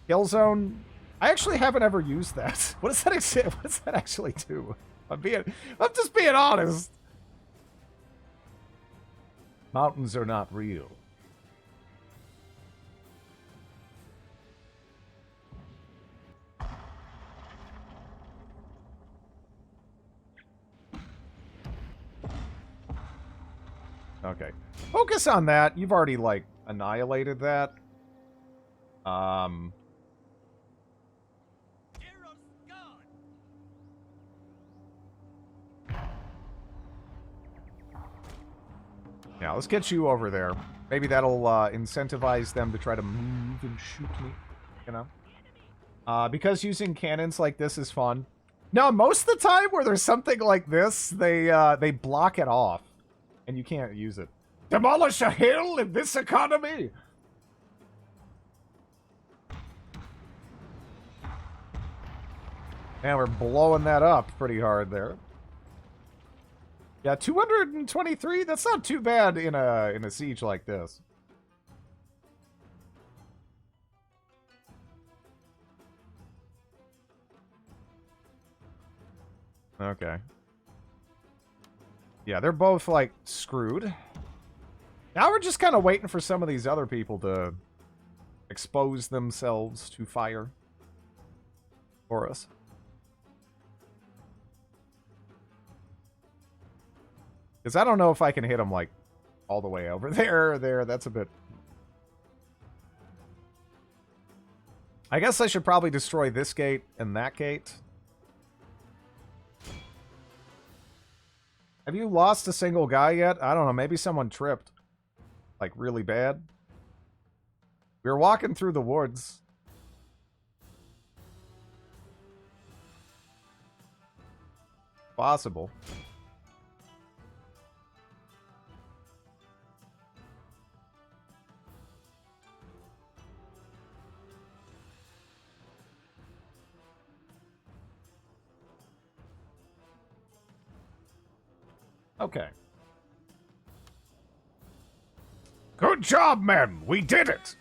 Kill zone? I actually haven't ever used that. What does that actually do? I'm just being honest. Mountains are not real. Okay. Focus on that. You've already, like, annihilated that. Yeah, let's get you over there. Maybe that'll incentivize them to try to move and shoot me, you know? Because using cannons like this is fun. No, most of the time where there's something like this, they block it off. And you can't use it. Demolish a hill in this economy? Man, we're blowing that up pretty hard there. Yeah, 223? That's not too bad in a siege like this. Okay. Yeah, they're both, like, screwed. Now we're just kind of waiting for some of these other people to expose themselves to fire for us. Because I don't know if I can hit them, like, all the way over there or there. That's a bit... I guess I should probably destroy this gate and that gate. Have you lost a single guy yet? I don't know. Maybe someone tripped. Like, really bad. We were walking through the woods. Possible. Okay. Good job, men! We did it!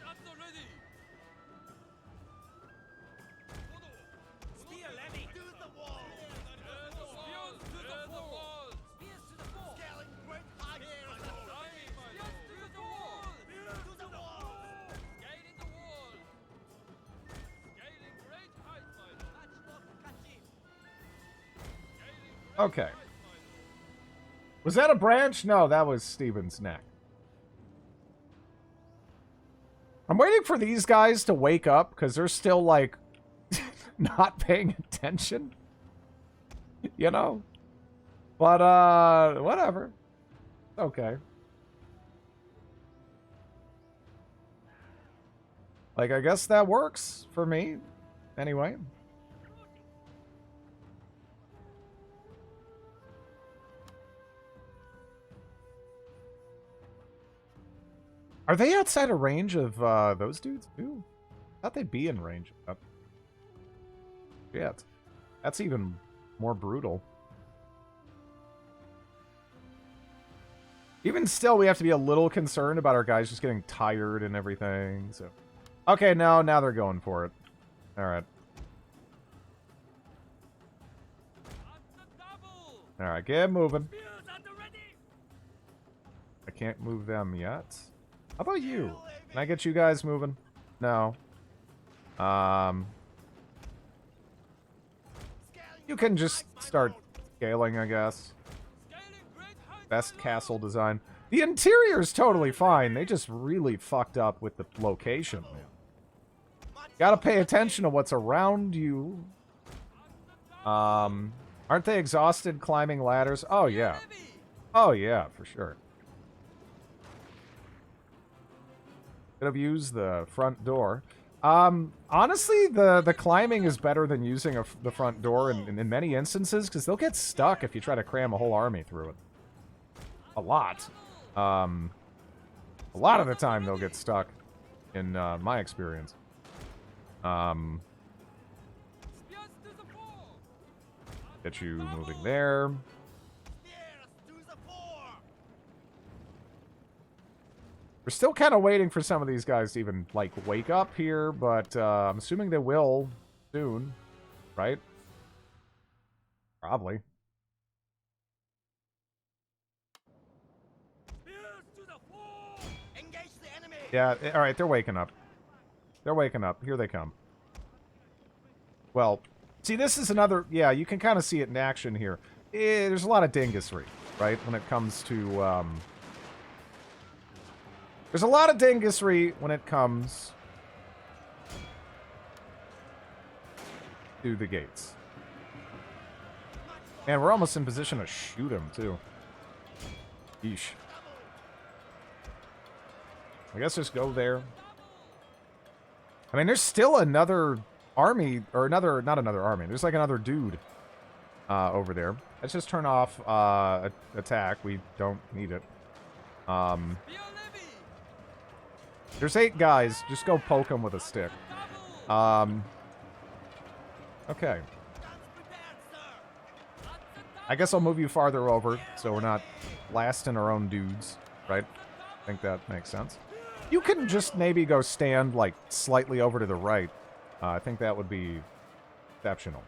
Okay. Was that a branch? No, that was Steven's neck. I'm waiting for these guys to wake up, because they're still, like, not paying attention. You know? But, whatever. Okay. Like, I guess that works for me. Anyway. Are they outside of range of those dudes too? I thought they'd be in range. Shit. That's even more brutal. Even still, we have to be a little concerned about our guys just getting tired and everything. So, okay, now they're going for it. All right. All right, get moving. I can't move them yet. How about you? Can I get you guys moving? No. You can just start scaling, I guess. Best castle design. The interior is totally fine. They just really fucked up with the location. Gotta pay attention to what's around you. Aren't they exhausted climbing ladders? Oh, yeah. Oh, yeah, for sure. Could have used the front door. Honestly, the climbing is better than using the front door in many instances, because they'll get stuck if you try to cram a whole army through it. A lot. A lot of the time they'll get stuck, in my experience. Get you moving there. We're still kind of waiting for some of these guys to even, like, wake up here, but I'm assuming they will soon, right? Probably. Yeah, alright, they're waking up. They're waking up. Here they come. Well, see, this is another... Yeah, you can kind of see it in action here. There's a lot of dingusry, right, when it comes to... There's a lot of dingusry when it comes to the gates. Man, we're almost in position to shoot him, too. Yeesh. I guess just go there. I mean, there's still another army, or another, not another army. There's like another dude over there. Let's just turn off attack. We don't need it. There's 8 guys. Just go poke them with a stick. Okay. I guess I'll move you farther over, so we're not blasting our own dudes, right? I think that makes sense. You can just maybe go stand, like, slightly over to the right. I think that would be exceptional.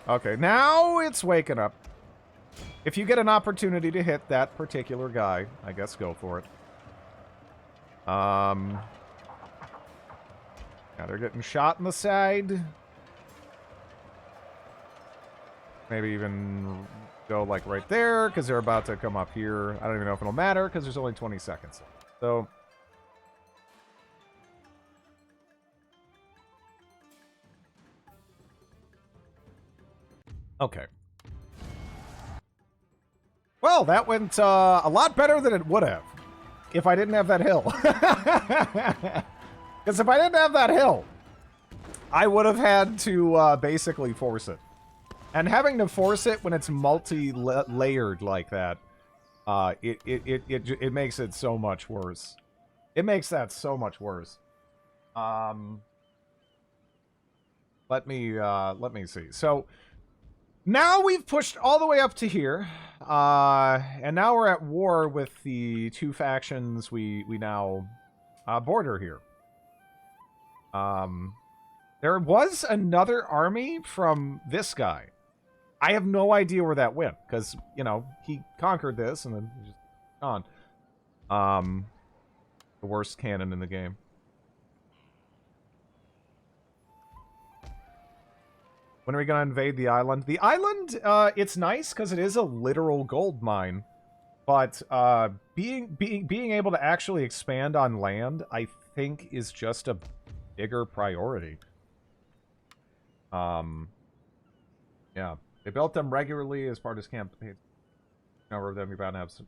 Okay, now it's waking up. If you get an opportunity to hit that particular guy, I guess go for it. Yeah, they're getting shot in the side. Maybe even go like right there, because they're about to come up here. I don't even know if it'll matter, because there's only 20 seconds. So... okay. Well, that went a lot better than it would have if I didn't have that hill. Because if I didn't have that hill, I would have had to basically force it. And having to force it when it's multi-layered like that, it makes it so much worse. It makes that so much worse. Let me see. So now we've pushed all the way up to here, and now we're at war with the two factions we now border here. There was another army from this guy. I have no idea where that went, because, you know, he conquered this and then he's just gone. The worst cannon in the game. When are we going to invade the island? The island, it's nice because it is a literal gold mine. But being able to actually expand on land, I think, is just a bigger priority. Yeah. They built them regularly as part of his campaign. A number of them you're bound to have some.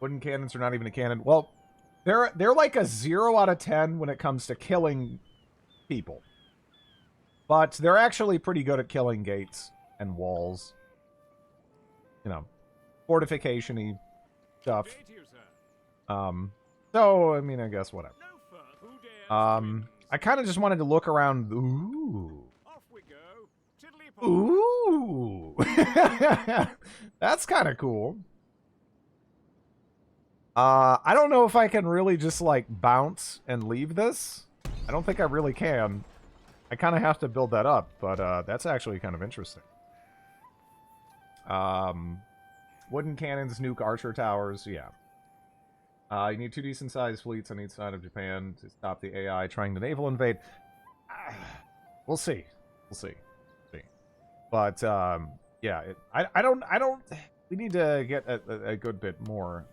Wooden cannons are not even a cannon. Well, they're like a 0 out of 10 when it comes to killing people. But they're actually pretty good at killing gates and walls. You know, fortification-y stuff. So, I mean, I guess whatever. I kind of just wanted to look around. Ooh. Ooh. That's kind of cool. I don't know if I can really just, like, bounce and leave this. I don't think I really can. I kind of have to build that up, but that's actually kind of interesting. Wooden cannons, nuke archer towers, yeah. You need 2 decent-sized fleets on each side of Japan to stop the AI trying to naval invade. We'll see. We'll see. But, yeah, I don't... We need to get a good bit more,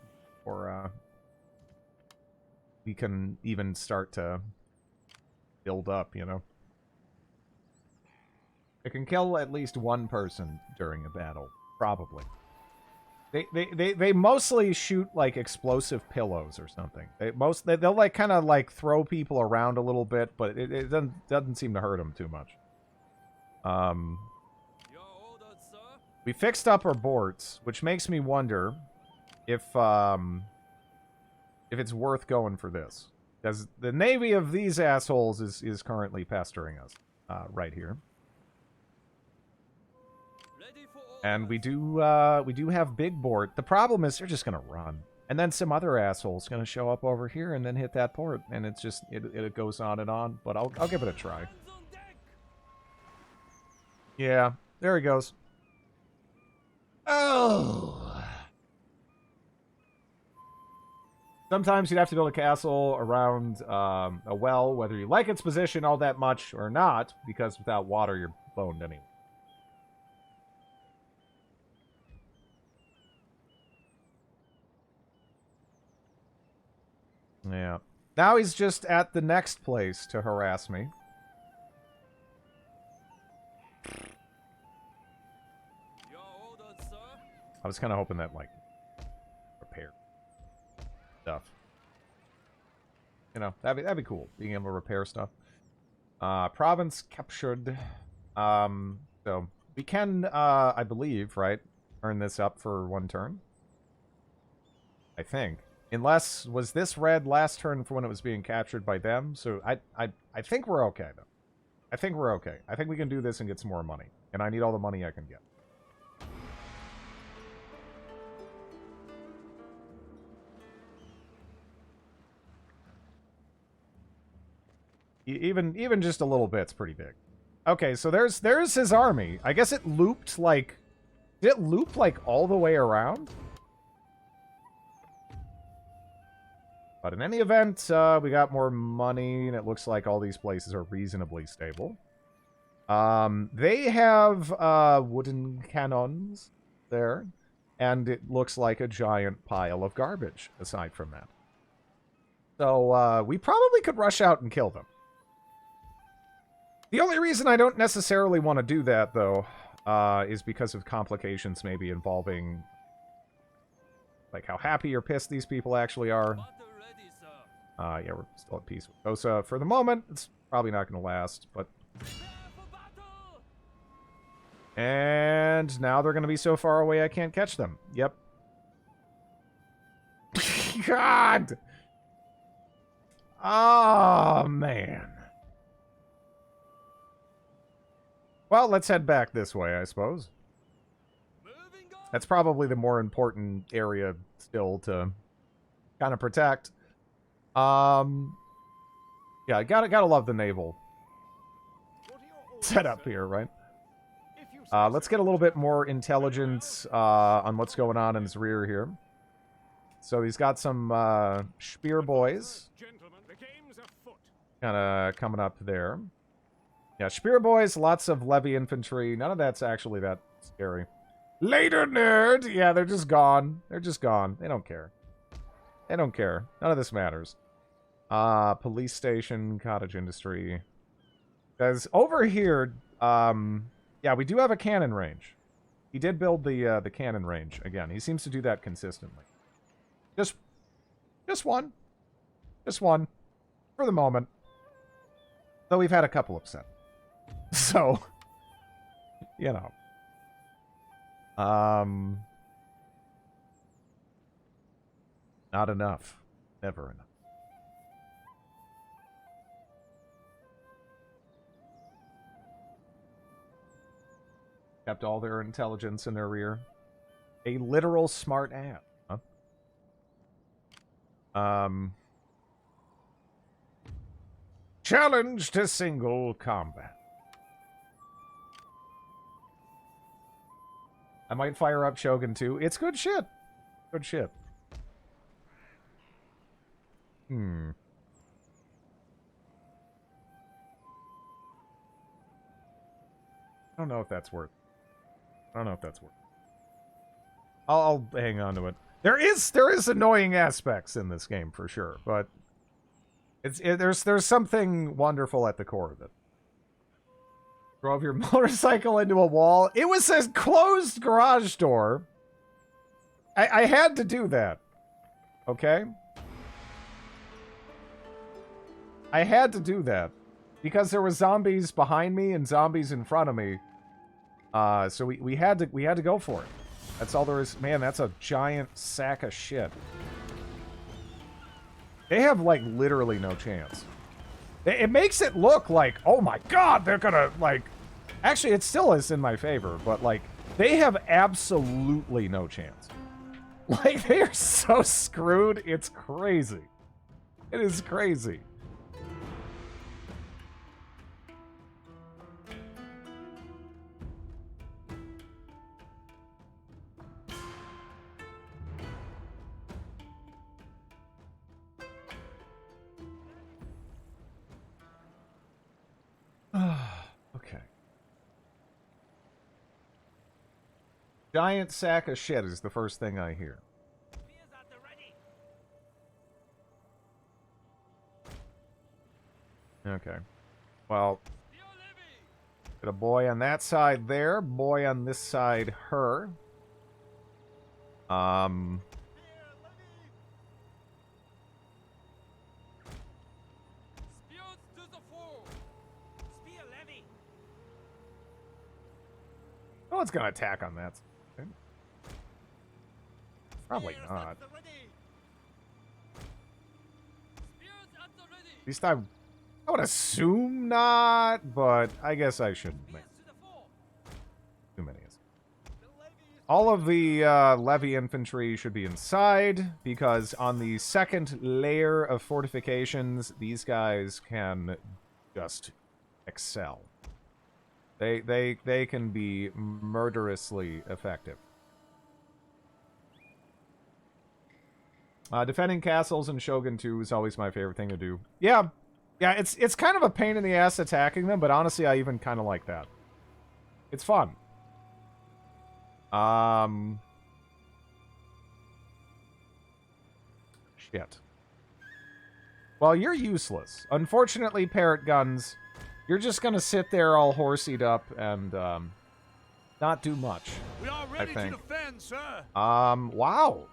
or we can even start to build up, you know? It can kill at least one person during a battle, probably. They mostly shoot like explosive pillows or something. They'll like kind of like throw people around a little bit, but it doesn't seem to hurt them too much. We fixed up our boards, which makes me wonder if it's worth going for this, because the navy of these assholes is currently pestering us right here. And we do have big board. The problem is they're just gonna run, and then some other asshole's gonna show up over here and then hit that port, and it's just it goes on and on. But I'll give it a try. Yeah, there he goes. Oh. Sometimes you'd have to build a castle around a well, whether you like its position all that much or not, because without water you're boned anyway. Yeah. Now he's just at the next place to harass me. I was kind of hoping that, like, repair stuff. You know, that'd be cool, being able to repair stuff. Province captured. So we can, I believe, right, earn this up for 1 turn. I think. Unless, was this red last turn for when it was being captured by them? So I think we're okay, though. I think we're okay. I think we can do this and get some more money. And I need all the money I can get. Even just a little bit's pretty big. Okay, so there's his army. I guess it looped like... Did it loop like all the way around? But in any event, we got more money, and it looks like all these places are reasonably stable. They have wooden cannons there, and it looks like a giant pile of garbage aside from that. So we probably could rush out and kill them. The only reason I don't necessarily want to do that, though, is because of complications maybe involving like how happy or pissed these people actually are. Yeah, we're still at peace with Kosa for the moment. It's probably not going to last, but... And now they're going to be so far away I can't catch them. Yep. God! Oh, man. Well, let's head back this way, I suppose. That's probably the more important area still to kind of protect. Yeah, gotta love the naval setup here, right? Let's get a little bit more intelligence on what's going on in his rear here. So he's got some spear boys kind of coming up there. Yeah, spear boys, lots of levy infantry. None of that's actually that scary. Later, nerd! Yeah, they're just gone. They're just gone. They don't care. They don't care. None of this matters. Police station, cottage industry. Guys, over here, yeah, we do have a cannon range. He did build the cannon range again. He seems to do that consistently. Just one. Just one. For the moment. Though we've had a couple upset. So, you know. Not enough. Never enough. Kept all their intelligence in their rear. A literal smart ass. Huh? Challenge to single combat. I might fire up Shogun 2. It's good shit. Good shit. I don't know if that's worth. I don't know if that's worth. I'll hang on to it. There is annoying aspects in this game for sure, but there's something wonderful at the core of it. Drove your motorcycle into a wall. It was a closed garage door. I had to do that. Okay? I had to do that. Because there were zombies behind me and zombies in front of me. So we had to go for it. That's all there is. Man, that's a giant sack of shit. They have, like, literally no chance. It makes it look like, oh my god, they're gonna, like... Actually, it still is in my favor, but, like, they have absolutely no chance. Like, they are so screwed, it's crazy. It is crazy. Okay. Giant sack of shit is the first thing I hear. Okay. Well, got a boy on that side there, boy on this side, her. No one's gonna attack on that. Probably not. At least I would assume not, but I guess I shouldn't make too many. All of the levy infantry should be inside, because on the second layer of fortifications, these guys can just excel. They can be murderously effective. Defending castles in Shogun 2 is always my favorite thing to do. Yeah, it's kind of a pain in the ass attacking them, but honestly, I even kind of like that. It's fun. Shit. Well, you're useless. Unfortunately, parrot guns, you're just gonna sit there all horseyed up and not do much. We are ready to defend, sir. Wow.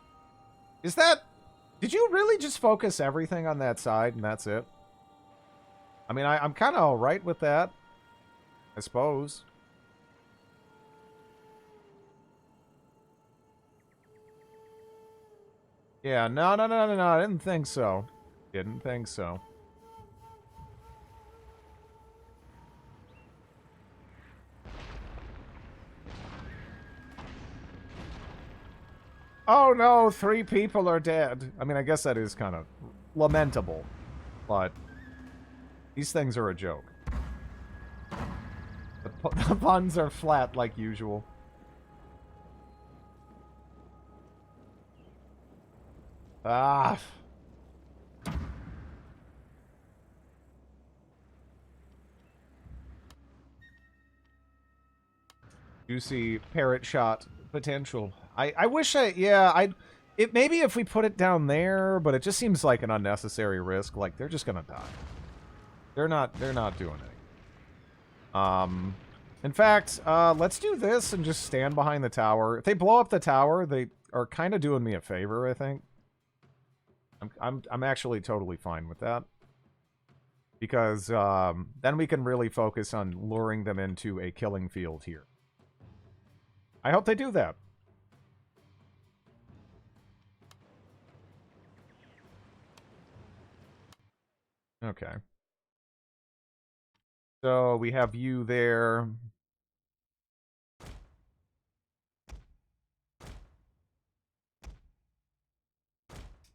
Is that... Did you really just focus everything on that side and that's it? I mean, I'm kind of alright with that, I suppose. Yeah, no, I didn't think so. Didn't think so. Oh no, 3 people are dead. I mean, I guess that is kind of lamentable, but these things are a joke. The puns are flat like usual. Ah. Juicy parrot shot potential. I wish maybe if we put it down there, but it just seems like an unnecessary risk. Like, they're just gonna die. They're not doing anything. In fact, let's do this and just stand behind the tower. If they blow up the tower, they are kind of doing me a favor, I think. I'm actually totally fine with that. Because then we can really focus on luring them into a killing field here. I hope they do that. Okay. So we have you there.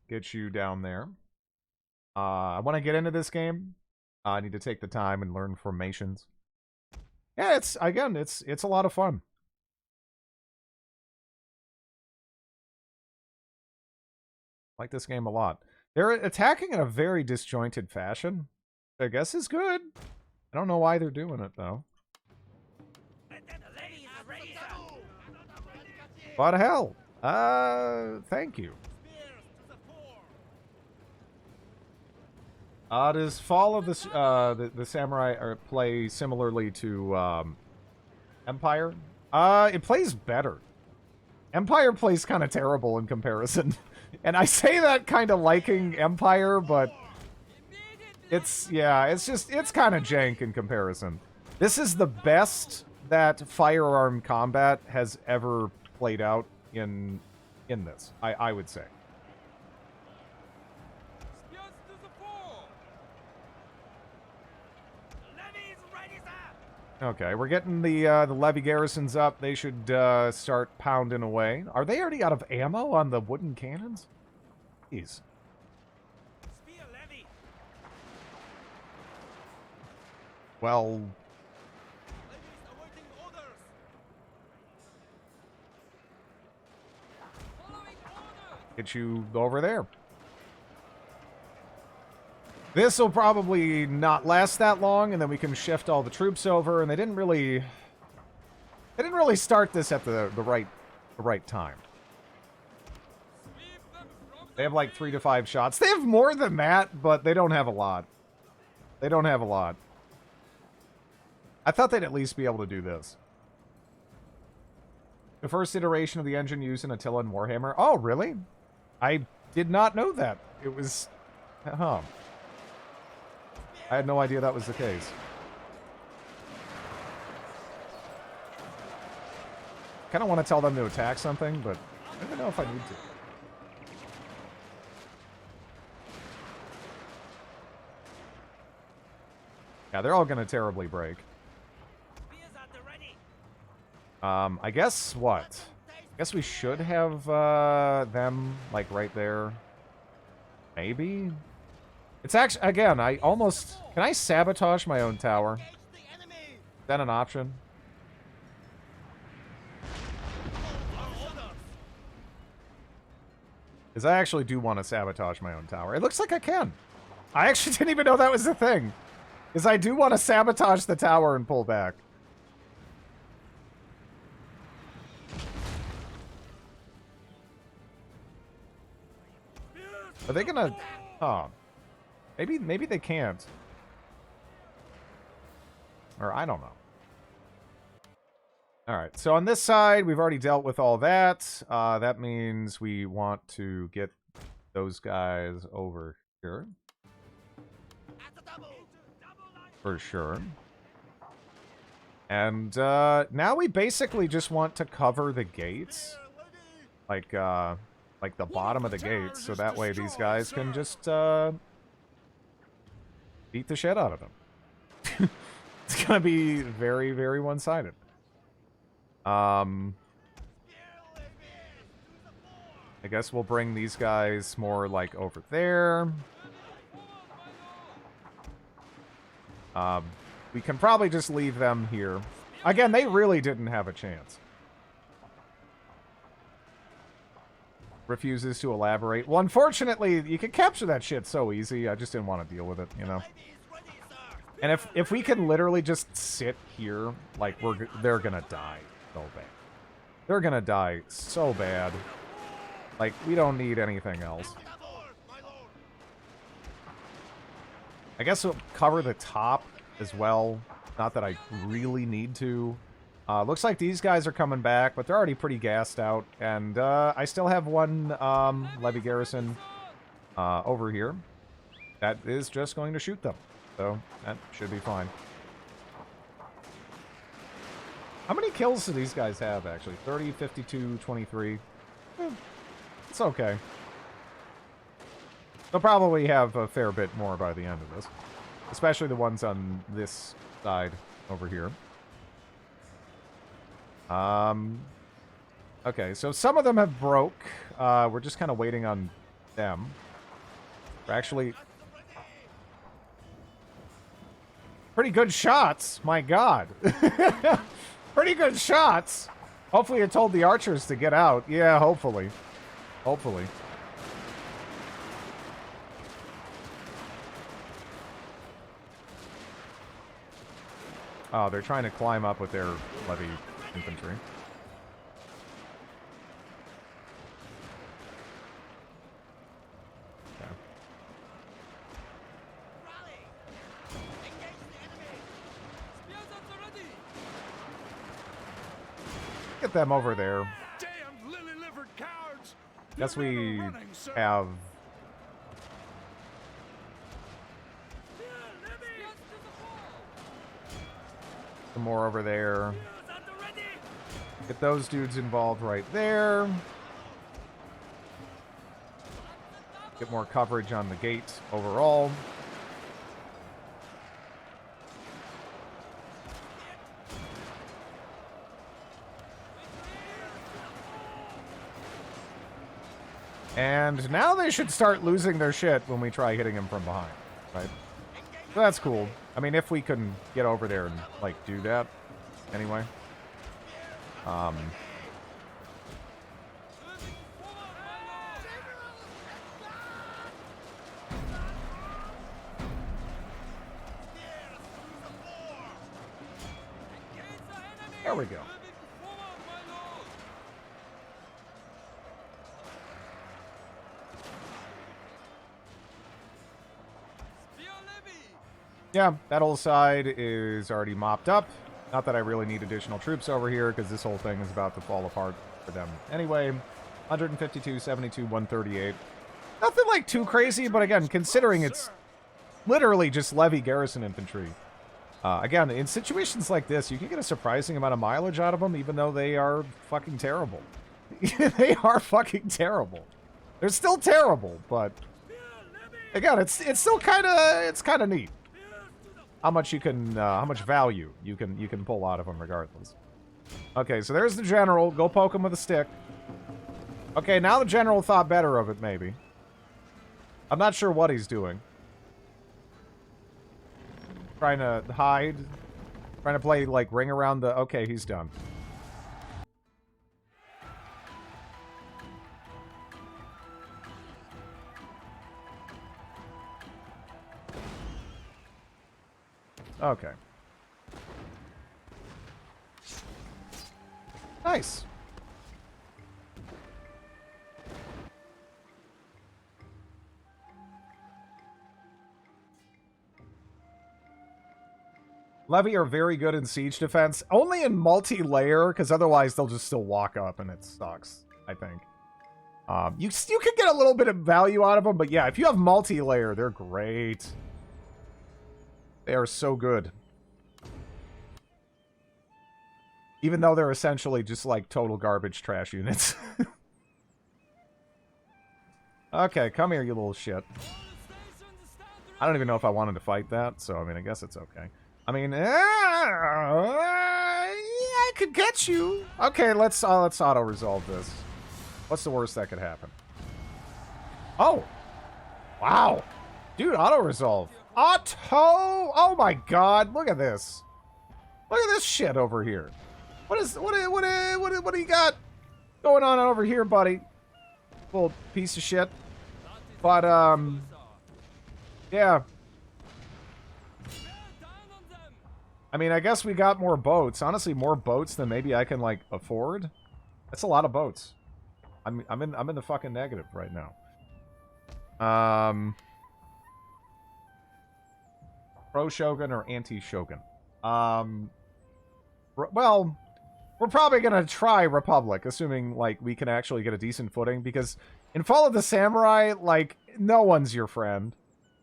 Get you down there. I want to get into this game. I need to take the time and learn formations. Yeah, it's a lot of fun. I like this game a lot. They're attacking in a very disjointed fashion. I guess is good. I don't know why they're doing it though. What the hell? Thank you. Does Fall of the Samurai play similarly to Empire? It plays better. Empire plays kind of terrible in comparison. And I say that kind of liking Empire, but it's kind of jank in comparison. This is the best that firearm combat has ever played out in this, I would say. Okay, we're getting the levy garrisons up. They should start pounding away. Are they already out of ammo on the wooden cannons? Jeez. Well... Get you over there. This will probably not last that long, and then we can shift all the troops over. And they didn't really start this at the right time. They have like 3 to 5 shots. They have more than that, but they don't have a lot. They don't have a lot. I thought they'd at least be able to do this. The first iteration of the engine used in Attila and Warhammer. Oh, really? I did not know that. It was... Huh. I had no idea that was the case. Kind of want to tell them to attack something, but I don't know if I need to. Yeah, they're all going to terribly break. I guess what? I guess we should have them, like, right there. Maybe? It's actually, again, I almost... Can I sabotage my own tower? Is that an option? Because I actually do want to sabotage my own tower. It looks like I can. I actually didn't even know that was the thing. Because I do want to sabotage the tower and pull back. Are they gonna... Huh. Maybe they can't. Or I don't know. Alright, so on this side, we've already dealt with all that. That means we want to get those guys over here. For sure. And now we basically just want to cover the gates. Like the bottom of the gates, so that way these guys can just beat the shit out of them. It's gonna be very, very one-sided. I guess we'll bring these guys more like over there. We can probably just leave them here. Again, they really didn't have a chance. Refuses to elaborate. Well, unfortunately, you can capture that shit so easy. I just didn't want to deal with it, you know? And if we can literally just sit here, like, they're gonna die so bad. They're gonna die so bad. Like, we don't need anything else. I guess we'll cover the top as well. Not that I really need to. Looks like these guys are coming back, but they're already pretty gassed out. And I still have one levy garrison over here. That is just going to shoot them. So that should be fine. How many kills do these guys have, actually? 30, 52, 23. It's okay. They'll probably have a fair bit more by the end of this. Especially the ones on this side over here. Okay, so some of them have broke. We're just kind of waiting on them. We're actually... Pretty good shots, my god. Pretty good shots. Hopefully it told the archers to get out. Yeah, hopefully. Hopefully. Oh, they're trying to climb up with their levy infantry. Okay. Get them over there. Damn lily-livered cowards! Guess Your men we are running, sir. have... some more over there. Get those dudes involved right there. Get more coverage on the gate overall. And now they should start losing their shit when we try hitting them from behind, right? So that's cool. I mean, if we can get over there and, like, do that anyway. There we go. Yeah, that whole side is already mopped up. Not that I really need additional troops over here, because this whole thing is about to fall apart for them. Anyway, 152, 72, 138. Nothing like too crazy, but again, considering it's literally just levy garrison infantry. Again, in situations like this, you can get a surprising amount of mileage out of them, even though they are fucking terrible. They are fucking terrible. They're still terrible, but again, it's still kind of neat. How much you can, how much value you can pull out of them regardless. Okay, so there's the general. Go poke him with a stick. Okay, now the general thought better of it, maybe. I'm not sure what he's doing. Trying to hide. Trying to play, like, ring around the... Okay, he's done. Okay. Nice. Levy are very good in siege defense. Only in multi-layer, because otherwise they'll just still walk up and it sucks, I think. You can get a little bit of value out of them, but yeah, if you have multi-layer, they're great. They are so good. Even though they're essentially just like total garbage trash units. Okay, come here, you little shit. I don't even know if I wanted to fight that, so I mean, I guess it's okay. I mean, yeah, I could get you. Okay, let's auto-resolve this. What's the worst that could happen? Oh! Wow! Dude, auto-resolve. Auto! Oh my god, look at this. Look at this shit over here. What do you got going on over here, buddy? Little piece of shit. But, yeah. I mean, I guess we got more boats. Honestly, more boats than maybe I can, like, afford. That's a lot of boats. I'm in the fucking negative right now. Pro-Shogun or anti-Shogun? Well, we're probably gonna try Republic, assuming, like, we can actually get a decent footing, because in Fall of the Samurai, like, no one's your friend.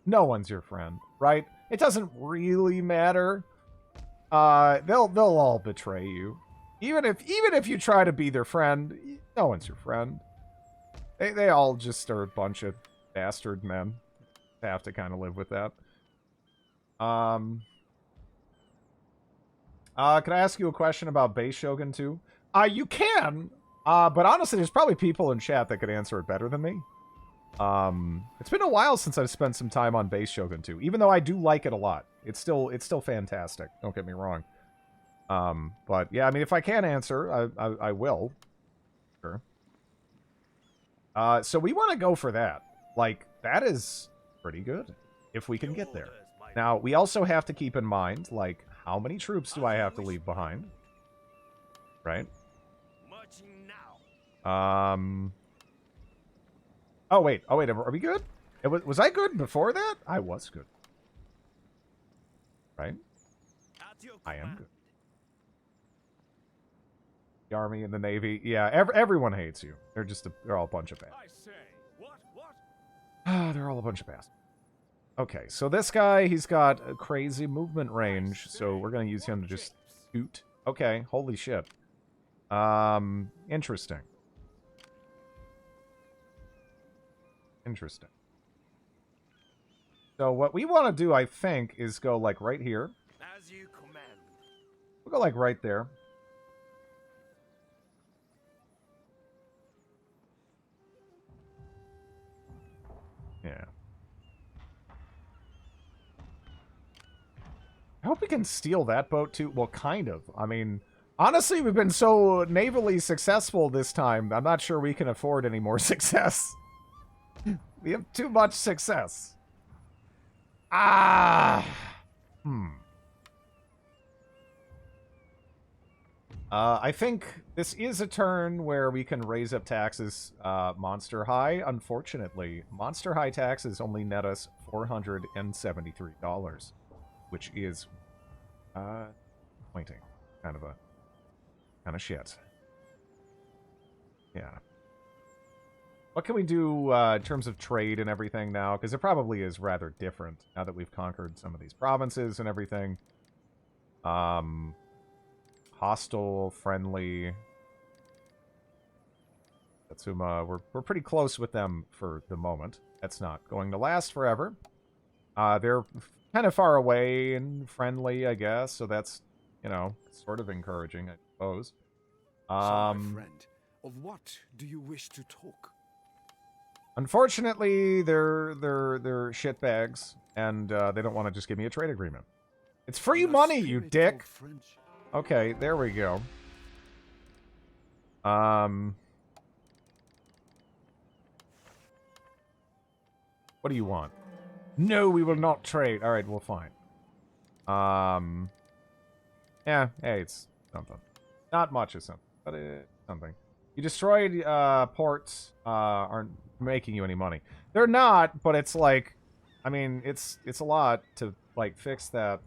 No one's your friend, right? It doesn't really matter. They'll all betray you. Even if you try to be their friend, no one's your friend. They all just are a bunch of bastard men. They have to kind of live with that. Can I ask you a question about Base Shogun 2? You can, but honestly, there's probably people in chat that could answer it better than me. It's been a while since I've spent some time on Base Shogun 2, even though I do like it a lot. It's still fantastic. Don't get me wrong. But yeah, I mean, if I can answer, I will. Sure. So we want to go for that. Like, that is pretty good if we can get there. Now, we also have to keep in mind, like, how many troops do I have to leave behind? Right? Oh, wait. Are we good? Was I good before that? I was good. Right? I am good. The Army and the Navy. Yeah, everyone hates you. They're all a bunch of bastards. They're all a bunch of bastards. Okay, so this guy, he's got a crazy movement range, so we're going to use him to just shoot. Okay, holy shit. Interesting. Interesting. So what we want to do, I think, is go, like, right here. As you command. We'll go, like, right there. Yeah. I hope we can steal that boat, too. Well, kind of. I mean, honestly, we've been so navally successful this time, I'm not sure we can afford any more success. We have too much success. I think this is a turn where we can raise up taxes monster high. Unfortunately, monster high taxes only net us $473, which is pointing. Kind of shit. Yeah. What can we do in terms of trade and everything now? Because it probably is rather different now that we've conquered some of these provinces and everything. Hostile, friendly. Satsuma, we're pretty close with them for the moment. That's not going to last forever. They're kind of far away and friendly, I guess, so that's, you know, sort of encouraging, I suppose. So, my friend, of what do you wish to talk? Unfortunately, they're shitbags, and they don't want to just give me a trade agreement. It's free money, you dick! Okay, there we go. What do you want? No, we will not trade. Alright, well, fine. Yeah, hey, it's something. Not much of something, but it's something. You destroyed, ports, aren't making you any money. They're not, but it's like, I mean, it's a lot to, like, fix that.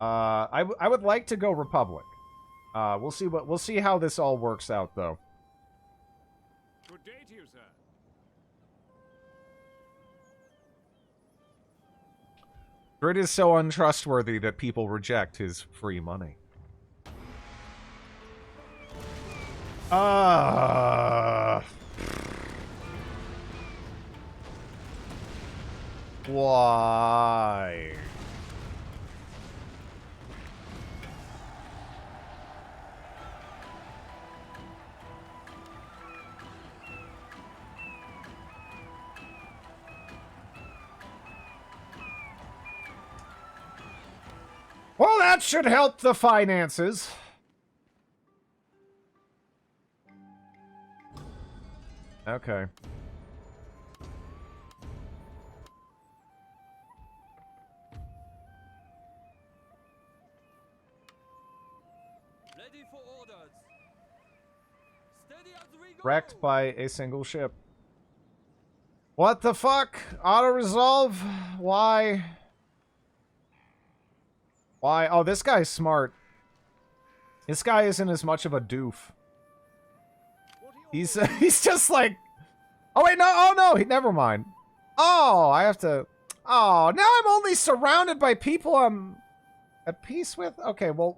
I would like to go Republic. We'll see how this all works out, though. Good day to you, sir. Drid is so untrustworthy that people reject his free money. Why? Well, that should help the finances. Okay. Ready for orders. Steady as we go. Wrecked by a single ship. What the fuck? Auto-resolve? Why? Why? Oh, this guy's smart. This guy isn't as much of a doof. He's just like... Oh, wait, no. Oh, no. Never mind. Oh, I have to... Oh, now I'm only surrounded by people I'm at peace with? Okay, well,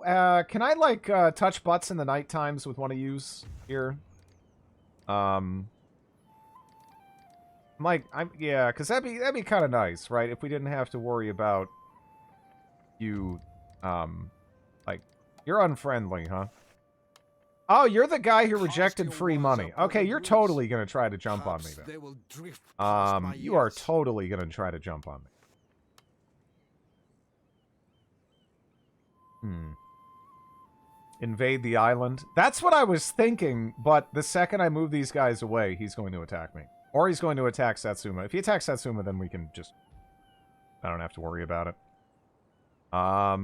can I, like, touch butts in the night times with one of yous here? Yeah, because that'd be kind of nice, right? If we didn't have to worry about you, like, you're unfriendly, huh? Oh, you're the guy who rejected free money. Okay, you're totally gonna try to jump on me then. You are totally gonna try to jump on me. Invade the island. That's what I was thinking, but the second I move these guys away, he's going to attack me. Or he's going to attack Satsuma. If he attacks Satsuma, then we can just... I don't have to worry about it. I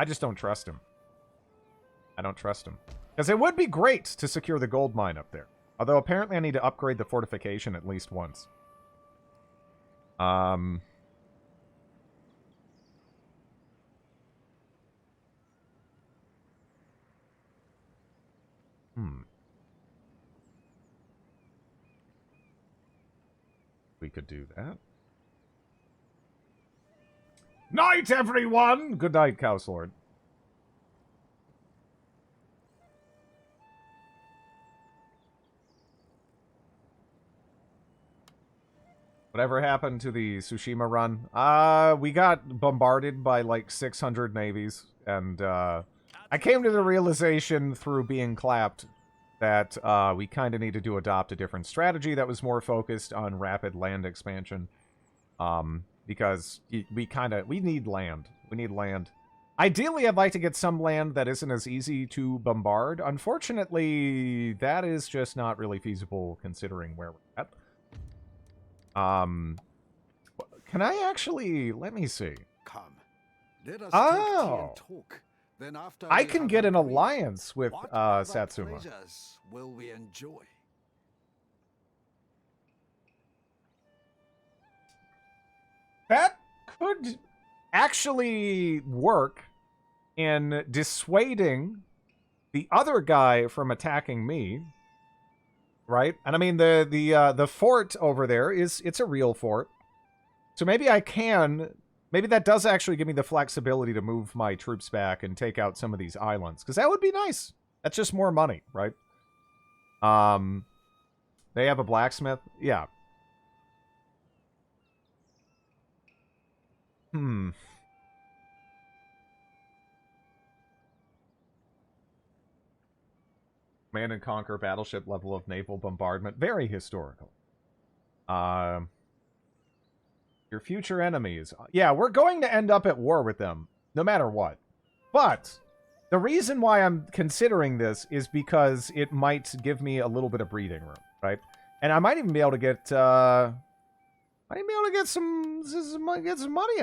just don't trust him. I don't trust him. Because it would be great to secure the gold mine up there. Although apparently I need to upgrade the fortification at least once. We could do that. Night, everyone! Good night, Cowslord. Whatever happened to the Tsushima run? We got bombarded by like 600 navies, and I came to the realization through being clapped that we kind of needed to adopt a different strategy that was more focused on rapid land expansion. Because we need land. We need land. Ideally, I'd like to get some land that isn't as easy to bombard. Unfortunately, that is just not really feasible considering where we're at. Can I actually... Let me see. Come. Let us Oh! talk. Then after I we can have get an agreed, alliance with what other Satsuma. pleasures will we enjoy? That could actually work in dissuading the other guy from attacking me, right? And I mean, the fort over there it's a real fort, so maybe I can. Maybe that does actually give me the flexibility to move my troops back and take out some of these islands, because that would be nice. That's just more money, right? They have a blacksmith, yeah. Command and conquer battleship level of naval bombardment. Very historical. Your future enemies. Yeah, we're going to end up at war with them, no matter what. But the reason why I'm considering this is because it might give me a little bit of breathing room, right? And I might even be able to get, some money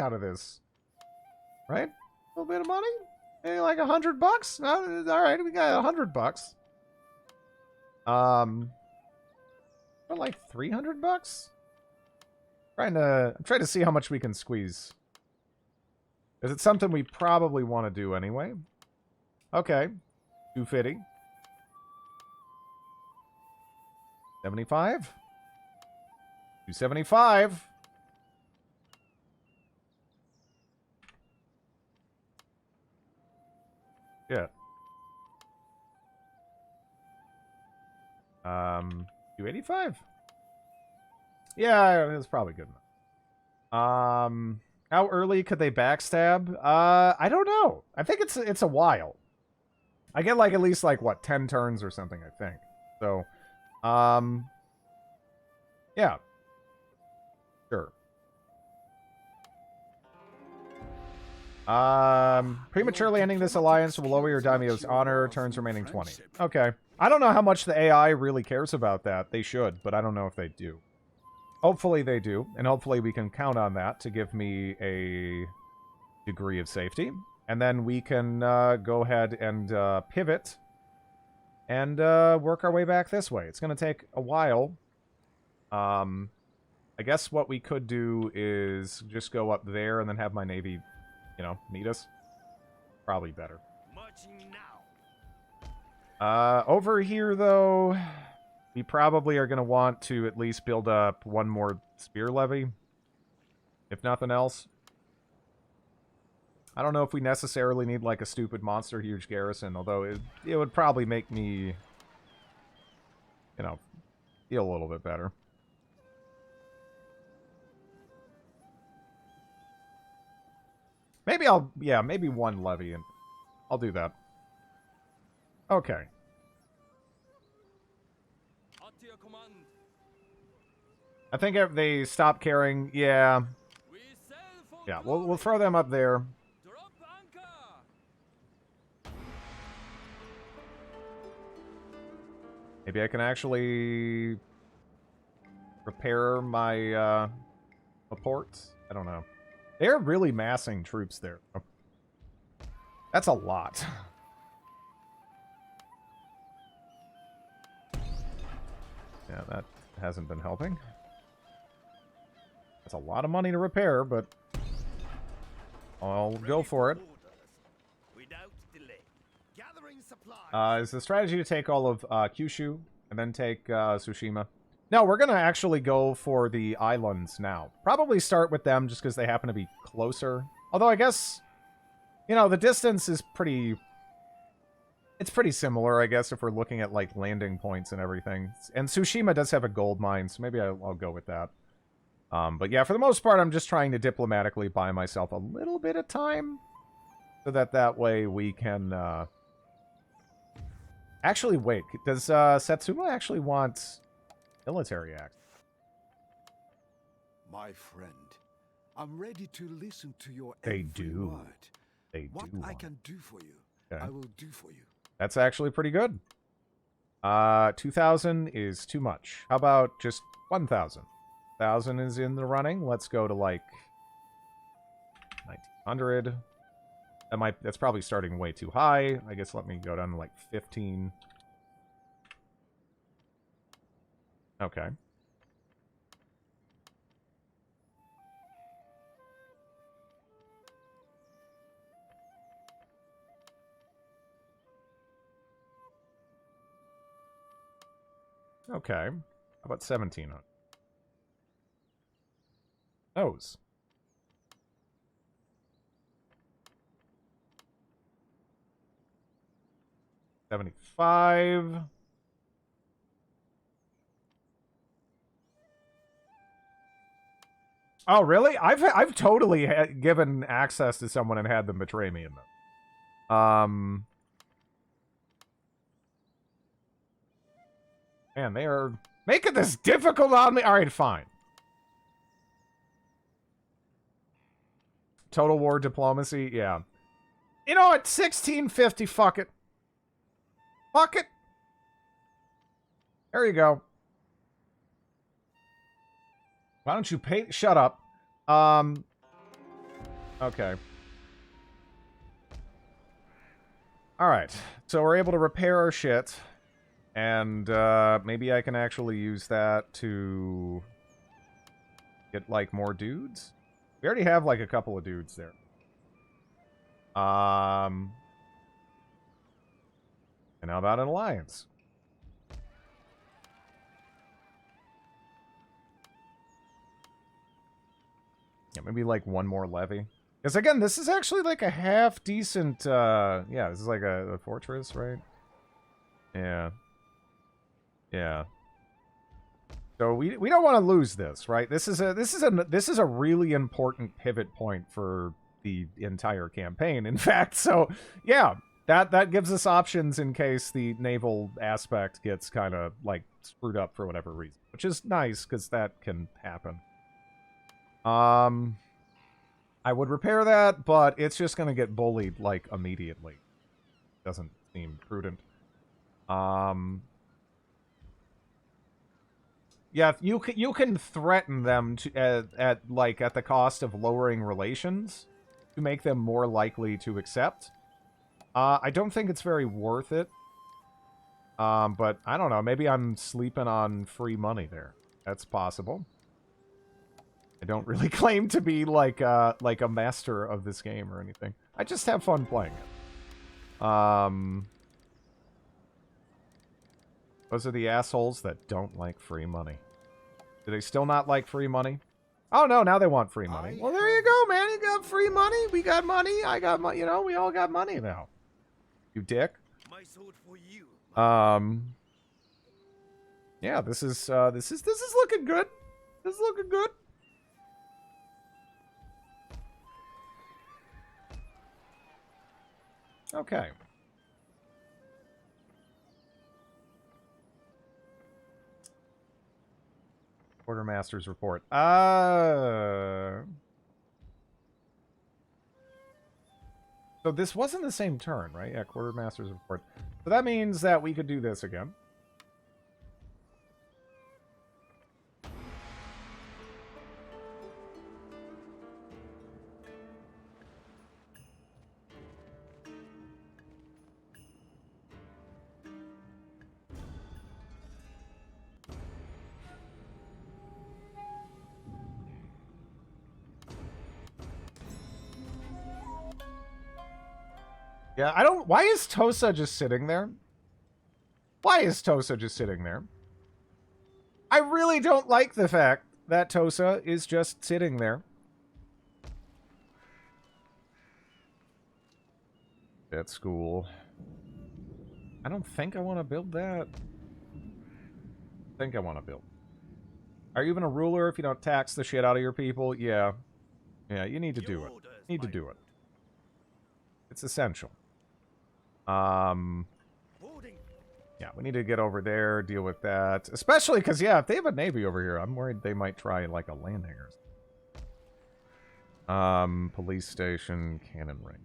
out of this, right? A little bit of money, maybe like $100. All right, we got $100. For like $300. I'm trying to see how much we can squeeze. Is it something we probably want to do anyway? Okay. 250. 75. 275. Yeah. 285. Yeah, it's probably good enough. How early could they backstab? I don't know. I think it's a while. I get like at least like what 10 turns or something, I think. So, yeah. Sure. Prematurely ending this alliance will lower your daimyo's honor, turns remaining 20. Okay. I don't know how much the AI really cares about that. They should, but I don't know if they do. Hopefully they do, and hopefully we can count on that to give me a degree of safety. And then we can go ahead and pivot and work our way back this way. It's going to take a while. I guess what we could do is just go up there and then have my navy, you know, meet us. Probably better. Over here, though, we probably are going to want to at least build up one more spear levy, if nothing else. I don't know if we necessarily need, like, a stupid monster huge garrison, although it would probably make me, you know, feel a little bit better. Maybe maybe one levy, and I'll do that. Okay. I think if they stop caring, yeah. Yeah, we'll throw them up there. Maybe I can actually repair my ports. I don't know. They're really massing troops there. That's a lot. Yeah, that hasn't been helping. That's a lot of money to repair, but I'll go for it. Is the strategy to take all of Kyushu and then take Tsushima? No, we're going to actually go for the islands now. Probably start with them just because they happen to be closer. Although I guess, you know, the distance is pretty... It's pretty similar, I guess, if we're looking at, like, landing points and everything. And Tsushima does have a gold mine, so maybe I'll go with that. But yeah, for the most part, I'm just trying to diplomatically buy myself a little bit of time. So that way we can... Actually, wait. Does Satsuma actually want military act? My friend, I'm ready to listen to your They every do. word. They What do I want. can do for you, Okay. I will do for you. That's actually pretty good. 2,000 is too much. How about just 1,000? 1,000 is in the running. Let's go to, like, 1,900. That's probably starting way too high. I guess let me go down to, like, 15. Okay. Okay. How about 1,700? Those. $75. Oh, really? I've totally given access to someone and had them betray me in them. Man, they are making this difficult on me. All right, fine. Total War Diplomacy, yeah. You know what? 1650, fuck it. Fuck it. There you go. Why don't you pay... Shut up. Okay. Alright. So we're able to repair our shit. And, maybe I can actually use that to... get, like, more dudes? We already have, like, a couple of dudes there. And how about an alliance? Yeah, maybe like one more levy. Because again, this is actually like a half decent, yeah, this is like a fortress, right? Yeah. Yeah. So we don't want to lose this, right? This is a really important pivot point for the entire campaign, in fact. So, yeah, that gives us options in case the naval aspect gets kind of like screwed up for whatever reason, which is nice because that can happen. I would repair that, but it's just going to get bullied like immediately. Doesn't seem prudent. Yeah, you can threaten them to at the cost of lowering relations to make them more likely to accept. I don't think it's very worth it. But I don't know. Maybe I'm sleeping on free money there. That's possible. I don't really claim to be like a master of this game or anything. I just have fun playing it. Those are the assholes that don't like free money. Do they still not like free money? Oh, no, now they want free money. Well, there you go, man. You got free money. We got money. I got money. You know, we all got money now. You dick. My sword for you. Yeah, this is looking good. This is looking good. Okay. Quartermaster's report. So this wasn't the same turn, right? Yeah, Quartermaster's report. So that means that we could do this again. Yeah, I don't... Why is Tosa just sitting there? Why is Tosa just sitting there? I really don't like the fact that Tosa is just sitting there. At school. I don't think I want to build that. I think I want to build. Are you even a ruler if you don't tax the shit out of your people? Yeah. Yeah, you need to do it. You need to do it. It's essential. Yeah, we need to get over there, deal with that. Especially because, yeah, if they have a navy over here, I'm worried they might try, like, a landing or police station, cannon ring.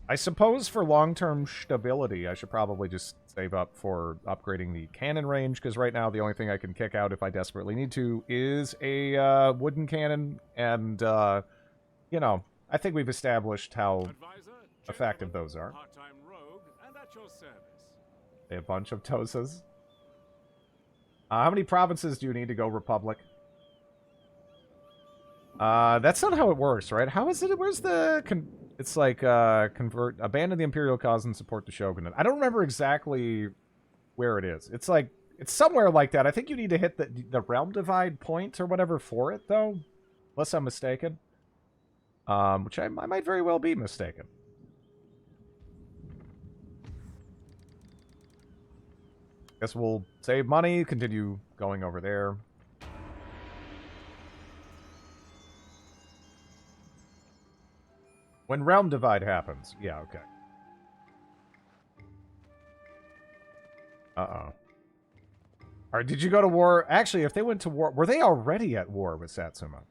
I suppose for long-term stability, I should probably just save up for upgrading the cannon range, because right now the only thing I can kick out if I desperately need to is a wooden cannon, and, you know, I think we've established how effective those are. A bunch of Tosas. How many provinces do you need to go Republic? That's not how it works, right? How is it? Where's the... it's like, abandon the Imperial cause and support the Shogunate. I don't remember exactly where it is. It's like... It's somewhere like that. I think you need to hit the realm divide point or whatever for it, though. Unless I'm mistaken. Which I might very well be mistaken. Guess we'll save money, continue going over there. When realm divide happens. Yeah, okay. Uh-oh. Alright, did you go to war? Actually, if they went to war... Were they already at war with Satsuma?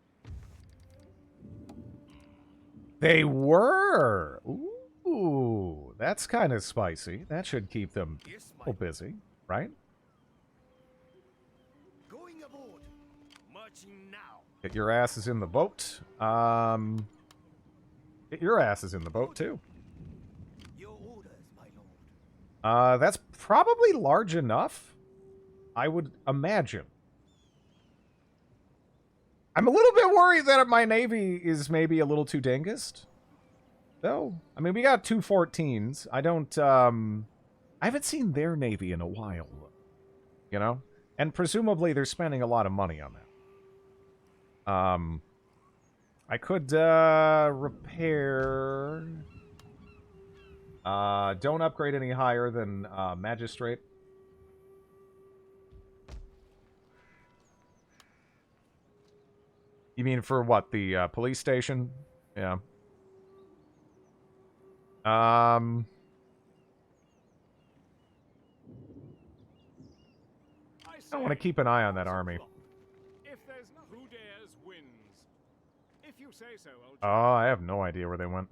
They were! Ooh, that's kind of spicy. That should keep them Yes, a little busy, right? Going aboard. Marching now. Get your asses in the boat. Get your asses in the boat, too. Your orders, my lord. That's probably large enough, I would imagine. I'm a little bit worried that my navy is maybe a little too dingest, though. I mean, we got 2 14s. I don't, I haven't seen their navy in a while, you know? And presumably they're spending a lot of money on that. I could, repair... don't upgrade any higher than, Magistrate. You mean for what, the, police station? Yeah. I want to keep an eye on that army. If there's no who dares wins. If you say so, old Oh, I have no idea where they went.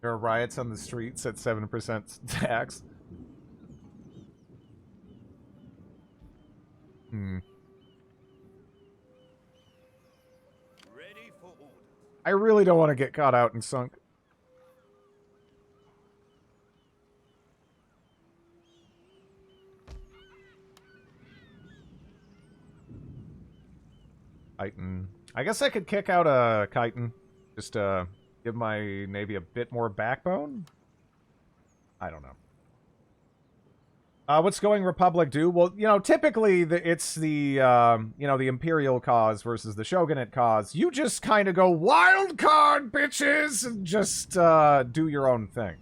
There are riots on the streets at 7% tax. Ready for orders. I really don't want to get caught out and sunk. Chitin. I guess I could kick out a chitin. Just give my navy a bit more backbone? I don't know. What's Going Republic do? Well, you know, typically it's the, you know, the Imperial cause versus the Shogunate cause. You just kind of go, wild card, bitches! And just do your own thing.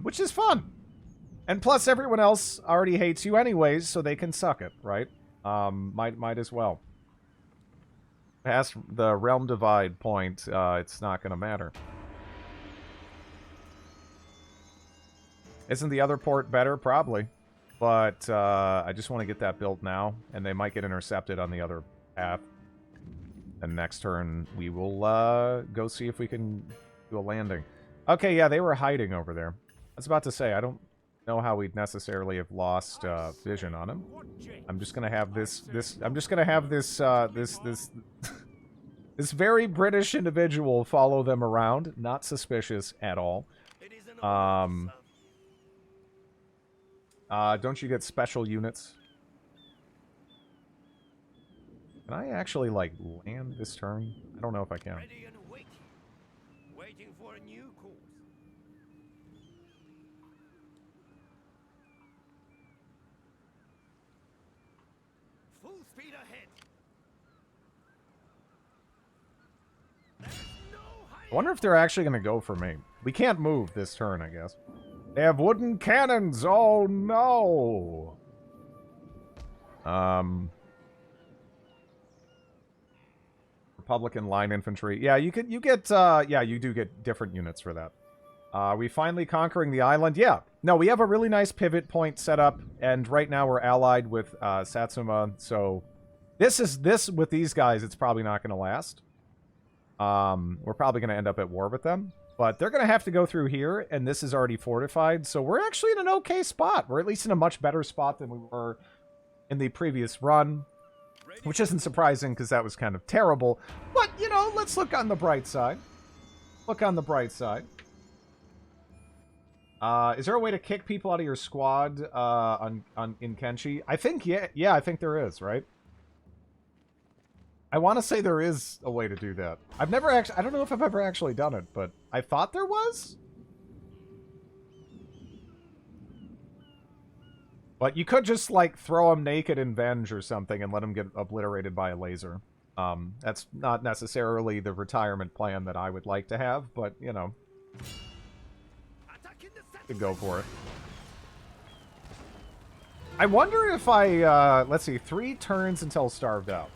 Which is fun. And plus, everyone else already hates you anyways, so they can suck it, right? Might as well. Past the realm divide point, it's not going to matter. Isn't the other port better? Probably. But I just want to get that built now, and they might get intercepted on the other path. And next turn, we will go see if we can do a landing. Okay, yeah, they were hiding over there. I was about to say, I don't know how we'd necessarily have lost vision on him. I'm just gonna have this this very British individual follow them around. Not suspicious at all. It is an order, son. Don't you get special units? Can I actually, like, land this turn? I don't know if I can. Ready and waiting. Waiting for a new course. Full speed ahead. There's no hiding. I wonder if they're actually going to go for me. We can't move this turn, I guess. They have wooden cannons! Oh, no! Republican line infantry. Yeah, you do get different units for that. We finally conquering the island? Yeah. No, we have a really nice pivot point set up, and right now we're allied with Satsuma, so this with these guys, it's probably not going to last. We're probably going to end up at war with them. But they're going to have to go through here, and this is already fortified, so we're actually in an okay spot. We're at least in a much better spot than we were in the previous run, which isn't surprising because that was kind of terrible. But, you know, let's look on the bright side. Look on the bright side. Is there a way to kick people out of your squad in Kenshi? I think, yeah, I think there is, right? I want to say there is a way to do that. I've never actually... I don't know if I've ever actually done it, but I thought there was? But you could just, like, throw them naked in Venge or something and let them get obliterated by a laser. That's not necessarily the retirement plan that I would like to have, but, you know. Could go for it. I wonder if I, let's see, 3 turns until starved out.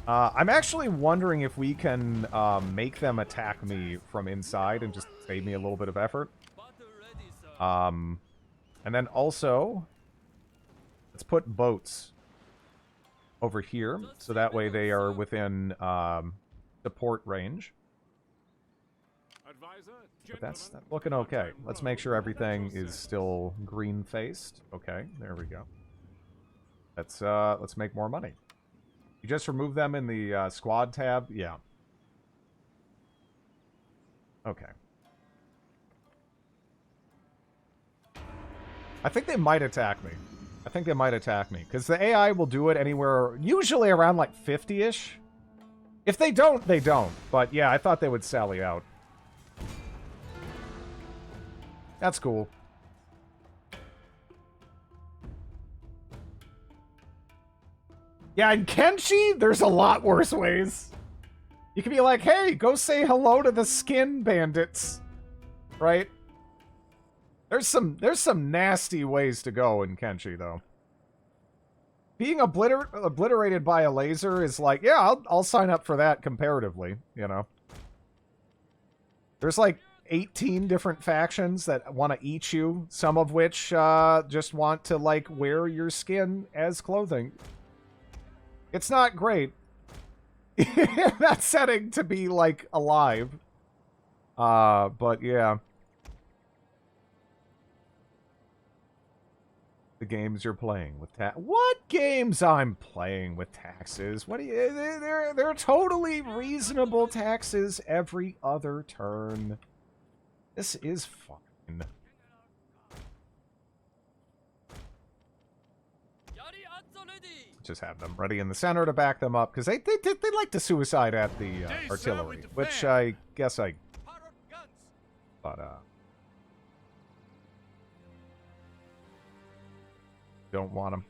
I'm actually wondering if we can make them attack me from inside and just save me a little bit of effort. And then also, let's put boats over here, so that way they are within support range. But that's looking okay. Let's make sure everything is still green-faced. Okay, there we go. Let's make more money. You just remove them in the squad tab? Yeah. Okay. I think they might attack me. I think they might attack me. Because the AI will do it anywhere, usually around like 50-ish. If they don't, they don't. But yeah, I thought they would sally out. That's cool. Yeah, in Kenshi, there's a lot worse ways. You can be like, hey, go say hello to the skin bandits. Right? There's some nasty ways to go in Kenshi, though. Being obliterated by a laser is like, yeah, I'll sign up for that comparatively, you know. There's like 18 different factions that want to eat you, some of which just want to, like, wear your skin as clothing. It's not great in that setting to be, like, alive. But yeah. The games you're playing with what games I'm playing with taxes? What do you? They're totally reasonable taxes every other turn. This is fine. Just have them ready in the center to back them up because they like to suicide at the artillery, which I guess I. But don't want them.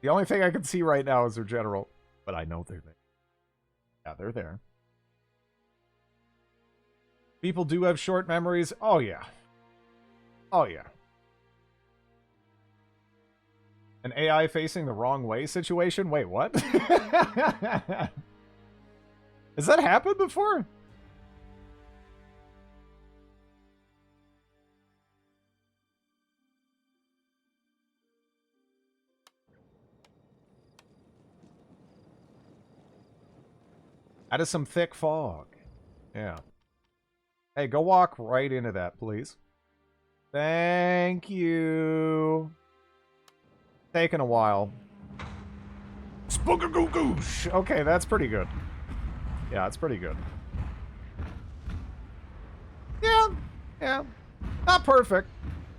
The only thing I can see right now is their general, but I know they're there. Yeah, they're there. People do have short memories. Oh, yeah. Oh, yeah. An AI facing the wrong way situation? Wait, what? Has that happened before? That is some thick fog. Yeah. Hey, go walk right into that, please. Thank you. Taking a while. Spookagoo-goosh! Okay, that's pretty good. Yeah, it's pretty good. Yeah, yeah. Not perfect,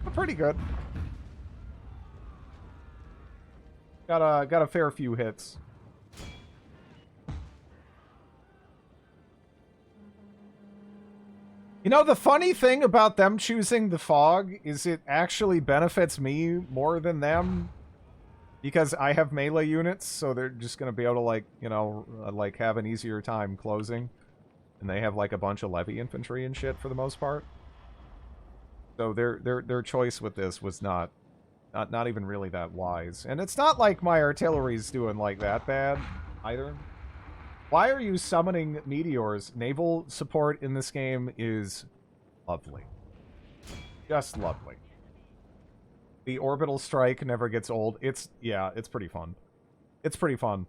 but pretty good. Got a fair few hits. You know, the funny thing about them choosing the fog is it actually benefits me more than them. Because I have melee units, so they're just going to be able to, like, you know, like, have an easier time closing. And they have, like, a bunch of levy infantry and shit for the most part. So their choice with this was not even really that wise. And it's not like my artillery's doing, like, that bad, either. Why are you summoning meteors? Naval support in this game is lovely. Just lovely. The orbital strike never gets old. Yeah, it's pretty fun. It's pretty fun.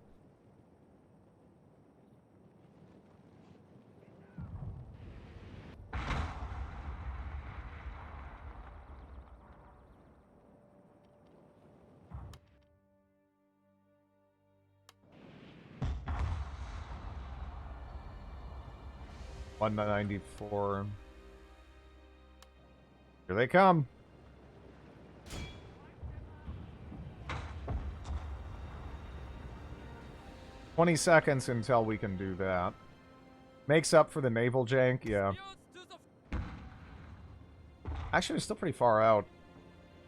$194. Here they come. $20 seconds until we can do that. Makes up for the naval jank, yeah. Actually, they're still pretty far out.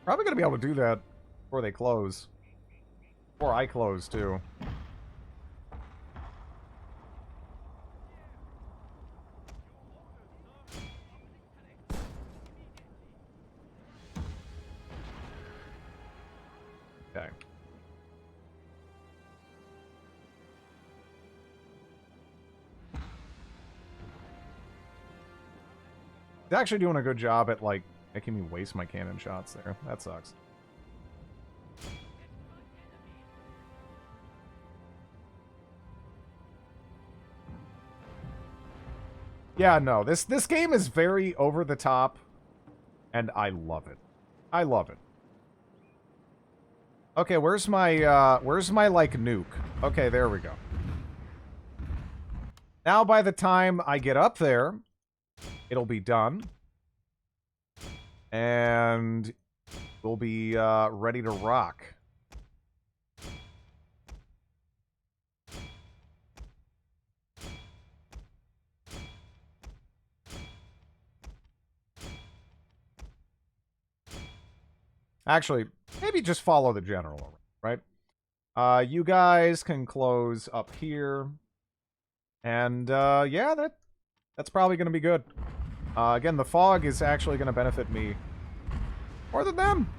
Probably gonna be able to do that before they close. Before I close, too. Okay. He's actually doing a good job at, like, making me waste my cannon shots there. That sucks. Yeah, no, this game is very over the top, and I love it. I love it. Okay, where's my, like, nuke? Okay, there we go. Now, by the time I get up there, it'll be done. And we'll be, ready to rock. Actually, maybe just follow the general, right? You guys can close up here. And, yeah, that's probably going to be good. Again, the fog is actually going to benefit me more than them.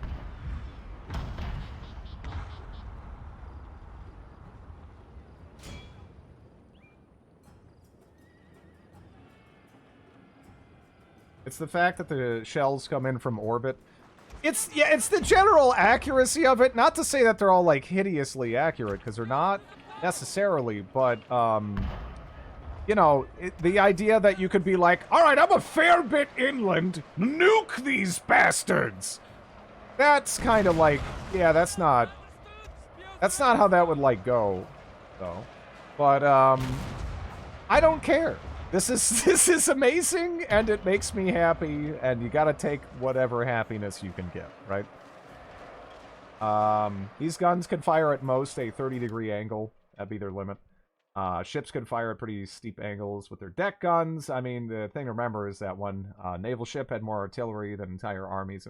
It's the fact that the shells come in from orbit. It's the general accuracy of it. Not to say that they're all, like, hideously accurate, because they're not necessarily, but, you know, the idea that you could be like, all right, I'm a fair bit inland, nuke these bastards. That's kind of like, yeah, that's not how that would, like, go, though. But, I don't care. This is amazing, and it makes me happy, and you gotta take whatever happiness you can get, right? These guns can fire at most a 30-degree angle. That'd be their limit. Ships can fire at pretty steep angles with their deck guns. I mean, the thing to remember is that one naval ship had more artillery than entire armies.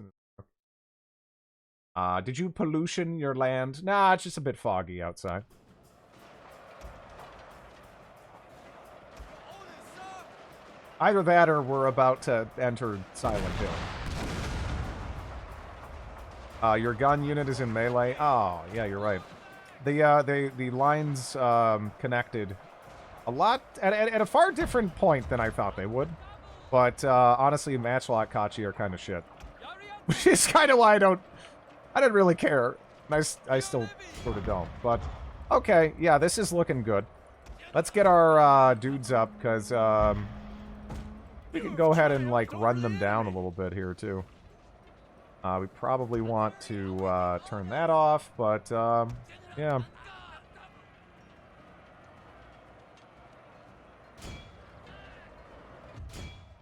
Did you pollution your land? Nah, it's just a bit foggy outside. Either that or we're about to enter Silent Hill. Your gun unit is in melee. Oh, yeah, you're right. The lines connected a lot at a far different point than I thought they would. But honestly, Matchlock Kachi are kind of shit, which is kind of why I didn't really care. I still sort of don't. But okay, yeah, this is looking good. Let's get our dudes up because we can go ahead and like run them down a little bit here too. We probably want to turn that off, but yeah.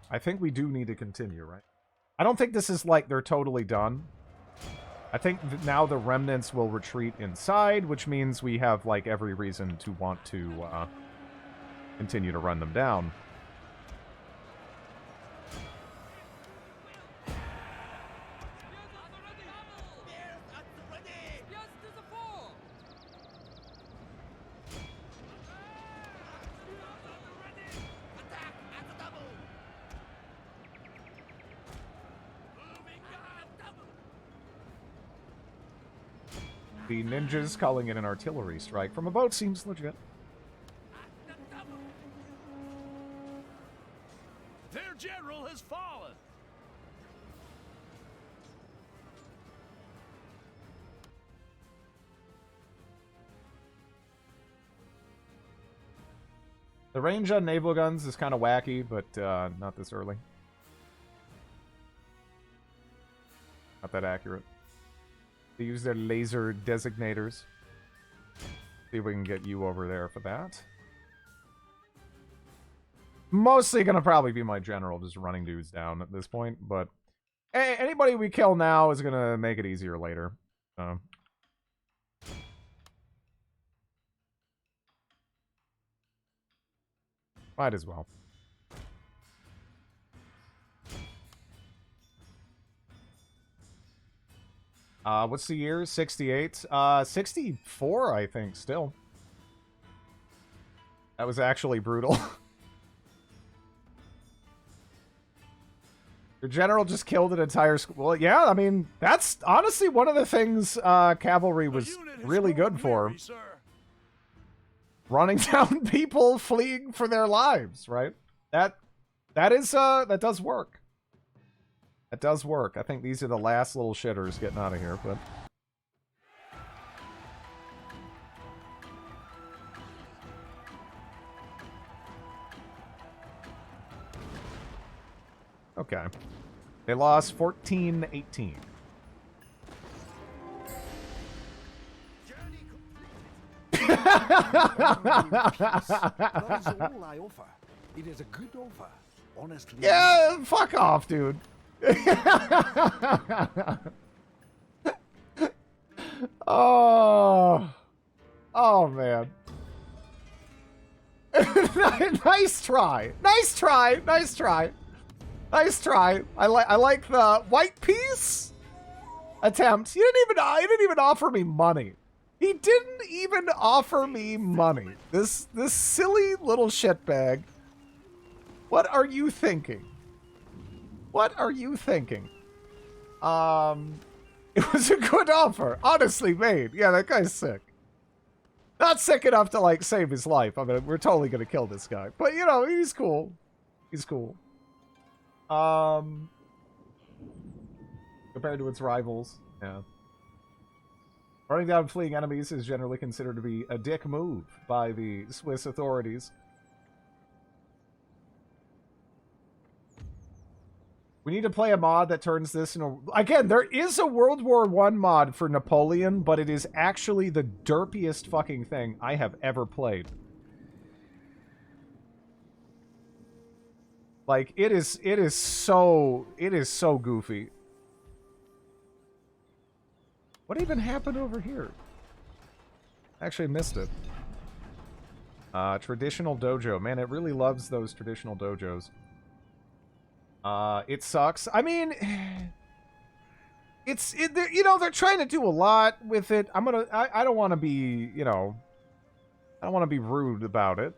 I think we do need to continue, right? I don't think this is like they're totally done. I think now the remnants will retreat inside, which means we have like every reason to want to continue to run them down. The ninjas calling in an artillery strike from a boat seems legit. Their general has fallen. The range on naval guns is kind of wacky, but not this early. Not that accurate. They use their laser designators. See if we can get you over there for that. Mostly gonna probably be my general just running dudes down at this point, but anybody we kill now is gonna make it easier later. Might as well. What's the year? 68? 64, I think, still. That was actually brutal. Your general just killed an entire school. Well, yeah, I mean, that's honestly one of the things cavalry was really good for. Running down people fleeing for their lives, right? That does work. It does work. I think these are the last little shitters getting out of here, but... Okay. They lost 14-18. That is all I offer. It is a good offer, honestly. Yeah, fuck off, dude. Oh. Oh, man. Nice try. Nice try. Nice try. Nice try. I like the white piece attempt. He didn't even offer me money. He didn't even offer me money. This silly little shitbag. What are you thinking? What are you thinking? It was a good offer. Honestly made. Yeah, that guy's sick. Not sick enough to, like, save his life. I mean, we're totally gonna kill this guy. But, you know, he's cool. He's cool. Compared to its rivals. Yeah. Running down fleeing enemies is generally considered to be a dick move by the Swiss authorities. We need to play a mod that turns this into... Again, there is a World War I mod for Napoleon, but it is actually the derpiest fucking thing I have ever played. Like, it is so goofy. What even happened over here? Actually missed it. Traditional dojo. Man, it really loves those traditional dojos. It sucks. I mean, you know, they're trying to do a lot with it. I don't want to be, you know, I don't want to be rude about it.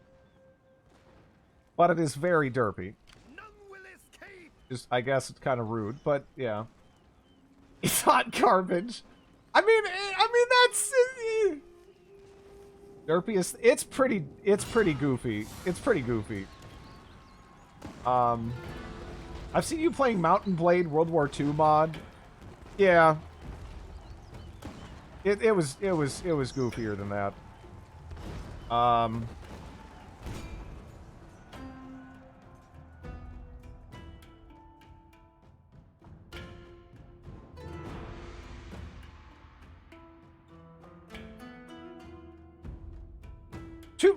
But it is very derpy. None will escape. Just, I guess it's kind of rude, but yeah. It's not garbage. I mean that's derpiest. It's pretty goofy. It's pretty goofy. I've seen you playing Mountain Blade World War II mod. Yeah. It was goofier than that.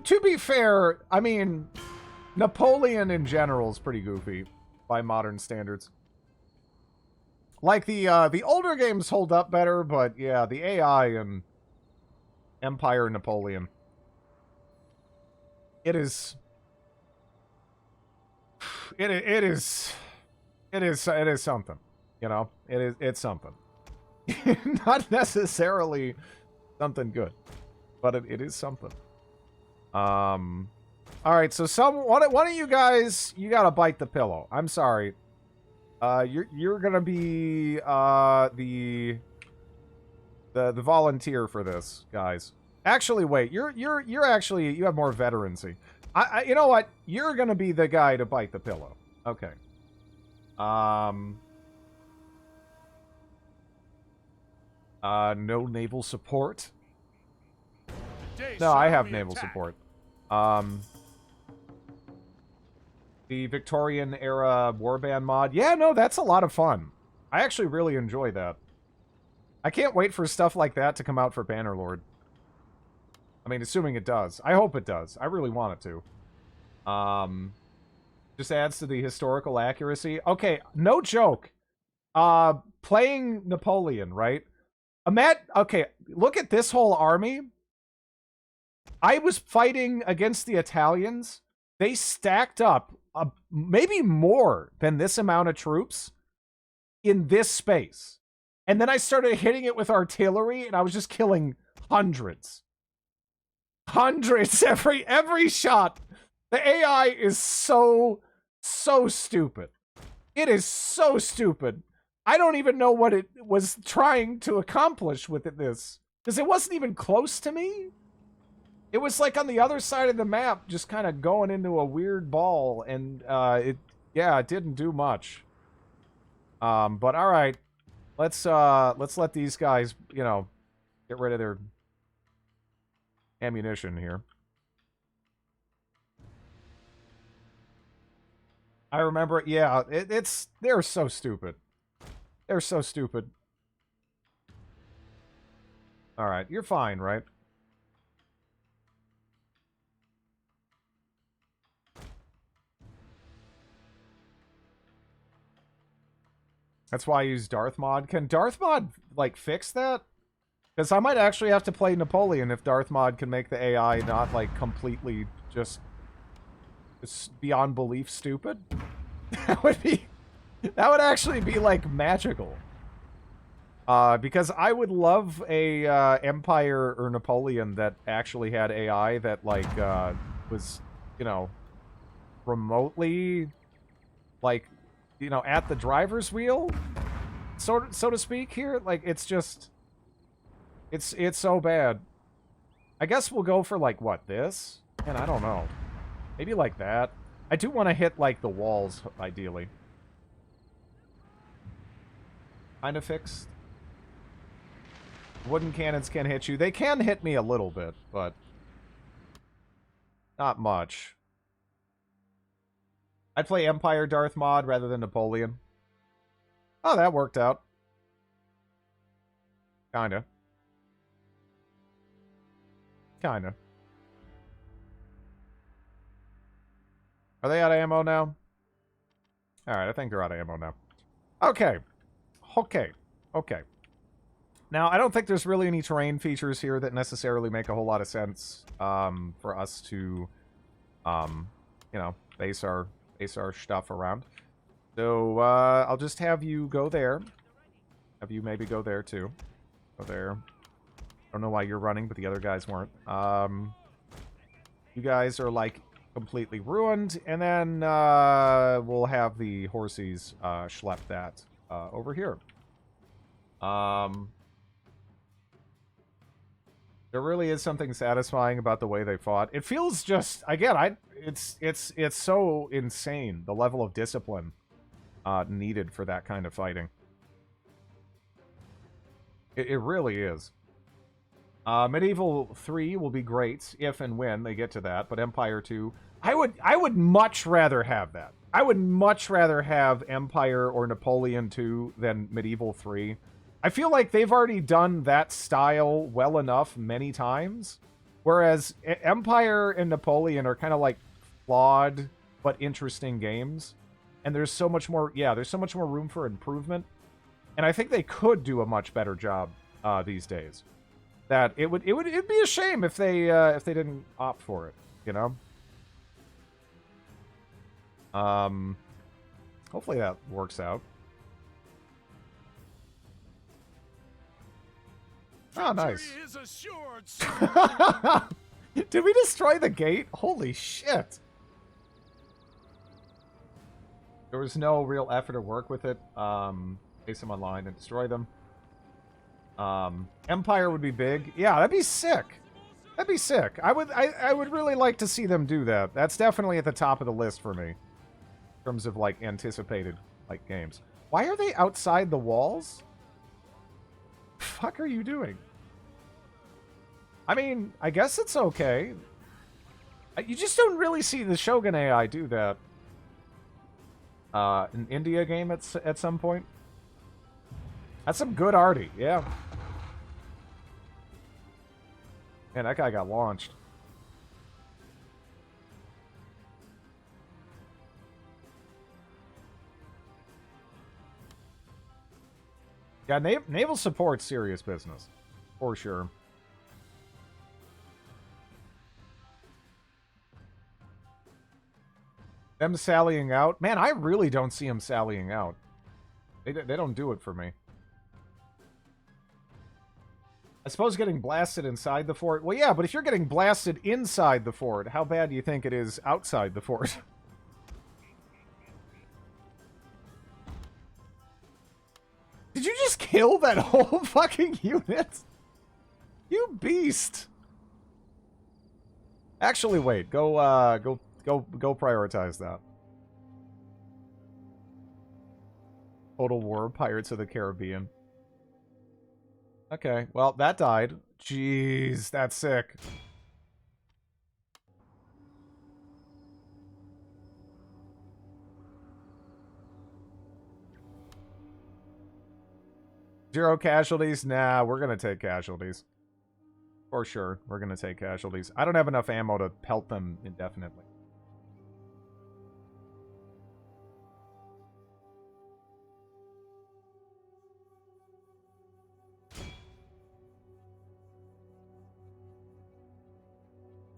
To be fair, I mean, Napoleon in general is pretty goofy by modern standards. Like the older games hold up better, but yeah, the AI in Empire Napoleon, it is something, you know. It's something. Not necessarily something good, but it is something. All right, so one of you guys, you gotta bite the pillow. I'm sorry. You're gonna be the volunteer for this, guys. Actually, wait. You're actually, you have more veterancy. You know what? You're gonna be the guy to bite the pillow. Okay. No naval support. No, I have naval support. The Victorian era warband mod. Yeah, no, that's a lot of fun. I actually really enjoy that. I can't wait for stuff like that to come out for Bannerlord. I mean, assuming it does. I hope it does. I really want it to. Just adds to the historical accuracy. Okay, no joke. Playing Napoleon, right? Okay, look at this whole army. I was fighting against the Italians. They stacked up maybe more than this amount of troops in this space. And then I started hitting it with artillery, and I was just killing hundreds. Hundreds every shot. The AI is so stupid. It is so stupid. I don't even know what it was trying to accomplish with this. Because it wasn't even close to me. It was like on the other side of the map, just kind of going into a weird ball, and it didn't do much. But alright. Let's let these guys, you know, get rid of their ammunition here. I remember it, yeah, they're so stupid. They're so stupid. Alright, you're fine, right? That's why I use Darth Mod. Can Darth Mod, like, fix that? Because I might actually have to play Napoleon if Darth Mod can make the AI not, like, completely just beyond belief stupid. That would actually be, like, magical. Because I would love a Empire or Napoleon that actually had AI that, like, was, you know, remotely, like, you know, at the driver's wheel, so to speak here. Like, it's just, it's so bad. I guess we'll go for, like, what, this? And I don't know. Maybe like that. I do want to hit, like, the walls, ideally. Kind of fixed. Wooden cannons can hit you. They can hit me a little bit, but not much. I'd play Empire Darth Mod rather than Napoleon. Oh, that worked out. Kinda. Kinda. Are they out of ammo now? Alright, I think they're out of ammo now. Okay. Okay. Okay. Now, I don't think there's really any terrain features here that necessarily make a whole lot of sense for us to, you know, base our stuff around. So, I'll just have you go there. Have you maybe go there, too. Go there. I don't know why you're running, but the other guys weren't. You guys are, like, completely ruined. And then, we'll have the horsies, schlep that, over here. There really is something satisfying about the way they fought. It feels just, again, it's so insane, the level of discipline needed for that kind of fighting. It really is. Medieval 3 will be great if and when they get to that, but Empire 2, I would much rather have that. I would much rather have Empire or Napoleon 2 than Medieval 3. I feel like they've already done that style well enough many times, whereas Empire and Napoleon are kind of like flawed but interesting games, and there's so much more. Yeah, there's so much more room for improvement, and I think they could do a much better job these days. That it'd be a shame if they didn't opt for it, you know. Hopefully that works out. Oh, nice. Did we destroy the gate? Holy shit. There was no real effort or work with it. Place them online and destroy them. Empire would be big. Yeah, that'd be sick. That'd be sick. I would really like to see them do that. That's definitely at the top of the list for me. In terms of, like, anticipated, like, games. Why are they outside the walls? Fuck are you doing? I mean, I guess it's okay. You just don't really see the Shogun AI do that. An India game at some point. That's some good arty, yeah. Man, that guy got launched. Yeah, naval support's serious business. For sure. Them sallying out? Man, I really don't see them sallying out. They don't do it for me. I suppose getting blasted inside the fort... Well, yeah, but if you're getting blasted inside the fort, how bad do you think it is outside the fort? Did you just kill that whole fucking unit? You beast! Actually, wait. Go prioritize that. Total War, Pirates of the Caribbean. Okay, well, that died. Jeez, that's sick. Zero casualties? Nah, we're gonna take casualties. For sure, we're gonna take casualties. I don't have enough ammo to pelt them indefinitely.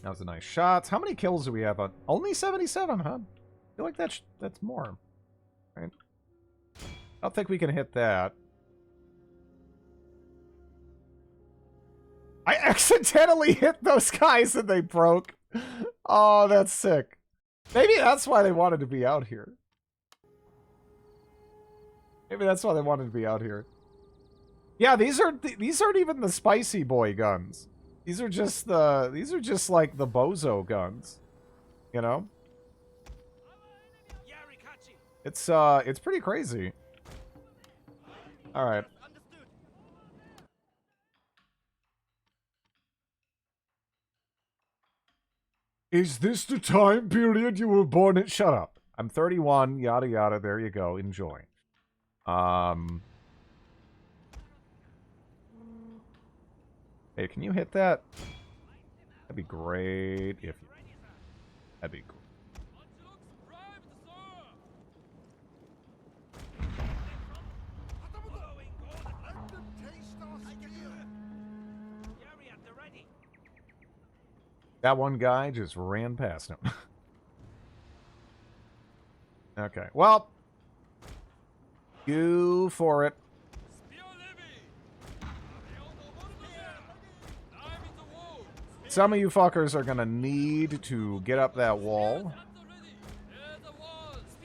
That was a nice shot. How many kills do we have on? Only 77, huh? I feel like that's more. Right? I don't think we can hit that. I accidentally hit those guys and they broke. Oh, that's sick. Maybe that's why they wanted to be out here. Maybe that's why they wanted to be out here. Yeah, these aren't even the spicy boy guns. These are just like the bozo guns. You know? It's pretty crazy. All right. Is this the time period you were born in? Shut up. I'm 31, yada yada, there you go. Enjoy. Hey, can you hit that? That'd be great if you... That'd be cool. That one guy just ran past him. Okay, well. Go for it. Some of you fuckers are gonna need to get up that wall.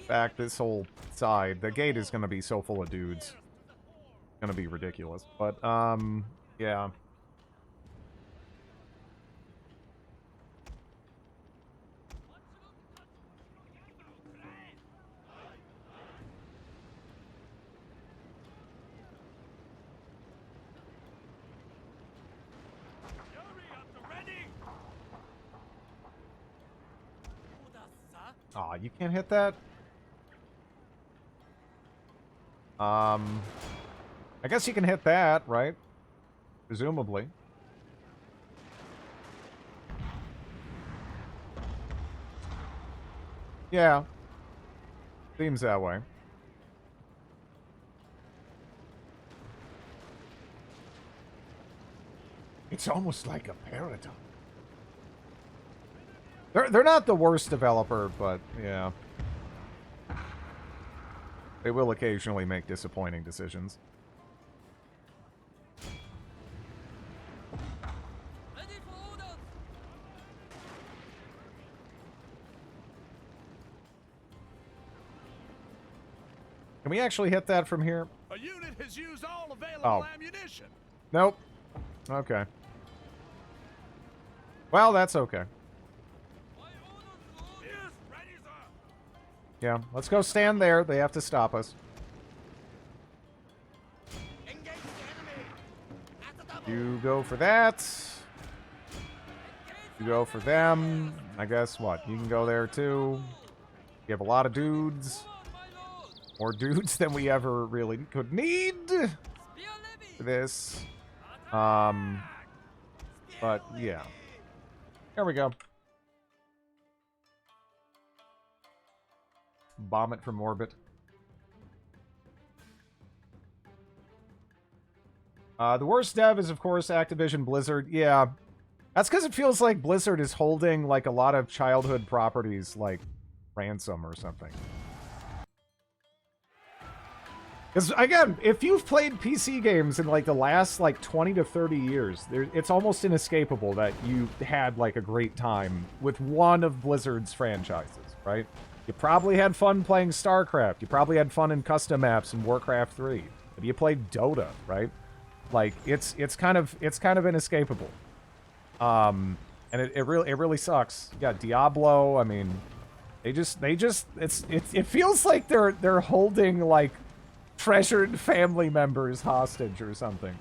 Back this whole side. The gate is gonna be so full of dudes. It's gonna be ridiculous. But, yeah. Aw, you can't hit that? I guess you can hit that, right? Presumably. Yeah. Seems that way. It's almost like a paradox. They're not the worst developer, but yeah. They will occasionally make disappointing decisions. Can we actually hit that from here? A unit has used all available ammunition. Nope. Okay. Well, that's okay. Yeah, let's go stand there. They have to stop us. You go for that. You go for them. I guess what? You can go there too. You have a lot of dudes. More dudes than we ever really could need for this. But yeah. There we go. Bomb it from orbit. The worst dev is, of course, Activision Blizzard. Yeah. That's because it feels like Blizzard is holding, like, a lot of childhood properties, like, ransom or something. Because, again, if you've played PC games in, like, the last, like, 20 to 30 years, it's almost inescapable that you had, like, a great time with one of Blizzard's franchises, right? You probably had fun playing StarCraft. You probably had fun in custom maps in Warcraft 3. Maybe you played Dota, right? Like it's kind of inescapable. And it really sucks. Yeah, Diablo. I mean, it feels like they're holding like treasured family members hostage or something.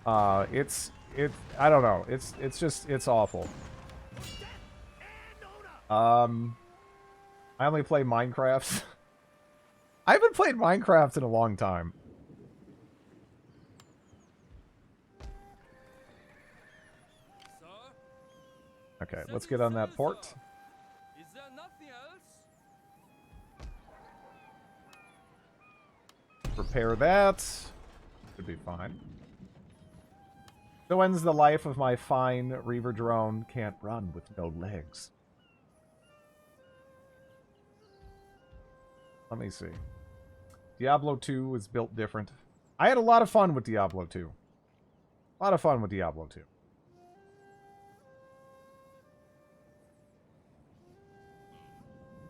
I don't know. It's awful. I only play Minecraft. I haven't played Minecraft in a long time. Okay, let's get on that port. Is there nothing else? Repair that. Should be fine. So ends the life of my fine Reaver drone. Can't run with no legs. Let me see. Diablo 2 was built different. I had a lot of fun with Diablo 2. A lot of fun with Diablo 2.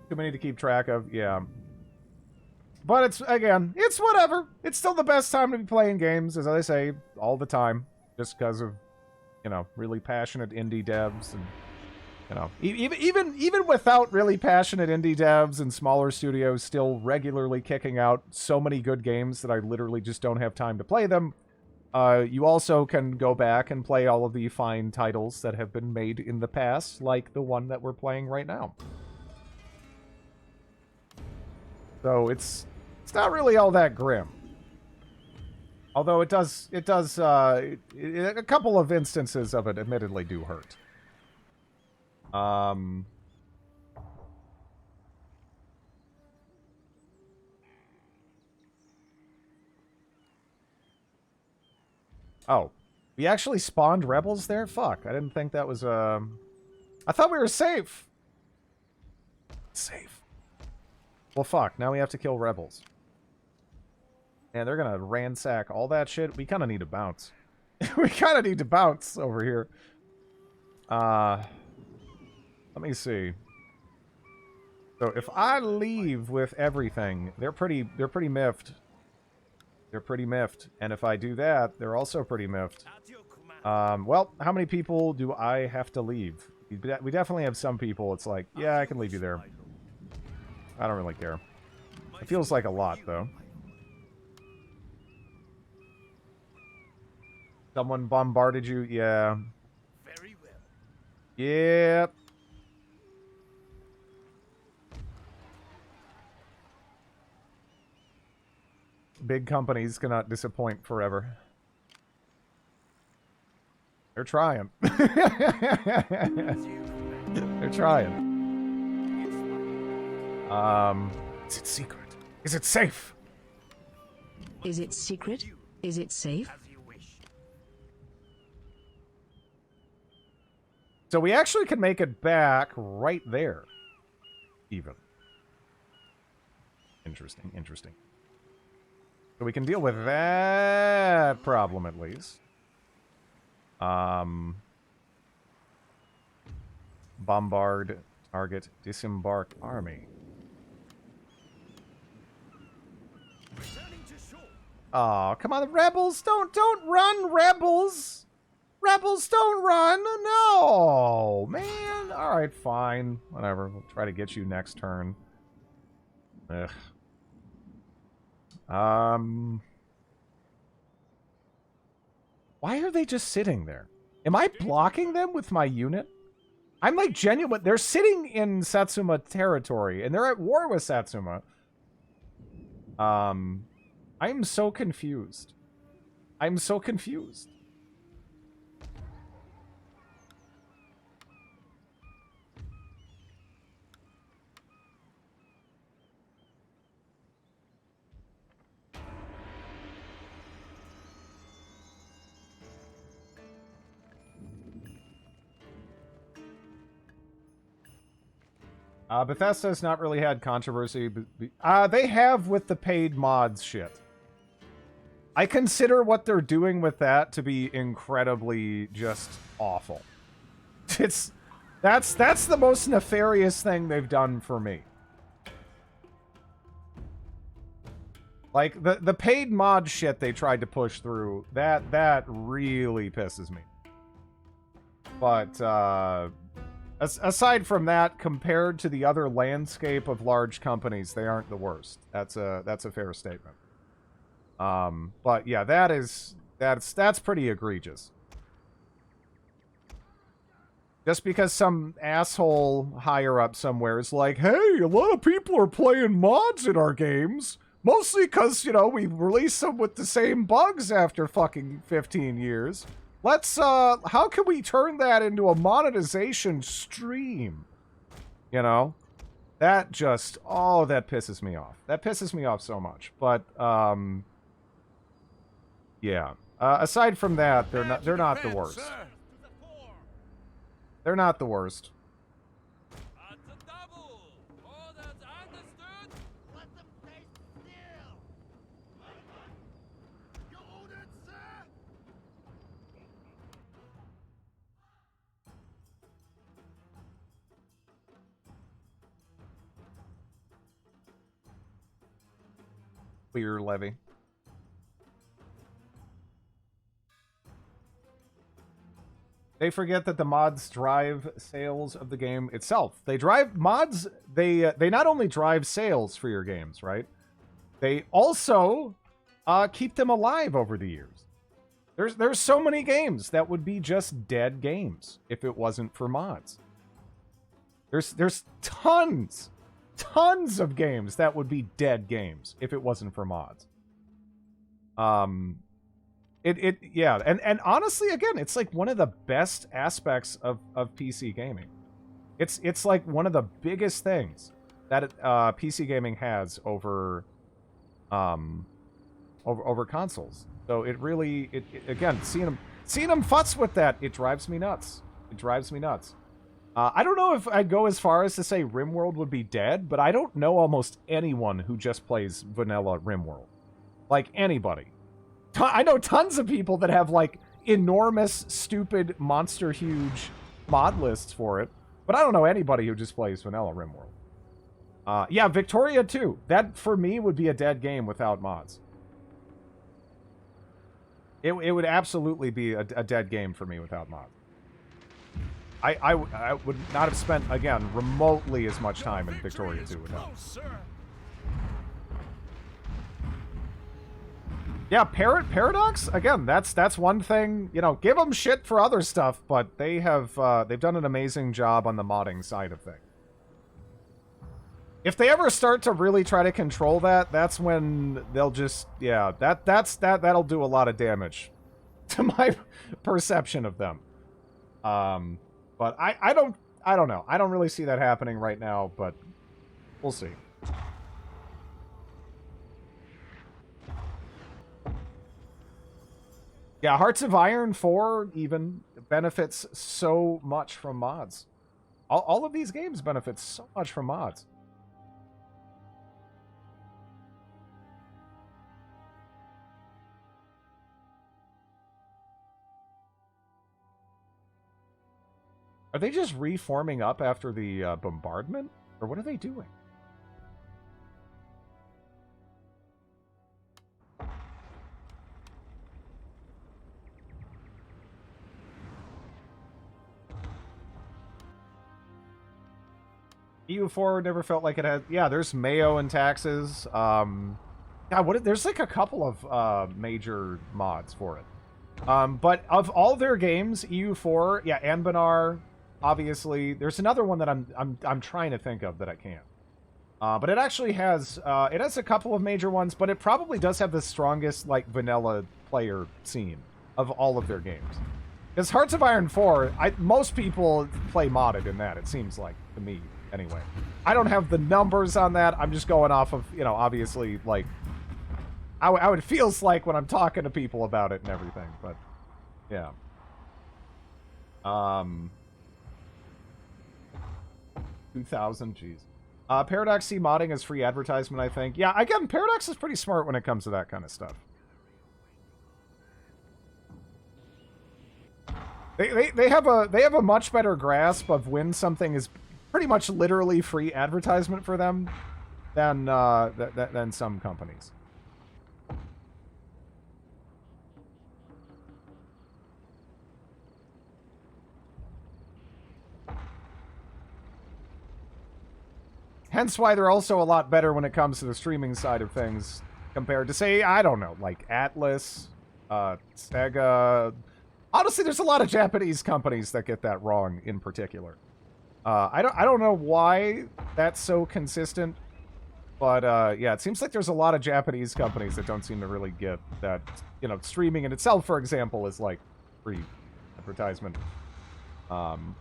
Too many to keep track of, yeah. But it's, again, it's whatever. It's still the best time to be playing games, as I say, all the time. Just because of, you know, really passionate indie devs and, you know, even without really passionate indie devs and smaller studios still regularly kicking out so many good games that I literally just don't have time to play them, you also can go back and play all of the fine titles that have been made in the past, like the one that we're playing right now. So it's not really all that grim. Although it does, a couple of instances of it admittedly do hurt. Oh, we actually spawned rebels there? Fuck, I didn't think that was, I thought we were safe. Safe. Well, fuck, now we have to kill rebels. And they're gonna ransack all that shit. We kind of need to bounce. We kind of need to bounce over here. Let me see. So if I leave with everything, they're pretty miffed. They're pretty miffed. And if I do that, they're also pretty miffed. Well, how many people do I have to leave? We definitely have some people. It's like, yeah, I can leave you there. I don't really care. It feels like a lot, though. Someone bombarded you? Yeah. Very well. Yep. Big companies cannot disappoint forever. They're trying. They're trying. Is it secret? Is it safe? Is it secret? Is it safe? As you wish. So we actually can make it back right there. Even. Interesting, interesting. So we can deal with that problem at least. Bombard, target, disembark army. Returning to shore. Oh, come on, the rebels! Don't run, rebels! Rebels, don't run! No! Man! Alright, fine. Whatever. We'll try to get you next turn. Ugh. Why are they just sitting there? Am I blocking them with my unit? I'm like genuine. They're sitting in Satsuma territory, and they're at war with Satsuma. I'm so confused. I'm so confused. Bethesda's not really had controversy. They have with the paid mods shit. I consider what they're doing with that to be incredibly just awful. That's the most nefarious thing they've done for me. Like the paid mod shit they tried to push through, that really pisses me. But aside from that, compared to the other landscape of large companies, they aren't the worst. That's a fair statement. But yeah, that's pretty egregious. Just because some asshole higher up somewhere is like, hey, a lot of people are playing mods in our games. Mostly because, you know, we release them with the same bugs after fucking 15 years. Let's, how can we turn that into a monetization stream? You know? That just, oh, that pisses me off. That pisses me off so much. But, yeah. Aside from that, they're not the worst. They're not the worst. At the double. Orders understood. Let them stay still. You ordered, sir. Clear levy. They forget that the mods drive sales of the game itself. They drive mods. They not only drive sales for your games, right? They also keep them alive over the years. There's so many games that would be just dead games if it wasn't for mods. There's tons of games that would be dead games if it wasn't for mods. Yeah, and honestly, again, it's like one of the best aspects of PC gaming. It's like one of the biggest things that PC gaming has over consoles. So it really, again, seeing them futz with that, it drives me nuts. It drives me nuts. I don't know if I'd go as far as to say RimWorld would be dead, but I don't know almost anyone who just plays vanilla RimWorld. Like, anybody. I know tons of people that have, like, enormous, stupid, monster huge mod lists for it, but I don't know anybody who just plays vanilla RimWorld. Yeah, Victoria, too. That, for me, would be a dead game without mods. It would absolutely be a dead game for me without mods. I would not have spent, again, remotely as much time in Victoria 2 without. Yeah, Paradox, again, that's one thing, you know, give them shit for other stuff, but they have, they've done an amazing job on the modding side of things. If they ever start to really try to control that, that's when they'll just, yeah, that'll do a lot of damage to my perception of them. But I don't know. I don't really see that happening right now, but we'll see. Yeah, Hearts of Iron 4 even benefits so much from mods. All of these games benefit so much from mods. Are they just reforming up after the bombardment? Or what are they doing? EU4 never felt like it had... Yeah, there's Mayo and taxes. Yeah, there's like a couple of major mods for it. But of all their games, EU4, yeah, Anbanar, obviously. There's another one that I'm trying to think of that I can't. But it actually has a couple of major ones, but it probably does have the strongest like vanilla player scene of all of their games. Because Hearts of Iron 4, most people play modded in that, it seems like, to me, anyway. I don't have the numbers on that. I'm just going off of, you know, obviously, like, how it feels like when I'm talking to people about it and everything, but, yeah. 2000, jeez. Paradox see modding as free advertisement, I think. Yeah, again, Paradox is pretty smart when it comes to that kind of stuff. They have a much better grasp of when something is pretty much literally free advertisement for them than some companies. Hence why they're also a lot better when it comes to the streaming side of things. compared to, say, I don't know, like Atlas, Sega. Honestly, there's a lot of Japanese companies that get that wrong in particular. I don't know why that's so consistent, but yeah, it seems like there's a lot of Japanese companies that don't seem to really get that, you know, streaming in itself, for example, is like free advertisement. And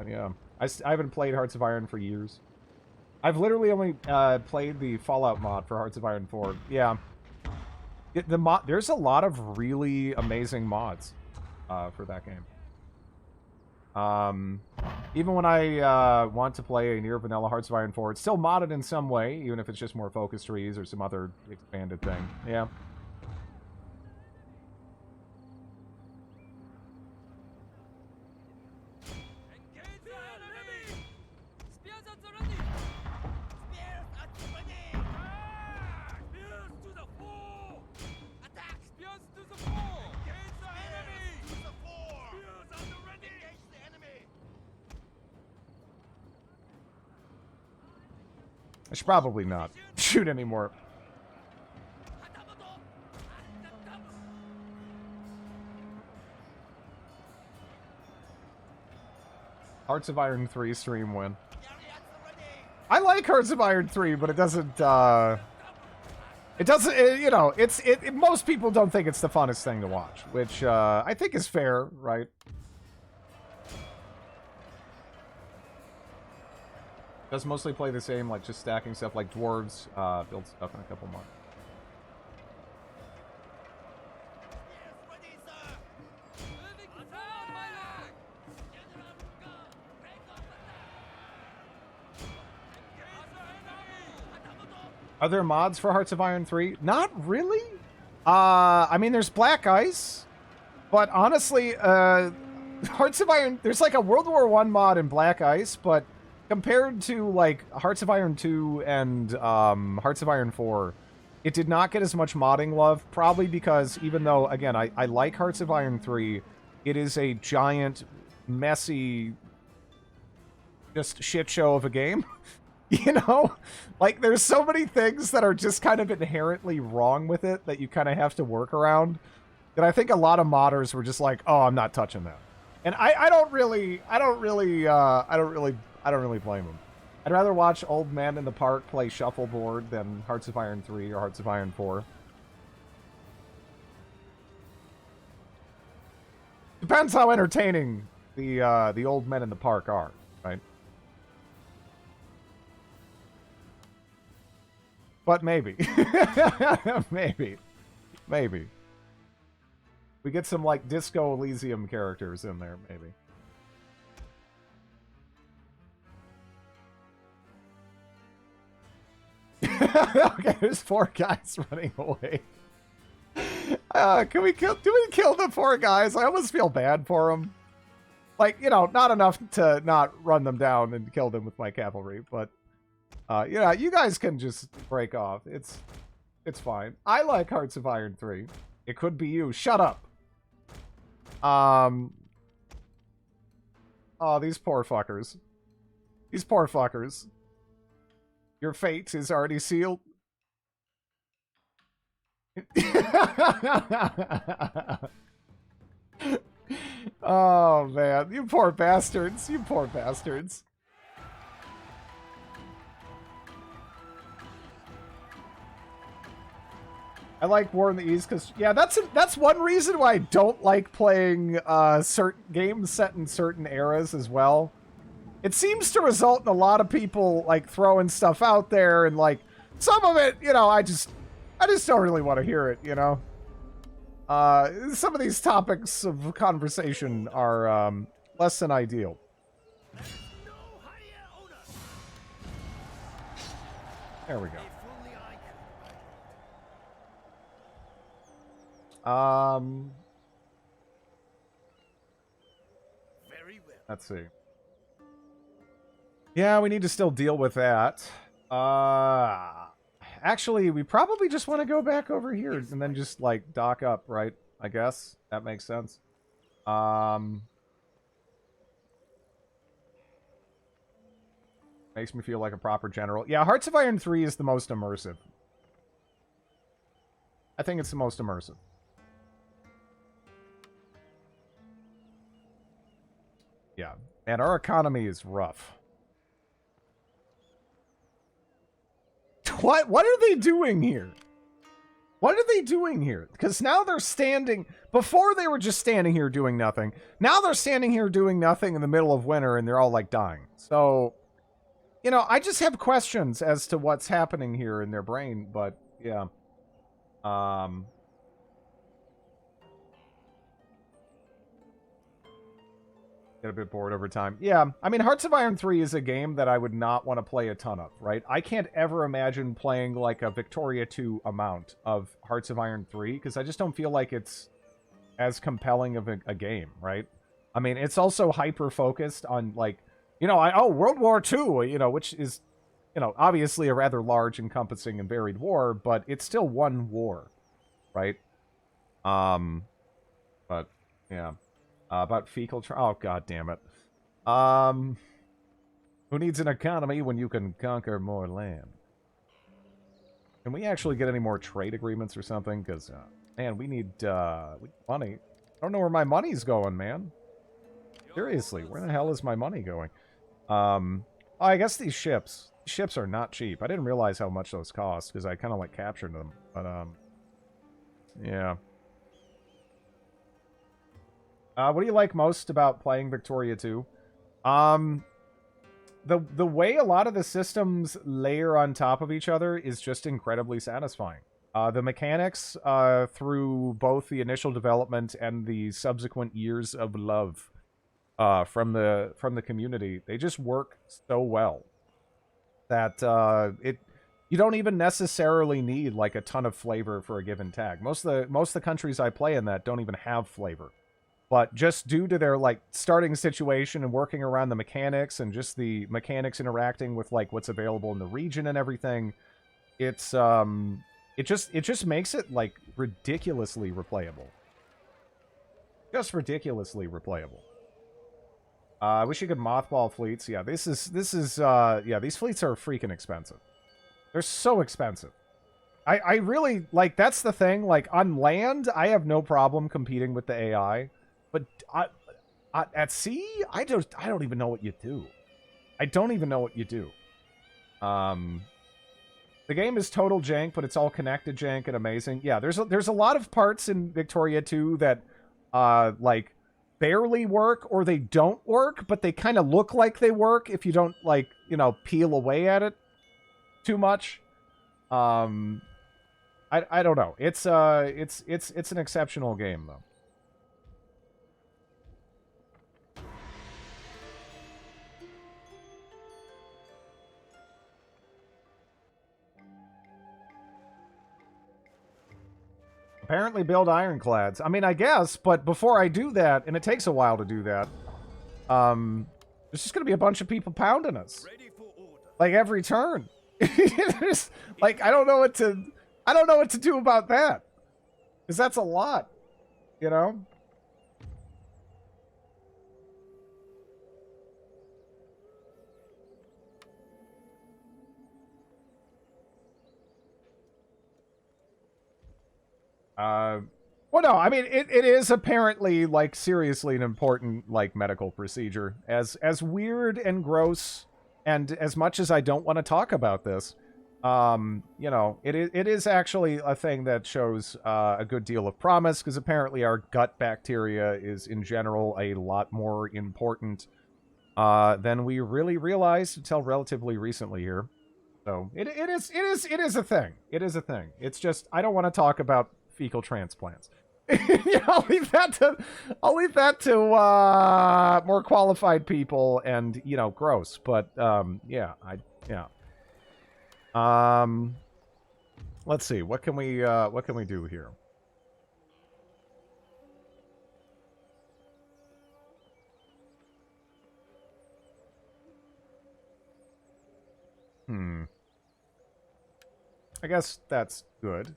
yeah, I haven't played Hearts of Iron for years. I've literally only played the Fallout mod for Hearts of Iron 4. Yeah. There's a lot of really amazing mods for that game. Even when I want to play a near vanilla Hearts of Iron 4, it's still modded in some way, even if it's just more focus trees or some other expanded thing. Yeah. Engage the enemy! Spears at the ready! Spears at the ready! Attack! Spears to the fore! Attack! Spears to the fore! Engage the enemy! To the fore! Spears at the ready! Engage the enemy! I should probably not shoot anymore. Hearts of Iron 3 stream win. I like Hearts of Iron 3, but it doesn't, you know, most people don't think it's the funnest thing to watch, which, I think is fair, right? Does mostly play the same, like, just stacking stuff like dwarves, build stuff in a couple months. Are there mods for Hearts of Iron 3? Not really. I mean, there's Black Ice, but honestly, Hearts of Iron, there's like a World War I mod in Black Ice, but compared to like Hearts of Iron 2 and Hearts of Iron 4, it did not get as much modding love, probably because even though, again, I like Hearts of Iron 3, it is a giant, messy, just shit show of a game. You know? Like, there's so many things that are just kind of inherently wrong with it that you kind of have to work around. And I think a lot of modders were just like, oh, I'm not touching that. And I don't really blame them. I'd rather watch old men in the park play shuffleboard than Hearts of Iron 3 or Hearts of Iron 4. Depends how entertaining the old men in the park are, right? But maybe. Maybe. We get some, like, Disco Elysium characters in there, maybe. Okay, there's 4 guys running away. Do we kill the 4 guys? I almost feel bad for them. Like, you know, not enough to not run them down and kill them with my cavalry, but... yeah, you guys can just break off. It's fine. I like Hearts of Iron 3. It could be you. Shut up. Oh, these poor fuckers. These poor fuckers. Your fate is already sealed. Oh, man. You poor bastards. You poor bastards. I like War in the East because, yeah, that's one reason why I don't like playing certain games set in certain eras as well. It seems to result in a lot of people like throwing stuff out there, and like some of it, you know, I just don't really want to hear it, you know. Some of these topics of conversation are less than ideal. There we go. Very well. Let's see. Yeah, we need to still deal with that. Actually, we probably just want to go back over here and then just, like, dock up, right? I guess. That makes sense. Makes me feel like a proper general. Yeah, Hearts of Iron 3 is the most immersive. I think it's the most immersive. Yeah. And our economy is rough. What are they doing here? What are they doing here? Because now they're standing... Before they were just standing here doing nothing. Now they're standing here doing nothing in the middle of winter and they're all like dying. So, you know, I just have questions as to what's happening here in their brain, but yeah. Get a bit bored over time. Yeah, I mean, Hearts of Iron 3 is a game that I would not want to play a ton of, right? I can't ever imagine playing, like, a Victoria 2 amount of Hearts of Iron 3, because I just don't feel like it's as compelling of a game, right? I mean, it's also hyper-focused on, like, you know, World War II, you know, which is, you know, obviously a rather large, encompassing, and varied war, but it's still one war, right? But, yeah. About fecal... Oh, god damn it. Who needs an economy when you can conquer more land? Can we actually get any more trade agreements or something? Because, man, we need money. I don't know where my money's going, man. Seriously, where the hell is my money going? I guess these ships. Ships are not cheap. I didn't realize how much those cost, because I kind of, like, captured them. But, yeah. What do you like most about playing Victoria 2? The way a lot of the systems layer on top of each other is just incredibly satisfying. The mechanics, through both the initial development and the subsequent years of love from the community, they just work so well that you don't even necessarily need like a ton of flavor for a given tag. Most of the countries I play in that don't even have flavor. But just due to their, like, starting situation and working around the mechanics and just the mechanics interacting with, like, what's available in the region and everything, it's, it just makes it, like, ridiculously replayable. Just ridiculously replayable. I wish you could mothball fleets. Yeah, this is, yeah, these fleets are freaking expensive. They're so expensive. I really, like, that's the thing. Like, on land, I have no problem competing with the AI. But at sea, I don't even know what you do. I don't even know what you do. The game is total jank, but it's all connected jank and amazing. Yeah, there's a lot of parts in Victoria 2 that like barely work or they don't work, but they kind of look like they work if you don't, like, you know, peel away at it too much. I don't know. It's an exceptional game though. Apparently build ironclads. I mean, I guess, but before I do that, and it takes a while to do that, there's just gonna be a bunch of people pounding us. Like every turn. Like, I don't know what to do about that. Because that's a lot. You know? Well, no, I mean, it is apparently, like, seriously an important, like, medical procedure. As weird and gross, and as much as I don't want to talk about this, you know, it is actually a thing that shows a good deal of promise, because apparently our gut bacteria is, in general, a lot more important than we really realized until relatively recently here. So, it is a thing. It is a thing. It's just, I don't want to talk about fecal transplants. Yeah, I'll leave that to more qualified people and, you know, gross. But yeah, let's see, what can we do here? I guess that's good.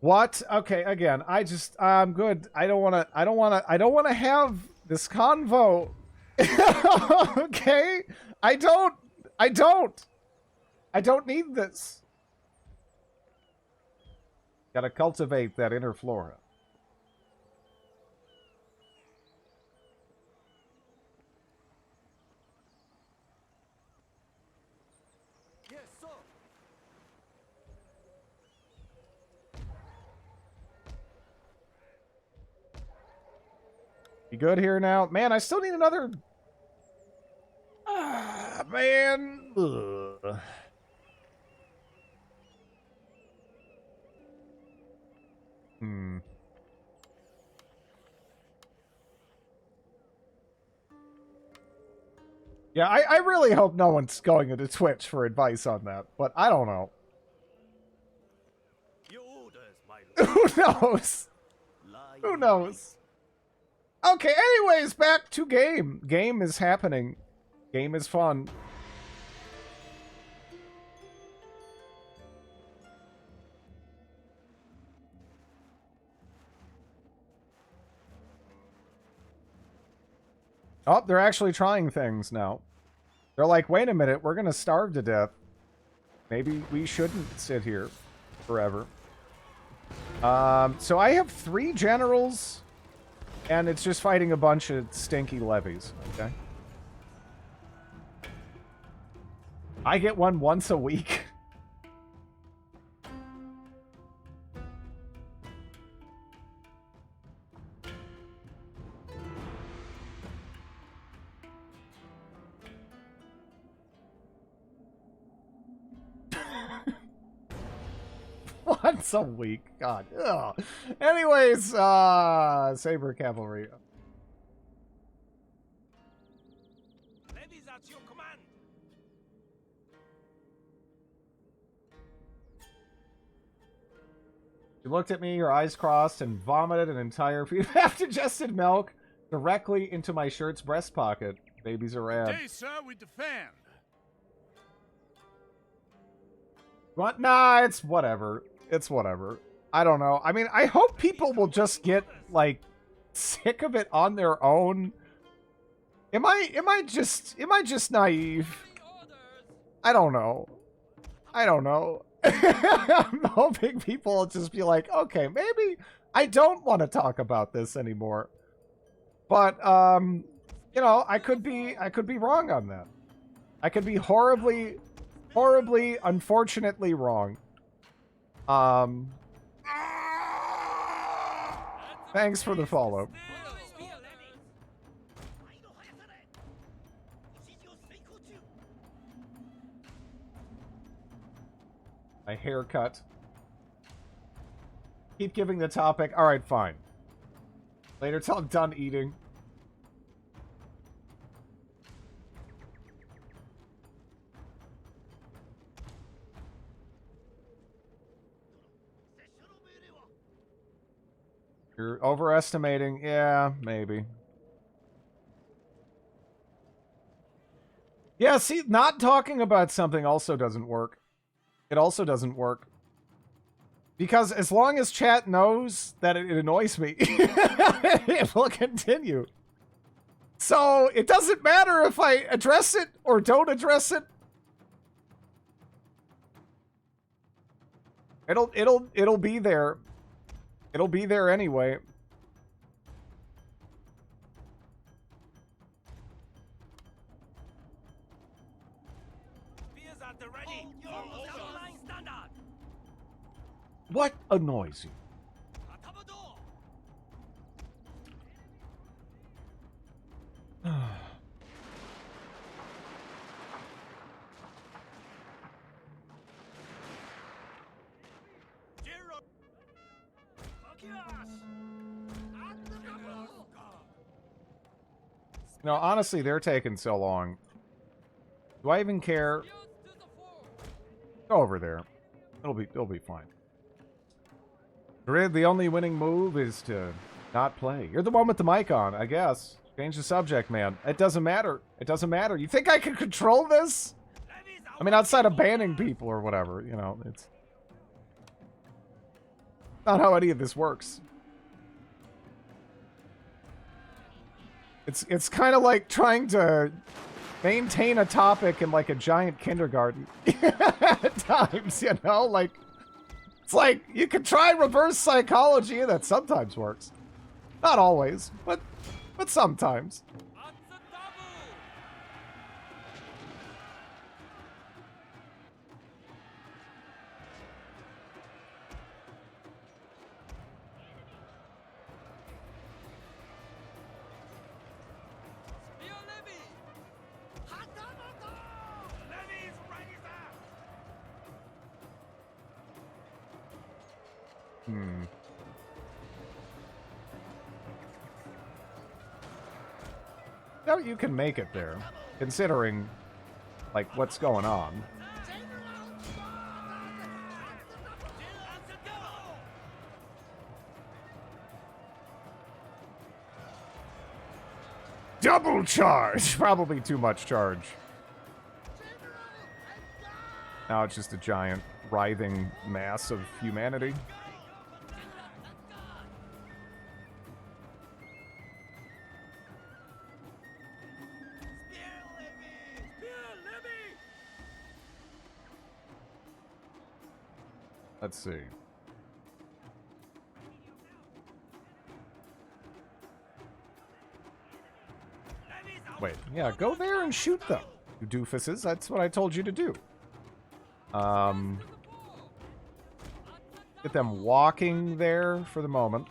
What? Okay, again, I'm good. I don't want to have this convo. Okay? I don't need this. Gotta cultivate that inner flora. Yes, sir. You good here now? Man, I still need another... Ah, man. Ugh. Hmm. Yeah, I really hope no one's going into Twitch for advice on that, but I don't know. Your orders, my lord. Who knows? Lie Who in knows? Okay, anyways, back to game. Game is happening. Game is fun. Oh, they're actually trying things now. They're like, wait a minute, we're gonna starve to death. Maybe we shouldn't sit here forever. So I have 3 generals, and it's just fighting a bunch of stinky levies, okay? I get one once a week. Once a week. God. Ugh. Anyways, Saber Cavalry. Levies at your command. You looked at me, your eyes crossed, and vomited an entire feed of half-digested milk directly into my shirt's breast pocket. Babies are rad. Today, sir, we defend. What? Nah, it's whatever. It's whatever. I don't know. I mean, I hope people will just get, like, sick of it on their own. Am I just naive? I don't know. I don't know. I'm hoping people will just be like, okay, maybe I don't want to talk about this anymore. But, you know, I could be wrong on that. I could be horribly, unfortunately wrong. Thanks for the follow. My haircut. Keep giving the topic. Alright, fine. Later till I'm done eating. You're overestimating. Yeah, maybe. Yeah, see, not talking about something also doesn't work. It also doesn't work. Because as long as chat knows that it annoys me, it will continue. So, it doesn't matter if I address it or don't address it. It'll be there. It'll be there anyway. Spears at the ready. Line standard. What annoys you? Atabado. Zero. No, honestly, they're taking so long. Do I even care? Go over there. It'll be fine. Grid, the only winning move is to not play. You're the one with the mic on, I guess. Change the subject, man. It doesn't matter. It doesn't matter. You think I can control this? I mean, outside of banning people or whatever, you know, it's not how any of this works. It's kind of like trying to maintain a topic in like a giant kindergarten at times, you know? Like, It's like, you can try reverse psychology, and that sometimes works. Not always, but sometimes. At the double. Spear levy. Levy's ready, sir! Hmm. No, you can make it there, considering, like, what's going on. Double charge! Probably too much charge. Now it's just a giant, writhing mass of humanity. Let's see. Wait, yeah, go there and shoot them, you doofuses. That's what I told you to do. Get them walking there for the moment.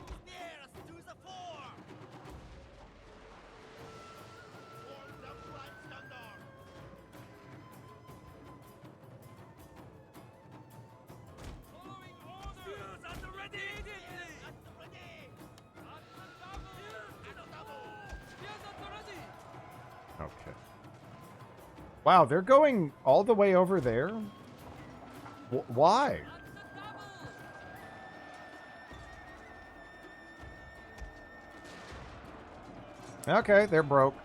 Okay. Wow, they're going all the way over there? Why? Okay, they're broke.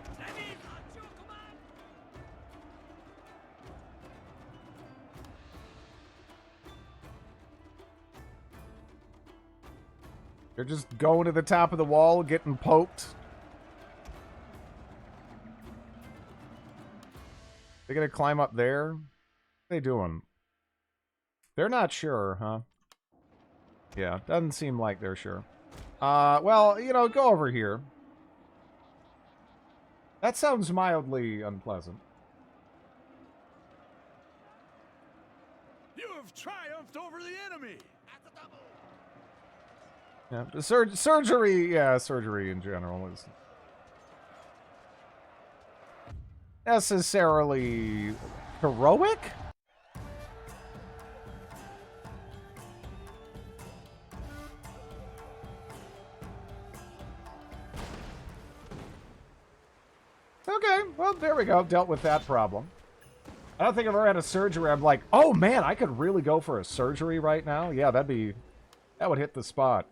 They're just going to the top of the wall, getting poked. They're gonna climb up there? What are they doing? They're not sure, huh? Yeah, doesn't seem like they're sure. Well, you know, go over here. That sounds mildly unpleasant. You have triumphed over the enemy. Yeah, the surgery, yeah, surgery in general is necessarily heroic? Okay, well, there we go. Dealt with that problem. I don't think I've ever had a surgery. I'm like, oh man, I could really go for a surgery right now. Yeah, that would hit the spot.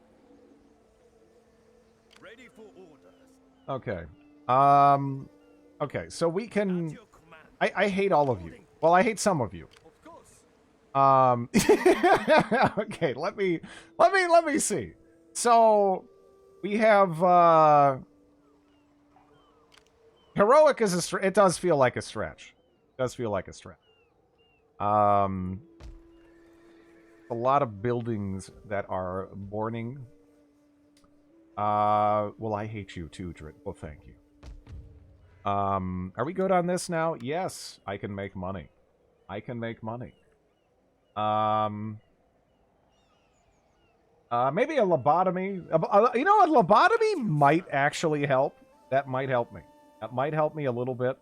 Ready for orders. Okay. Okay, so we can... Your command. I hate all of you. Well, I hate some of you. Of course. Okay, let me see. So we have heroic is it does feel like a stretch. It does feel like a stretch. A lot of buildings that are burning. Well, I hate you too, Drit. Well, thank you. Are we good on this now? Yes, I can make money. I can make money. Maybe a lobotomy. You know, a lobotomy might actually help. That might help me. That might help me a little bit.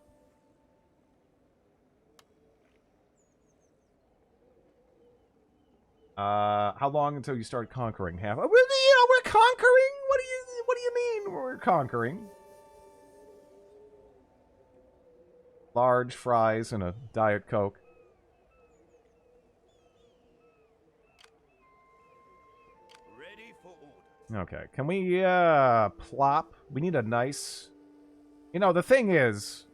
How long until you start conquering half? Well, you know, we're conquering. What do you mean we're conquering? Large fries and a Diet Coke. Ready for orders. Okay, can we plop? We need a nice... You know, the thing is...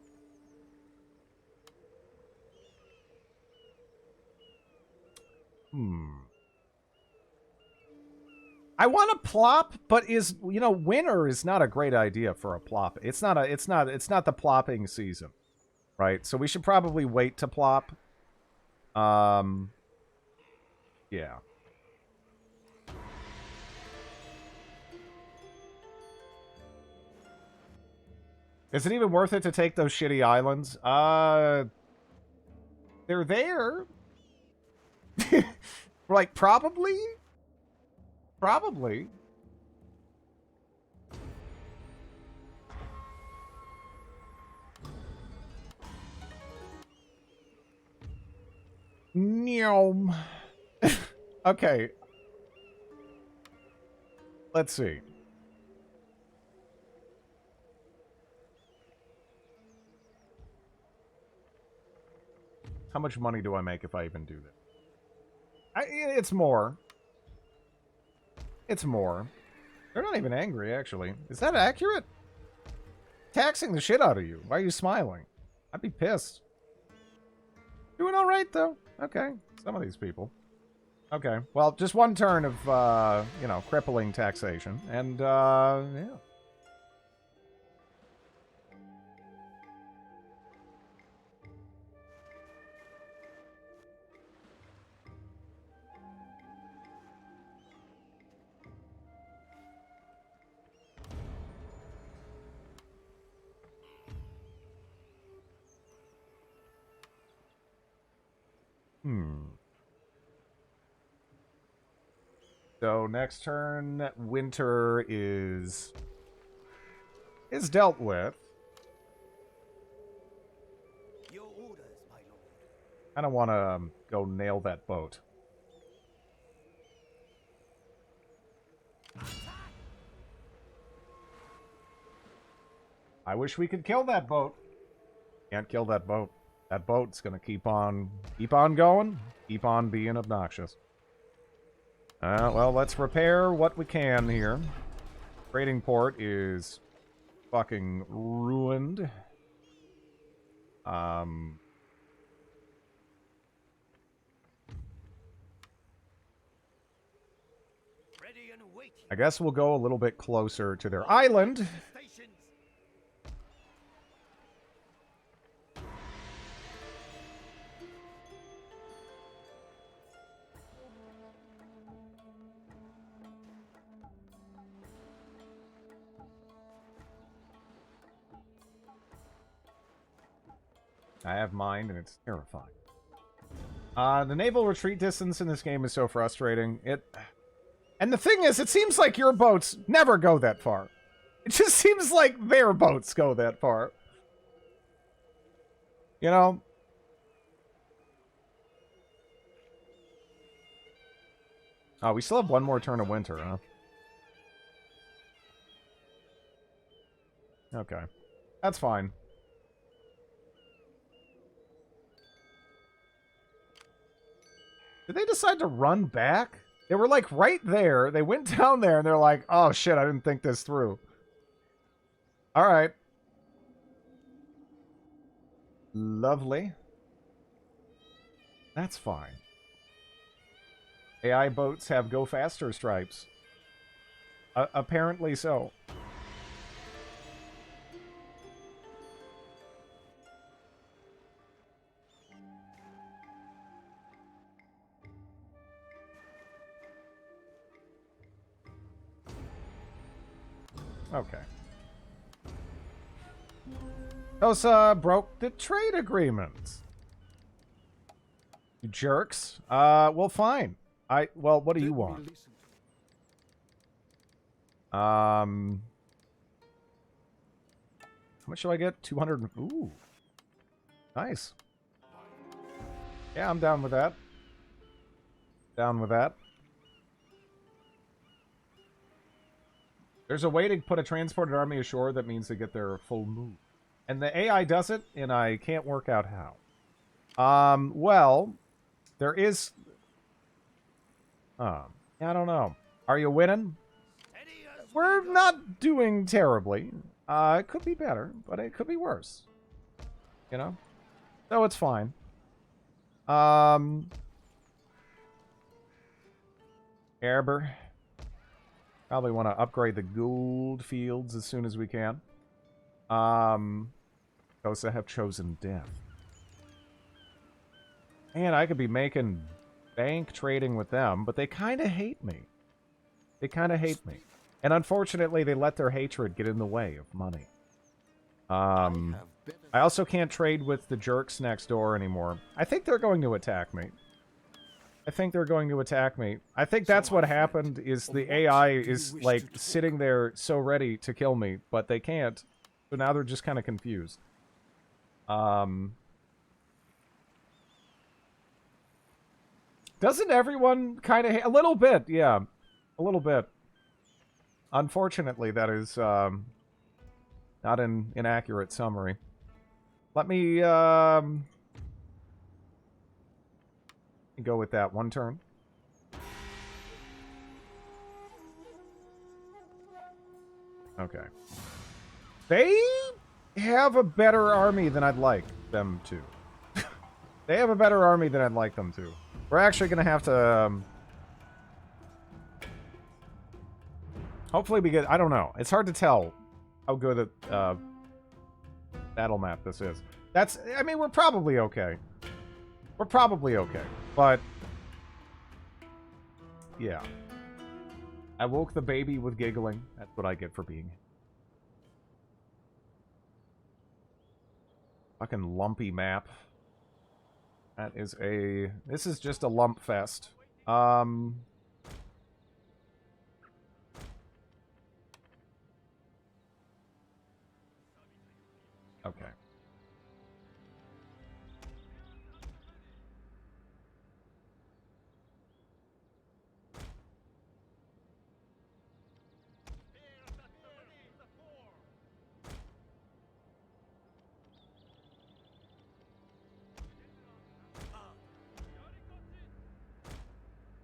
I want to plop, but you know, winter is not a great idea for a plop. It's not the plopping season, right? So we should probably wait to plop. Yeah. Is it even worth it to take those shitty islands? They're there. Like, probably? Probably. Neom. Okay. Let's see. How much money do I make if I even do this? It's more. It's more. They're not even angry, actually. Is that accurate? Taxing the shit out of you. Why are you smiling? I'd be pissed. Doing all right, though. Okay. Some of these people. Okay. Well, just one turn of, you know, crippling taxation. And, yeah. So next turn, winter is dealt with. Your orders, my lord. I don't want to go nail that boat. I wish we could kill that boat. Can't kill that boat. That boat's gonna keep on going, keep on being obnoxious. Well, let's repair what we can here. Trading port is fucking ruined. I guess we'll go a little bit closer to their island. I have mine, and it's terrifying. The naval retreat distance in this game is so frustrating. And the thing is, it seems like your boats never go that far. It just seems like their boats go that far. You know? Oh, we still have one more turn of winter, huh? Okay. That's fine. Did they decide to run back? They were, like, right there. They went down there, and they're like, oh, shit, I didn't think this through. Alright. Lovely. That's fine. AI boats have go faster stripes. Apparently so. Okay. Tosa broke the trade agreement. You jerks. Well, fine. Well, what do you want? How much do I get? 200. Ooh. Nice. Yeah, I'm down with that. Down with that. There's a way to put a transported army ashore that means they get their full move. And the AI does it, and I can't work out how. Well, there is... I don't know. Are you winning? We're not doing terribly. It could be better, but it could be worse. You know? So it's fine. Erber. Probably want to upgrade the gold fields as soon as we can. Kosa have chosen death. And I could be making bank trading with them, but they kind of hate me. They kind of hate me. And unfortunately, they let their hatred get in the way of money. I also can't trade with the jerks next door anymore. I think they're going to attack me. I think that's what happened, is the AI is, like, sitting there so ready to kill me, but they can't. So now they're just kind of confused. Doesn't everyone kind of... a little bit, yeah. A little bit. Unfortunately, that is not an inaccurate summary. Let me go with that one turn. Okay. They have a better army than I'd like them to. They have a better army than I'd like them to. We're actually going to have to... hopefully we get... I don't know. It's hard to tell how good a battle map this is. That's... I mean, we're probably okay. We're probably okay. But... yeah. I woke the baby with giggling. That's what I get for being... fucking lumpy map. That is a... this is just a lump fest. Okay.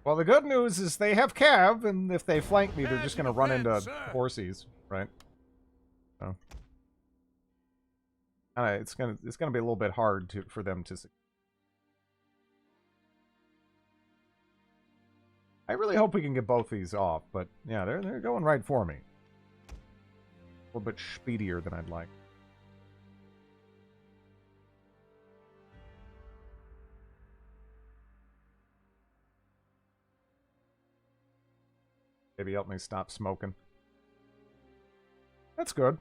Well, the good news is they have cav, and if they flank me, they're just going to run into horsies, right? So, it's gonna be a little bit hard for them to. I really hope we can get both these off, but yeah, they're going right for me. A little bit speedier than I'd like. Maybe help me stop smoking. That's good.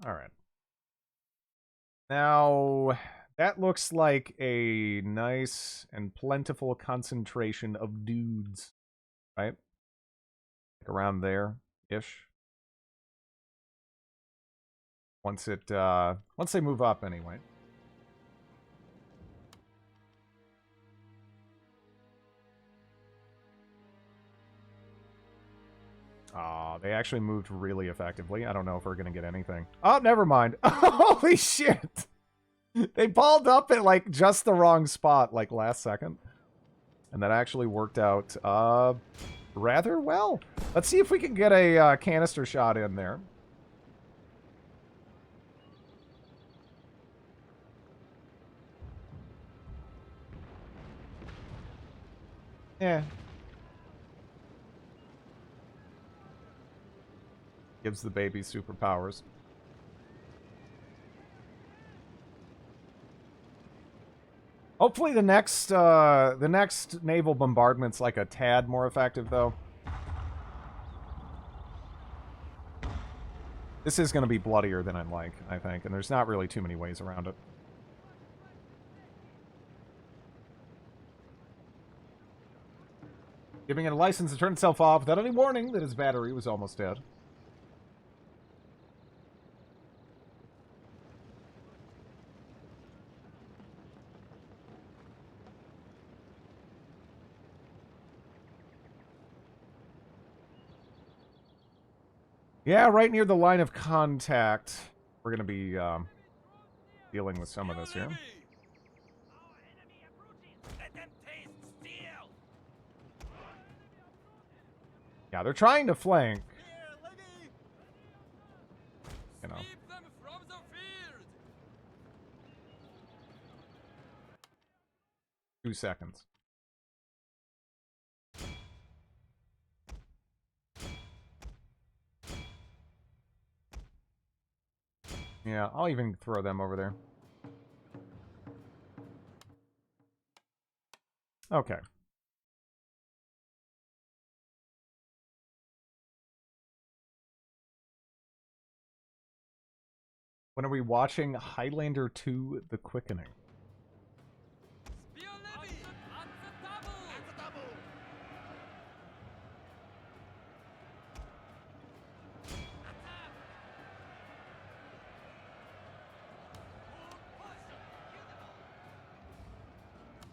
All right. Now, that looks like a nice and plentiful concentration of dudes, right? Like around there-ish. Once they move up anyway. They actually moved really effectively. I don't know if we're gonna get anything. Oh, never mind. Holy shit! They balled up at, like, just the wrong spot, like, last second. And that actually worked out, rather well. Let's see if we can get a, canister shot in there. Yeah. Gives the baby superpowers. Hopefully the next naval bombardment's like a tad more effective, though. This is going to be bloodier than I'd like, I think, and there's not really too many ways around it. Giving it a license to turn itself off without any warning that its battery was almost dead. Yeah, right near the line of contact. We're going to be dealing with some of this here. Yeah, they're trying to flank. You know. 2 seconds. Yeah, I'll even throw them over there. Okay. When are we watching Highlander 2: The Quickening? Spear levy at the double.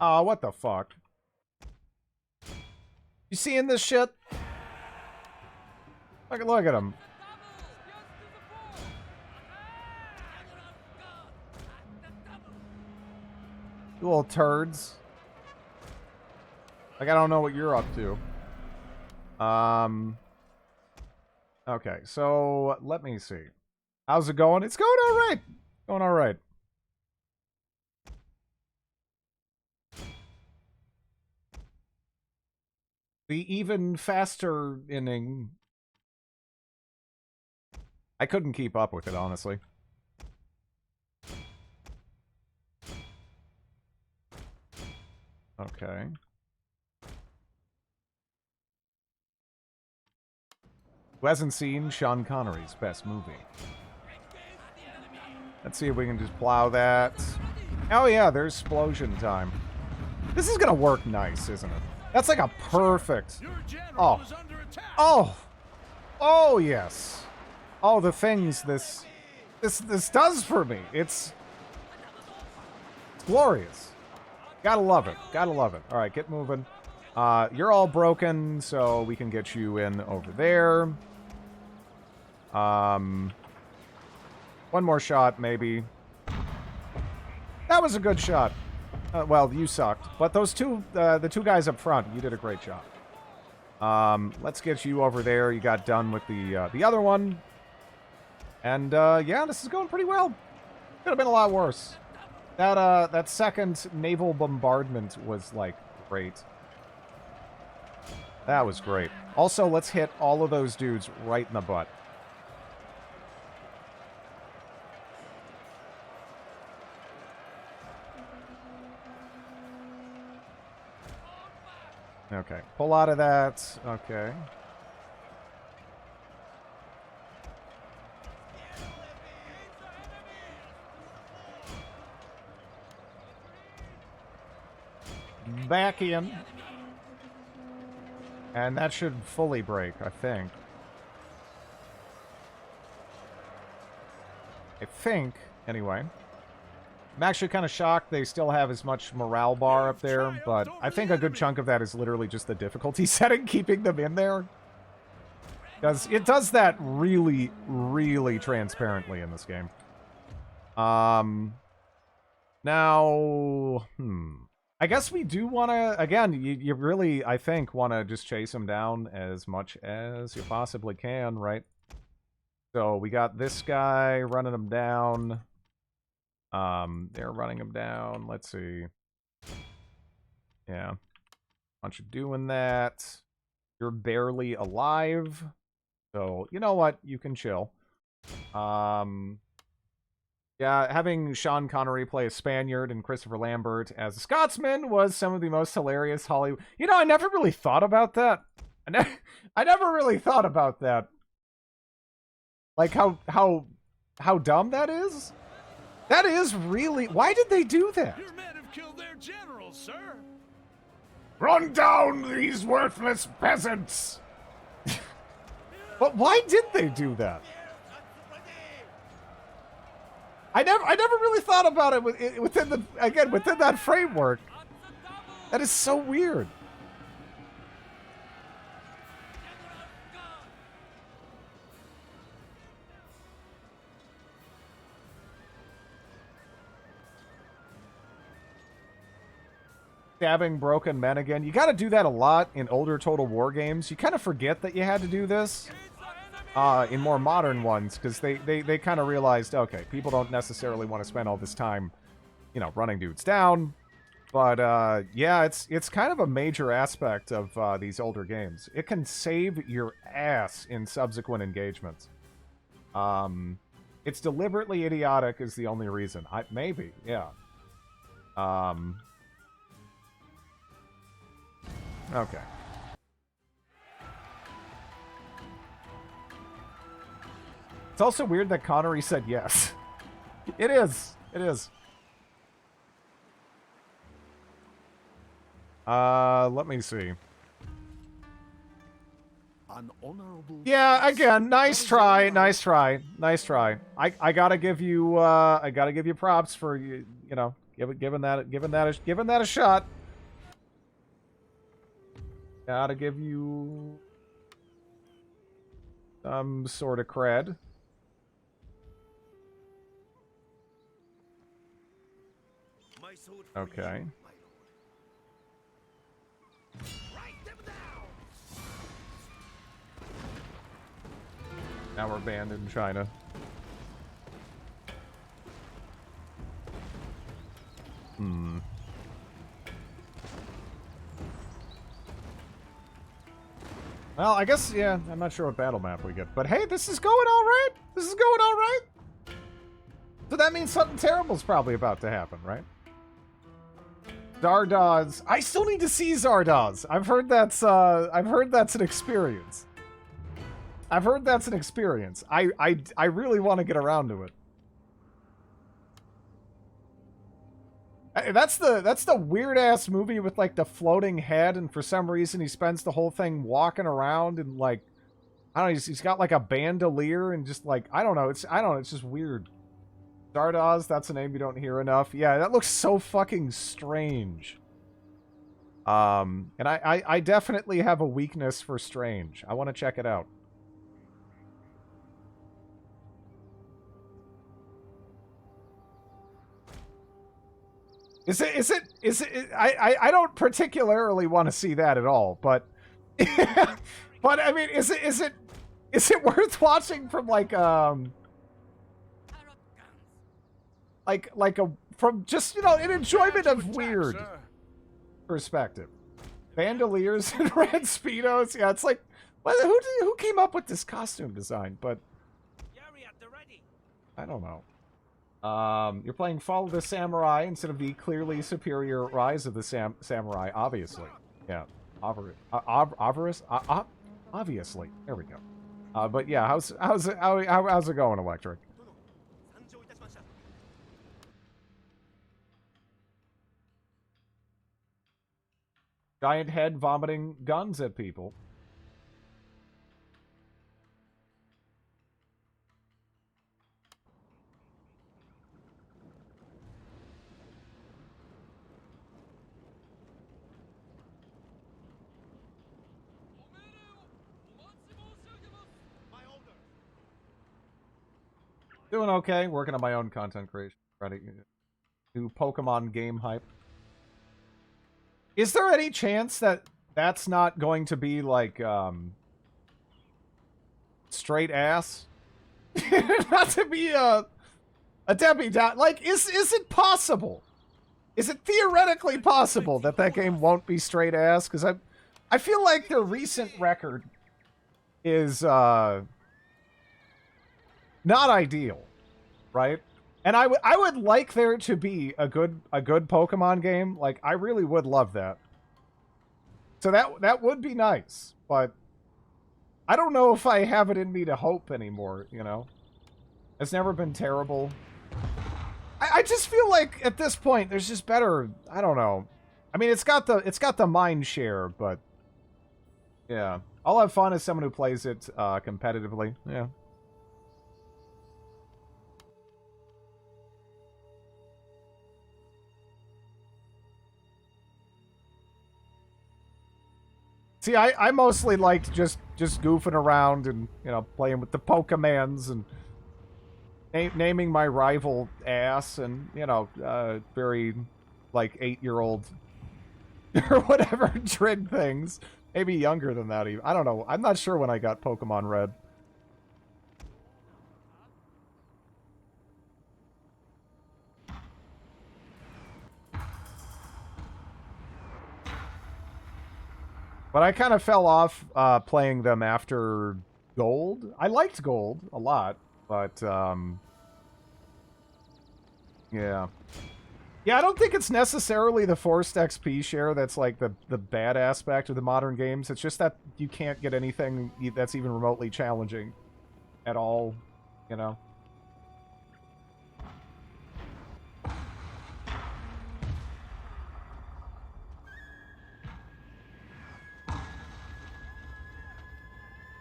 Aw, what the fuck? You seeing this shit? Look at him. You little turds. Like, I don't know what you're up to. Okay, so let me see. How's it going? It's going all right. Going all right. The even faster inning. I couldn't keep up with it, honestly. Okay. Who hasn't seen Sean Connery's best movie? Let's see if we can just plow that. Oh yeah, there's explosion time. This is gonna work nice, isn't it? That's like a perfect... Your general Oh. is under attack. Oh! Oh, yes. Oh, the things this does for me. It's glorious. Gotta love it. Gotta love it. All right, get moving. You're all broken, so we can get you in over there. One more shot, maybe. That was a good shot. Well, you sucked. But those two, the two guys up front, you did a great job. Let's get you over there. You got done with the other one. And, yeah, this is going pretty well. Could have been a lot worse. That second naval bombardment was, like, great. That was great. Also, let's hit all of those dudes right in the butt. Okay, pull out of that. Okay. Back in. And that should fully break, I think. Anyway. I'm actually kind of shocked they still have as much morale bar up there, but I think a good chunk of that is literally just the difficulty setting, keeping them in there. Because it does that really, really transparently in this game. Now, I guess we do want to, again, you really, I think, want to just chase him down as much as you possibly can, right? So we got this guy running him down. They're running him down. Let's see. Yeah. Bunch of doing that. You're barely alive. So, you know what? You can chill. Yeah, having Sean Connery play a Spaniard and Christopher Lambert as a Scotsman was some of the most hilarious Hollywood... You know, I never really thought about that. I never really thought about that. Like, how dumb that is? That is really... Why did they do that? Your men have killed their general, sir. Run down these worthless peasants! But why did they do that? I never really thought about it within that framework. That is so weird. Stabbing broken men again. You got to do that a lot in older Total War games. You kind of forget that you had to do this in more modern ones, because they kind of realized, okay, people don't necessarily want to spend all this time, you know, running dudes down. But yeah, it's kind of a major aspect of these older games. It can save your ass in subsequent engagements. It's deliberately idiotic is the only reason. Maybe, yeah. Okay. It's also weird that Connery said yes. It is. It is. Let me see. An honorable. Yeah, again, nice try, nice try, nice try. I gotta give you props for you know giving that a shot. Gotta give you some sort of cred. My sword for Okay. you, my lord. Write them down! Now we're banned in China. Hmm. Well, I guess, yeah, I'm not sure what battle map we get. But hey, this is going all right. This is going all right. So that means something terrible's probably about to happen, right? Zardoz. I still need to see Zardoz. I've heard that's an experience. I've heard that's an experience. I really want to get around to it. That's the weird ass movie with like the floating head, and for some reason he spends the whole thing walking around and like I don't know, he's got like a bandolier and just like I don't know, it's just weird. Zardoz, that's a name you don't hear enough. Yeah, that looks so fucking strange. And I definitely have a weakness for strange. I want to check it out. Is it I don't particularly want to see that at all, but but I mean is it worth watching from like from just, you know, an enjoyment of weird perspective. Bandoliers and red speedos. Yeah, it's like who came up with this costume design? But I don't know. You're playing Fall of the Samurai instead of the clearly superior Rise of the Samurai, obviously. Yeah, obviously. There we go. But yeah, how's it going, Electric? Giant head vomiting guns at people. Doing okay. Working on my own content creation. Ready to do Pokemon game hype. Is there any chance that that's not going to be like straight ass? Not to be a Debbie Downer. Like, is it possible? Is it theoretically possible that that game won't be straight ass? Because I feel like their recent record is not ideal, right? And I would like there to be a good Pokemon game. Like, I really would love that. So that would be nice, but I don't know if I have it in me to hope anymore, you know? It's never been terrible. I just feel like at this point there's just better, I don't know. I mean, it's got the mind share, but yeah. I'll have fun as someone who plays it competitively. Yeah. See, I mostly liked just goofing around and, you know, playing with the Pokemans and naming my rival ass and, you know, very, like, 8-year-old or whatever Drid things. Maybe younger than that even. I don't know. I'm not sure when I got Pokemon Red. But I kind of fell off playing them after Gold. I liked Gold a lot, but yeah. Yeah, I don't think it's necessarily the forced XP share that's like the bad aspect of the modern games. It's just that you can't get anything that's even remotely challenging at all, you know?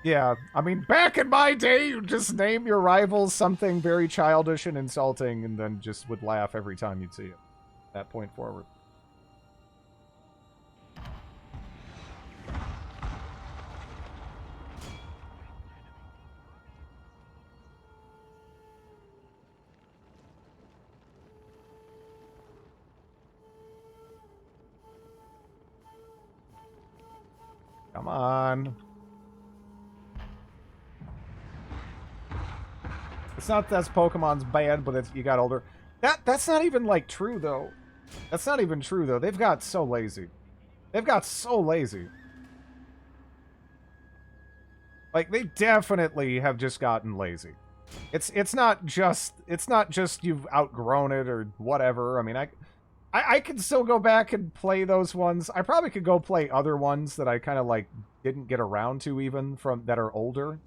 Yeah, I mean, back in my day, you just name your rivals something very childish and insulting, and then just would laugh every time you'd see it. That point forward. Come on. It's not that Pokemon's bad, but it's, you got older. That's not even, like, true, though. That's not even true, though. They've got so lazy. They've got so lazy. Like, they definitely have just gotten lazy. It's not just you've outgrown it or whatever. I mean, I could still go back and play those ones. I probably could go play other ones that I kind of, like, didn't get around to even from that are older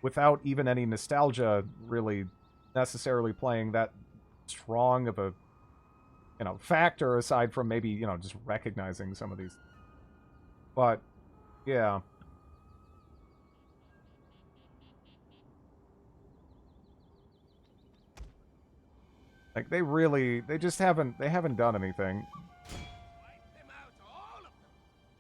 without even any nostalgia really necessarily playing that strong of a, you know, factor aside from maybe, you know, just recognizing some of these. But, yeah. Like, they just haven't done anything.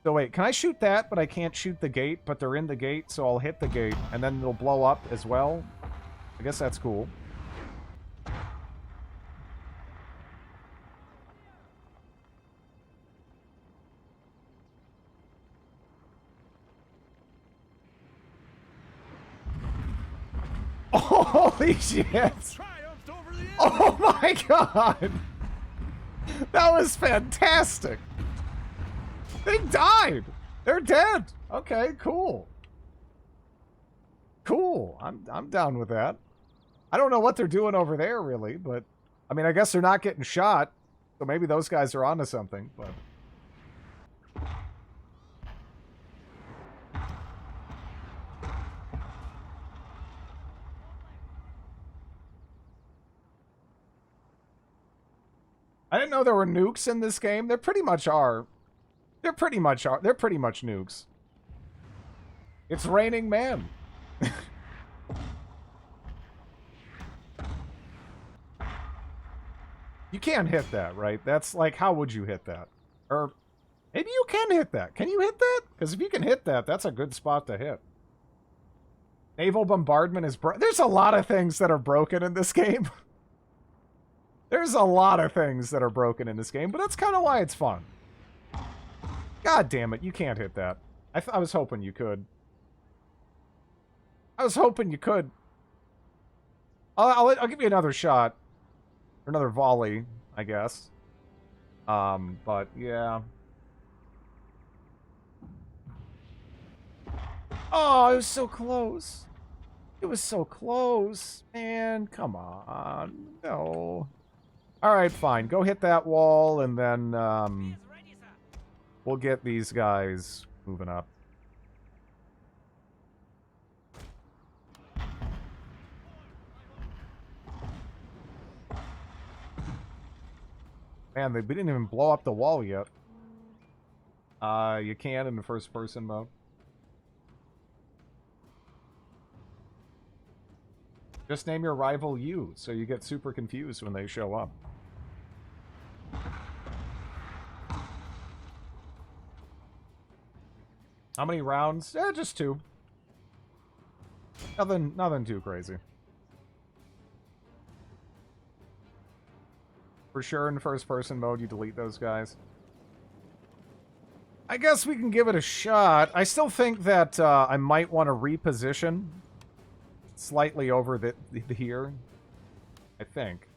So wait, can I shoot that, but I can't shoot the gate, but they're in the gate, so I'll hit the gate, and then they'll blow up as well? I guess that's cool. Holy shit! Oh my god! That was fantastic! They died! They're dead! Okay, cool. Cool. I'm down with that. I don't know what they're doing over there, really, but... I mean, I guess they're not getting shot, so maybe those guys are onto something, but... I didn't know there were nukes in this game. There pretty much are. They're pretty much nukes. It's raining man. You can't hit that, right? That's like, how would you hit that? Or maybe you can hit that. Can you hit that? Because if you can hit that, that's a good spot to hit. Naval bombardment is there's a lot of things that are broken in this game. There's a lot of things that are broken in this game, but that's kind of why it's fun. God damn it, you can't hit that. I was hoping you could. I was hoping you could. I'll give you another shot. Or another volley, I guess. But yeah. Oh, it was so close. It was so close. Man, come on. No. Alright, fine. Go hit that wall, and then, we'll get these guys moving up. Man, we didn't even blow up the wall yet. You can in the first-person mode. Just name your rival you, so you get super confused when they show up. How many rounds? Just 2. Nothing too crazy. For sure, in first-person mode, you delete those guys. I guess we can give it a shot. I still think that I might want to reposition slightly over the here. I think.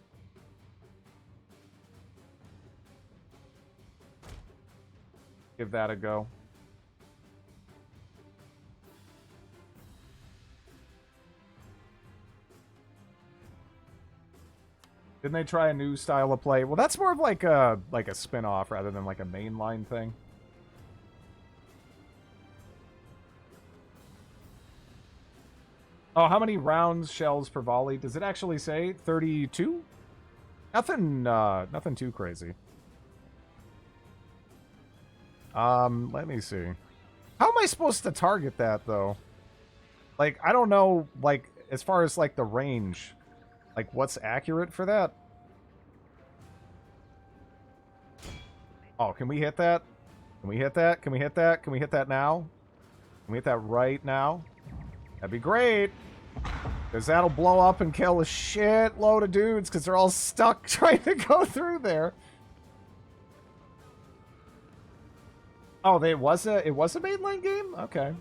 Give that a go. Didn't they try a new style of play? Well, that's more of like a spin-off rather than like a mainline thing. Oh, how many rounds, shells per volley? Does it actually say 32? Nothing too crazy. Let me see. How am I supposed to target that, though? Like, I don't know, like, as far as, like, the range, like, what's accurate for that? Oh, can we hit that? Can we hit that? Can we hit that? Can we hit that now? Can we hit that right now? That'd be great. Because that'll blow up and kill a shitload of dudes because they're all stuck trying to go through there. Oh, it was a mainline game? Okay.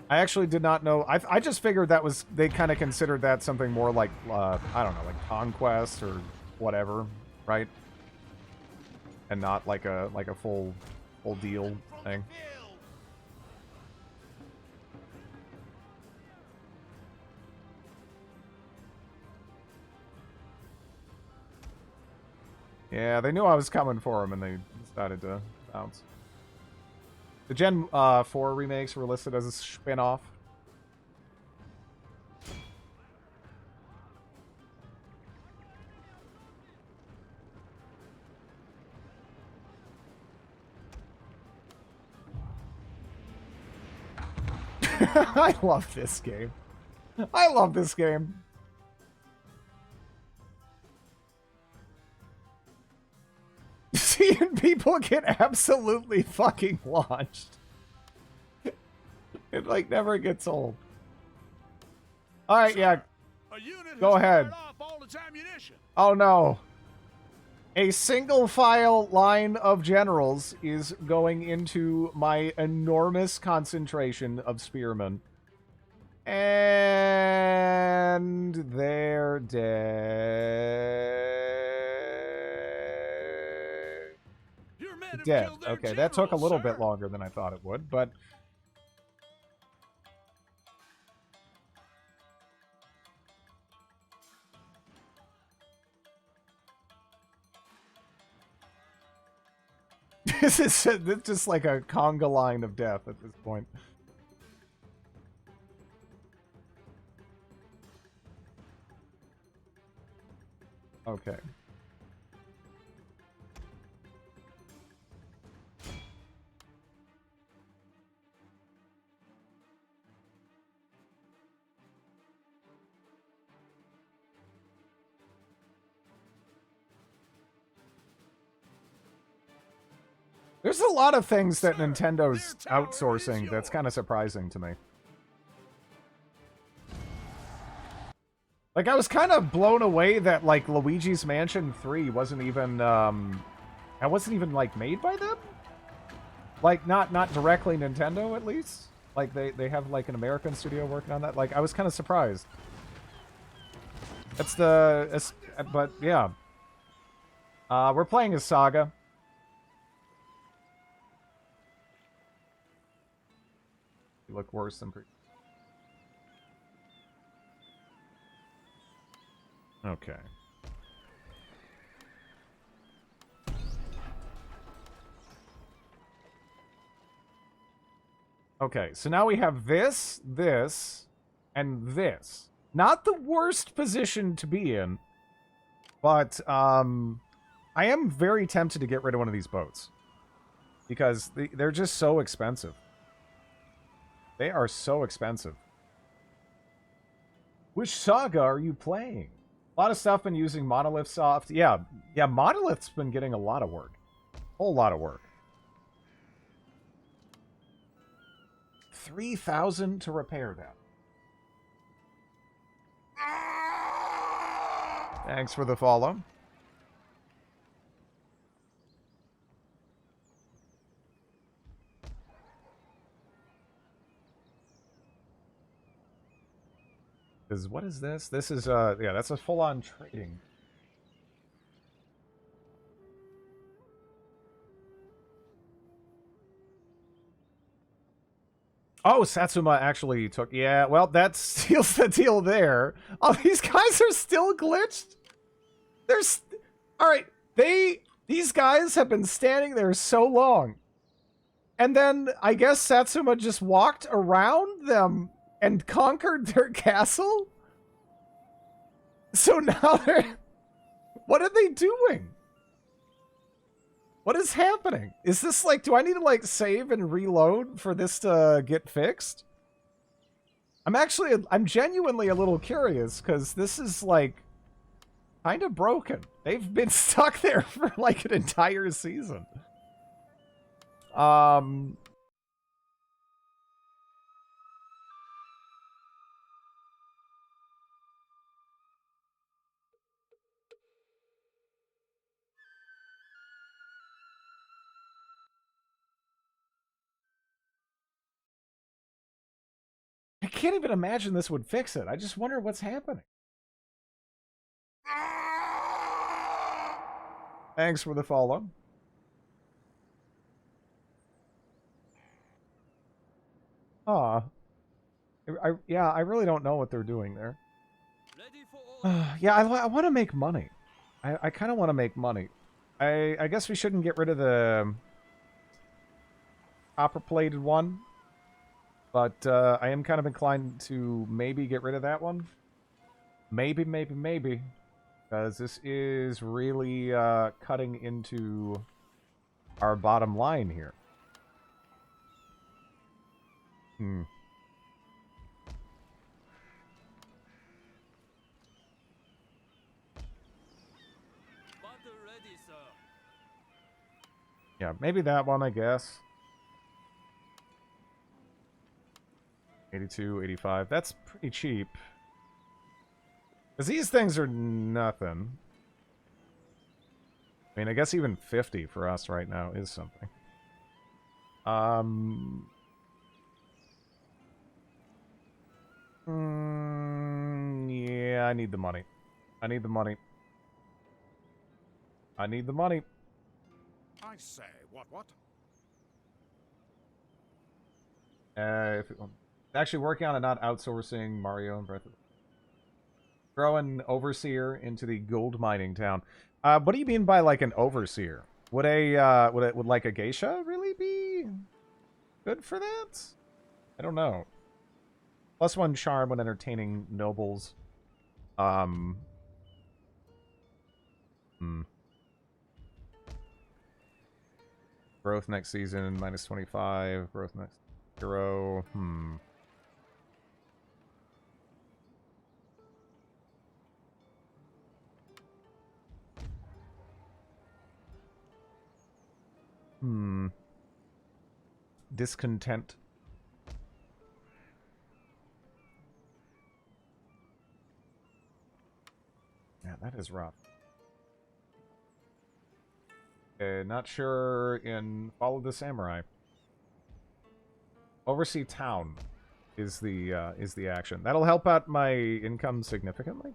I actually did not know. I just figured that was, they kind of considered that something more like, I don't know, like Conquest or whatever, right? And not like a full deal thing. Yeah, they knew I was coming for them, and they decided to bounce. The Gen 4 remakes were listed as a spin-off. I love this game. I love this game. Seeing people get absolutely fucking launched. It, like, never gets old. Alright, yeah. Go ahead. Oh, no. A single file line of generals is going into my enormous concentration of spearmen. And they're dead. Okay, that took a little bit longer than I thought it would, but... This is just like a conga line of death at this point. Okay. There's a lot of things that Nintendo's outsourcing that's kind of surprising to me. Like, I was kind of blown away that, like, Luigi's Mansion 3 wasn't even, like, made by them? Like, not directly Nintendo, at least? Like, they have, like, an American studio working on that? Like, I was kind of surprised. That's but, yeah. We're playing as Saga. You look worse than Okay. Okay, so now we have this, and this. Not the worst position to be in, but I am very tempted to get rid of one of these boats. Because they're just so expensive. They are so expensive. Which Saga are you playing? A lot of stuff been using Monolith Soft. Yeah, Monolith's been getting a lot of work. Whole lot of work. 3,000 to repair that. Thanks for the follow. What is this? This is, yeah, that's a full-on trading. Oh, Satsuma actually took... Yeah, well, that seals the deal there. Oh, these guys are still glitched? There's... Alright, these guys have been standing there so long. And then, I guess Satsuma just walked around them and conquered their castle? So now they're... What are they doing? What is happening? Is this like... Do I need to like save and reload for this to get fixed? I'm genuinely a little curious, because this is, like, kind of broken. They've been stuck there for, like, an entire season. I can't even imagine this would fix it. I just wonder what's happening. Thanks for the follow. Aw. Yeah, I really don't know what they're doing there. Ready for order. Yeah, I want to make money. I kind of want to make money. I guess we shouldn't get rid of the copper-plated one. But I am kind of inclined to maybe get rid of that one. Maybe. Because this is really cutting into our bottom line here. Battle ready, sir. Yeah, maybe that one, I guess. 82, 85. That's pretty cheap. Because these things are nothing. I mean, I guess even 50 for us right now is something. Yeah, I need the money. I need the money. I need the money. I say, what? Actually working on it, not outsourcing Mario and Breath of... Throw an overseer into the gold mining town. What do you mean by, like, an overseer? Would would like a geisha really be good for that? I don't know. +1 charm when entertaining nobles. Growth next season, -25. Growth next 0. Discontent. Yeah, that is rough. Not sure in Follow the Samurai. Oversee town is the action. That'll help out my income significantly.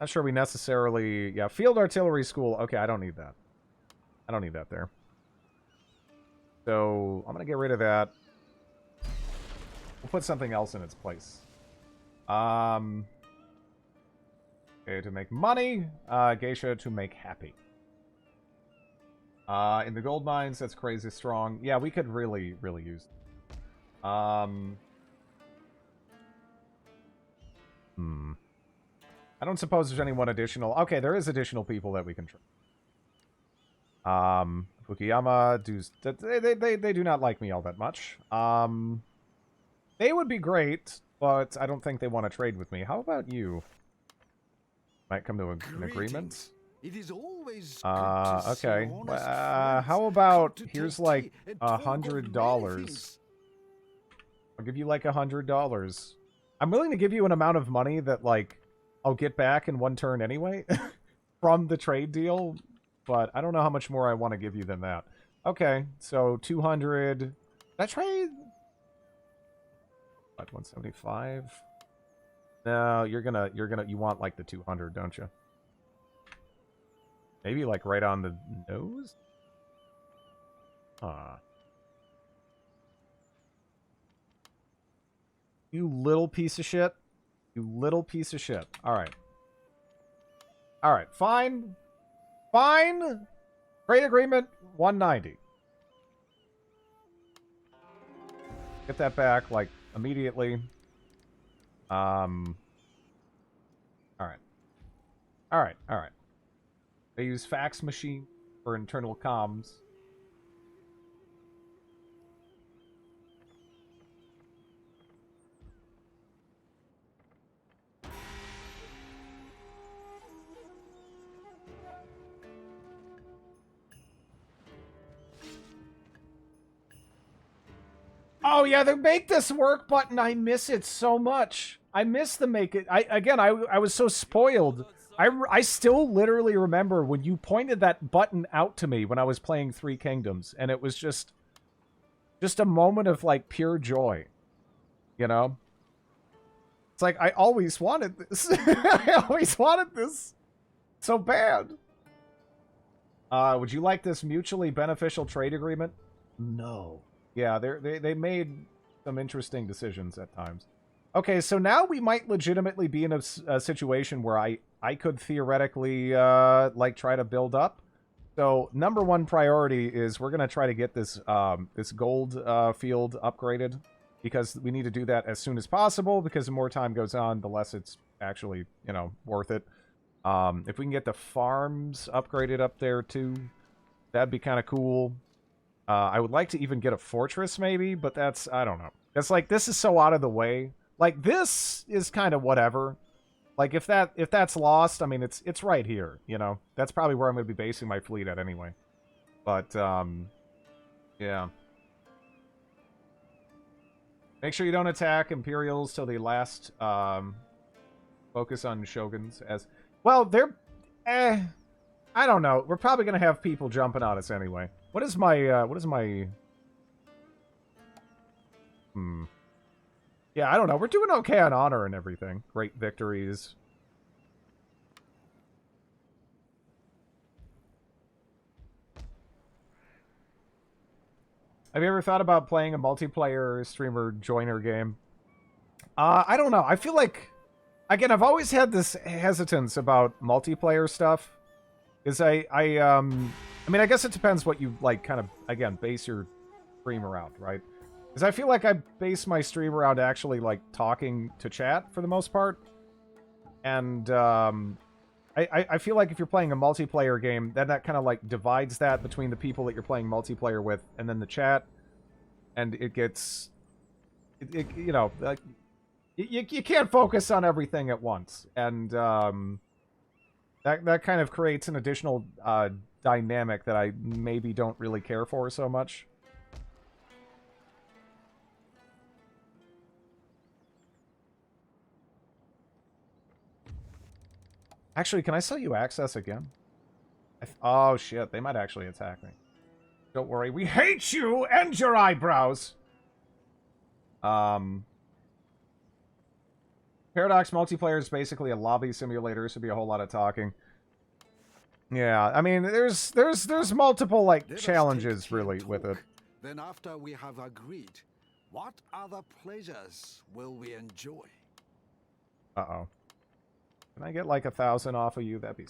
Not sure we necessarily... Yeah, field artillery school. Okay, I don't need that. I don't need that there. So, I'm going to get rid of that. We'll put something else in its place. Okay, to make money. Geisha to make happy. In the gold mines, that's crazy strong. Yeah, we could really use it. I don't suppose there's anyone additional. Okay, there is additional people that we can try. Fukuyama, they do not like me all that much. They would be great, but I don't think they want to trade with me. How about you? Might come to an agreement. It is always good to see okay. honest friends How come about to here's take like tea and talk of many $100. things. I'll give you like $100. I'm willing to give you an amount of money that like I'll get back in one turn anyway from the trade deal, but I don't know how much more I want to give you than that. Okay, so 200. Did I trade? What, 175? No, you want like the 200, don't you? Maybe like right on the nose? Huh. You little piece of shit. You little piece of shit. Alright. Alright, fine. Fine! Trade agreement, 190. Get that back, like, immediately. Alright. Alright. They use fax machine for internal comms. Oh yeah, the make this work button, I miss it so much. I miss the make it. I was so spoiled. I still literally remember when you pointed that button out to me when I was playing Three Kingdoms, and it was just a moment of like pure joy. You know? It's like I always wanted this. I always wanted this so bad. Would you like this mutually beneficial trade agreement? No. Yeah, they made some interesting decisions at times. Okay, so now we might legitimately be in a situation where I could theoretically, like, try to build up. So, number one priority is we're going to try to get this, this gold field upgraded. Because we need to do that as soon as possible, because the more time goes on, the less it's actually, you know, worth it. If we can get the farms upgraded up there, too, that'd be kind of cool. I would like to even get a fortress, maybe, but that's, I don't know. It's like, this is so out of the way. Like, this is kind of whatever. Like, if that's lost, I mean, it's right here, you know? That's probably where I'm going to be basing my fleet at anyway. But, yeah. Make sure you don't attack Imperials till they last, focus on Shoguns as... Well, they're... I don't know. We're probably going to have people jumping on us anyway. What is my, Yeah, I don't know. We're doing okay on honor and everything. Great victories. Have you ever thought about playing a multiplayer streamer joiner game? I don't know. I feel like, again, I've always had this hesitance about multiplayer stuff. Is I mean, I guess it depends what you, like, kind of, again, base your stream around, right? Because I feel like I base my stream around actually, like, talking to chat for the most part. And, I feel like if you're playing a multiplayer game, then that kind of, like, divides that between the people that you're playing multiplayer with and then the chat. And it gets... you know, like, you can't focus on everything at once. And, that kind of creates an additional, dynamic that I maybe don't really care for so much. Actually, can I sell you access again? Oh, shit. They might actually attack me. Don't worry. We hate you and your eyebrows! Paradox multiplayer is basically a lobby simulator, so be a whole lot of talking. Yeah, I mean, there's multiple, like, challenges, really, with it. Then after we have agreed, what other pleasures will we enjoy? Uh-oh. Can I get, like, 1,000 off of you? That'd be...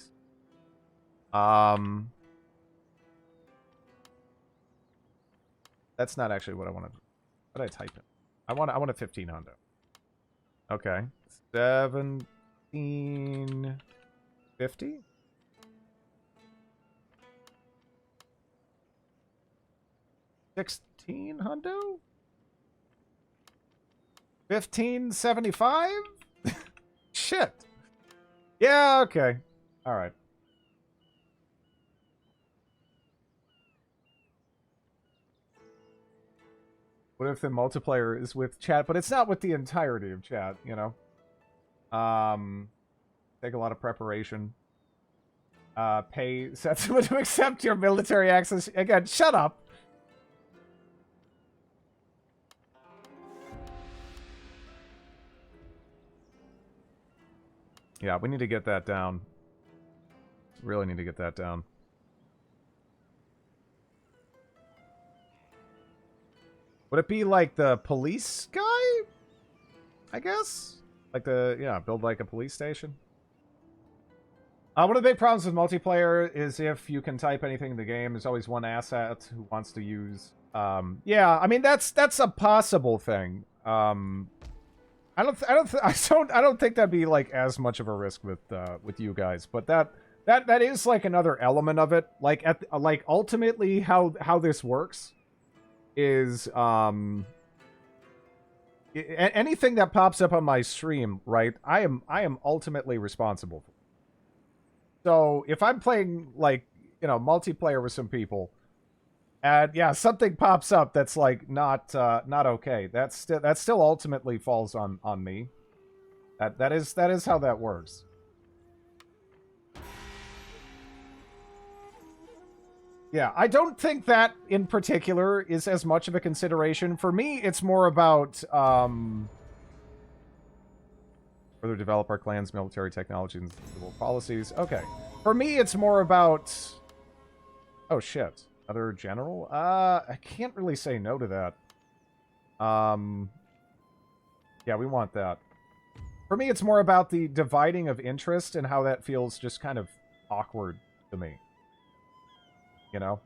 That's not actually what I wanted. What did I type in? I want a 1,500. Okay. 1,750? $1,600? 1,575? Shit. Yeah, okay. Alright. What if the multiplayer is with chat? But it's not with the entirety of chat, you know? Take a lot of preparation. Pay Setsuma to accept your military access. Again, shut up! Yeah, we need to get that down. Really need to get that down. Would it be like the police guy? I guess? Like the, yeah, build like a police station? One of the big problems with multiplayer is if you can type anything in the game, there's always one asset who wants to use... yeah, I mean, that's a possible thing. I don't think that'd be like as much of a risk with you guys, but that is like another element of it. Like ultimately how this works is anything that pops up on my stream, right? I am ultimately responsible for. So if I'm playing like, you know, multiplayer with some people And yeah, something pops up that's like not okay. That still ultimately falls on me. That is how that works. Yeah, I don't think that in particular is as much of a consideration. For me, it's more about further develop our clan's military technology and civil policies. Okay. For me, it's more about... Oh, shit. Other general? I can't really say no to that. Yeah, we want that. For me, it's more about the dividing of interest and how that feels just kind of awkward to me. You know?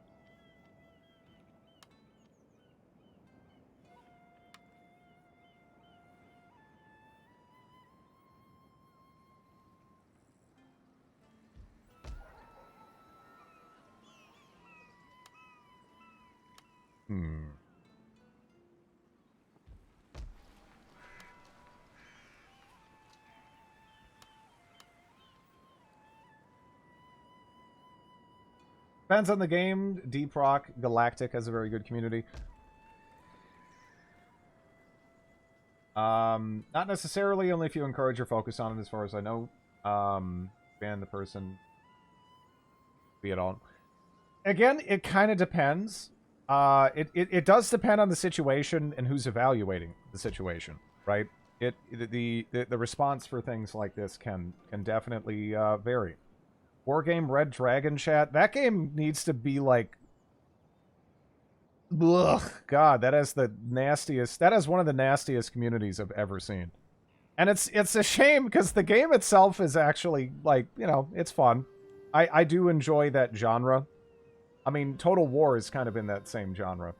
Depends on the game. Deep Rock Galactic has a very good community. Not necessarily, only if you encourage or focus on it, as far as I know. Ban the person. Be it all. Again, it kind of depends. It does depend on the situation and who's evaluating the situation, right? The response for things like this can definitely vary. Wargame Red Dragon chat. That game needs to be like... Ugh, God, that is the nastiest... That is one of the nastiest communities I've ever seen. And it's a shame, because the game itself is actually, like, you know, it's fun. I do enjoy that genre. I mean, Total War is kind of in that same genre.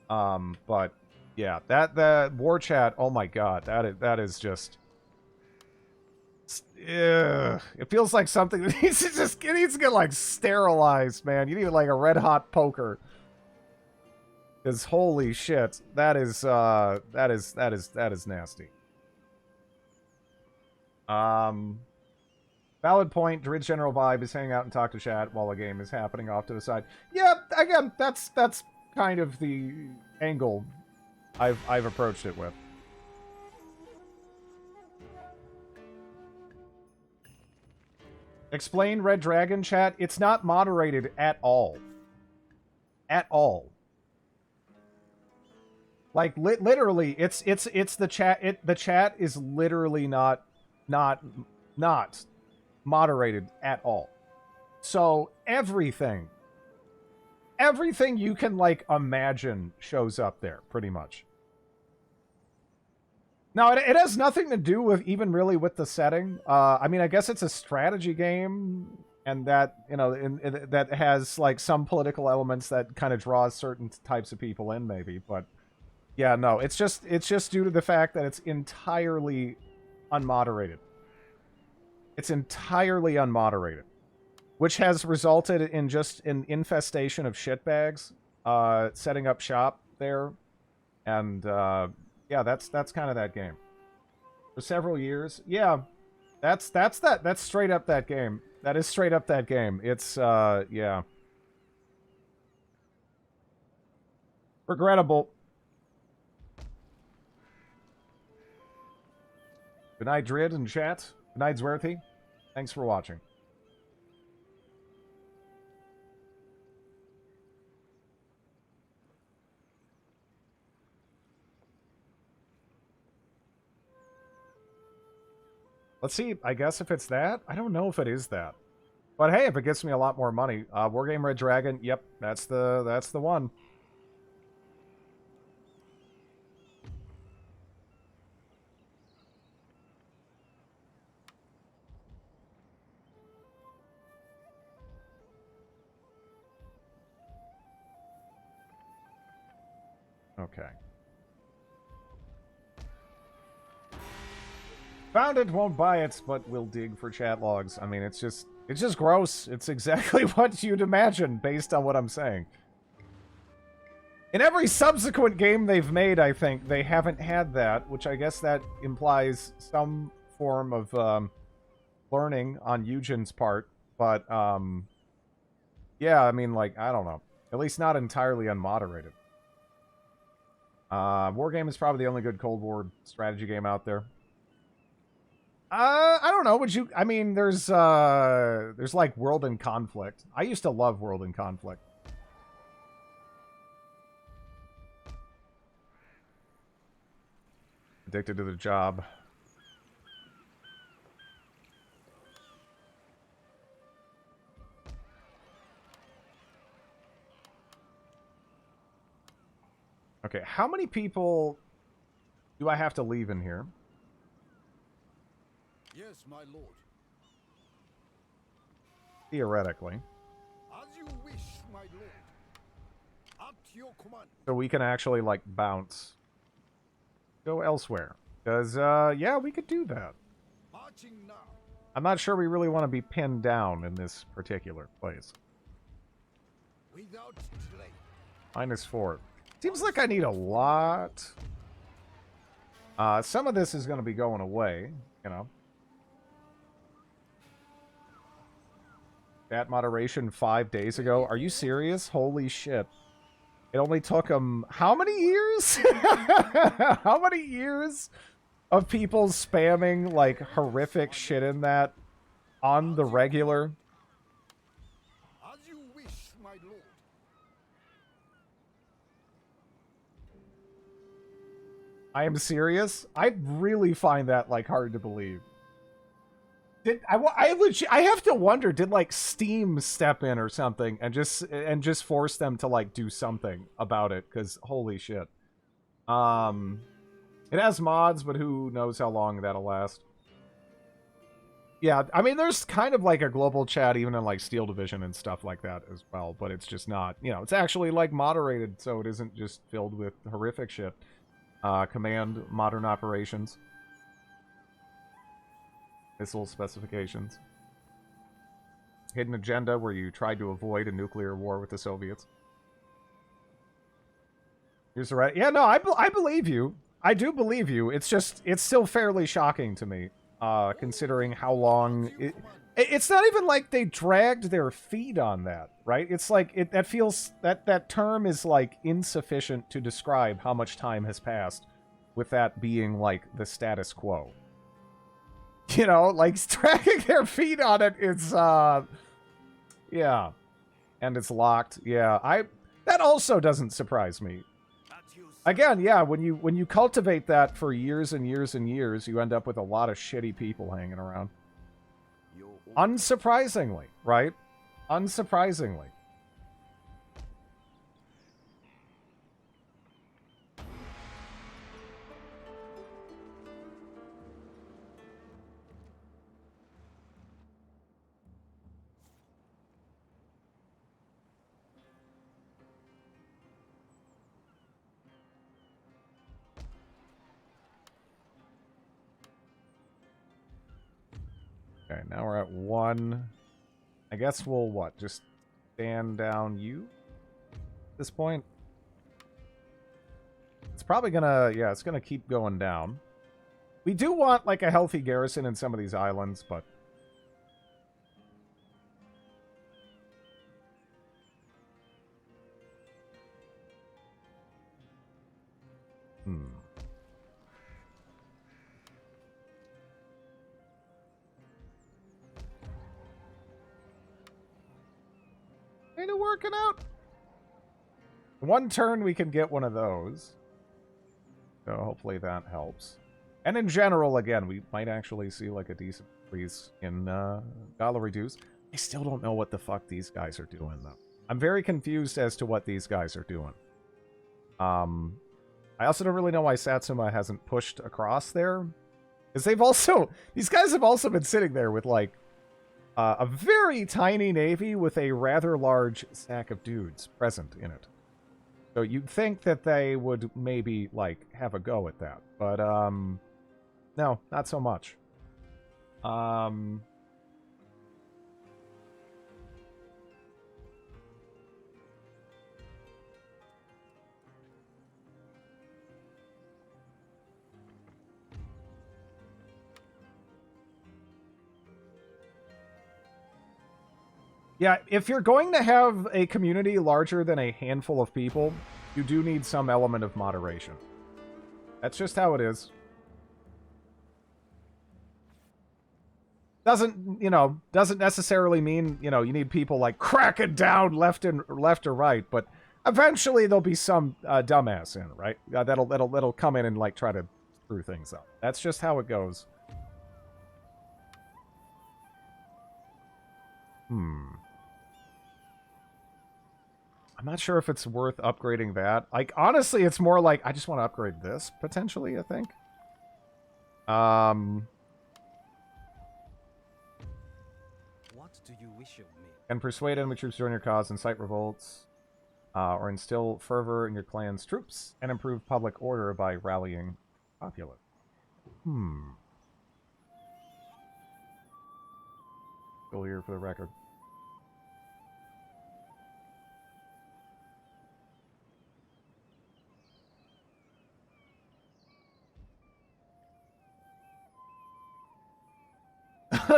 But, yeah, that War chat, oh my God, that is just... It feels like something that needs to get like sterilized, man. You need like a red hot poker. Because holy shit, that is nasty. Valid point. Druid's general vibe is hang out and talk to chat while a game is happening off to the side. Yeah, again, that's kind of the angle I've approached it with. Explain Red Dragon chat. It's not moderated at all. At all. Like literally, it's the chat. The chat is literally not moderated at all. So everything you can like imagine shows up there, pretty much. Now, it has nothing to do with even really with the setting. I mean, I guess it's a strategy game, and that, you know, that has like some political elements that kind of draws certain types of people in, maybe. But yeah, no, it's just due to the fact that it's entirely unmoderated. It's entirely unmoderated, which has resulted in just an infestation of shitbags setting up shop there, and yeah, that's kind of that game. For several years. Yeah. That's straight up that game. That is straight up that game. It's yeah. Regrettable. Good night, Drid and chat. Good night, Zwerthy. Thanks for watching. Let's see, I guess if it's that? I don't know if it is that. But hey, if it gets me a lot more money. Wargame Red Dragon, yep, that's the one. Okay. Found it, won't buy it, but will dig for chat logs. I mean, it's just gross. It's exactly what you'd imagine based on what I'm saying. In every subsequent game they've made, I think, they haven't had that, which I guess that implies some form of learning on Eugen's part. But, yeah, I mean, like, I don't know. At least not entirely unmoderated. Wargame is probably the only good Cold War strategy game out there. I don't know. Would you? I mean, there's like World in Conflict. I used to love World in Conflict. Addicted to the job. Okay, how many people do I have to leave in here? Yes, my lord. Theoretically. As you wish, my lord. At your command. So we can actually, like, bounce. Go elsewhere. Because, yeah, we could do that. Marching now. I'm not sure we really want to be pinned down in this particular place. Without delay. -4. Seems like I need a lot. Some of this is going to be going away, you know. That moderation 5 days ago. Are you serious? Holy shit. It only took them how many years? How many years of people spamming like horrific shit in that on the regular? As you wish, my lord. I am serious. I really find that like hard to believe. I have to wonder, did like Steam step in or something and just force them to like do something about it? Because holy shit. It has mods, but who knows how long that'll last. Yeah, I mean, there's kind of like a global chat even in like Steel Division and stuff like that as well, but it's just not, you know, it's actually like moderated, so it isn't just filled with horrific shit. Command modern operations. Missile specifications. Hidden agenda where you tried to avoid a nuclear war with the Soviets. Here's the right. Yeah, no, I believe you. I do believe you. It's just, it's still fairly shocking to me, considering how long it's not even like they dragged their feet on that, right? It's like that feels that term is like insufficient to describe how much time has passed, with that being like the status quo. You know, like dragging their feet on it is yeah. And it's locked. Yeah, that also doesn't surprise me. Again, yeah, when you cultivate that for years and years and years, you end up with a lot of shitty people hanging around. Unsurprisingly, right? Unsurprisingly. Okay, now we're at 1. I guess we'll, what, just stand down you at this point? It's probably gonna, yeah, it's gonna keep going down. We do want, like, a healthy garrison in some of these islands, but... Ain't it working out? One turn we can get one of those. So hopefully that helps. And in general, again, we might actually see like a decent increase in dollar reduce. I still don't know what the fuck these guys are doing, though. I'm very confused as to what these guys are doing. I also don't really know why Satsuma hasn't pushed across there. Because these guys have also been sitting there with like a very tiny navy with a rather large stack of dudes present in it. So you'd think that they would maybe, like, have a go at that. But, no, not so much. Yeah, if you're going to have a community larger than a handful of people, you do need some element of moderation. That's just how it is. Doesn't necessarily mean, you need people like cracking down left or right, but eventually there'll be some dumbass in, right? That'll come in and like try to screw things up. That's just how it goes. I'm not sure if it's worth upgrading that. Like, honestly, it's more like I just want to upgrade this potentially, I think. What do you wish of me? And persuade enemy troops to join your cause, incite revolts, or instill fervor in your clan's troops, and improve public order by rallying populace. Still here for the record.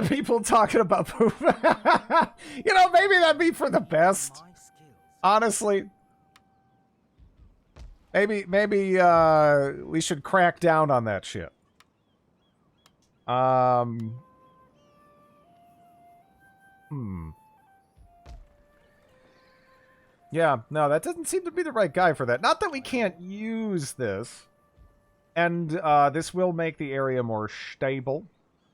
People talking about poop. Maybe that'd be for the best. My skills. Honestly. Maybe we should crack down on that shit. Yeah, no, that doesn't seem to be the right guy for that. Not that we can't use this. And this will make the area more stable,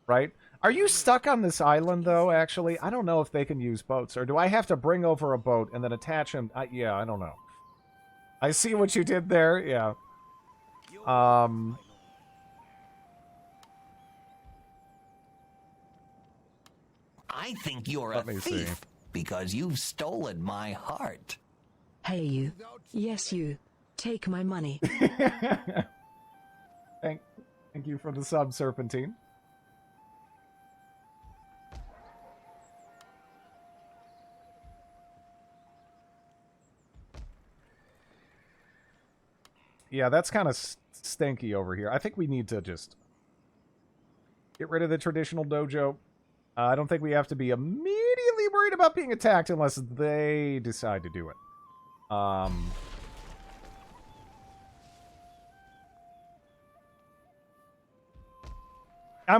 right? Are you stuck on this island, though, actually? I don't know if they can use boats. Or do I have to bring over a boat and then attach him? Yeah, I don't know. I see what you did there. Yeah. I think you're a Let me see. thief because you've stolen my heart. Hey you. Yes you. Take my money. Thank you for the sub, Serpentine. Yeah, that's kind of stinky over here. I think we need to just get rid of the traditional dojo. I don't think we have to be immediately worried about being attacked unless they decide to do it. I'm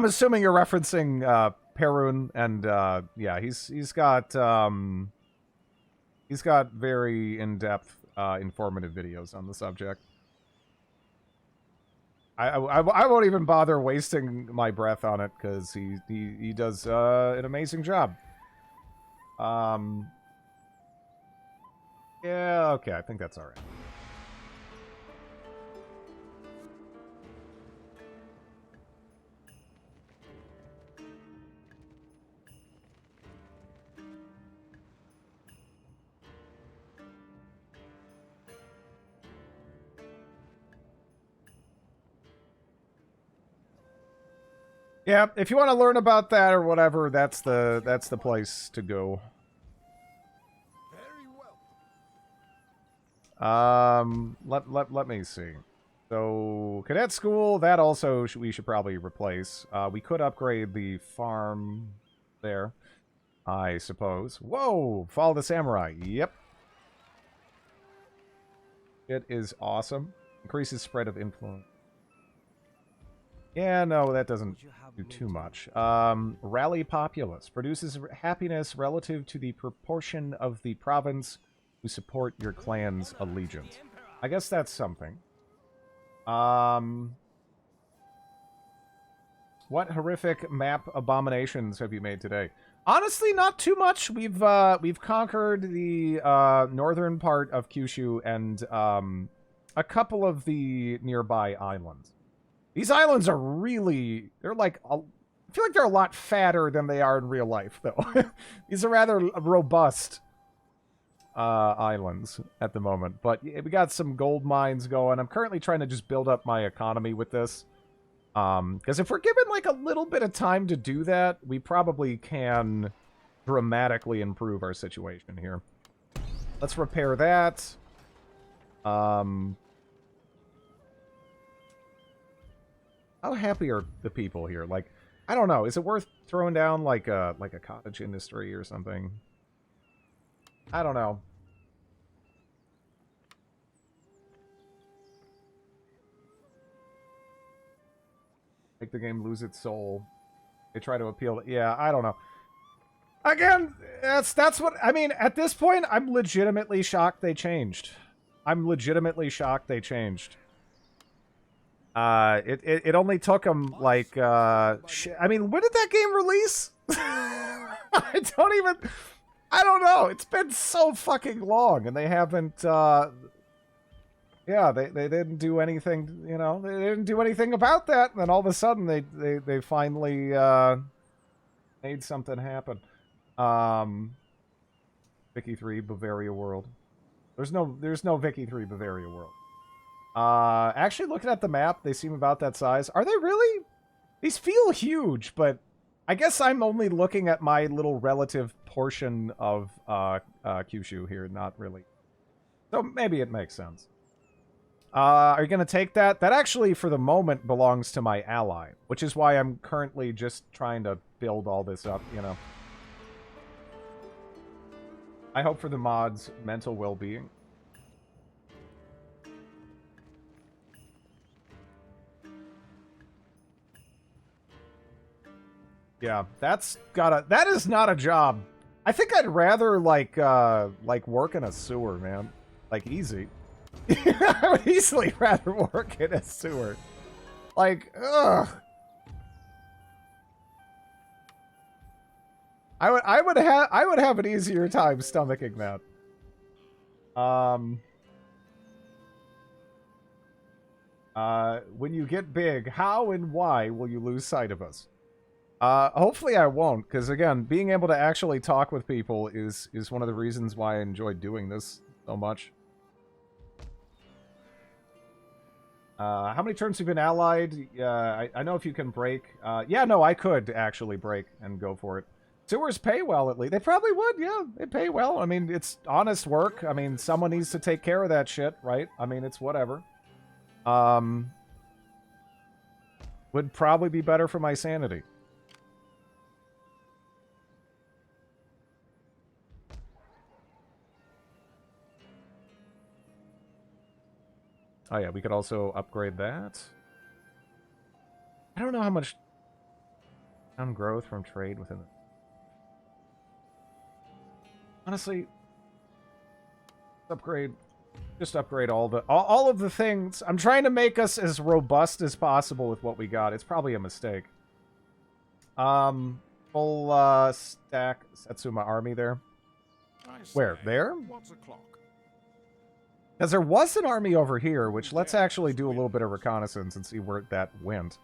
assuming you're referencing Perun, and yeah, he's got very in-depth, informative videos on the subject. I won't even bother wasting my breath on it because he does an amazing job. Yeah, okay, I think that's all right. Yeah, if you want to learn about that or whatever, that's the place to go. Very well. Let me see. So, cadet school, that also we should probably replace. We could upgrade the farm there, I suppose. Whoa! Follow the samurai. Yep. It is awesome. Increases spread of influence. Yeah, no, that doesn't do too much. Rally populace. Produces happiness relative to the proportion of the province who support your clan's allegiance. I guess that's something. What horrific map abominations have you made today? Honestly, not too much. We've conquered the northern part of Kyushu and a couple of the nearby islands. These islands are really, they're like, I feel like they're a lot fatter than they are in real life, though. These are rather robust islands at the moment. But we got some gold mines going. I'm currently trying to just build up my economy with this. Because if we're given like a little bit of time to do that, we probably can dramatically improve our situation here. Let's repair that. How happy are the people here? Like, I don't know. Is it worth throwing down like a cottage industry or something? I don't know. Make the game lose its soul. They try to appeal to... Yeah, I don't know. Again, that's what... I mean, at this point, I'm legitimately shocked they changed. I'm legitimately shocked they changed. It only took them, like, I mean, when did that game release? I don't know. It's been so fucking long, and they haven't, yeah, they didn't do anything, you know, they didn't do anything about that, and then all of a sudden they finally, made something happen. Vicky 3, Bavaria World. There's no Vicky 3, Bavaria World. Actually, looking at the map, they seem about that size. Are they really? These feel huge, but I guess I'm only looking at my little relative portion of, Kyushu here, not really. So maybe it makes sense. Are you going to take that? That actually, for the moment, belongs to my ally, which is why I'm currently just trying to build all this up, you know. I hope for the mod's mental well-being. Yeah, that is not a job. I think I'd rather, like work in a sewer, man. Like, easy. I would easily rather work in a sewer. Like, ugh. I would have an easier time stomaching that. When you get big, how and why will you lose sight of us? Hopefully I won't, because again, being able to actually talk with people is one of the reasons why I enjoy doing this so much. How many turns have you been allied? I know if you can break. Yeah, no, I could actually break and go for it. Sewers pay well, at least. They probably would, yeah. They pay well. I mean, it's honest work. I mean, someone needs to take care of that shit, right? I mean, it's whatever. Would probably be better for my sanity. Oh yeah, we could also upgrade that. I don't know how much town growth from trade within it. Honestly, just upgrade all of the things. I'm trying to make us as robust as possible with what we got. It's probably a mistake. Full stack Satsuma army there. Where? There? What's o'clock? Because there was an army over here, which let's actually do a little bit of reconnaissance and see where that went.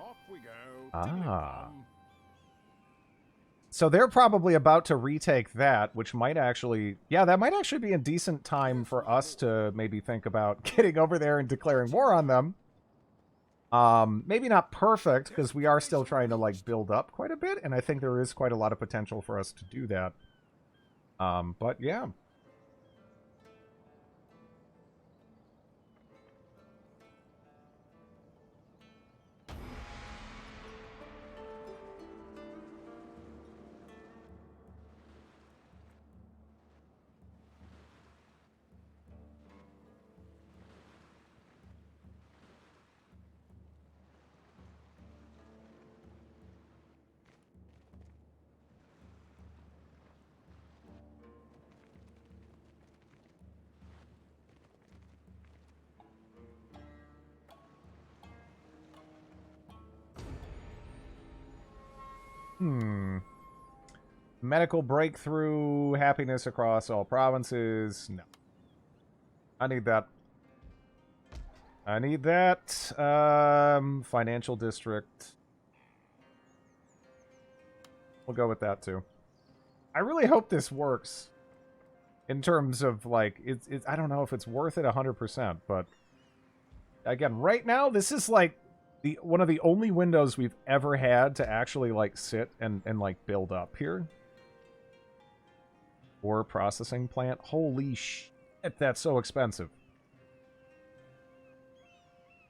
Off we go. Ah. So they're probably about to retake that, which might actually... Yeah, that might actually be a decent time for us to maybe think about getting over there and declaring war on them. Maybe not perfect, because we are still trying to, like, build up quite a bit, and I think there is quite a lot of potential for us to do that. But yeah. Medical breakthrough, happiness across all provinces. No. I need that. I need that. Financial district. We'll go with that too. I really hope this works. In terms of, like, it's I don't know if it's worth it 100%, but again, right now, this is like one of the only windows we've ever had to actually, like, sit and like build up here. Or processing plant. Holy shit, that's so expensive.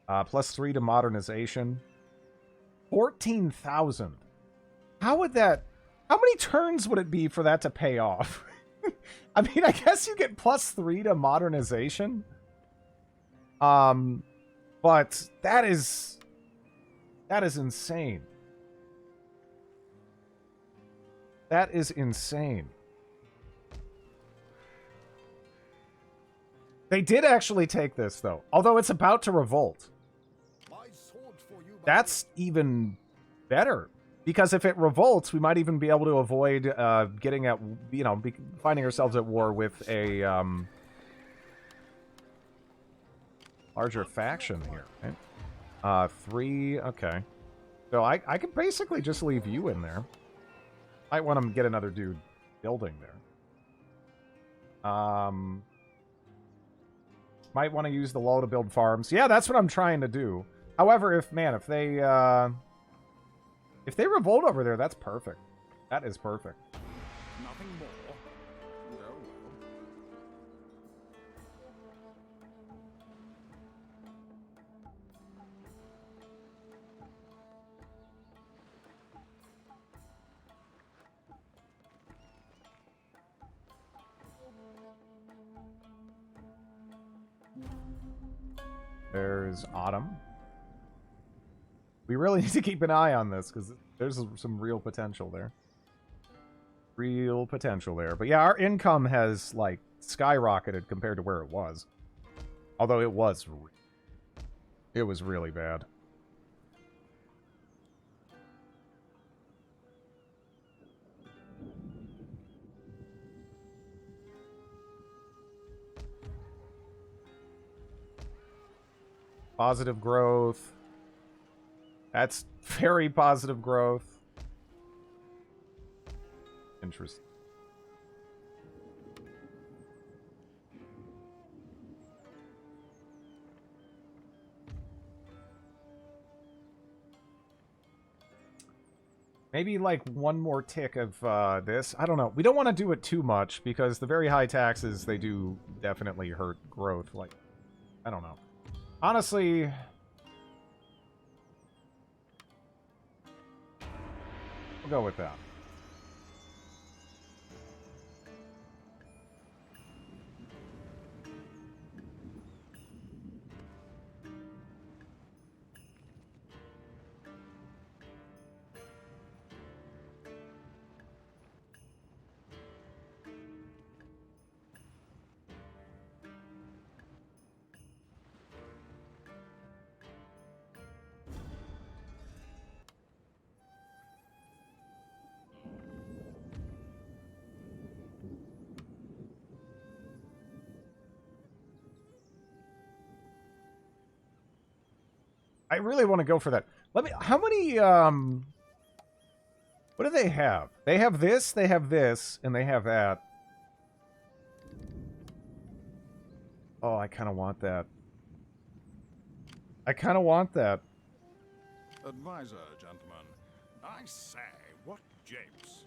+3 to modernization. 14,000. How would that... How many turns would it be for that to pay off? I mean, I guess you get +3 to modernization. But that is insane. That is insane. They did actually take this, though. Although it's about to revolt. That's even better. Because if it revolts, we might even be able to avoid getting at, you know, finding ourselves at war with a larger faction here. Right? 3, okay. So I could basically just leave you in there. Might want to get another dude building there. Might want to use the lull to build farms. Yeah, that's what I'm trying to do. However, if they revolt over there, that's perfect. That is perfect. Nothing more. Well, well. There's Autumn. We really need to keep an eye on this, because there's some real potential there. Real potential there. But yeah, our income has, like, skyrocketed compared to where it was. Although it was really bad. Positive growth. That's very positive growth. Interesting. Maybe like one more tick of this. I don't know. We don't want to do it too much because the very high taxes, they do definitely hurt growth. Like, I don't know. Honestly, we'll go with that. I really want to go for that. Let me... How many, what do they have? They have this, and they have that. Oh, I kind of want that. I kind of want that. Advisor, gentlemen. I say, what japes?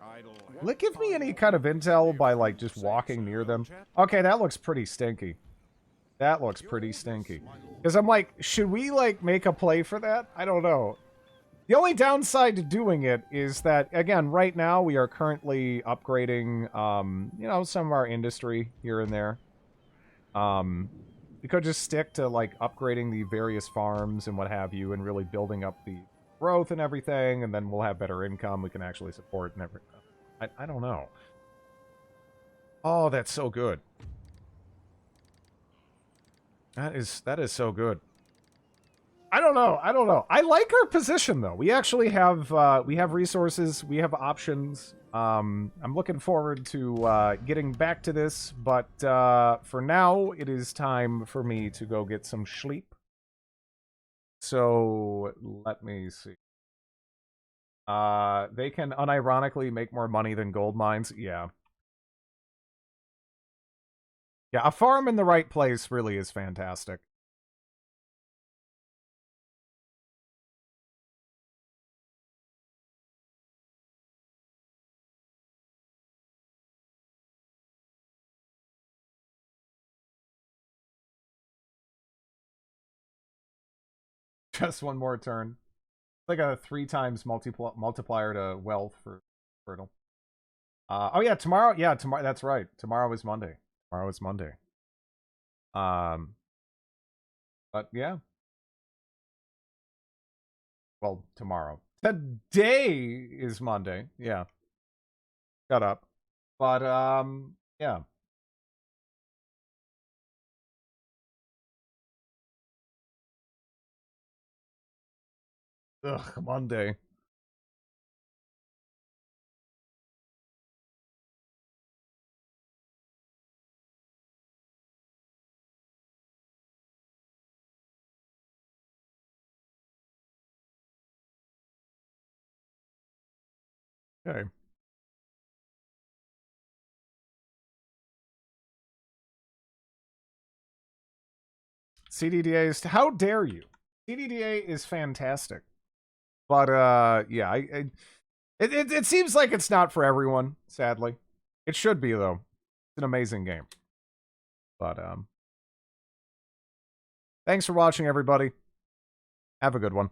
Idle. Will it give me any kind of intel by, like, just walking near them? Okay, that looks pretty stinky. That looks pretty stinky. Because I'm like, should we, like, make a play for that? I don't know. The only downside to doing it is that, again, right now we are currently upgrading, you know, some of our industry here and there. We could just stick to, like, upgrading the various farms and what have you and really building up the growth and everything, and then we'll have better income we can actually support and everything. I don't know. Oh, that's so good. That is so good. I don't know. I like our position though. We actually have resources, we have options. I'm looking forward to getting back to this, but for now it is time for me to go get some sleep. So let me see. They can unironically make more money than gold mines. Yeah. Yeah, a farm in the right place really is fantastic. Just one more turn. It's like a 3 times multiplier to wealth for fertile. Oh yeah, tomorrow. Yeah, tomorrow. That's right. Tomorrow is Monday. Tomorrow is Monday. But yeah. Well, tomorrow. Today is Monday. Yeah. Shut up. But yeah. Ugh, Monday. Okay. CDDA is how dare you? CDDA is fantastic. But yeah, it seems like it's not for everyone, sadly. It should be though. It's an amazing game. But thanks for watching everybody. Have a good one.